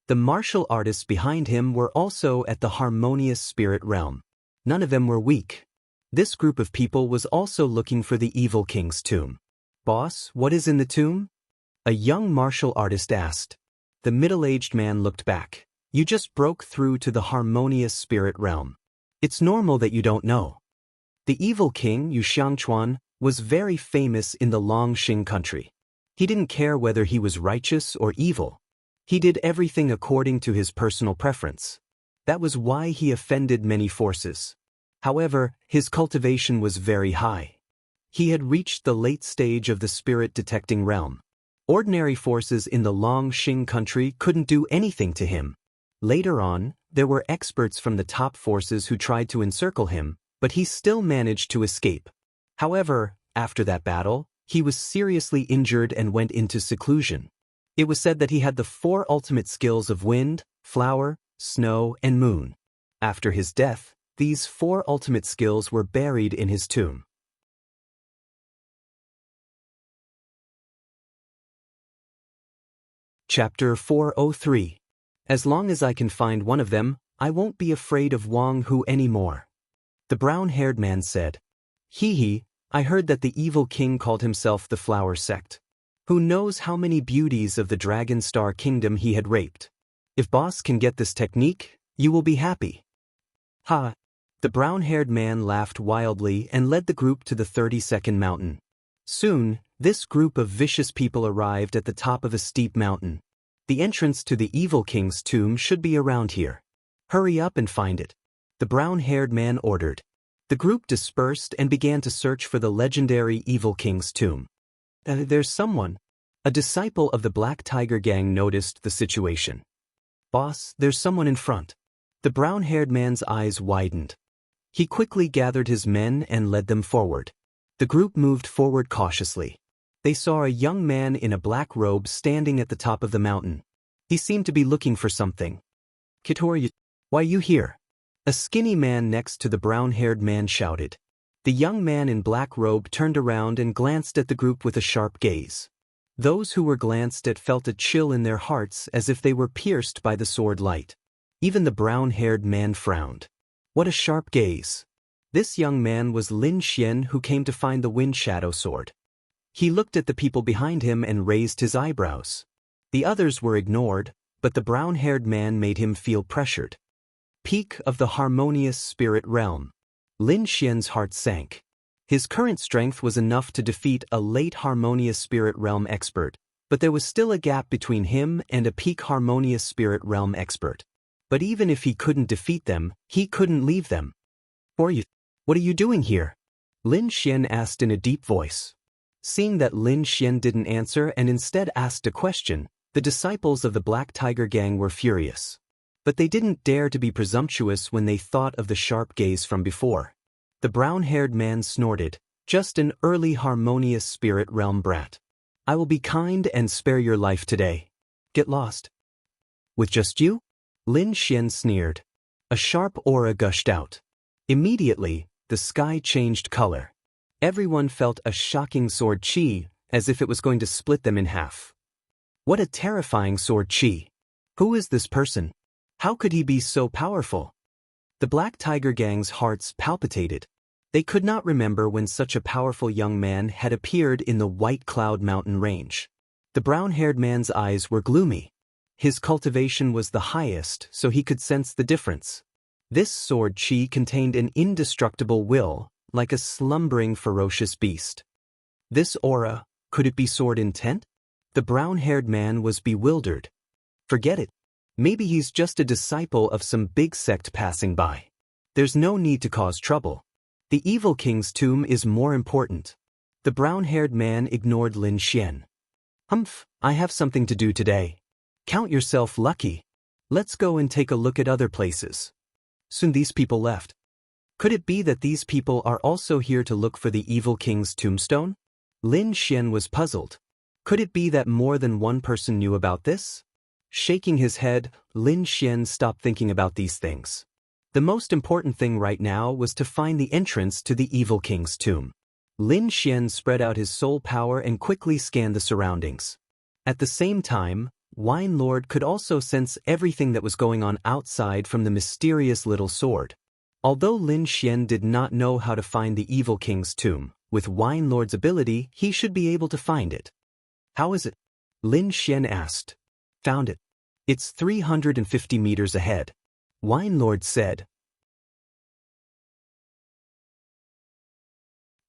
The martial artists behind him were also at the harmonious spirit realm. None of them were weak. This group of people was also looking for the evil king's tomb. Boss, what is in the tomb? A young martial artist asked. The middle-aged man looked back. You just broke through to the harmonious spirit realm. It's normal that you don't know. The evil king, Yu Xiangchuan, was very famous in the Longxing country. He didn't care whether he was righteous or evil. He did everything according to his personal preference. That was why he offended many forces. However, his cultivation was very high. He had reached the late stage of the spirit-detecting realm. Ordinary forces in the Longxing country couldn't do anything to him. Later on, there were experts from the top forces who tried to encircle him, but he still managed to escape. However, after that battle, he was seriously injured and went into seclusion. It was said that he had the 4 ultimate skills of wind, flower, snow, and moon. After his death, these 4 ultimate skills were buried in his tomb. Chapter 403. As long as I can find one of them, I won't be afraid of Wang Hu anymore. The brown-haired man said. Hee, I heard that the evil king called himself the Flower Sect. Who knows how many beauties of the Dragon Star Kingdom he had raped. If boss can get this technique, you will be happy. Ha! The brown-haired man laughed wildly and led the group to the 32nd mountain. Soon, this group of vicious people arrived at the top of a steep mountain. The entrance to the evil king's tomb should be around here. Hurry up and find it. The brown-haired man ordered. The group dispersed and began to search for the legendary evil king's tomb. There's someone. A disciple of the Black Tiger Gang noticed the situation. Boss, there's someone in front. The brown-haired man's eyes widened. He quickly gathered his men and led them forward. The group moved forward cautiously. They saw a young man in a black robe standing at the top of the mountain. He seemed to be looking for something. Kitor, why are you here? A skinny man next to the brown-haired man shouted. The young man in black robe turned around and glanced at the group with a sharp gaze. Those who were glanced at felt a chill in their hearts as if they were pierced by the sword light. Even the brown-haired man frowned. What a sharp gaze. This young man was Lin Xian, who came to find the Wind Shadow Sword. He looked at the people behind him and raised his eyebrows. The others were ignored, but the brown-haired man made him feel pressured. Peak of the harmonious spirit realm. Lin Xian's heart sank. His current strength was enough to defeat a late harmonious spirit realm expert, but there was still a gap between him and a peak harmonious spirit realm expert. But even if he couldn't defeat them, he couldn't leave them. What are you doing here? Lin Xian asked in a deep voice. Seeing that Lin Xian didn't answer and instead asked a question, the disciples of the Black Tiger Gang were furious. But they didn't dare to be presumptuous when they thought of the sharp gaze from before. The brown-haired man snorted, just an early harmonious spirit realm brat. I will be kind and spare your life today. Get lost. With just you? Lin Xian sneered. A sharp aura gushed out. Immediately, the sky changed color. Everyone felt a shocking sword chi, as if it was going to split them in half. What a terrifying sword chi. Who is this person? How could he be so powerful? The Black Tiger Gang's hearts palpitated. They could not remember when such a powerful young man had appeared in the White Cloud Mountain range. The brown-haired man's eyes were gloomy. His cultivation was the highest, so he could sense the difference. This sword chi contained an indestructible will, like a slumbering ferocious beast. This aura, could it be sword intent? The brown-haired man was bewildered. Forget it. Maybe he's just a disciple of some big sect passing by. There's no need to cause trouble. The evil king's tomb is more important. The brown-haired man ignored Lin Xian. Humph, I have something to do today. Count yourself lucky. Let's go and take a look at other places. Soon these people left. Could it be that these people are also here to look for the evil king's tombstone? Lin Xian was puzzled. Could it be that more than one person knew about this? Shaking his head, Lin Xian stopped thinking about these things. The most important thing right now was to find the entrance to the evil king's tomb. Lin Xian spread out his soul power and quickly scanned the surroundings. At the same time, Wine Lord could also sense everything that was going on outside from the mysterious little sword. Although Lin Xian did not know how to find the evil king's tomb, with Wine Lord's ability, he should be able to find it. How is it? Lin Xian asked. Found it. It's 350 meters ahead. Wine Lord said.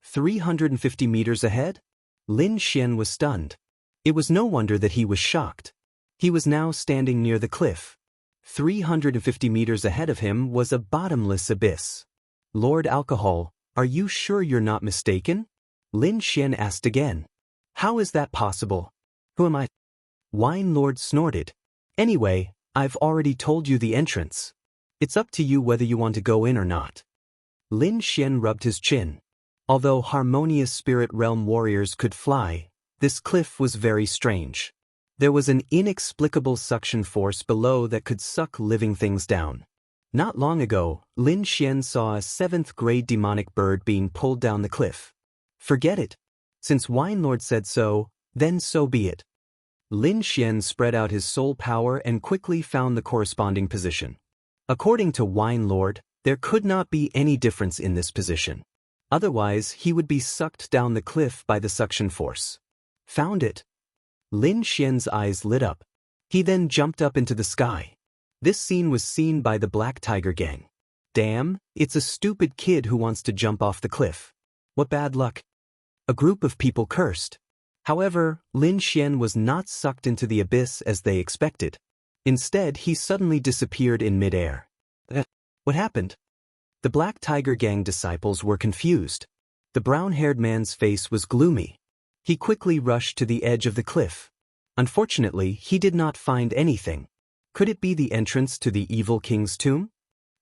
350 meters ahead? Lin Xian was stunned. It was no wonder that he was shocked. He was now standing near the cliff. 350 meters ahead of him was a bottomless abyss. Lord Alcohol, are you sure you're not mistaken? Lin Xian asked again. How is that possible? Who am I? Wine Lord snorted. Anyway, I've already told you the entrance. It's up to you whether you want to go in or not. Lin Xian rubbed his chin. Although harmonious spirit realm warriors could fly, this cliff was very strange. There was an inexplicable suction force below that could suck living things down. Not long ago, Lin Xian saw a 7th-grade demonic bird being pulled down the cliff. Forget it. Since Wine Lord said so, then so be it. Lin Xian spread out his soul power and quickly found the corresponding position. According to Wine Lord, there could not be any difference in this position. Otherwise, he would be sucked down the cliff by the suction force. Found it. Lin Xian's eyes lit up. He then jumped up into the sky. This scene was seen by the Black Tiger Gang. Damn, it's a stupid kid who wants to jump off the cliff. What bad luck. A group of people cursed. However, Lin Xian was not sucked into the abyss as they expected. Instead, he suddenly disappeared in midair. What happened? The Black Tiger Gang disciples were confused. The brown-haired man's face was gloomy. He quickly rushed to the edge of the cliff. Unfortunately, he did not find anything. Could it be the entrance to the evil king's tomb?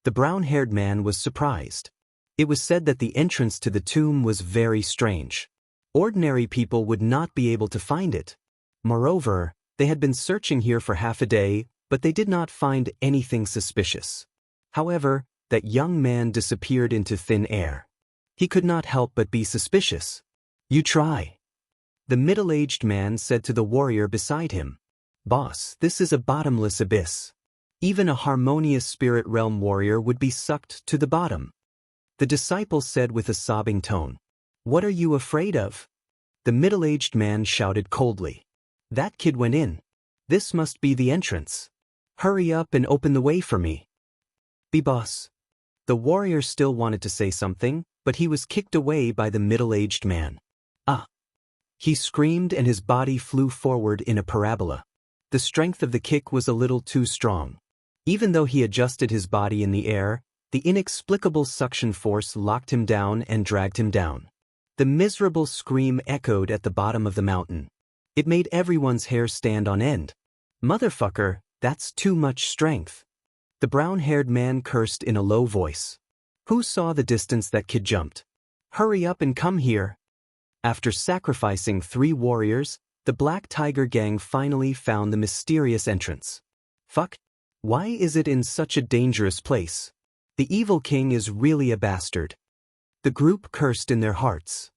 The brown-haired man was surprised. It was said that the entrance to the tomb was very strange. Ordinary people would not be able to find it. Moreover, they had been searching here for half a day, but they did not find anything suspicious. However, that young man disappeared into thin air. He could not help but be suspicious. You try. The middle-aged man said to the warrior beside him. Boss, this is a bottomless abyss. Even a harmonious spirit realm warrior would be sucked to the bottom. The disciple said with a sobbing tone. What are you afraid of? The middle-aged man shouted coldly. That kid went in. This must be the entrance. Hurry up and open the way for me. Be boss. The warrior still wanted to say something, but he was kicked away by the middle-aged man. Ah! He screamed and his body flew forward in a parabola. The strength of the kick was a little too strong. Even though he adjusted his body in the air, the inexplicable suction force locked him down and dragged him down. The miserable scream echoed at the bottom of the mountain. It made everyone's hair stand on end. Motherfucker, that's too much strength. The brown-haired man cursed in a low voice. Who saw the distance that kid jumped? Hurry up and come here. After sacrificing 3 warriors, the Black Tiger Gang finally found the mysterious entrance. Fuck. Why is it in such a dangerous place? The evil king is really a bastard. The group cursed in their hearts.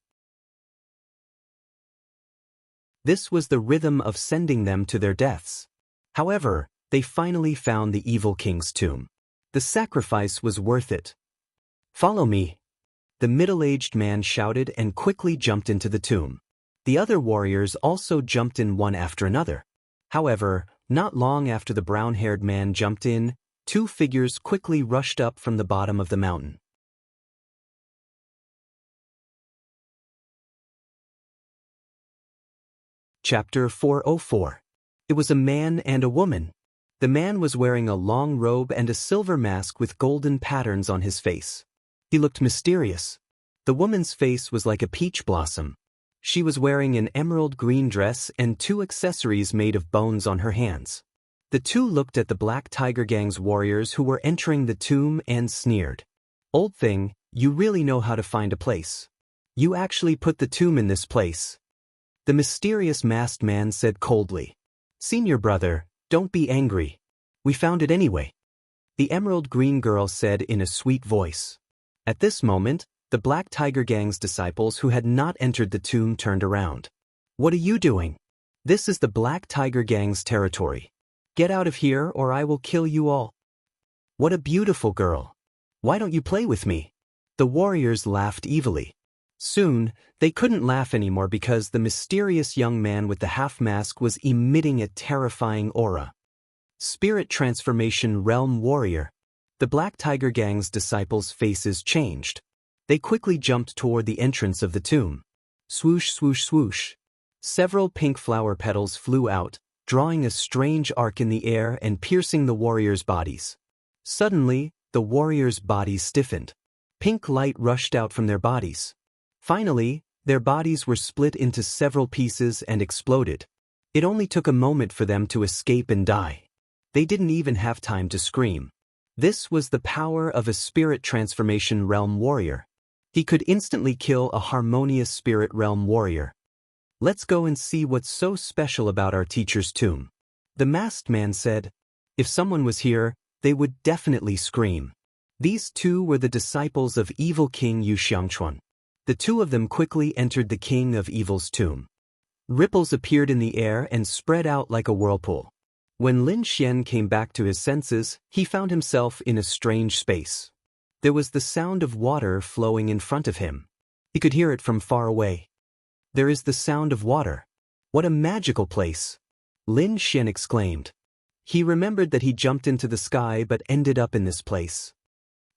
This was the rhythm of sending them to their deaths. However, they finally found the evil king's tomb. The sacrifice was worth it. Follow me. The middle-aged man shouted and quickly jumped into the tomb. The other warriors also jumped in one after another. However, not long after the brown-haired man jumped in, 2 figures quickly rushed up from the bottom of the mountain. Chapter 404. It was a man and a woman. The man was wearing a long robe and a silver mask with golden patterns on his face. He looked mysterious. The woman's face was like a peach blossom. She was wearing an emerald green dress and 2 accessories made of bones on her hands. The 2 looked at the Black Tiger Gang's warriors who were entering the tomb and sneered. "Old thing, you really know how to find a place. You actually put the tomb in this place." The mysterious masked man said coldly. "Senior brother, don't be angry. We found it anyway," the emerald green girl said in a sweet voice. At this moment, the Black Tiger Gang's disciples who had not entered the tomb turned around. "What are you doing? This is the Black Tiger Gang's territory. Get out of here or I will kill you all." "What a beautiful girl. Why don't you play with me?" The warriors laughed evilly. Soon, they couldn't laugh anymore because the mysterious young man with the half-mask was emitting a terrifying aura. Spirit Transformation Realm Warrior. The Black Tiger Gang's disciples' faces changed. They quickly jumped toward the entrance of the tomb. Swoosh, swoosh, swoosh. Several pink flower petals flew out, drawing a strange arc in the air and piercing the warriors' bodies. Suddenly, the warriors' bodies stiffened. Pink light rushed out from their bodies. Finally, their bodies were split into several pieces and exploded. It only took a moment for them to escape and die. They didn't even have time to scream. This was the power of a Spirit Transformation Realm Warrior. He could instantly kill a harmonious Spirit Realm Warrior. "Let's go and see what's so special about our teacher's tomb," the masked man said. If someone was here, they would definitely scream. These 2 were the disciples of evil King Yu Xiangchuan. The 2 of them quickly entered the King of Evil's tomb. Ripples appeared in the air and spread out like a whirlpool. When Lin Xian came back to his senses, he found himself in a strange space. There was the sound of water flowing in front of him. He could hear it from far away. "There is the sound of water. What a magical place!" Lin Xian exclaimed. He remembered that he jumped into the sky but ended up in this place.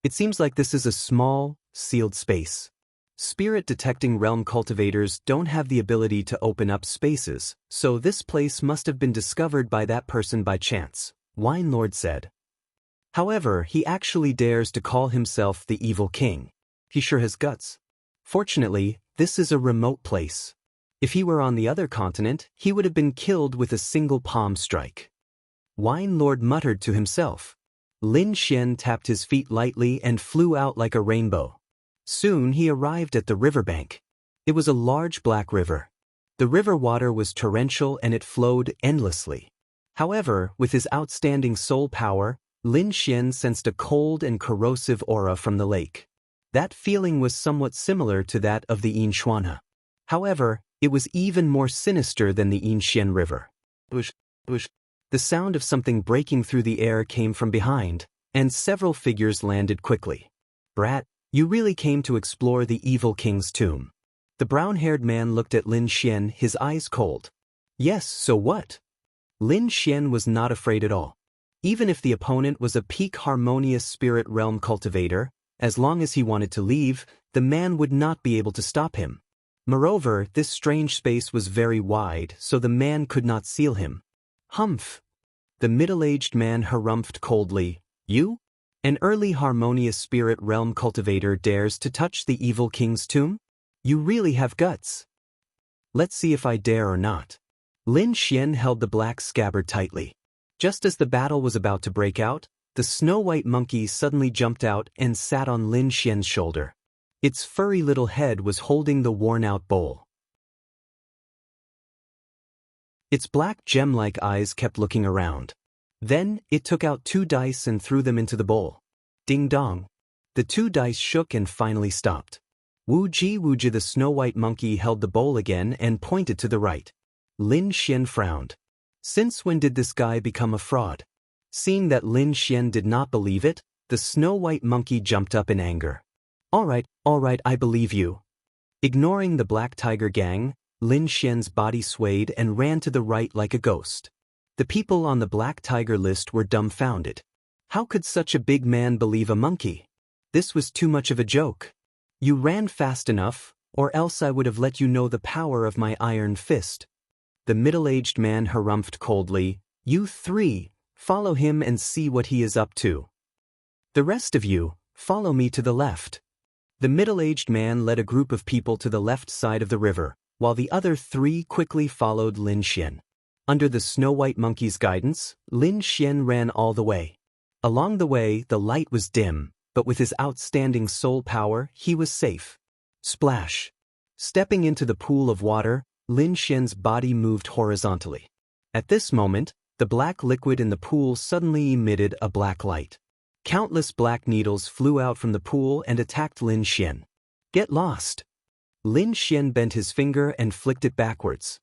It seems like this is a small, sealed space. Spirit-detecting realm cultivators don't have the ability to open up spaces, so this place must have been discovered by that person by chance, Wine Lord said. However, he actually dares to call himself the Evil King. He sure has guts. Fortunately, this is a remote place. If he were on the other continent, he would have been killed with a single palm strike. Wine Lord muttered to himself. Lin Xian tapped his feet lightly and flew out like a rainbow. Soon he arrived at the riverbank. It was a large black river. The river water was torrential and it flowed endlessly. However, with his outstanding soul power, Lin Xian sensed a cold and corrosive aura from the lake. That feeling was somewhat similar to that of the Yinshuana. However, it was even more sinister than the Yinshen River. Bush, bush. The sound of something breaking through the air came from behind, and several figures landed quickly. "Brat, you really came to explore the Evil King's tomb." The brown-haired man looked at Lin Xian, his eyes cold. "Yes, so what?" Lin Xian was not afraid at all. Even if the opponent was a peak harmonious spirit realm cultivator, as long as he wanted to leave, the man would not be able to stop him. Moreover, this strange space was very wide, so the man could not seal him. "Humph." The middle-aged man harumphed coldly. "You? An early harmonious spirit realm cultivator dares to touch the Evil King's tomb? You really have guts." "Let's see if I dare or not." Lin Xian held the black scabbard tightly. Just as the battle was about to break out, the snow-white monkey suddenly jumped out and sat on Lin Xian's shoulder. Its furry little head was holding the worn-out bowl. Its black gem-like eyes kept looking around. Then, it took out 2 dice and threw them into the bowl. Ding-dong. The 2 dice shook and finally stopped. Wu-ji, the snow-white monkey held the bowl again and pointed to the right. Lin Xian frowned. Since when did this guy become a fraud? Seeing that Lin Xian did not believe it, the snow-white monkey jumped up in anger. All right, I believe you." Ignoring the Black Tiger Gang, Lin Xian's body swayed and ran to the right like a ghost. The people on the Black Tiger list were dumbfounded. How could such a big man believe a monkey? This was too much of a joke. "You ran fast enough, or else I would have let you know the power of my iron fist." The middle-aged man harumphed coldly. "You 3, follow him and see what he is up to. The rest of you, follow me to the left." The middle-aged man led a group of people to the left side of the river, while the other three quickly followed Lin Xian. Under the Snow-White Monkey's guidance, Lin Xian ran all the way. Along the way, the light was dim, but with his outstanding soul power, he was safe. Splash! Stepping into the pool of water, Lin Xian's body moved horizontally. At this moment, the black liquid in the pool suddenly emitted a black light. Countless black needles flew out from the pool and attacked Lin Xian. Get lost! Lin Xian bent his finger and flicked it backwards.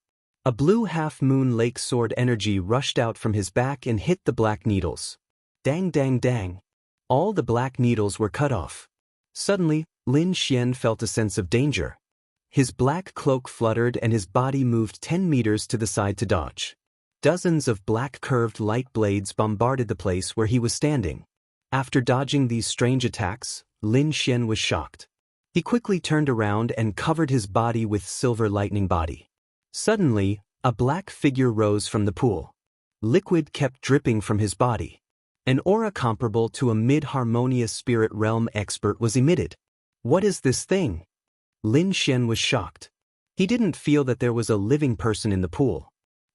A blue half-moon lake sword energy rushed out from his back and hit the black needles. Dang dang dang! All the black needles were cut off. Suddenly, Lin Xian felt a sense of danger. His black cloak fluttered and his body moved 10 meters to the side to dodge. Dozens of black curved light blades bombarded the place where he was standing. After dodging these strange attacks, Lin Xian was shocked. He quickly turned around and covered his body with silver lightning body. Suddenly, a black figure rose from the pool. Liquid kept dripping from his body. An aura comparable to a mid-harmonious spirit realm expert was emitted. What is this thing? Lin Xian was shocked. He didn't feel that there was a living person in the pool.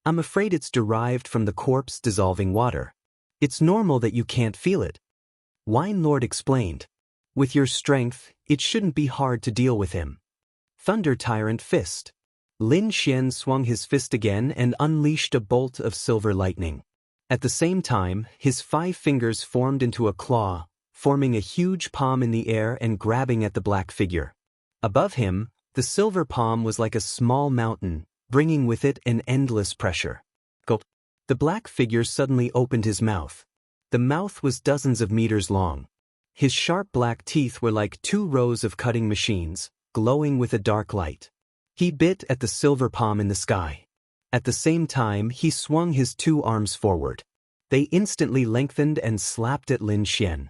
I'm afraid it's derived from the corpse dissolving water. It's normal that you can't feel it. Wine Lord explained. With your strength, it shouldn't be hard to deal with him. Thunder Tyrant Fist. Lin Xian swung his fist again and unleashed a bolt of silver lightning. At the same time, his 5 fingers formed into a claw, forming a huge palm in the air and grabbing at the black figure. Above him, the silver palm was like a small mountain, bringing with it an endless pressure. Gulp. The black figure suddenly opened his mouth. The mouth was dozens of meters long. His sharp black teeth were like 2 rows of cutting machines, glowing with a dark light. He bit at the silver palm in the sky. At the same time, he swung his 2 arms forward. They instantly lengthened and slapped at Lin Xian.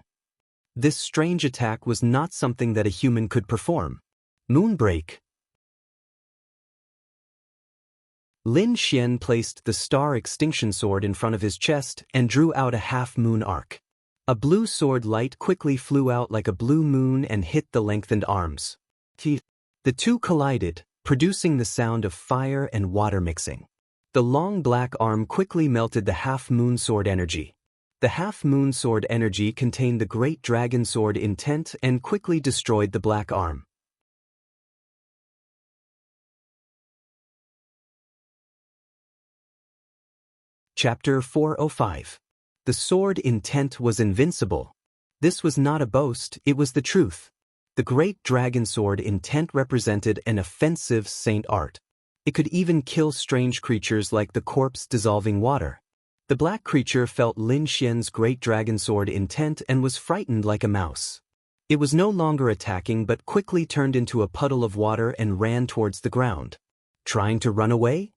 This strange attack was not something that a human could perform. Moonbreak. Lin Xian placed the Star Extinction Sword in front of his chest and drew out a half-moon arc. A blue sword light quickly flew out like a blue moon and hit the lengthened arms. The two collided, producing the sound of fire and water mixing. The long black arm quickly melted the half-moon sword energy. The half-moon sword energy contained the great dragon sword intent and quickly destroyed the black arm. Chapter 405. The sword intent was invincible. This was not a boast, it was the truth. The great dragon sword intent represented an offensive saint art. It could even kill strange creatures like the corpse dissolving water. The black creature felt Lin Xian's great dragon sword intent and was frightened like a mouse. It was no longer attacking but quickly turned into a puddle of water and ran towards the ground. Trying to run away?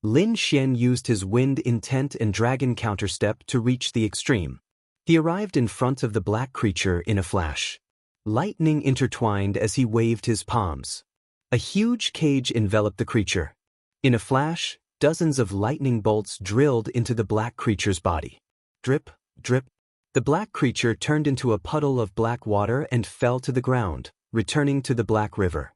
Lin Xian used his wind intent and dragon counterstep to reach the extreme. He arrived in front of the black creature in a flash. Lightning intertwined as he waved his palms. A huge cage enveloped the creature. In a flash, dozens of lightning bolts drilled into the black creature's body. Drip, drip. The black creature turned into a puddle of black water and fell to the ground, returning to the black river.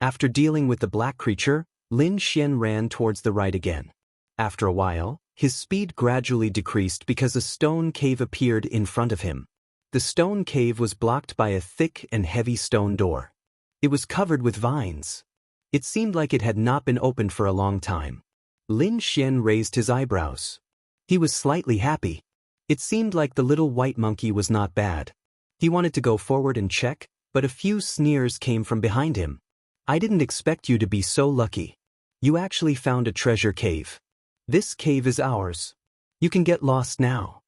After dealing with the black creature, Lin Xian ran towards the right again. After a while, his speed gradually decreased because a stone cave appeared in front of him. The stone cave was blocked by a thick and heavy stone door. It was covered with vines. It seemed like it had not been opened for a long time. Lin Xian raised his eyebrows. He was slightly happy. It seemed like the little white monkey was not bad. He wanted to go forward and check, but a few sneers came from behind him. I didn't expect you to be so lucky. You actually found a treasure cave. This cave is ours. You can get lost now.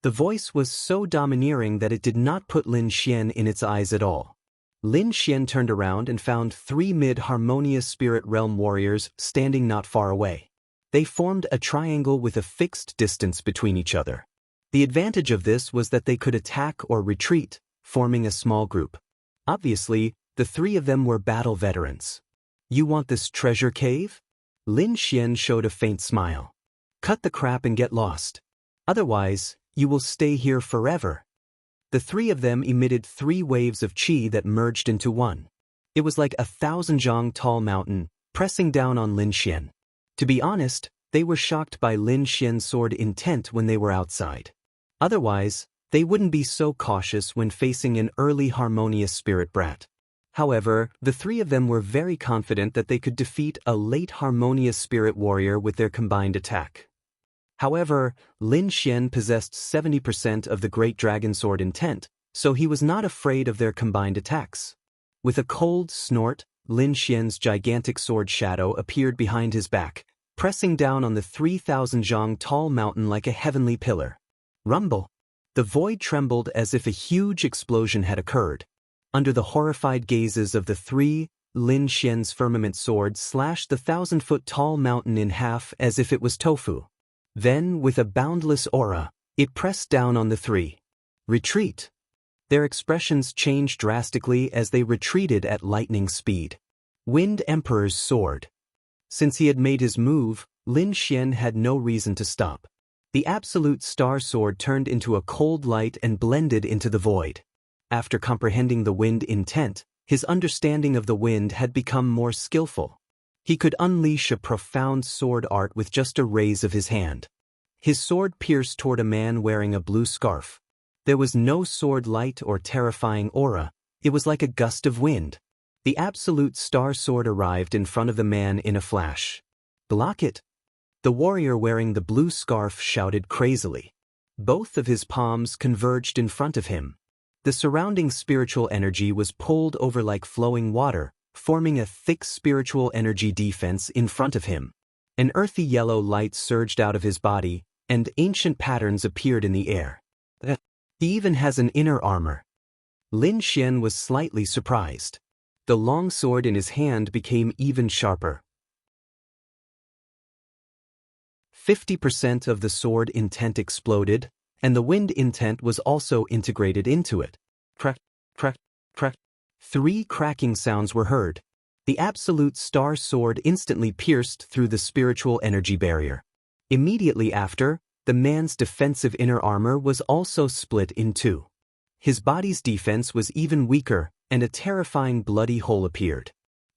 The voice was so domineering that it did not put Lin Xian in its eyes at all. Lin Xian turned around and found 3 mid-harmonious spirit realm warriors standing not far away. They formed a triangle with a fixed distance between each other. The advantage of this was that they could attack or retreat, forming a small group. Obviously, the 3 of them were battle veterans. You want this treasure cave? Lin Xian showed a faint smile. Cut the crap and get lost. Otherwise, you will stay here forever. The three of them emitted 3 waves of qi that merged into one. It was like 1,000 tall mountain, pressing down on Lin Xian. To be honest, they were shocked by Lin Xian's sword intent when they were outside. Otherwise, they wouldn't be so cautious when facing an early harmonious spirit brat. However, the 3 of them were very confident that they could defeat a late harmonious spirit warrior with their combined attack. However, Lin Xian possessed 70% of the Great Dragon Sword intent, so he was not afraid of their combined attacks. With a cold snort, Lin Xian's gigantic sword shadow appeared behind his back, pressing down on the 3,000 tall mountain like a heavenly pillar. Rumble! The void trembled as if a huge explosion had occurred. Under the horrified gazes of the 3, Lin Xian's firmament sword slashed the 1,000-foot-tall mountain in half as if it was tofu. Then, with a boundless aura, it pressed down on the 3. Retreat! Their expressions changed drastically as they retreated at lightning speed. Wind Emperor's sword. Since he had made his move, Lin Xian had no reason to stop. The absolute star sword turned into a cold light and blended into the void. After comprehending the wind intent, his understanding of the wind had become more skillful. He could unleash a profound sword art with just a raise of his hand. His sword pierced toward a man wearing a blue scarf. There was no sword light or terrifying aura, it was like a gust of wind. The absolute star sword arrived in front of the man in a flash. Block it! The warrior wearing the blue scarf shouted crazily. Both of his palms converged in front of him. The surrounding spiritual energy was pulled over like flowing water, forming a thick spiritual energy defense in front of him. An earthy yellow light surged out of his body, and ancient patterns appeared in the air. He even has an inner armor. Lin Xian was slightly surprised. The long sword in his hand became even sharper. 50% of the sword intent exploded, and the wind intent was also integrated into it. Crack, crack, crack. 3 cracking sounds were heard. The absolute star sword instantly pierced through the spiritual energy barrier. Immediately after, the man's defensive inner armor was also split in 2. His body's defense was even weaker, and a terrifying bloody hole appeared.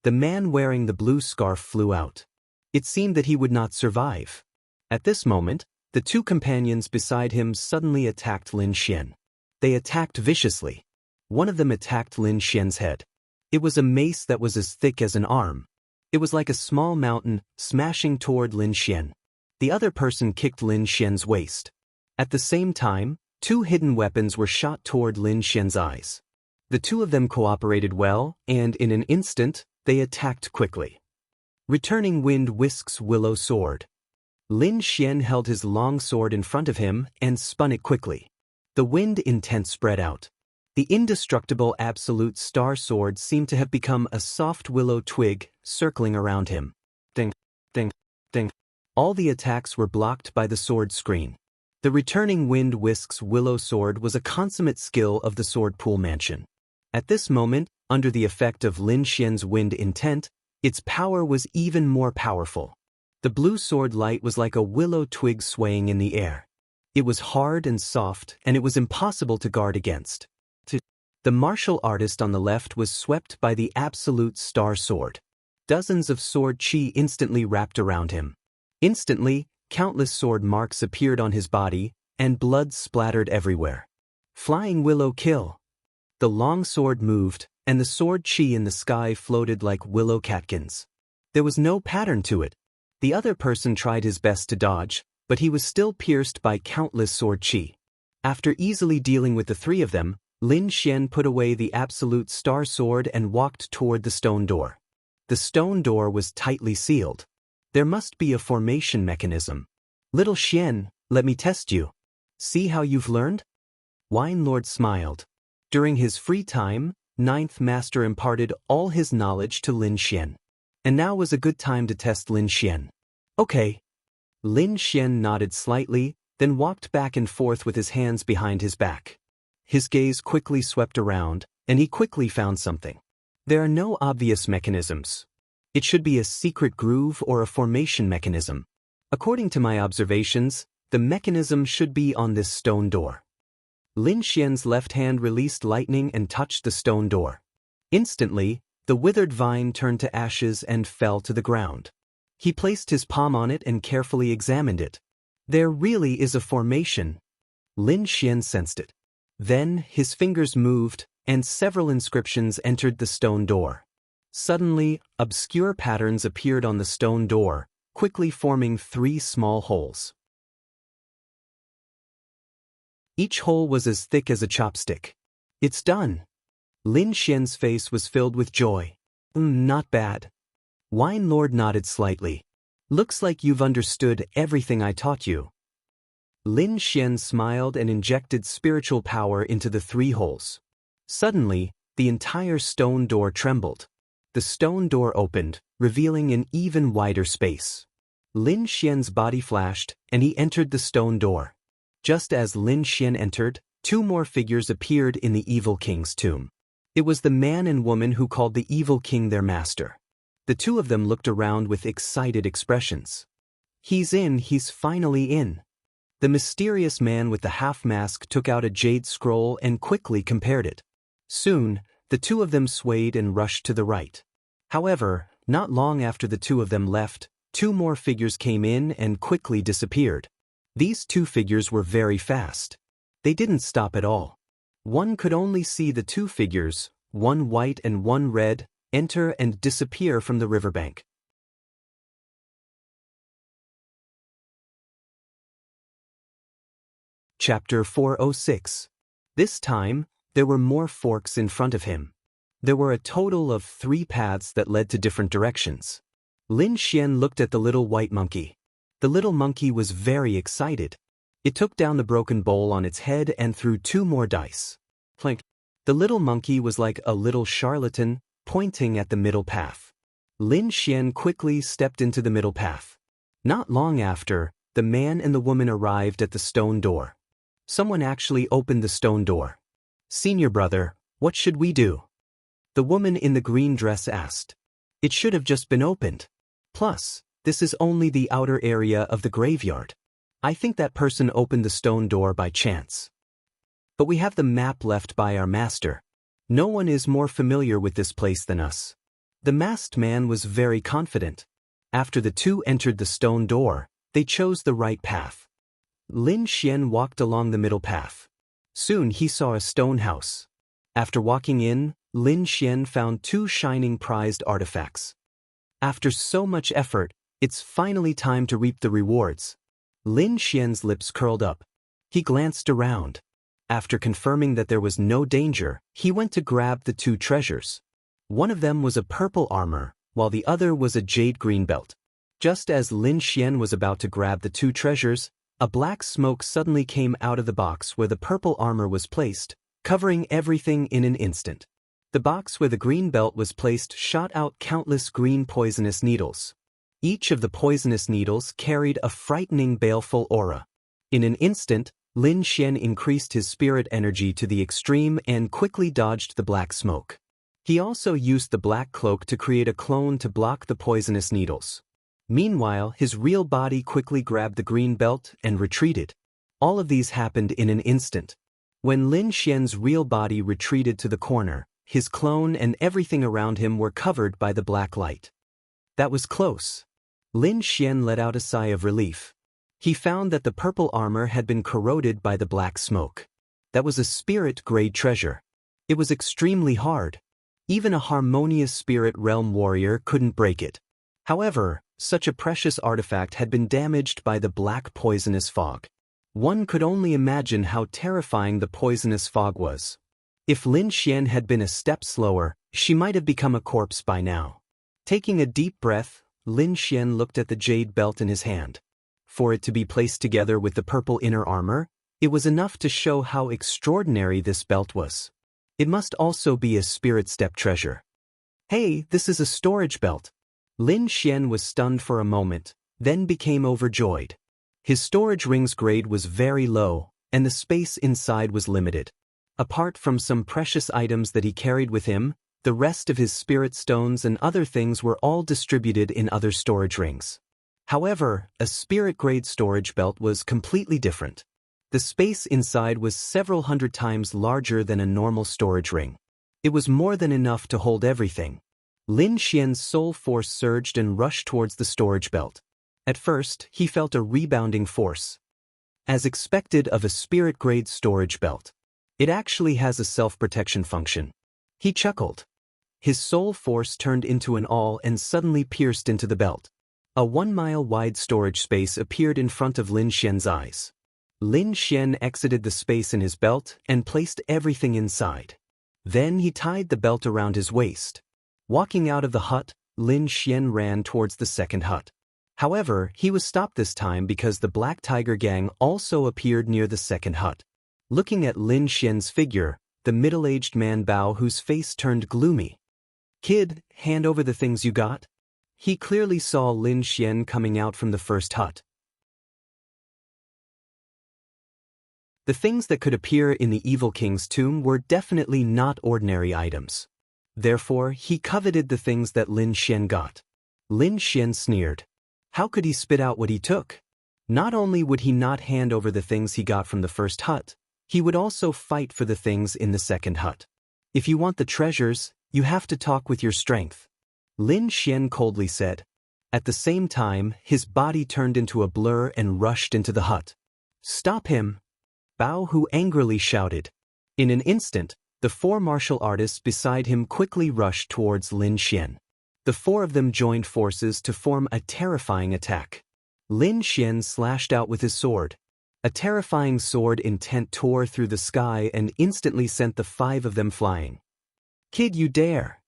The man wearing the blue scarf flew out. It seemed that he would not survive. At this moment, the 2 companions beside him suddenly attacked Lin Xian. They attacked viciously. One of them attacked Lin Xian's head. It was a mace that was as thick as an arm. It was like a small mountain, smashing toward Lin Xian. The other person kicked Lin Xian's waist. At the same time, 2 hidden weapons were shot toward Lin Xian's eyes. The 2 of them cooperated well, and in an instant, they attacked quickly. Returning Wind Whisk's willow sword. Lin Xian held his long sword in front of him and spun it quickly. The wind intent spread out. The indestructible absolute star sword seemed to have become a soft willow twig circling around him. Ding, ding, ding. All the attacks were blocked by the sword screen. The returning Wind Whisk's willow sword was a consummate skill of the sword pool mansion. At this moment, under the effect of Lin Xian's wind intent, its power was even more powerful. The blue sword light was like a willow twig swaying in the air. It was hard and soft, and it was impossible to guard against. The martial artist on the left was swept by the absolute star sword. Dozens of sword chi instantly wrapped around him. Instantly, countless sword marks appeared on his body, and blood splattered everywhere. Flying willow kill. The long sword moved, and the sword chi in the sky floated like willow catkins. There was no pattern to it. The other person tried his best to dodge, but he was still pierced by countless sword chi. After easily dealing with the 3 of them, Lin Xian put away the absolute star sword and walked toward the stone door. The stone door was tightly sealed. There must be a formation mechanism. Little Xian, let me test you. See how you've learned? Wine Lord smiled. During his free time, 9th Master imparted all his knowledge to Lin Xian. And now was a good time to test Lin Xian. Okay. Lin Xian nodded slightly, then walked back and forth with his hands behind his back. His gaze quickly swept around, and he quickly found something. There are no obvious mechanisms. It should be a secret groove or a formation mechanism. According to my observations, the mechanism should be on this stone door. Lin Xian's left hand released lightning and touched the stone door. Instantly, the withered vine turned to ashes and fell to the ground. He placed his palm on it and carefully examined it. There really is a formation. Lin Xian sensed it. Then, his fingers moved, and several inscriptions entered the stone door. Suddenly, obscure patterns appeared on the stone door, quickly forming 3 small holes. Each hole was as thick as a chopstick. It's done. Lin Xian's face was filled with joy. Not bad. Wine Lord nodded slightly. Looks like you've understood everything I taught you. Lin Xian smiled and injected spiritual power into the 3 holes. Suddenly, the entire stone door trembled. The stone door opened, revealing an even wider space. Lin Xian's body flashed, and he entered the stone door. Just as Lin Xian entered, 2 more figures appeared in the evil king's tomb. It was the man and woman who called the evil king their master. The 2 of them looked around with excited expressions. He's in, he's finally in. The mysterious man with the half-mask took out a jade scroll and quickly compared it. Soon, the 2 of them swayed and rushed to the right. However, not long after the 2 of them left, 2 more figures came in and quickly disappeared. These 2 figures were very fast. They didn't stop at all. One could only see the 2 figures, one white and one red, enter and disappear from the riverbank. Chapter 406. This time, there were more forks in front of him. There were a total of 3 paths that led to different directions. Lin Xian looked at the little white monkey. The little monkey was very excited. It took down the broken bowl on its head and threw 2 more dice. Clink. The little monkey was like a little charlatan, pointing at the middle path. Lin Xian quickly stepped into the middle path. Not long after, the man and the woman arrived at the stone door. Someone actually opened the stone door. "Senior brother, what should we do?" The woman in the green dress asked. "It should have just been opened. Plus, this is only the outer area of the graveyard. I think that person opened the stone door by chance. But we have the map left by our master. No one is more familiar with this place than us." The masked man was very confident. After the 2 entered the stone door, they chose the right path. Lin Xian walked along the middle path. Soon he saw a stone house. After walking in, Lin Xian found 2 shining prized artifacts. After so much effort, it's finally time to reap the rewards. Lin Xian's lips curled up. He glanced around. After confirming that there was no danger, he went to grab the 2 treasures. One of them was a purple armor, while the other was a jade green belt. Just as Lin Xian was about to grab the 2 treasures, a black smoke suddenly came out of the box where the purple armor was placed, covering everything in an instant. The box where the green belt was placed shot out countless green poisonous needles. Each of the poisonous needles carried a frightening baleful aura. In an instant, Lin Xian increased his spirit energy to the extreme and quickly dodged the black smoke. He also used the black cloak to create a clone to block the poisonous needles. Meanwhile, his real body quickly grabbed the green belt and retreated. All of these happened in an instant. When Lin Xian's real body retreated to the corner, his clone and everything around him were covered by the black light. That was close. Lin Xian let out a sigh of relief. He found that the purple armor had been corroded by the black smoke. That was a spirit-grade treasure. It was extremely hard. Even a harmonious spirit realm warrior couldn't break it. However, such a precious artifact had been damaged by the black poisonous fog. One could only imagine how terrifying the poisonous fog was. If Lin Xian had been a step slower, she might have become a corpse by now. Taking a deep breath, Lin Xian looked at the jade belt in his hand. For it to be placed together with the purple inner armor, it was enough to show how extraordinary this belt was. It must also be a spirit step treasure. "Hey, this is a storage belt." Lin Xian was stunned for a moment, then became overjoyed. His storage ring's grade was very low, and the space inside was limited. Apart from some precious items that he carried with him, the rest of his spirit stones and other things were all distributed in other storage rings. However, a spirit-grade storage belt was completely different. The space inside was several hundred times larger than a normal storage ring. It was more than enough to hold everything. Lin Xian's soul force surged and rushed towards the storage belt. At first, he felt a rebounding force. As expected of a spirit-grade storage belt. It actually has a self-protection function. He chuckled. His soul force turned into an awl and suddenly pierced into the belt. A 1-mile-wide storage space appeared in front of Lin Xian's eyes. Lin Xian exited the space in his belt and placed everything inside. Then he tied the belt around his waist. Walking out of the hut, Lin Xian ran towards the second hut. However, he was stopped this time because the Black Tiger Gang also appeared near the second hut. Looking at Lin Xian's figure, the middle-aged man Bao whose face turned gloomy. "Kid, hand over the things you got." He clearly saw Lin Xian coming out from the first hut. The things that could appear in the Evil King's tomb were definitely not ordinary items. Therefore, he coveted the things that Lin Xian got. Lin Xian sneered. How could he spit out what he took? Not only would he not hand over the things he got from the first hut, he would also fight for the things in the second hut. If you want the treasures, you have to talk with your strength. Lin Xian coldly said. At the same time, his body turned into a blur and rushed into the hut. Stop him! Bao Hu angrily shouted. In an instant, the 4 martial artists beside him quickly rushed towards Lin Xian. The 4 of them joined forces to form a terrifying attack. Lin Xian slashed out with his sword. A terrifying sword intent tore through the sky and instantly sent the 5 of them flying. Kid, you dare!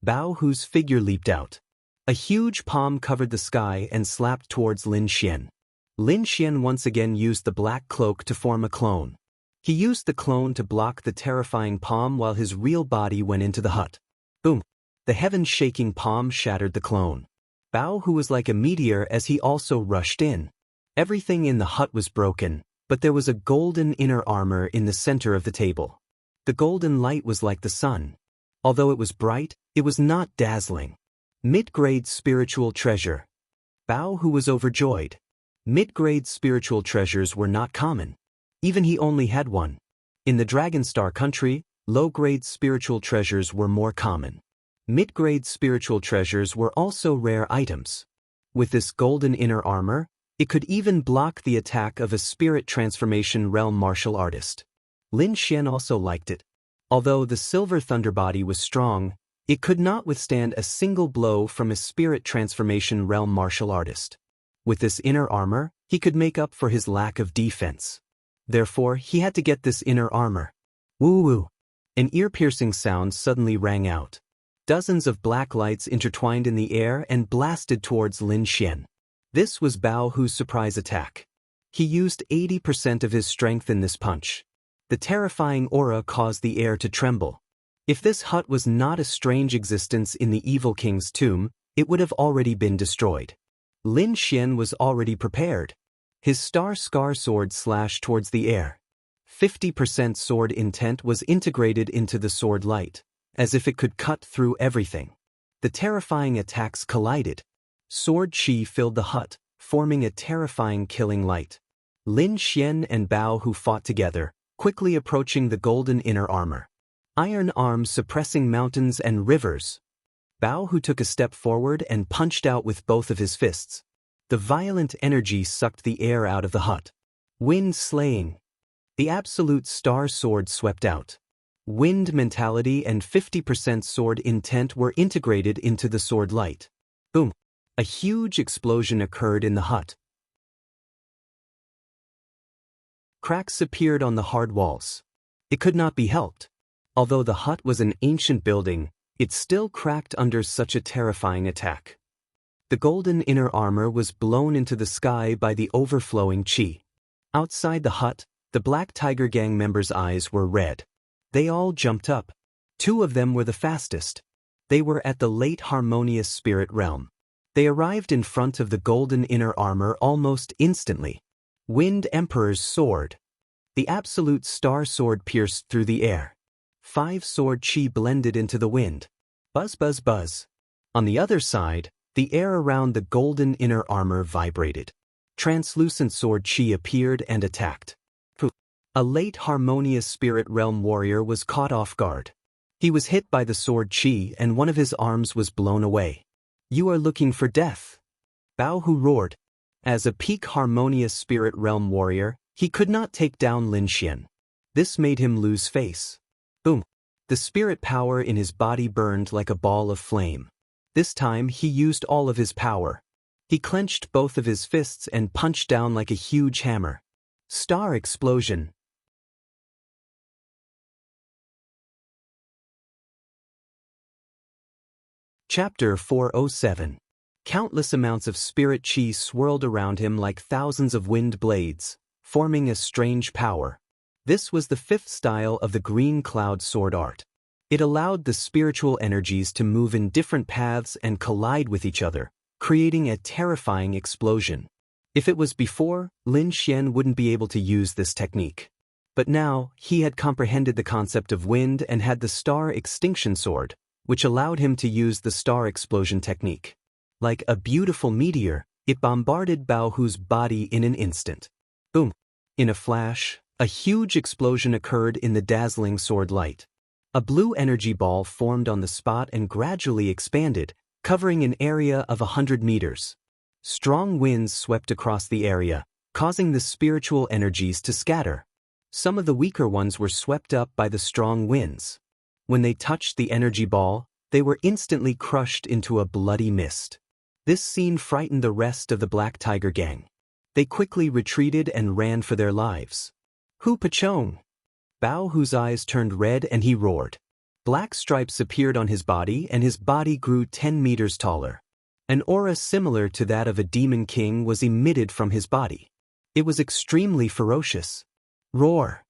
Bao Hu's figure leaped out. A huge palm covered the sky and slapped towards Lin Xian. Lin Xian once again used the black cloak to form a clone. He used the clone to block the terrifying palm while his real body went into the hut. Boom! The heaven-shaking palm shattered the clone. Bao Hu was like a meteor as he also rushed in. Everything in the hut was broken, but there was a golden inner armor in the center of the table. The golden light was like the sun. Although it was bright, it was not dazzling. Mid-grade spiritual treasure. Bao Hu was overjoyed. Mid-grade spiritual treasures were not common. Even he only had one. In the Dragon Star country, low-grade spiritual treasures were more common. Mid-grade spiritual treasures were also rare items. With this golden inner armor, it could even block the attack of a spirit transformation realm martial artist. Lin Xian also liked it. Although the silver thunder body was strong, it could not withstand a single blow from a spirit transformation realm martial artist. With this inner armor, he could make up for his lack of defense. Therefore, he had to get this inner armor. Woo-woo! An ear-piercing sound suddenly rang out. Dozens of black lights intertwined in the air and blasted towards Lin Xian. This was Bao Hu's surprise attack. He used 80% of his strength in this punch. The terrifying aura caused the air to tremble. If this hut was not a strange existence in the Evil King's tomb, it would have already been destroyed. Lin Xian was already prepared. His star scar sword slashed towards the air. 50% sword intent was integrated into the sword light, as if it could cut through everything. The terrifying attacks collided. Sword chi filled the hut, forming a terrifying killing light. Lin Xian and Bao Hu fought together, quickly approaching the golden inner armor. Iron arms suppressing mountains and rivers. Bao Hu took a step forward and punched out with both of his fists. The violent energy sucked the air out of the hut. Wind slaying. The absolute star sword swept out. Wind mentality and 50% sword intent were integrated into the sword light. Boom! A huge explosion occurred in the hut. Cracks appeared on the hard walls. It could not be helped. Although the hut was an ancient building, it still cracked under such a terrifying attack. The golden inner armor was blown into the sky by the overflowing chi. Outside the hut, the Black Tiger Gang members' eyes were red. They all jumped up. 2 of them were the fastest. They were at the late harmonious spirit realm. They arrived in front of the golden inner armor almost instantly. Wind Emperor's sword. The absolute star sword pierced through the air. 5 sword chi blended into the wind. Buzz buzz buzz. On the other side, the air around the golden inner armor vibrated. Translucent sword chi appeared and attacked. A late harmonious spirit realm warrior was caught off guard. He was hit by the sword chi and one of his arms was blown away. "You are looking for death," Bao Hu roared. As a peak harmonious spirit realm warrior, he could not take down Lin Xian. This made him lose face. Boom! The spirit power in his body burned like a ball of flame. This time he used all of his power. He clenched both of his fists and punched down like a huge hammer. Star explosion. Chapter 407. Countless amounts of spirit chi swirled around him like thousands of wind blades, forming a strange power. This was the fifth style of the green cloud sword art. It allowed the spiritual energies to move in different paths and collide with each other, creating a terrifying explosion. If it was before, Lin Xian wouldn't be able to use this technique. But now, he had comprehended the concept of wind and had the star extinction sword, which allowed him to use the star explosion technique. Like a beautiful meteor, it bombarded Bao Hu's body in an instant. Boom! In a flash, a huge explosion occurred in the dazzling sword light. A blue energy ball formed on the spot and gradually expanded, covering an area of 100 meters. Strong winds swept across the area, causing the spiritual energies to scatter. Some of the weaker ones were swept up by the strong winds. When they touched the energy ball, they were instantly crushed into a bloody mist. This scene frightened the rest of the Black Tiger gang. They quickly retreated and ran for their lives. "Hu Pachong!" Bao Hu's eyes turned red and he roared. Black stripes appeared on his body and his body grew 10 meters taller. An aura similar to that of a demon king was emitted from his body. It was extremely ferocious. Roar!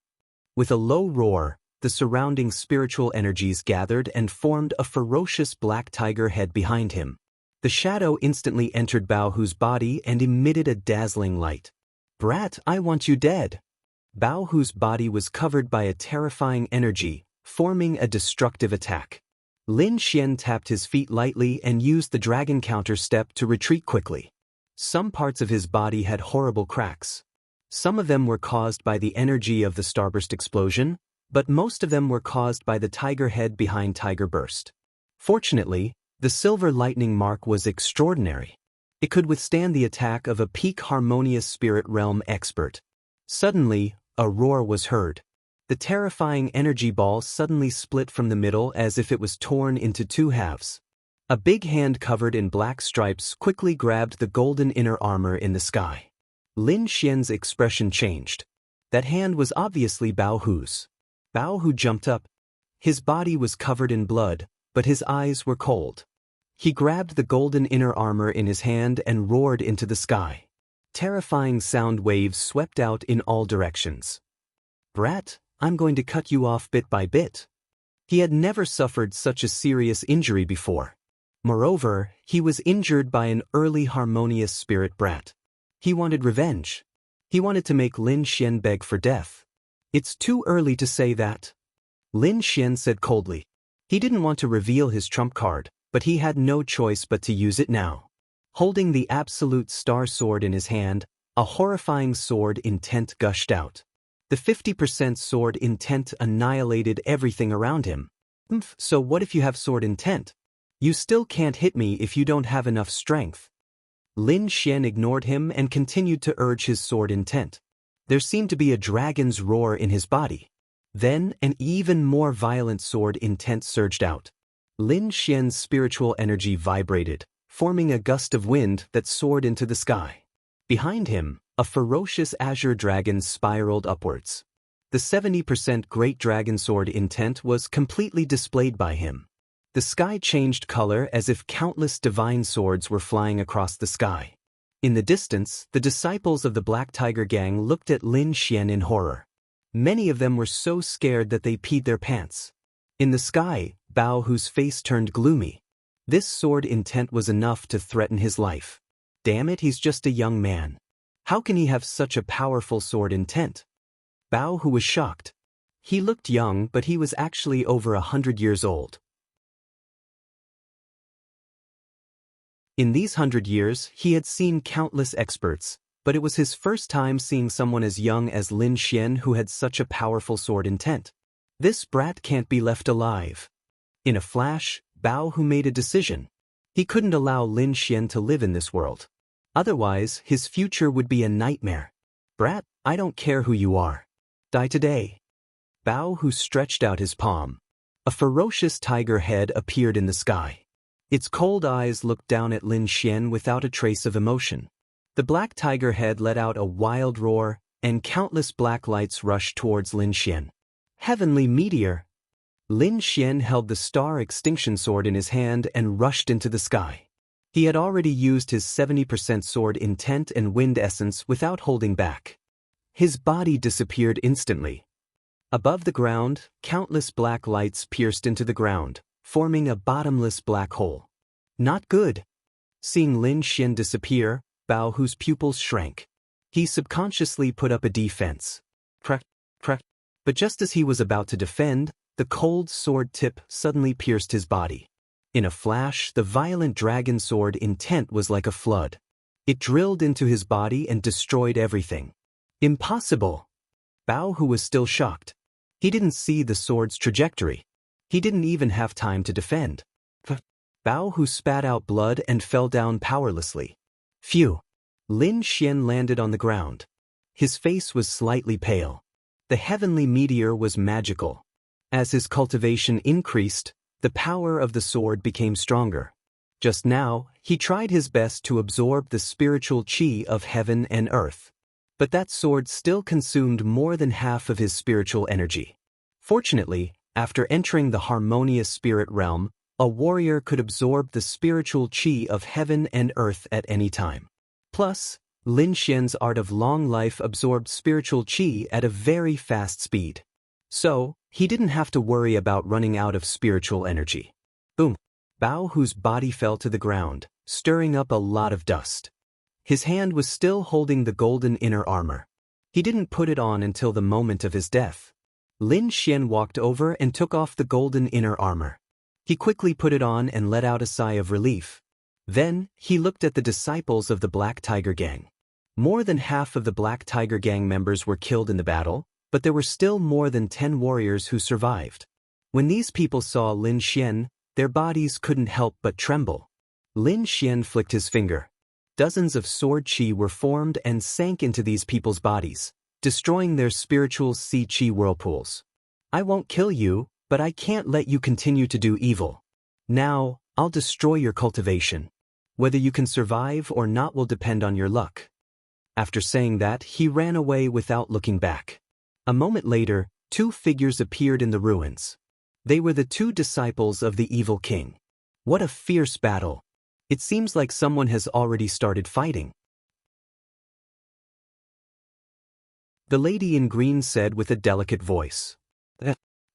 With a low roar, the surrounding spiritual energies gathered and formed a ferocious black tiger head behind him. The shadow instantly entered Bao Hu's body and emitted a dazzling light. "Brat, I want you dead." Bao Hu's body was covered by a terrifying energy, forming a destructive attack. Lin Xian tapped his feet lightly and used the dragon counter step to retreat quickly. Some parts of his body had horrible cracks. Some of them were caused by the energy of the starburst explosion, but most of them were caused by the tiger head behind Tiger Burst. Fortunately, the silver lightning mark was extraordinary. It could withstand the attack of a peak harmonious spirit realm expert. Suddenly, a roar was heard. The terrifying energy ball suddenly split from the middle as if it was torn into two halves. A big hand covered in black stripes quickly grabbed the golden inner armor in the sky. Lin Xian's expression changed. That hand was obviously Bao Hu's. Bao Hu jumped up. His body was covered in blood, but his eyes were cold. He grabbed the golden inner armor in his hand and roared into the sky. Terrifying sound waves swept out in all directions. "Brat, I'm going to cut you off bit by bit." He had never suffered such a serious injury before. Moreover, he was injured by an early harmonious spirit brat. He wanted revenge. He wanted to make Lin Xian beg for death. "It's too early to say that," Lin Xian said coldly. He didn't want to reveal his trump card, but he had no choice but to use it now. Holding the absolute star sword in his hand, a horrifying sword intent gushed out. The 50% sword intent annihilated everything around him. So what if you have sword intent? You still can't hit me if you don't have enough strength." Lin Xian ignored him and continued to urge his sword intent. There seemed to be a dragon's roar in his body. Then an even more violent sword intent surged out. Lin Xian's spiritual energy vibrated, forming a gust of wind that soared into the sky. Behind him, a ferocious azure dragon spiraled upwards. The 70% Great Dragon Sword intent was completely displayed by him. The sky changed color as if countless divine swords were flying across the sky. In the distance, the disciples of the Black Tiger Gang looked at Lin Xian in horror. Many of them were so scared that they peed their pants. In the sky, Bao Hu's face turned gloomy. This sword intent was enough to threaten his life. Damn it, he's just a young man. How can he have such a powerful sword intent? Bao Hu was shocked. He looked young, but he was actually over 100 years old. In these 100 years, he had seen countless experts, But it was his first time seeing someone as young as Lin Xian who had such a powerful sword intent. This brat can't be left alive. In a flash, Bao Hu made a decision. He couldn't allow Lin Xian to live in this world. Otherwise, his future would be a nightmare. Brat, I don't care who you are. Die today. Bao Hu stretched out his palm. A ferocious tiger head appeared in the sky. Its cold eyes looked down at Lin Xian without a trace of emotion. The black tiger head let out a wild roar, and countless black lights rushed towards Lin Xian. Heavenly meteor! Lin Xian held the star extinction sword in his hand and rushed into the sky. He had already used his 70% sword intent and wind essence without holding back. His body disappeared instantly. Above the ground, countless black lights pierced into the ground, forming a bottomless black hole. Not good. Seeing Lin Xian disappear, Bao Hu's pupils shrank. He subconsciously put up a defense. Crack, crack. But just as he was about to defend, the cold sword tip suddenly pierced his body. In a flash, the violent dragon sword intent was like a flood. It drilled into his body and destroyed everything. Impossible! Bao Hu was still shocked. He didn't see the sword's trajectory. He didn't even have time to defend. Bao Hu spat out blood and fell down powerlessly. Phew! Lin Xian landed on the ground. His face was slightly pale. The heavenly meteor was magical. As his cultivation increased, the power of the sword became stronger. Just now, he tried his best to absorb the spiritual qi of heaven and earth. But that sword still consumed more than half of his spiritual energy. Fortunately, after entering the harmonious spirit realm, a warrior could absorb the spiritual qi of heaven and earth at any time. Plus, Lin Xian's art of long life absorbed spiritual qi at a very fast speed. So, he didn't have to worry about running out of spiritual energy. Boom! Bao Hu's body fell to the ground, stirring up a lot of dust. His hand was still holding the golden inner armor. He didn't put it on until the moment of his death. Lin Xian walked over and took off the golden inner armor. He quickly put it on and let out a sigh of relief. Then, he looked at the disciples of the Black Tiger Gang. More than half of the Black Tiger Gang members were killed in the battle, but there were still more than 10 warriors who survived. When these people saw Lin Xian, their bodies couldn't help but tremble. Lin Xian flicked his finger. Dozens of sword qi were formed and sank into these people's bodies, destroying their spiritual qi whirlpools. I won't kill you, but I can't let you continue to do evil. Now, I'll destroy your cultivation. Whether you can survive or not will depend on your luck. After saying that, he ran away without looking back. A moment later, 2 figures appeared in the ruins. They were the 2 disciples of the evil king. What a fierce battle! It seems like someone has already started fighting. The lady in green said with a delicate voice.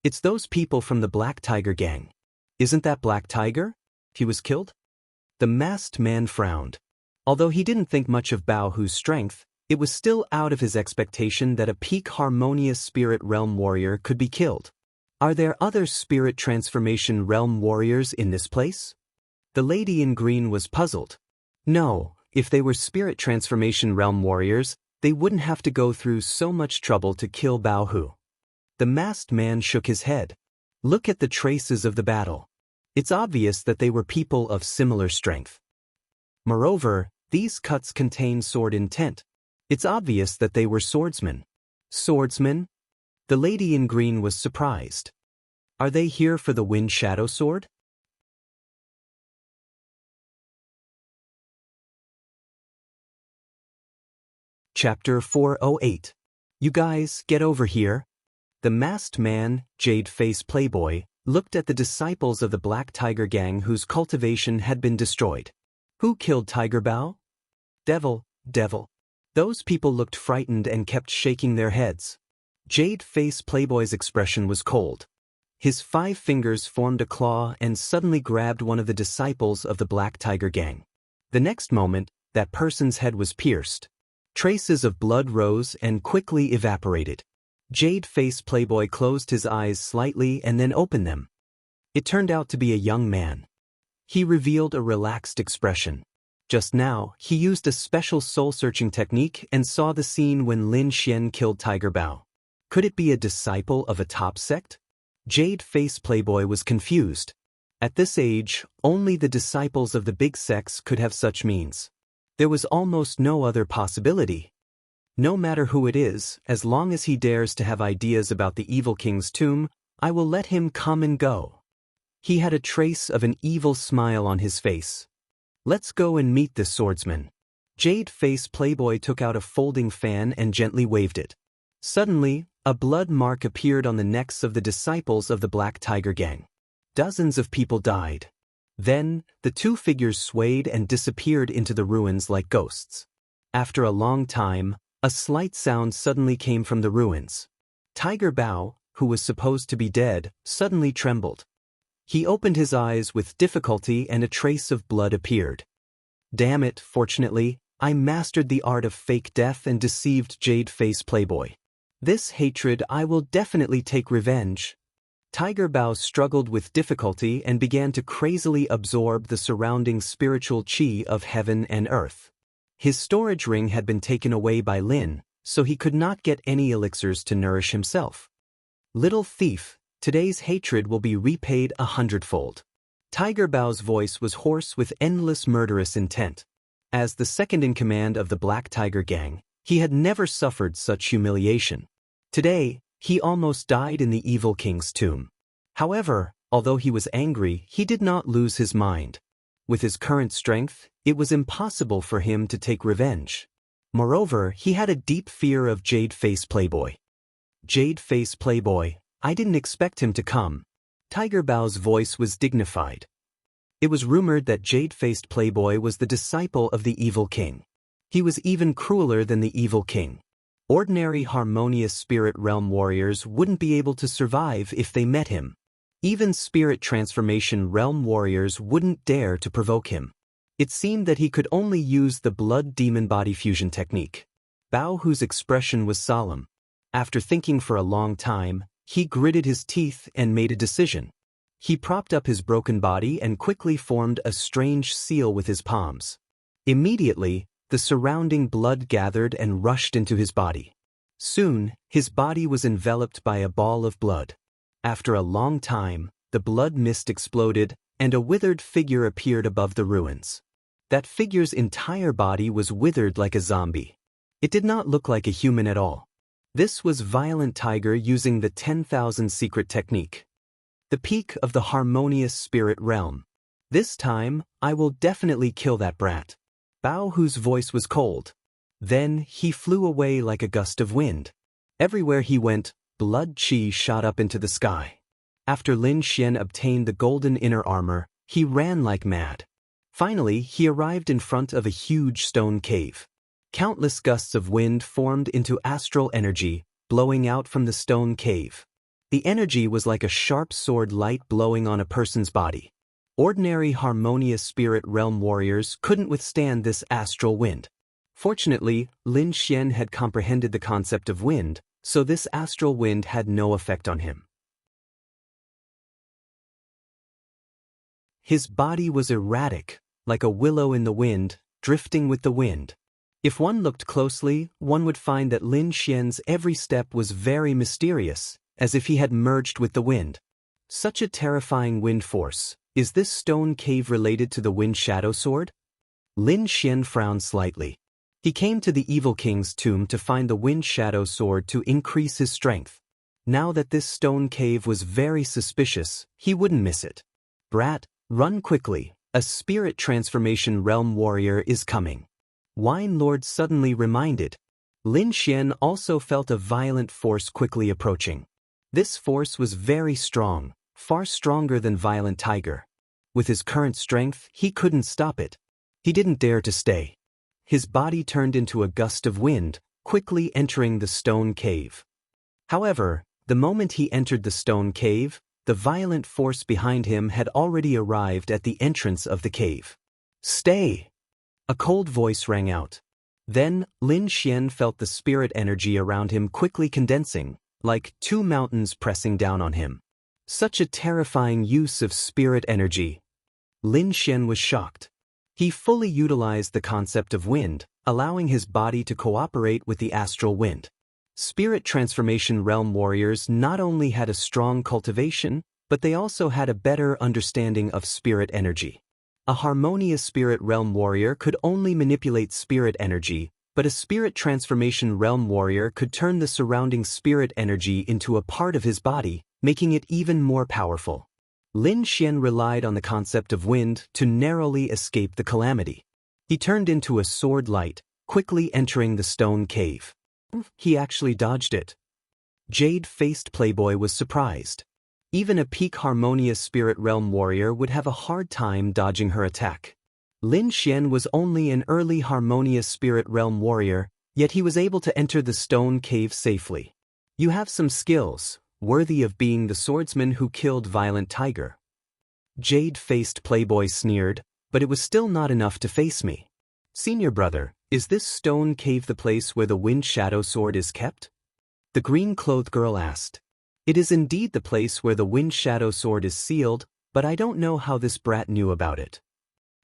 It's those people from the Black Tiger Gang. Isn't that Black Tiger? He was killed? The masked man frowned. Although he didn't think much of Bao Hu's strength, it was still out of his expectation that a peak harmonious spirit realm warrior could be killed. Are there other spirit transformation realm warriors in this place? The lady in green was puzzled. No, if they were spirit transformation realm warriors, they wouldn't have to go through so much trouble to kill Bao Hu. The masked man shook his head. Look at the traces of the battle. It's obvious that they were people of similar strength. Moreover, these cuts contain sword intent. It's obvious that they were swordsmen. Swordsmen? The lady in green was surprised. Are they here for the Wind Shadow Sword? Chapter 408. You guys, get over here. The masked man, Jade-Face Playboy, looked at the disciples of the Black Tiger Gang whose cultivation had been destroyed. Who killed Tiger Bao? Devil. Those people looked frightened and kept shaking their heads. Jade-Face Playboy's expression was cold. His 5 fingers formed a claw and suddenly grabbed one of the disciples of the Black Tiger Gang. The next moment, that person's head was pierced. Traces of blood rose and quickly evaporated. Jade-Face Playboy closed his eyes slightly and then opened them. It turned out to be a young man. He revealed a relaxed expression. Just now, he used a special soul-searching technique and saw the scene when Lin Xian killed Tiger Bao. Could it be a disciple of a top sect? Jade-Face Playboy was confused. At this age, only the disciples of the big sects could have such means. There was almost no other possibility. No matter who it is, as long as he dares to have ideas about the evil king's tomb, I will let him come and go. He had a trace of an evil smile on his face. Let's go and meet this swordsman. Jade-Face Playboy took out a folding fan and gently waved it. Suddenly, a blood mark appeared on the necks of the disciples of the Black Tiger Gang. Dozens of people died. Then, the two figures swayed and disappeared into the ruins like ghosts. After a long time, a slight sound suddenly came from the ruins. Tiger Bao, who was supposed to be dead, suddenly trembled. He opened his eyes with difficulty and a trace of blood appeared. Damn it, fortunately, I mastered the art of fake death and deceived Jade-Face Playboy. This hatred I will definitely take revenge. Tiger Bao struggled with difficulty and began to crazily absorb the surrounding spiritual chi of heaven and earth. His storage ring had been taken away by Lin, so he could not get any elixirs to nourish himself. Little thief, today's hatred will be repaid 100-fold. Tiger Bao's voice was hoarse with endless murderous intent. As the second-in-command of the Black Tiger Gang, he had never suffered such humiliation. Today, he almost died in the evil king's tomb. However, although he was angry, he did not lose his mind. With his current strength, it was impossible for him to take revenge. Moreover, he had a deep fear of Jade-Face Playboy. Jade-Face Playboy, I didn't expect him to come. Tiger Bao's voice was dignified. It was rumored that Jade-Faced Playboy was the disciple of the evil king. He was even crueler than the evil king. Ordinary harmonious spirit realm warriors wouldn't be able to survive if they met him. Even spirit transformation realm warriors wouldn't dare to provoke him. It seemed that he could only use the blood demon body fusion technique. Bao, whose expression was solemn. After thinking for a long time, he gritted his teeth and made a decision. He propped up his broken body and quickly formed a strange seal with his palms. Immediately, the surrounding blood gathered and rushed into his body. Soon, his body was enveloped by a ball of blood. After a long time, the blood mist exploded, and a withered figure appeared above the ruins. That figure's entire body was withered like a zombie. It did not look like a human at all. This was Violent Tiger using the 10,000 secret technique. The peak of the harmonious spirit realm. This time, I will definitely kill that brat. Bao, whose voice was cold. Then, he flew away like a gust of wind. Everywhere he went, blood chi shot up into the sky. After Lin Xian obtained the golden inner armor, he ran like mad. Finally, he arrived in front of a huge stone cave. Countless gusts of wind formed into astral energy, blowing out from the stone cave. The energy was like a sharp sword light blowing on a person's body. Ordinary harmonious spirit realm warriors couldn't withstand this astral wind. Fortunately, Lin Xian had comprehended the concept of wind, so this astral wind had no effect on him. His body was erratic, like a willow in the wind, drifting with the wind. If one looked closely, one would find that Lin Xian's every step was very mysterious, as if he had merged with the wind. Such a terrifying wind force. Is this stone cave related to the Wind Shadow Sword? Lin Xian frowned slightly. He came to the Evil King's tomb to find the Wind Shadow Sword to increase his strength. Now that this stone cave was very suspicious, he wouldn't miss it. Brat, run quickly, a spirit transformation realm warrior is coming. Wine Lord suddenly reminded. Lin Xian also felt a violent force quickly approaching. This force was very strong, far stronger than Violent Tiger. With his current strength, he couldn't stop it. He didn't dare to stay. His body turned into a gust of wind, quickly entering the stone cave. However, the moment he entered the stone cave, the violent force behind him had already arrived at the entrance of the cave. Stay! A cold voice rang out. Then, Lin Xian felt the spirit energy around him quickly condensing, like two mountains pressing down on him. Such a terrifying use of spirit energy. Lin Xian was shocked. He fully utilized the concept of wind, allowing his body to cooperate with the astral wind. Spirit Transformation Realm warriors not only had a strong cultivation, but they also had a better understanding of spirit energy. A harmonious Spirit Realm warrior could only manipulate spirit energy, but a Spirit Transformation Realm warrior could turn the surrounding spirit energy into a part of his body, making it even more powerful. Lin Xian relied on the concept of wind to narrowly escape the calamity. He turned into a sword light, quickly entering the stone cave. He actually dodged it. Jade-faced playboy was surprised. Even a peak harmonious Spirit Realm warrior would have a hard time dodging her attack. Lin Xian was only an early harmonious Spirit Realm warrior, yet he was able to enter the stone cave safely. You have some skills, worthy of being the swordsman who killed Violent Tiger. Jade-faced playboy sneered, but it was still not enough to face me. Senior brother, is this stone cave the place where the Wind Shadow Sword is kept? The green-clothed girl asked. It is indeed the place where the Wind Shadow Sword is sealed, but I don't know how this brat knew about it.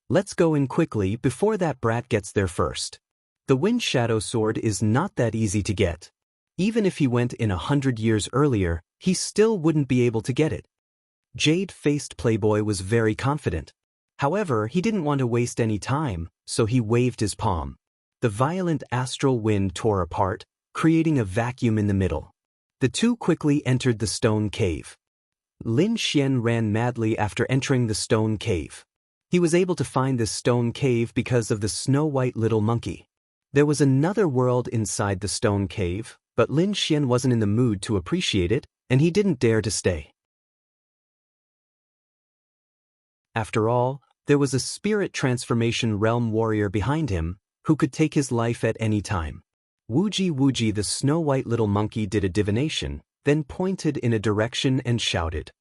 Let's go in quickly before that brat gets there first. The Wind Shadow Sword is not that easy to get. Even if he went in 100 years earlier, he still wouldn't be able to get it. Jade-faced playboy was very confident. However, he didn't want to waste any time, so he waved his palm. The violent astral wind tore apart, creating a vacuum in the middle. The two quickly entered the stone cave. Lin Xian ran madly after entering the stone cave. He was able to find this stone cave because of the snow-white little monkey. There was another world inside the stone cave, but Lin Xian wasn't in the mood to appreciate it, and he didn't dare to stay. After all, there was a Spirit Transformation Realm warrior behind him, who could take his life at any time. Wuji, the snow-white little monkey did a divination, then pointed in a direction and shouted.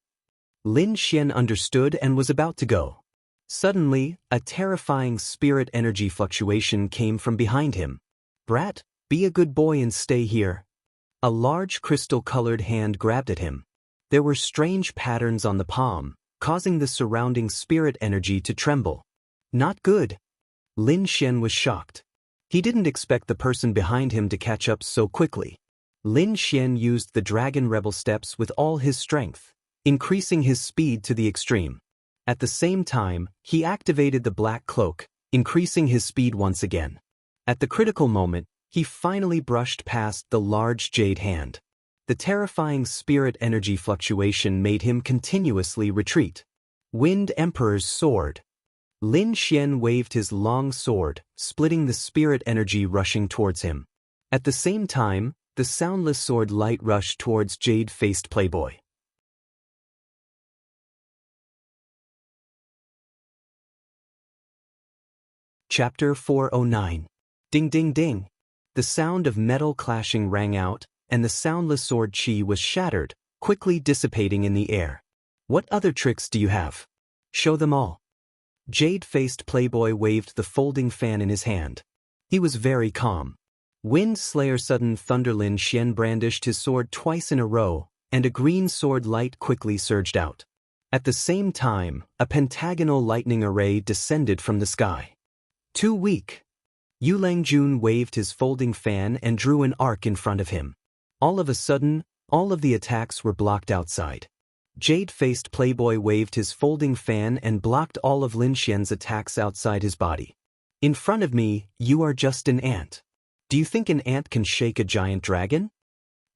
Lin Xian understood and was about to go. Suddenly, a terrifying spirit energy fluctuation came from behind him. Brat, be a good boy and stay here. A large crystal-colored hand grabbed at him. There were strange patterns on the palm, causing the surrounding spirit energy to tremble. Not good. Lin Xian was shocked. He didn't expect the person behind him to catch up so quickly. Lin Xian used the Dragon Rebel steps with all his strength, increasing his speed to the extreme. At the same time, he activated the black cloak, increasing his speed once again. At the critical moment, he finally brushed past the large jade hand. The terrifying spirit energy fluctuation made him continuously retreat. Wind Emperor's Sword. Lin Xian waved his long sword, splitting the spirit energy rushing towards him. At the same time, the soundless sword light rushed towards jade-faced playboy. Chapter 409. Ding ding ding. The sound of metal clashing rang out, and the soundless sword chi was shattered, quickly dissipating in the air. What other tricks do you have? Show them all. Jade-faced playboy waved the folding fan in his hand. He was very calm. Wind Slayer Sudden Thunder Lin Xian brandished his sword twice in a row, and a green sword light quickly surged out. At the same time, a pentagonal lightning array descended from the sky. Too weak. Yu Langjun waved his folding fan and drew an arc in front of him. All of a sudden, all of the attacks were blocked outside. Jade-faced playboy waved his folding fan and blocked all of Lin Xian's attacks outside his body. In front of me, you are just an ant. Do you think an ant can shake a giant dragon?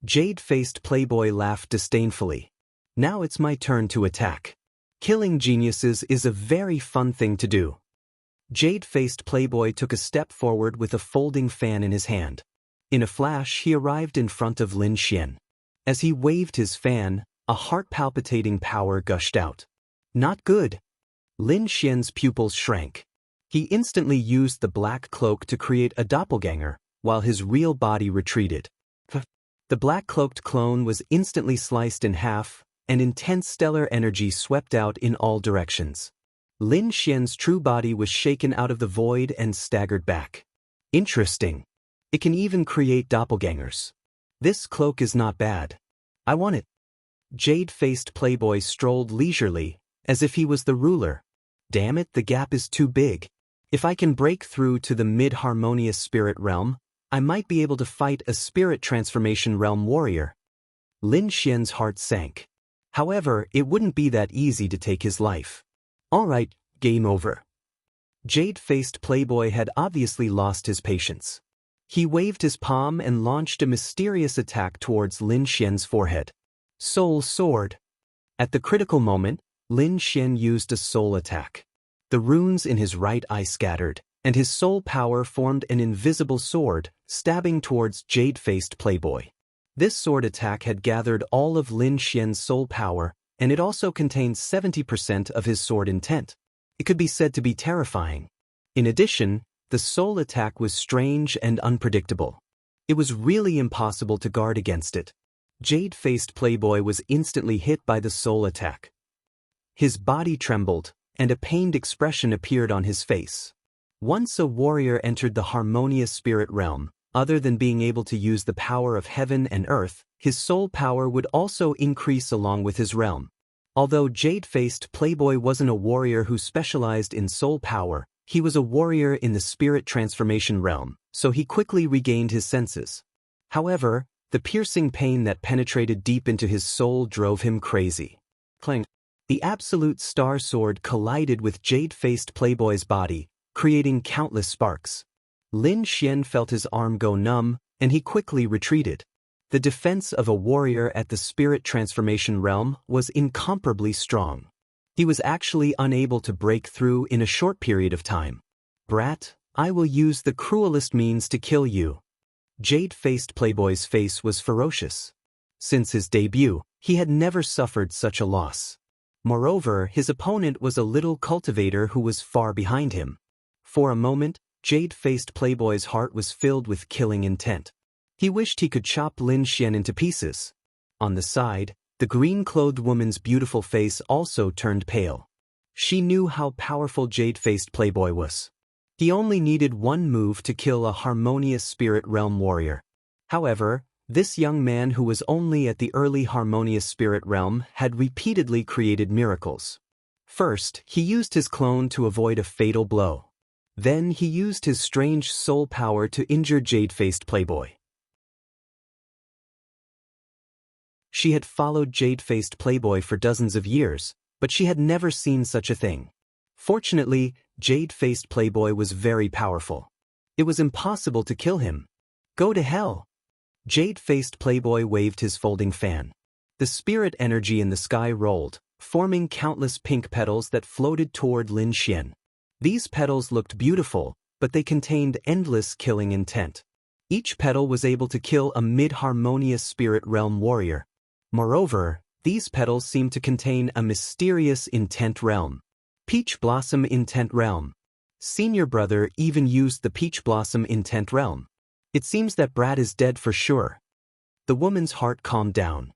Jade-faced playboy laughed disdainfully. Now it's my turn to attack. Killing geniuses is a very fun thing to do. Jade-faced playboy took a step forward with a folding fan in his hand. In a flash, he arrived in front of Lin Xian. As he waved his fan, a heart-palpitating power gushed out. Not good. Lin Xian's pupils shrank. He instantly used the black cloak to create a doppelganger, while his real body retreated. The black-cloaked clone was instantly sliced in half, and intense stellar energy swept out in all directions. Lin Xian's true body was shaken out of the void and staggered back. Interesting. It can even create doppelgangers. This cloak is not bad. I want it. Jade-faced playboy strolled leisurely, as if he was the ruler. Damn it, the gap is too big. If I can break through to the mid-harmonious spirit realm, I might be able to fight a spirit transformation realm warrior. Lin Xian's heart sank. However, it wouldn't be that easy to take his life. Alright, game over. Jade-faced playboy had obviously lost his patience. He waved his palm and launched a mysterious attack towards Lin Xian's forehead. Soul Sword. At the critical moment, Lin Xian used a soul attack. The runes in his right eye scattered, and his soul power formed an invisible sword, stabbing towards Jade-faced playboy. This sword attack had gathered all of Lin Xian's soul power, and it also contained 70% of his sword intent. It could be said to be terrifying. In addition, the soul attack was strange and unpredictable. It was really impossible to guard against it. Jade-faced playboy was instantly hit by the soul attack. His body trembled, and a pained expression appeared on his face. Once a warrior entered the harmonious spirit realm, other than being able to use the power of heaven and earth, his soul power would also increase along with his realm. Although Jade-faced playboy wasn't a warrior who specialized in soul power, he was a warrior in the spirit transformation realm, so he quickly regained his senses. However, the piercing pain that penetrated deep into his soul drove him crazy. Clang. The absolute star sword collided with Jade-faced playboy's body, creating countless sparks. Lin Xian felt his arm go numb, and he quickly retreated. The defense of a warrior at the spirit transformation realm was incomparably strong. He was actually unable to break through in a short period of time. Brat, I will use the cruelest means to kill you. Jade-faced playboy's face was ferocious. Since his debut, he had never suffered such a loss. Moreover, his opponent was a little cultivator who was far behind him. For a moment, Jade-faced playboy's heart was filled with killing intent. He wished he could chop Lin Xian into pieces. On the side, the green-clothed woman's beautiful face also turned pale. She knew how powerful Jade-faced playboy was. He only needed one move to kill a harmonious spirit realm warrior. However, this young man who was only at the early harmonious spirit realm had repeatedly created miracles. First, he used his clone to avoid a fatal blow. Then he used his strange soul power to injure Jade-faced playboy. She had followed Jade-faced playboy for dozens of years, but she had never seen such a thing. Fortunately, Jade-faced playboy was very powerful. It was impossible to kill him. Go to hell. Jade-faced playboy waved his folding fan. The spirit energy in the sky rolled, forming countless pink petals that floated toward Lin Xian. These petals looked beautiful, but they contained endless killing intent. Each petal was able to kill a mid-harmonious spirit realm warrior. Moreover, these petals seemed to contain a mysterious intent realm. Peach Blossom Intent Realm. Senior brother even used the Peach Blossom Intent Realm. It seems that Brad is dead for sure. The woman's heart calmed down.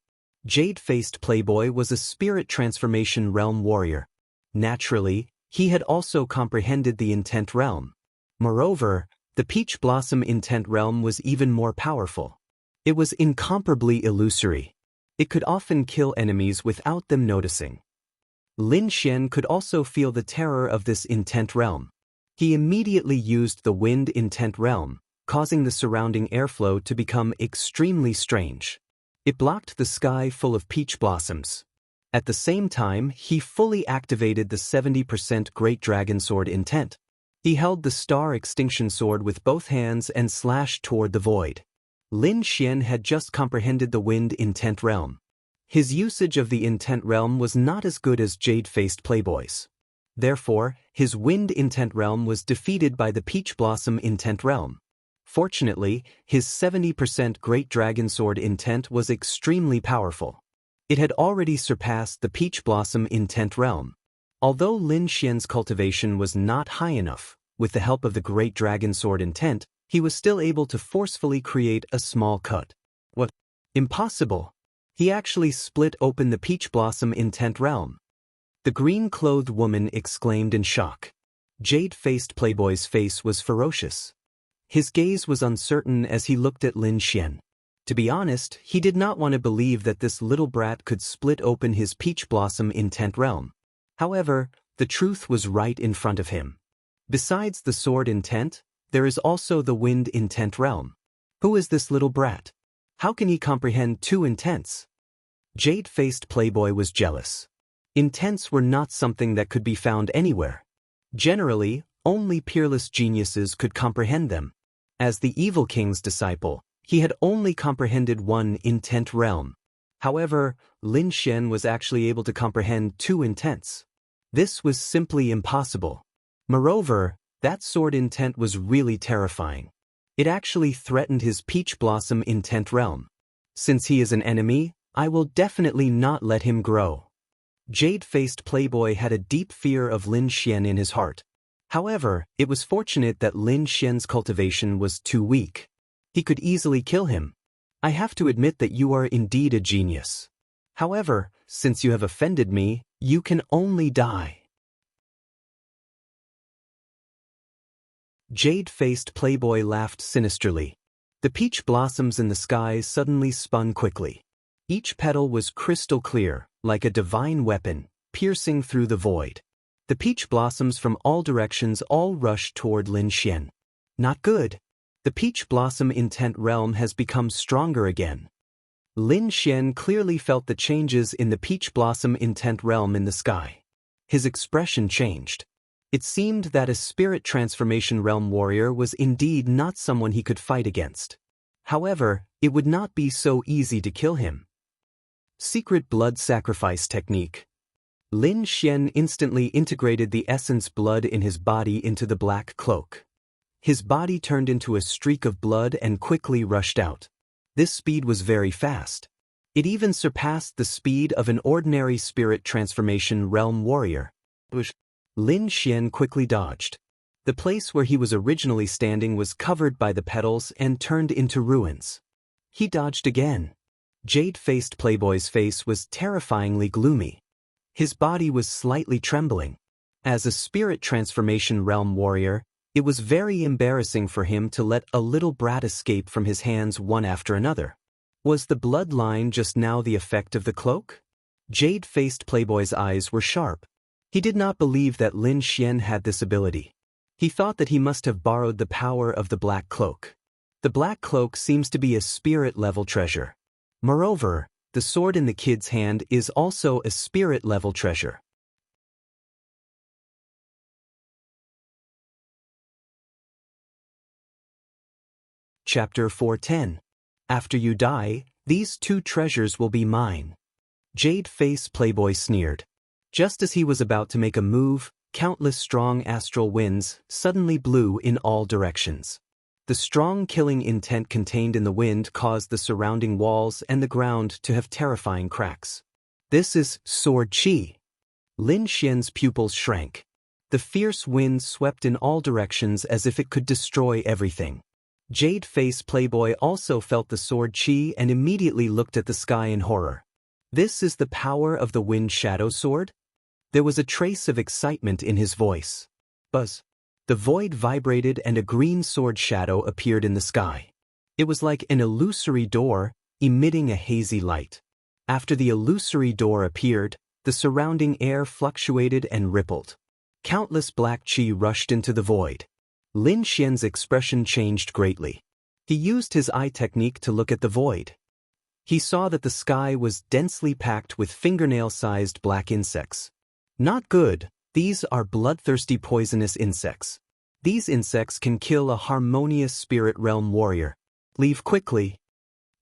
Jade-faced playboy was a spirit transformation realm warrior. Naturally, he had also comprehended the intent realm. Moreover, the Peach Blossom Intent Realm was even more powerful. It was incomparably illusory. It could often kill enemies without them noticing. Lin Xian could also feel the terror of this intent realm. He immediately used the wind intent realm, causing the surrounding airflow to become extremely strange. It blocked the sky full of peach blossoms. At the same time, he fully activated the 70% Great Dragon Sword intent. He held the Star Extinction Sword with both hands and slashed toward the void. Lin Xian had just comprehended the wind intent realm. His usage of the intent realm was not as good as Jade-faced playboy's. Therefore, his wind intent realm was defeated by the Peach Blossom intent realm. Fortunately, his 70% Great Dragon Sword intent was extremely powerful. It had already surpassed the Peach Blossom intent realm. Although Lin Xian's cultivation was not high enough, with the help of the Great Dragon Sword intent, he was still able to forcefully create a small cut. What? Impossible! He actually split open the Peach Blossom intent realm. The green-clothed woman exclaimed in shock. Jade-faced playboy's face was ferocious. His gaze was uncertain as he looked at Lin Xian. To be honest, he did not want to believe that this little brat could split open his Peach Blossom intent realm. However, the truth was right in front of him. Besides the sword intent, there is also the wind intent realm. Who is this little brat? How can he comprehend two intents? Jade-faced playboy was jealous. Intents were not something that could be found anywhere. Generally, only peerless geniuses could comprehend them. As the evil king's disciple, he had only comprehended one intent realm. However, Lin Xian was actually able to comprehend two intents. This was simply impossible. Moreover, that sword intent was really terrifying. It actually threatened his peach blossom intent realm. Since he is an enemy, I will definitely not let him grow. Jade-faced playboy had a deep fear of Lin Xian in his heart. However, it was fortunate that Lin Xian's cultivation was too weak. He could easily kill him. I have to admit that you are indeed a genius. However, since you have offended me, you can only die. Jade-faced playboy laughed sinisterly. The peach blossoms in the sky suddenly spun quickly. Each petal was crystal clear, like a divine weapon, piercing through the void. The peach blossoms from all directions all rushed toward Lin Xian. Not good. The peach blossom intent realm has become stronger again. Lin Xian clearly felt the changes in the peach blossom intent realm in the sky. His expression changed. It seemed that a spirit transformation realm warrior was indeed not someone he could fight against. However, it would not be so easy to kill him. Secret blood sacrifice technique. Lin Xian instantly integrated the essence blood in his body into the black cloak. His body turned into a streak of blood and quickly rushed out. This speed was very fast. It even surpassed the speed of an ordinary spirit transformation realm warrior. Lin Xian quickly dodged. The place where he was originally standing was covered by the petals and turned into ruins. He dodged again. Jade-faced playboy's face was terrifyingly gloomy. His body was slightly trembling. As a spirit transformation realm warrior, it was very embarrassing for him to let a little brat escape from his hands one after another. Was the bloodline just now the effect of the cloak? Jade-faced playboy's eyes were sharp. He did not believe that Lin Xian had this ability. He thought that he must have borrowed the power of the black cloak. The black cloak seems to be a spirit-level treasure. Moreover, the sword in the kid's hand is also a spirit-level treasure. Chapter 410. After you die, these two treasures will be mine. Jade-face playboy sneered. Just as he was about to make a move, countless strong astral winds suddenly blew in all directions. The strong killing intent contained in the wind caused the surrounding walls and the ground to have terrifying cracks. This is sword chi. Lin Xian's pupils shrank. The fierce wind swept in all directions as if it could destroy everything. Jade-face playboy also felt the sword chi and immediately looked at the sky in horror. This is the power of the wind shadow sword? There was a trace of excitement in his voice. Buzz. The void vibrated and a green sword shadow appeared in the sky. It was like an illusory door, emitting a hazy light. After the illusory door appeared, the surrounding air fluctuated and rippled. Countless black chi rushed into the void. Lin Xian's expression changed greatly. He used his eye technique to look at the void. He saw that the sky was densely packed with fingernail-sized black insects. Not good. These are bloodthirsty poisonous insects. These insects can kill a harmonious spirit realm warrior. Leave quickly.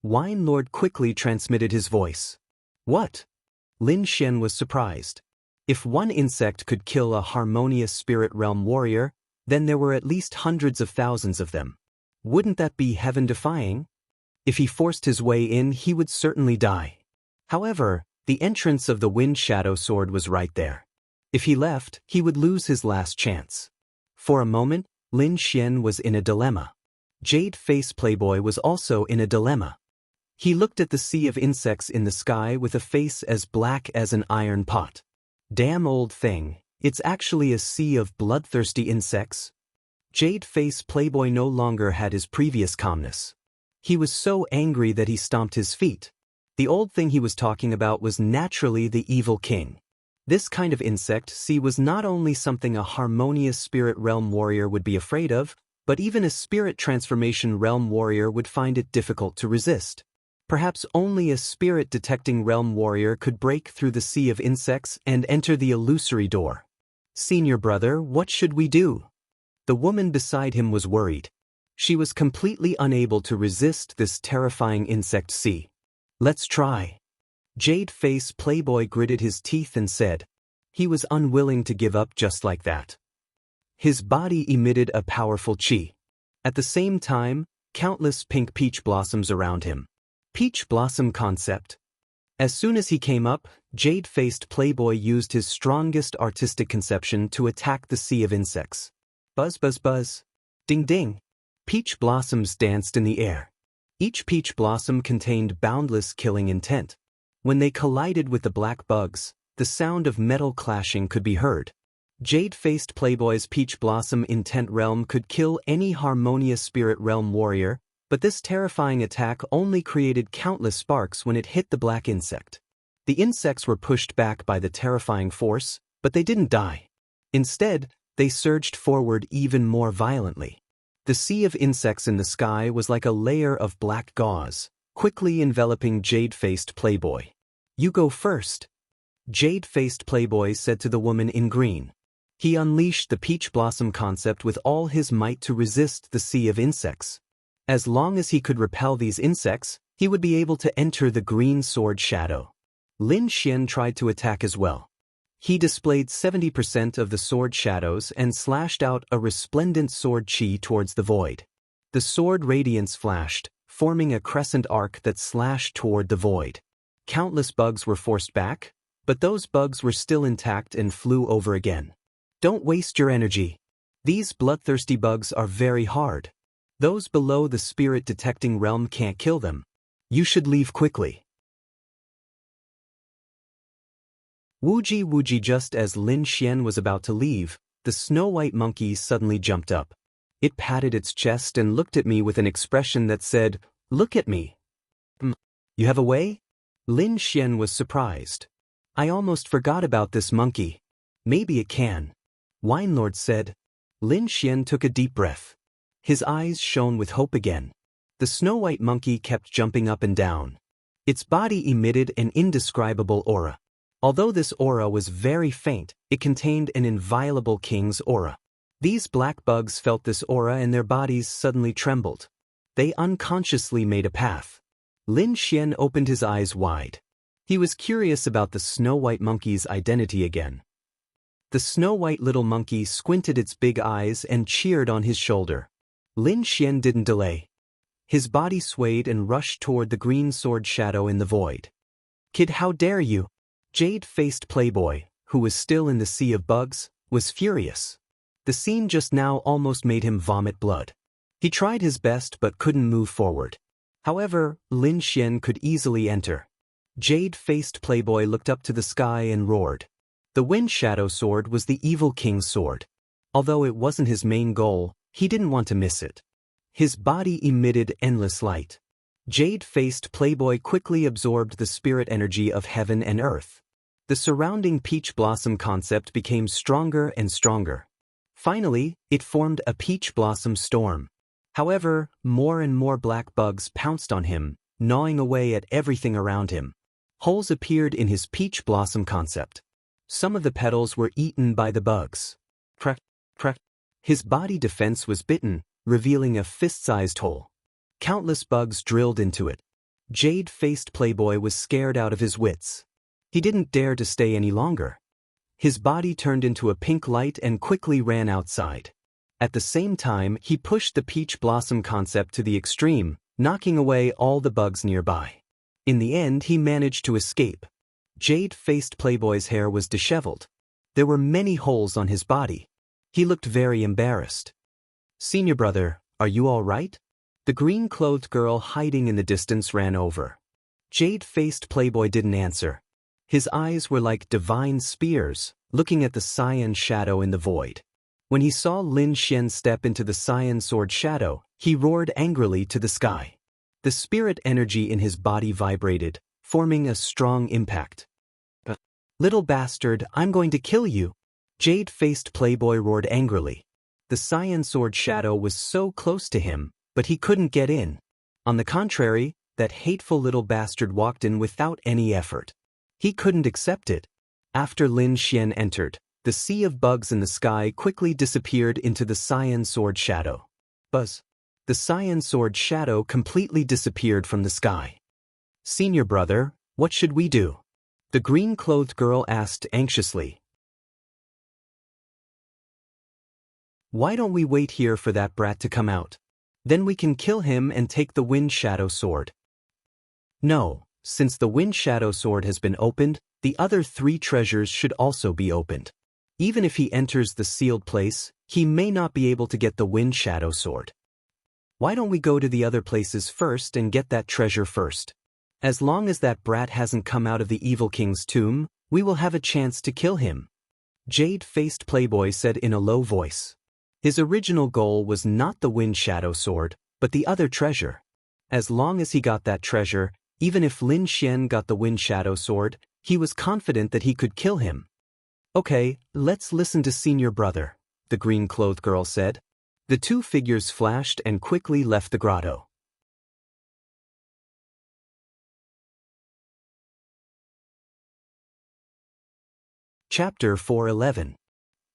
Wine Lord quickly transmitted his voice. What? Lin Xian was surprised. If one insect could kill a harmonious spirit realm warrior, then there were at least hundreds of thousands of them. Wouldn't that be heaven-defying? If he forced his way in, he would certainly die. However, the entrance of the wind shadow sword was right there. If he left, he would lose his last chance. For a moment, Lin Xian was in a dilemma. Jade-face playboy was also in a dilemma. He looked at the sea of insects in the sky with a face as black as an iron pot. Damn old thing, it's actually a sea of bloodthirsty insects. Jade-face playboy no longer had his previous calmness. He was so angry that he stomped his feet. The old thing he was talking about was naturally the evil king. This kind of insect sea was not only something a harmonious spirit realm warrior would be afraid of, but even a spirit transformation realm warrior would find it difficult to resist. Perhaps only a spirit-detecting realm warrior could break through the sea of insects and enter the illusory door. Senior brother, what should we do? The woman beside him was worried. She was completely unable to resist this terrifying insect sea. Let's try. Jade-Face Playboy gritted his teeth and said. He was unwilling to give up just like that. His body emitted a powerful chi. At the same time, countless pink peach blossoms around him. Peach blossom concept. As soon as he came up, Jade-Faced Playboy used his strongest artistic conception to attack the sea of insects. Buzz buzz buzz. Ding ding. Peach blossoms danced in the air. Each peach blossom contained boundless killing intent. When they collided with the black bugs, the sound of metal clashing could be heard. Jade-Faced Playboy's peach blossom intent realm could kill any harmonious spirit realm warrior, but this terrifying attack only created countless sparks when it hit the black insect. The insects were pushed back by the terrifying force, but they didn't die. Instead, they surged forward even more violently. The sea of insects in the sky was like a layer of black gauze, quickly enveloping Jade-Faced Playboy. You go first. Jade-Faced Playboy said to the woman in green. He unleashed the peach blossom concept with all his might to resist the sea of insects. As long as he could repel these insects, he would be able to enter the green sword shadow. Lin Xian tried to attack as well. He displayed 70% of the sword shadows and slashed out a resplendent sword chi towards the void. The sword radiance flashed, forming a crescent arc that slashed toward the void. Countless bugs were forced back, but those bugs were still intact and flew over again. Don't waste your energy. These bloodthirsty bugs are very hard. Those below the spirit-detecting realm can't kill them. You should leave quickly. Wooji wooji. Just as Lin Xian was about to leave, the snow-white monkey suddenly jumped up. It patted its chest and looked at me with an expression that said, "Look at me." You have a way? Lin Xian was surprised. I almost forgot about this monkey. Maybe it can. Wine Lord said. Lin Xian took a deep breath. His eyes shone with hope again. The snow-white monkey kept jumping up and down. Its body emitted an indescribable aura. Although this aura was very faint, it contained an inviolable king's aura. These black bugs felt this aura and their bodies suddenly trembled. They unconsciously made a path. Lin Xian opened his eyes wide. He was curious about the snow-white monkey's identity again. The snow-white little monkey squinted its big eyes and cheered on his shoulder. Lin Xian didn't delay. His body swayed and rushed toward the green sword shadow in the void. Kid, how dare you? Jade-Faced Playboy, who was still in the sea of bugs, was furious. The scene just now almost made him vomit blood. He tried his best but couldn't move forward. However, Lin Xian could easily enter. Jade-Faced Playboy looked up to the sky and roared. The Wind Shadow Sword was the evil king's sword. Although it wasn't his main goal, he didn't want to miss it. His body emitted endless light. Jade-Faced Playboy quickly absorbed the spirit energy of heaven and earth. The surrounding peach blossom concept became stronger and stronger. Finally, it formed a peach blossom storm. However, more and more black bugs pounced on him, gnawing away at everything around him. Holes appeared in his peach blossom concept. Some of the petals were eaten by the bugs. Crack, crack. His body defense was bitten, revealing a fist-sized hole. Countless bugs drilled into it. Jade-Faced Playboy was scared out of his wits. He didn't dare to stay any longer. His body turned into a pink light and quickly ran outside. At the same time, he pushed the peach blossom concept to the extreme, knocking away all the bugs nearby. In the end, he managed to escape. Jade-Faced Playboy's hair was disheveled. There were many holes on his body. He looked very embarrassed. Senior brother, are you all right? The green-clothed girl hiding in the distance ran over. Jade-Faced Playboy didn't answer. His eyes were like divine spears, looking at the cyan shadow in the void. When he saw Lin Xian step into the cyan sword shadow, he roared angrily to the sky. The spirit energy in his body vibrated, forming a strong impact. Little bastard, I'm going to kill you! Jade-faced playboy roared angrily. The cyan sword shadow was so close to him, but he couldn't get in. On the contrary, that hateful little bastard walked in without any effort. He couldn't accept it. After Lin Xian entered, the sea of bugs in the sky quickly disappeared into the cyan sword shadow. Buzz. The cyan sword shadow completely disappeared from the sky. Senior brother, what should we do? The green-clothed girl asked anxiously. Why don't we wait here for that brat to come out? Then we can kill him and take the wind shadow sword. No, since the wind shadow sword has been opened, the other 3 treasures should also be opened. Even if he enters the sealed place, he may not be able to get the wind shadow sword. Why don't we go to the other places first and get that treasure first? As long as that brat hasn't come out of the evil king's tomb, we will have a chance to kill him. Jade-faced playboy said in a low voice. His original goal was not the wind shadow sword, but the other treasure. As long as he got that treasure, even if Lin Xian got the wind shadow sword, he was confident that he could kill him. Okay, let's listen to senior brother, the green-clothed girl said. The 2 figures flashed and quickly left the grotto. Chapter 411.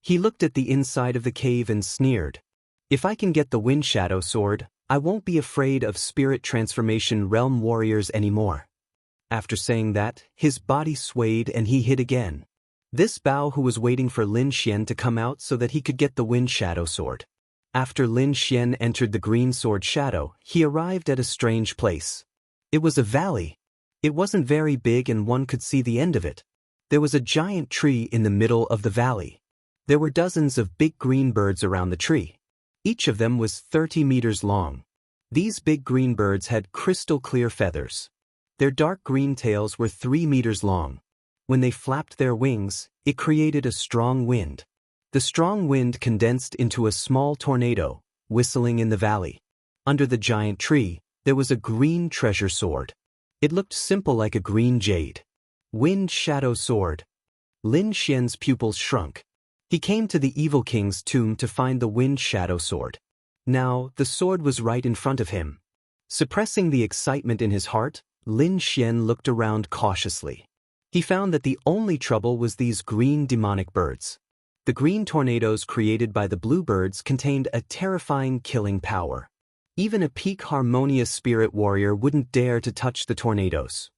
He looked at the inside of the cave and sneered. If I can get the wind shadow sword, I won't be afraid of spirit transformation realm warriors anymore. After saying that, his body swayed and he hid again. This Bao who was waiting for Lin Xian to come out so that he could get the wind shadow sword. After Lin Xian entered the green sword shadow, he arrived at a strange place. It was a valley. It wasn't very big and one could see the end of it. There was a giant tree in the middle of the valley. There were dozens of big green birds around the tree. Each of them was 30 meters long. These big green birds had crystal clear feathers. Their dark green tails were 3 meters long. When they flapped their wings, it created a strong wind. The strong wind condensed into a small tornado, whistling in the valley. Under the giant tree, there was a green treasure sword. It looked simple like a green jade. Wind shadow sword. Lin Xian's pupils shrunk. He came to the evil king's tomb to find the wind shadow sword. Now, the sword was right in front of him. Suppressing the excitement in his heart, Lin Xian looked around cautiously. He found that the only trouble was these green demonic birds. The green tornadoes created by the blue birds contained a terrifying killing power. Even a peak harmonious spirit warrior wouldn't dare to touch the tornadoes.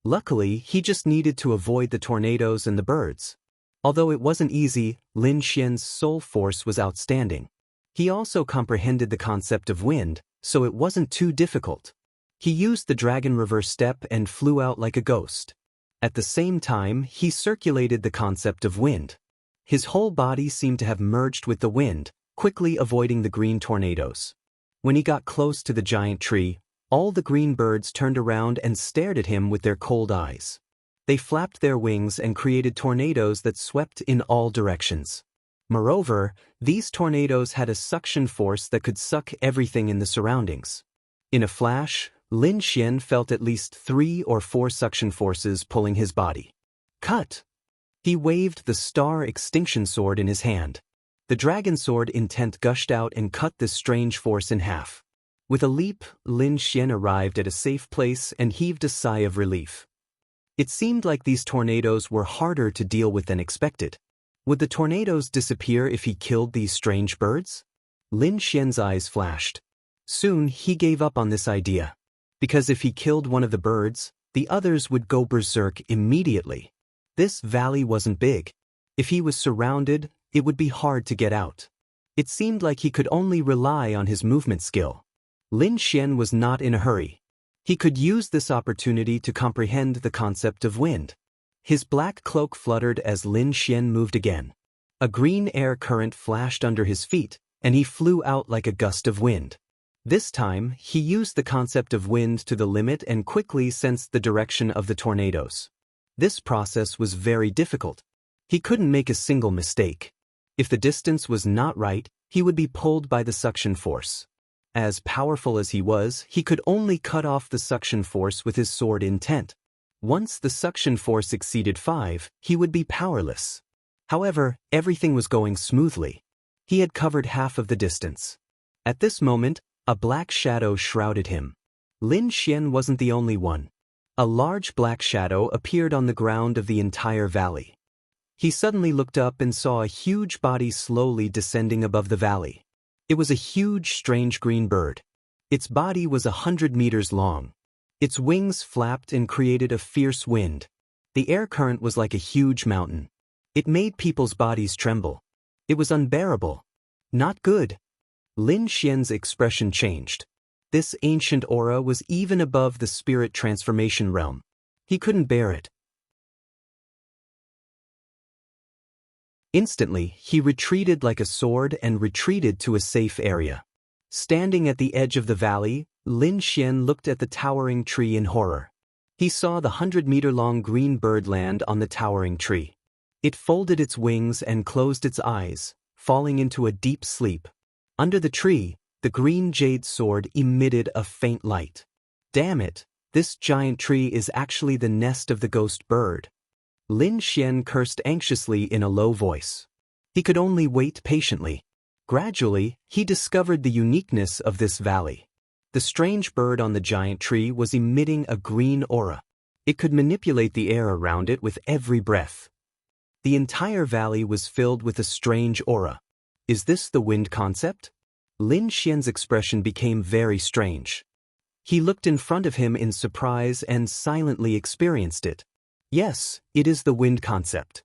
Luckily, he just needed to avoid the tornadoes and the birds. Although it wasn't easy, Lin Xian's soul force was outstanding. He also comprehended the concept of wind, so it wasn't too difficult. He used the dragon reverse step and flew out like a ghost. At the same time, he circulated the concept of wind. His whole body seemed to have merged with the wind, quickly avoiding the green tornadoes. When he got close to the giant tree, all the green birds turned around and stared at him with their cold eyes. They flapped their wings and created tornadoes that swept in all directions. Moreover, these tornadoes had a suction force that could suck everything in the surroundings. In a flash, Lin Xian felt at least 3 or 4 suction forces pulling his body. Cut! He waved the star extinction sword in his hand. The dragon sword intent gushed out and cut this strange force in half. With a leap, Lin Xian arrived at a safe place and heaved a sigh of relief. It seemed like these tornadoes were harder to deal with than expected. Would the tornadoes disappear if he killed these strange birds? Lin Xian's eyes flashed. Soon he gave up on this idea. Because if he killed one of the birds, the others would go berserk immediately. This valley wasn't big. If he was surrounded, it would be hard to get out. It seemed like he could only rely on his movement skill. Lin Xian was not in a hurry. He could use this opportunity to comprehend the concept of wind. His black cloak fluttered as Lin Xian moved again. A green air current flashed under his feet, and he flew out like a gust of wind. This time, he used the concept of wind to the limit and quickly sensed the direction of the tornadoes. This process was very difficult. He couldn't make a single mistake. If the distance was not right, he would be pulled by the suction force. As powerful as he was, he could only cut off the suction force with his sword intent. Once the suction force exceeded 5, he would be powerless. However, everything was going smoothly. He had covered half of the distance. At this moment, a black shadow shrouded him. Lin Xian wasn't the only one. A large black shadow appeared on the ground of the entire valley. He suddenly looked up and saw a huge body slowly descending above the valley. It was a huge, strange green bird. Its body was 100 meters long. Its wings flapped and created a fierce wind. The air current was like a huge mountain. It made people's bodies tremble. It was unbearable. Not good. Lin Xian's expression changed. This ancient aura was even above the spirit transformation realm. He couldn't bear it. Instantly, he retreated like a sword and retreated to a safe area. Standing at the edge of the valley, Lin Xian looked at the towering tree in horror. He saw the 100-meter-long green bird land on the towering tree. It folded its wings and closed its eyes, falling into a deep sleep. Under the tree, the green jade sword emitted a faint light. Damn it, this giant tree is actually the nest of the ghost bird. Lin Xian cursed anxiously in a low voice. He could only wait patiently. Gradually, he discovered the uniqueness of this valley. The strange bird on the giant tree was emitting a green aura. It could manipulate the air around it with every breath. The entire valley was filled with a strange aura. Is this the wind concept? Lin Xian's expression became very strange. He looked in front of him in surprise and silently experienced it. Yes, it is the wind concept.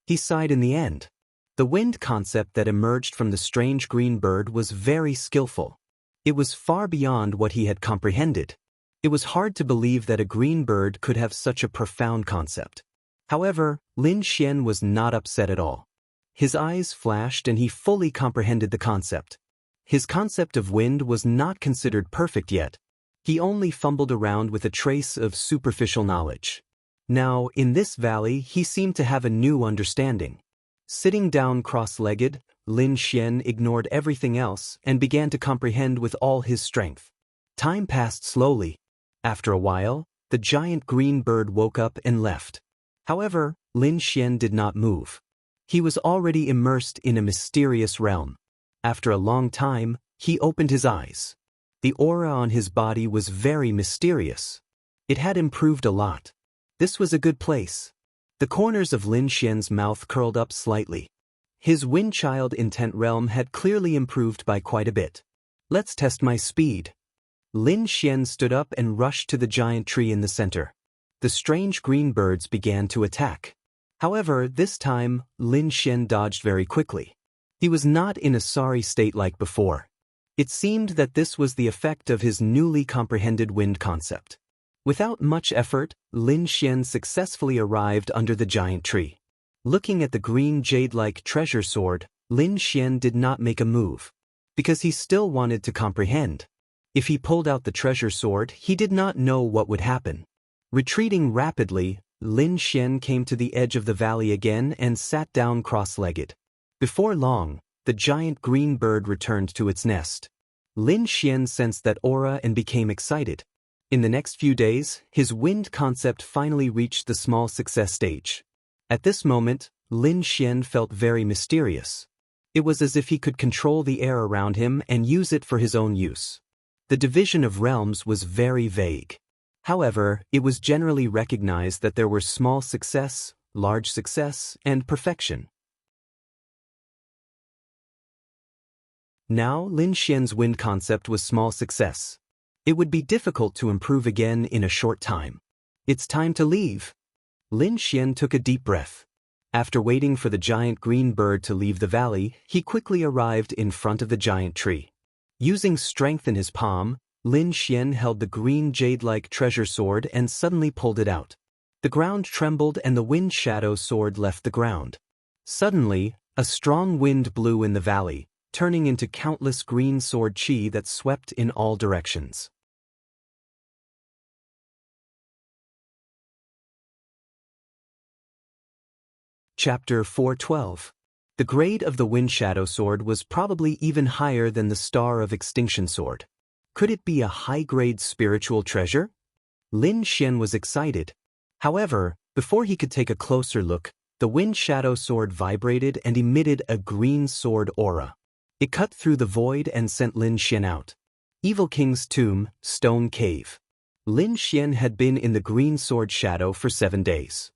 He sighed in the end. The wind concept that emerged from the strange green bird was very skillful. It was far beyond what he had comprehended. It was hard to believe that a green bird could have such a profound concept. However, Lin Xian was not upset at all. His eyes flashed and he fully comprehended the concept. His concept of wind was not considered perfect yet. He only fumbled around with a trace of superficial knowledge. Now, in this valley, he seemed to have a new understanding. Sitting down cross-legged, Lin Xian ignored everything else and began to comprehend with all his strength. Time passed slowly. After a while, the giant green bird woke up and left. However, Lin Xian did not move. He was already immersed in a mysterious realm. After a long time, he opened his eyes. The aura on his body was very mysterious. It had improved a lot. This was a good place. The corners of Lin Xian's mouth curled up slightly. His wind-child intent realm had clearly improved by quite a bit. Let's test my speed. Lin Xian stood up and rushed to the giant tree in the center. The strange green birds began to attack. However, this time, Lin Xian dodged very quickly. He was not in a sorry state like before. It seemed that this was the effect of his newly comprehended wind concept. Without much effort, Lin Xian successfully arrived under the giant tree. Looking at the green jade-like treasure sword, Lin Xian did not make a move, because he still wanted to comprehend. If he pulled out the treasure sword, he did not know what would happen. Retreating rapidly, Lin Xian came to the edge of the valley again and sat down cross-legged. Before long, the giant green bird returned to its nest. Lin Xian sensed that aura and became excited. In the next few days, his wind concept finally reached the small success stage. At this moment, Lin Xian felt very mysterious. It was as if he could control the air around him and use it for his own use. The division of realms was very vague. However, it was generally recognized that there were small success, large success, and perfection. Now, Lin Xian's wind concept was small success. It would be difficult to improve again in a short time. It's time to leave. Lin Xian took a deep breath. After waiting for the giant green bird to leave the valley, he quickly arrived in front of the giant tree. Using strength in his palm, Lin Xian held the green jade-like treasure sword and suddenly pulled it out. The ground trembled and the wind shadow sword left the ground. Suddenly, a strong wind blew in the valley, turning into countless green sword chi that swept in all directions. Chapter 412. The grade of the Wind Shadow Sword was probably even higher than the Star of Extinction Sword. Could it be a high-grade spiritual treasure? Lin Xian was excited. However, before he could take a closer look, the wind shadow sword vibrated and emitted a green sword aura. It cut through the void and sent Lin Xian out. Evil King's Tomb, Stone Cave. Lin Xian had been in the green sword shadow for 7 days.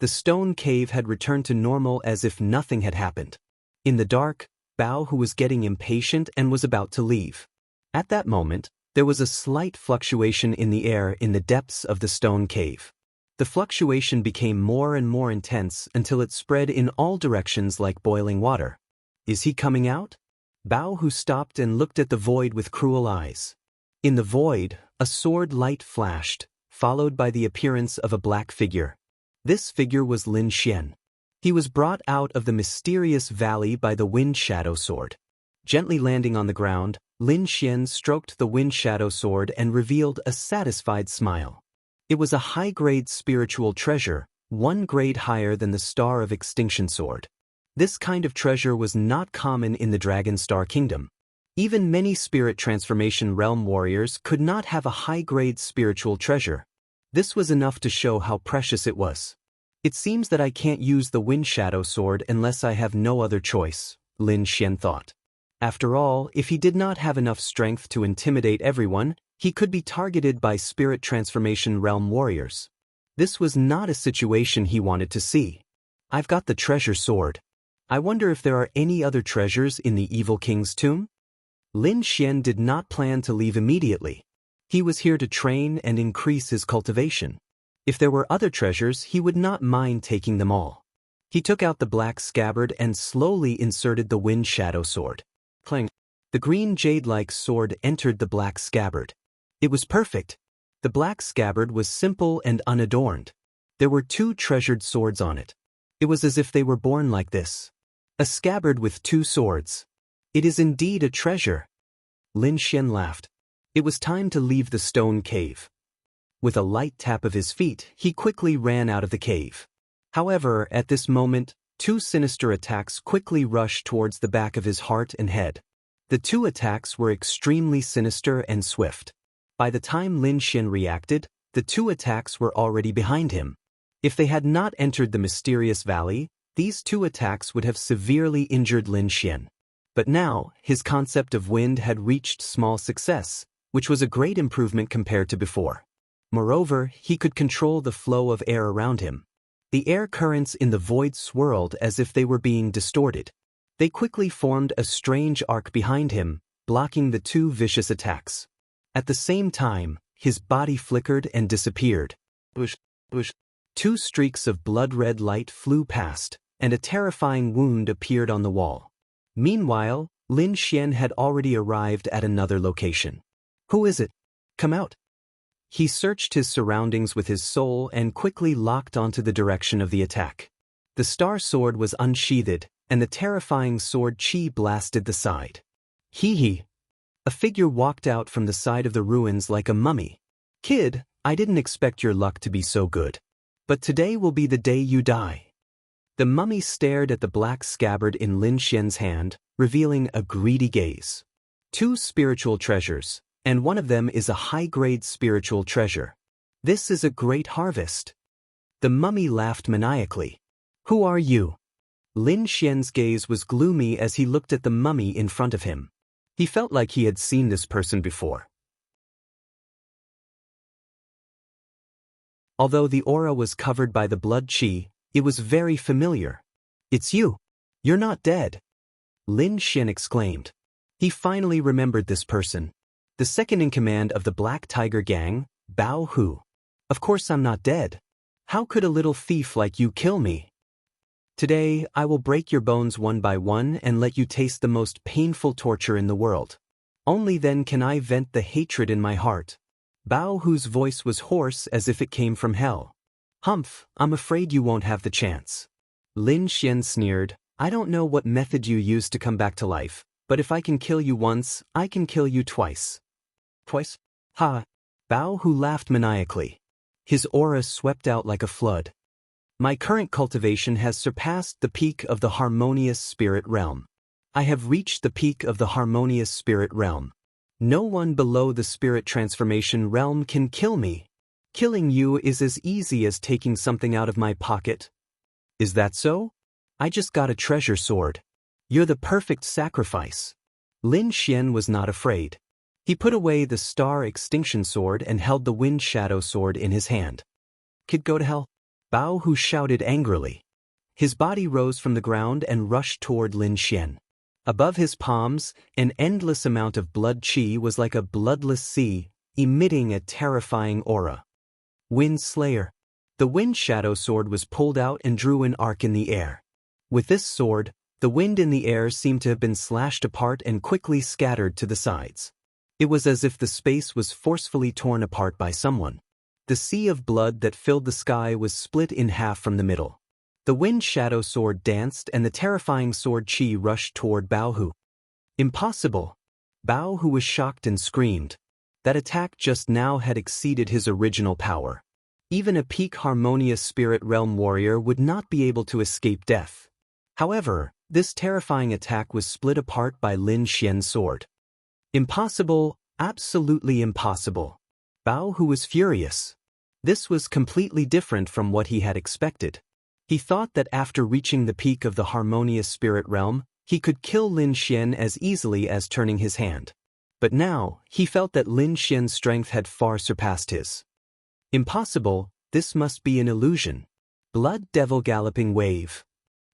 The stone cave had returned to normal as if nothing had happened. In the dark, Bao Hu was getting impatient and was about to leave. At that moment, there was a slight fluctuation in the air in the depths of the stone cave. The fluctuation became more and more intense until it spread in all directions like boiling water. Is he coming out? Bao Hu stopped and looked at the void with cruel eyes. In the void, a sword light flashed, followed by the appearance of a black figure. This figure was Lin Xian. He was brought out of the mysterious valley by the wind shadow sword. Gently landing on the ground, Lin Xian stroked the wind shadow sword and revealed a satisfied smile. It was a high-grade spiritual treasure, 1 grade higher than the Star of Extinction sword. This kind of treasure was not common in the Dragon Star Kingdom. Even many spirit transformation realm warriors could not have a high-grade spiritual treasure. This was enough to show how precious it was. It seems that I can't use the wind shadow sword unless I have no other choice, Lin Xian thought. After all, if he did not have enough strength to intimidate everyone, he could be targeted by spirit transformation realm warriors. This was not a situation he wanted to see. I've got the treasure sword. I wonder if there are any other treasures in the Evil King's tomb? Lin Xian did not plan to leave immediately. He was here to train and increase his cultivation. If there were other treasures, he would not mind taking them all. He took out the black scabbard and slowly inserted the wind shadow sword. Clang! The green jade-like sword entered the black scabbard. It was perfect. The black scabbard was simple and unadorned. There were 2 treasured swords on it. It was as if they were born like this. A scabbard with 2 swords. It is indeed a treasure. Lin Xian laughed. It was time to leave the stone cave. With a light tap of his feet, he quickly ran out of the cave. However, at this moment, 2 sinister attacks quickly rushed towards the back of his heart and head. The 2 attacks were extremely sinister and swift. By the time Lin Xian reacted, the 2 attacks were already behind him. If they had not entered the mysterious valley, these 2 attacks would have severely injured Lin Xian. But now, his concept of wind had reached small success, which was a great improvement compared to before. Moreover, he could control the flow of air around him. The air currents in the void swirled as if they were being distorted. They quickly formed a strange arc behind him, blocking the 2 vicious attacks. At the same time, his body flickered and disappeared. Whoosh, whoosh. 2 streaks of blood-red light flew past, and a terrifying wound appeared on the wall. Meanwhile, Lin Xian had already arrived at another location. Who is it? Come out. He searched his surroundings with his soul and quickly locked onto the direction of the attack. The star sword was unsheathed, and the terrifying sword chi blasted the side. Hee. A figure walked out from the side of the ruins like a mummy. Kid, I didn't expect your luck to be so good. But today will be the day you die. The mummy stared at the black scabbard in Lin Xian's hand, revealing a greedy gaze. 2 spiritual treasures, and one of them is a high-grade spiritual treasure. This is a great harvest. The mummy laughed maniacally. Who are you? Lin Xian's gaze was gloomy as he looked at the mummy in front of him. He felt like he had seen this person before. Although the aura was covered by the blood chi, it was very familiar. It's you. You're not dead. Lin Xian exclaimed. He finally remembered this person. The second in command of the Black Tiger Gang, Bao Hu. Of course I'm not dead. How could a little thief like you kill me? Today, I will break your bones one by one and let you taste the most painful torture in the world. Only then can I vent the hatred in my heart. Bao Hu's voice was hoarse as if it came from hell. Humph, I'm afraid you won't have the chance. Lin Xian sneered, I don't know what method you used to come back to life, but if I can kill you once, I can kill you twice. Twice? Ha! Bao Hu laughed maniacally. His aura swept out like a flood. My current cultivation has surpassed the peak of the harmonious spirit realm. I have reached the peak of the harmonious spirit realm. No one below the spirit transformation realm can kill me. Killing you is as easy as taking something out of my pocket. Is that so? I just got a treasure sword. You're the perfect sacrifice. Lin Xian was not afraid. He put away the star extinction sword and held the wind shadow sword in his hand. Kid, go to hell? Bao Hu shouted angrily. His body rose from the ground and rushed toward Lin Xian. Above his palms, an endless amount of blood qi was like a bloodless sea, emitting a terrifying aura. Wind Slayer. The wind shadow sword was pulled out and drew an arc in the air. With this sword, the wind in the air seemed to have been slashed apart and quickly scattered to the sides. It was as if the space was forcefully torn apart by someone. The sea of blood that filled the sky was split in half from the middle. The wind shadow sword danced and the terrifying sword qi rushed toward Bao Hu. Impossible! Bao Hu was shocked and screamed. That attack just now had exceeded his original power. Even a peak harmonious spirit realm warrior would not be able to escape death. However, this terrifying attack was split apart by Lin Xian's sword. Impossible, absolutely impossible. Bao Hu was furious. This was completely different from what he had expected. He thought that after reaching the peak of the harmonious spirit realm, he could kill Lin Xian as easily as turning his hand. But now, he felt that Lin Xian's strength had far surpassed his. Impossible, this must be an illusion. Blood Devil Galloping Wave.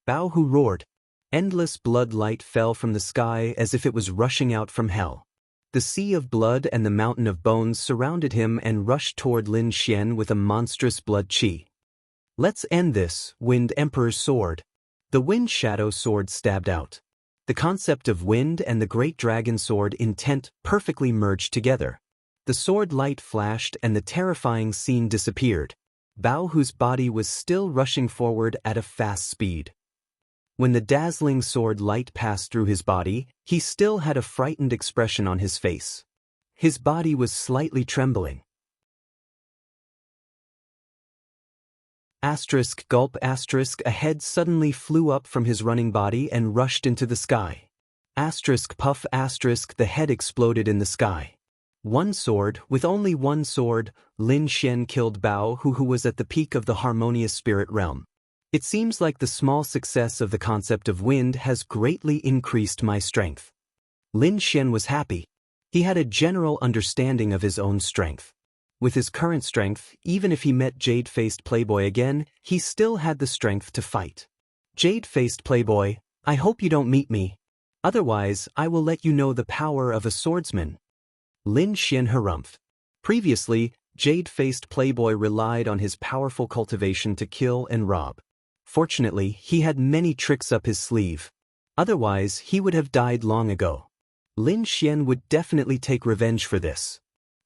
Bao Hu roared. Endless blood light fell from the sky as if it was rushing out from hell. The sea of blood and the mountain of bones surrounded him and rushed toward Lin Xian with a monstrous blood qi. Let's end this, Wind Emperor's sword. The wind shadow sword stabbed out. The concept of wind and the great dragon sword intent perfectly merged together. The sword light flashed and the terrifying scene disappeared. Bao Hu's body was still rushing forward at a fast speed. When the dazzling sword light passed through his body, he still had a frightened expression on his face. His body was slightly trembling. Gulp *, a head suddenly flew up from his running body and rushed into the sky. Puff *, the head exploded in the sky. One sword, with only one sword, Lin Xian killed Bao Hu, who was at the peak of the harmonious spirit realm. It seems like the small success of the concept of wind has greatly increased my strength. Lin Xian was happy. He had a general understanding of his own strength. With his current strength, even if he met Jade-faced Playboy again, he still had the strength to fight. Jade-faced Playboy, I hope you don't meet me. Otherwise, I will let you know the power of a swordsman. Lin Xian harumphed. Previously, Jade-faced Playboy relied on his powerful cultivation to kill and rob. Fortunately, he had many tricks up his sleeve. Otherwise, he would have died long ago. Lin Xian would definitely take revenge for this.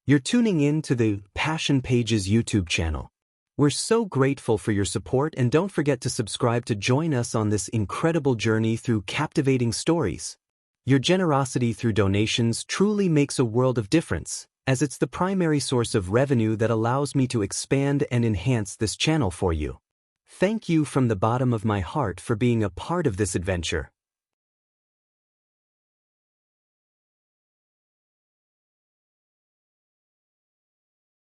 You're tuning in to the Passion Pages YouTube channel. We're so grateful for your support, and don't forget to subscribe to join us on this incredible journey through captivating stories. Your generosity through donations truly makes a world of difference, as it's the primary source of revenue that allows me to expand and enhance this channel for you. Thank you from the bottom of my heart for being a part of this adventure.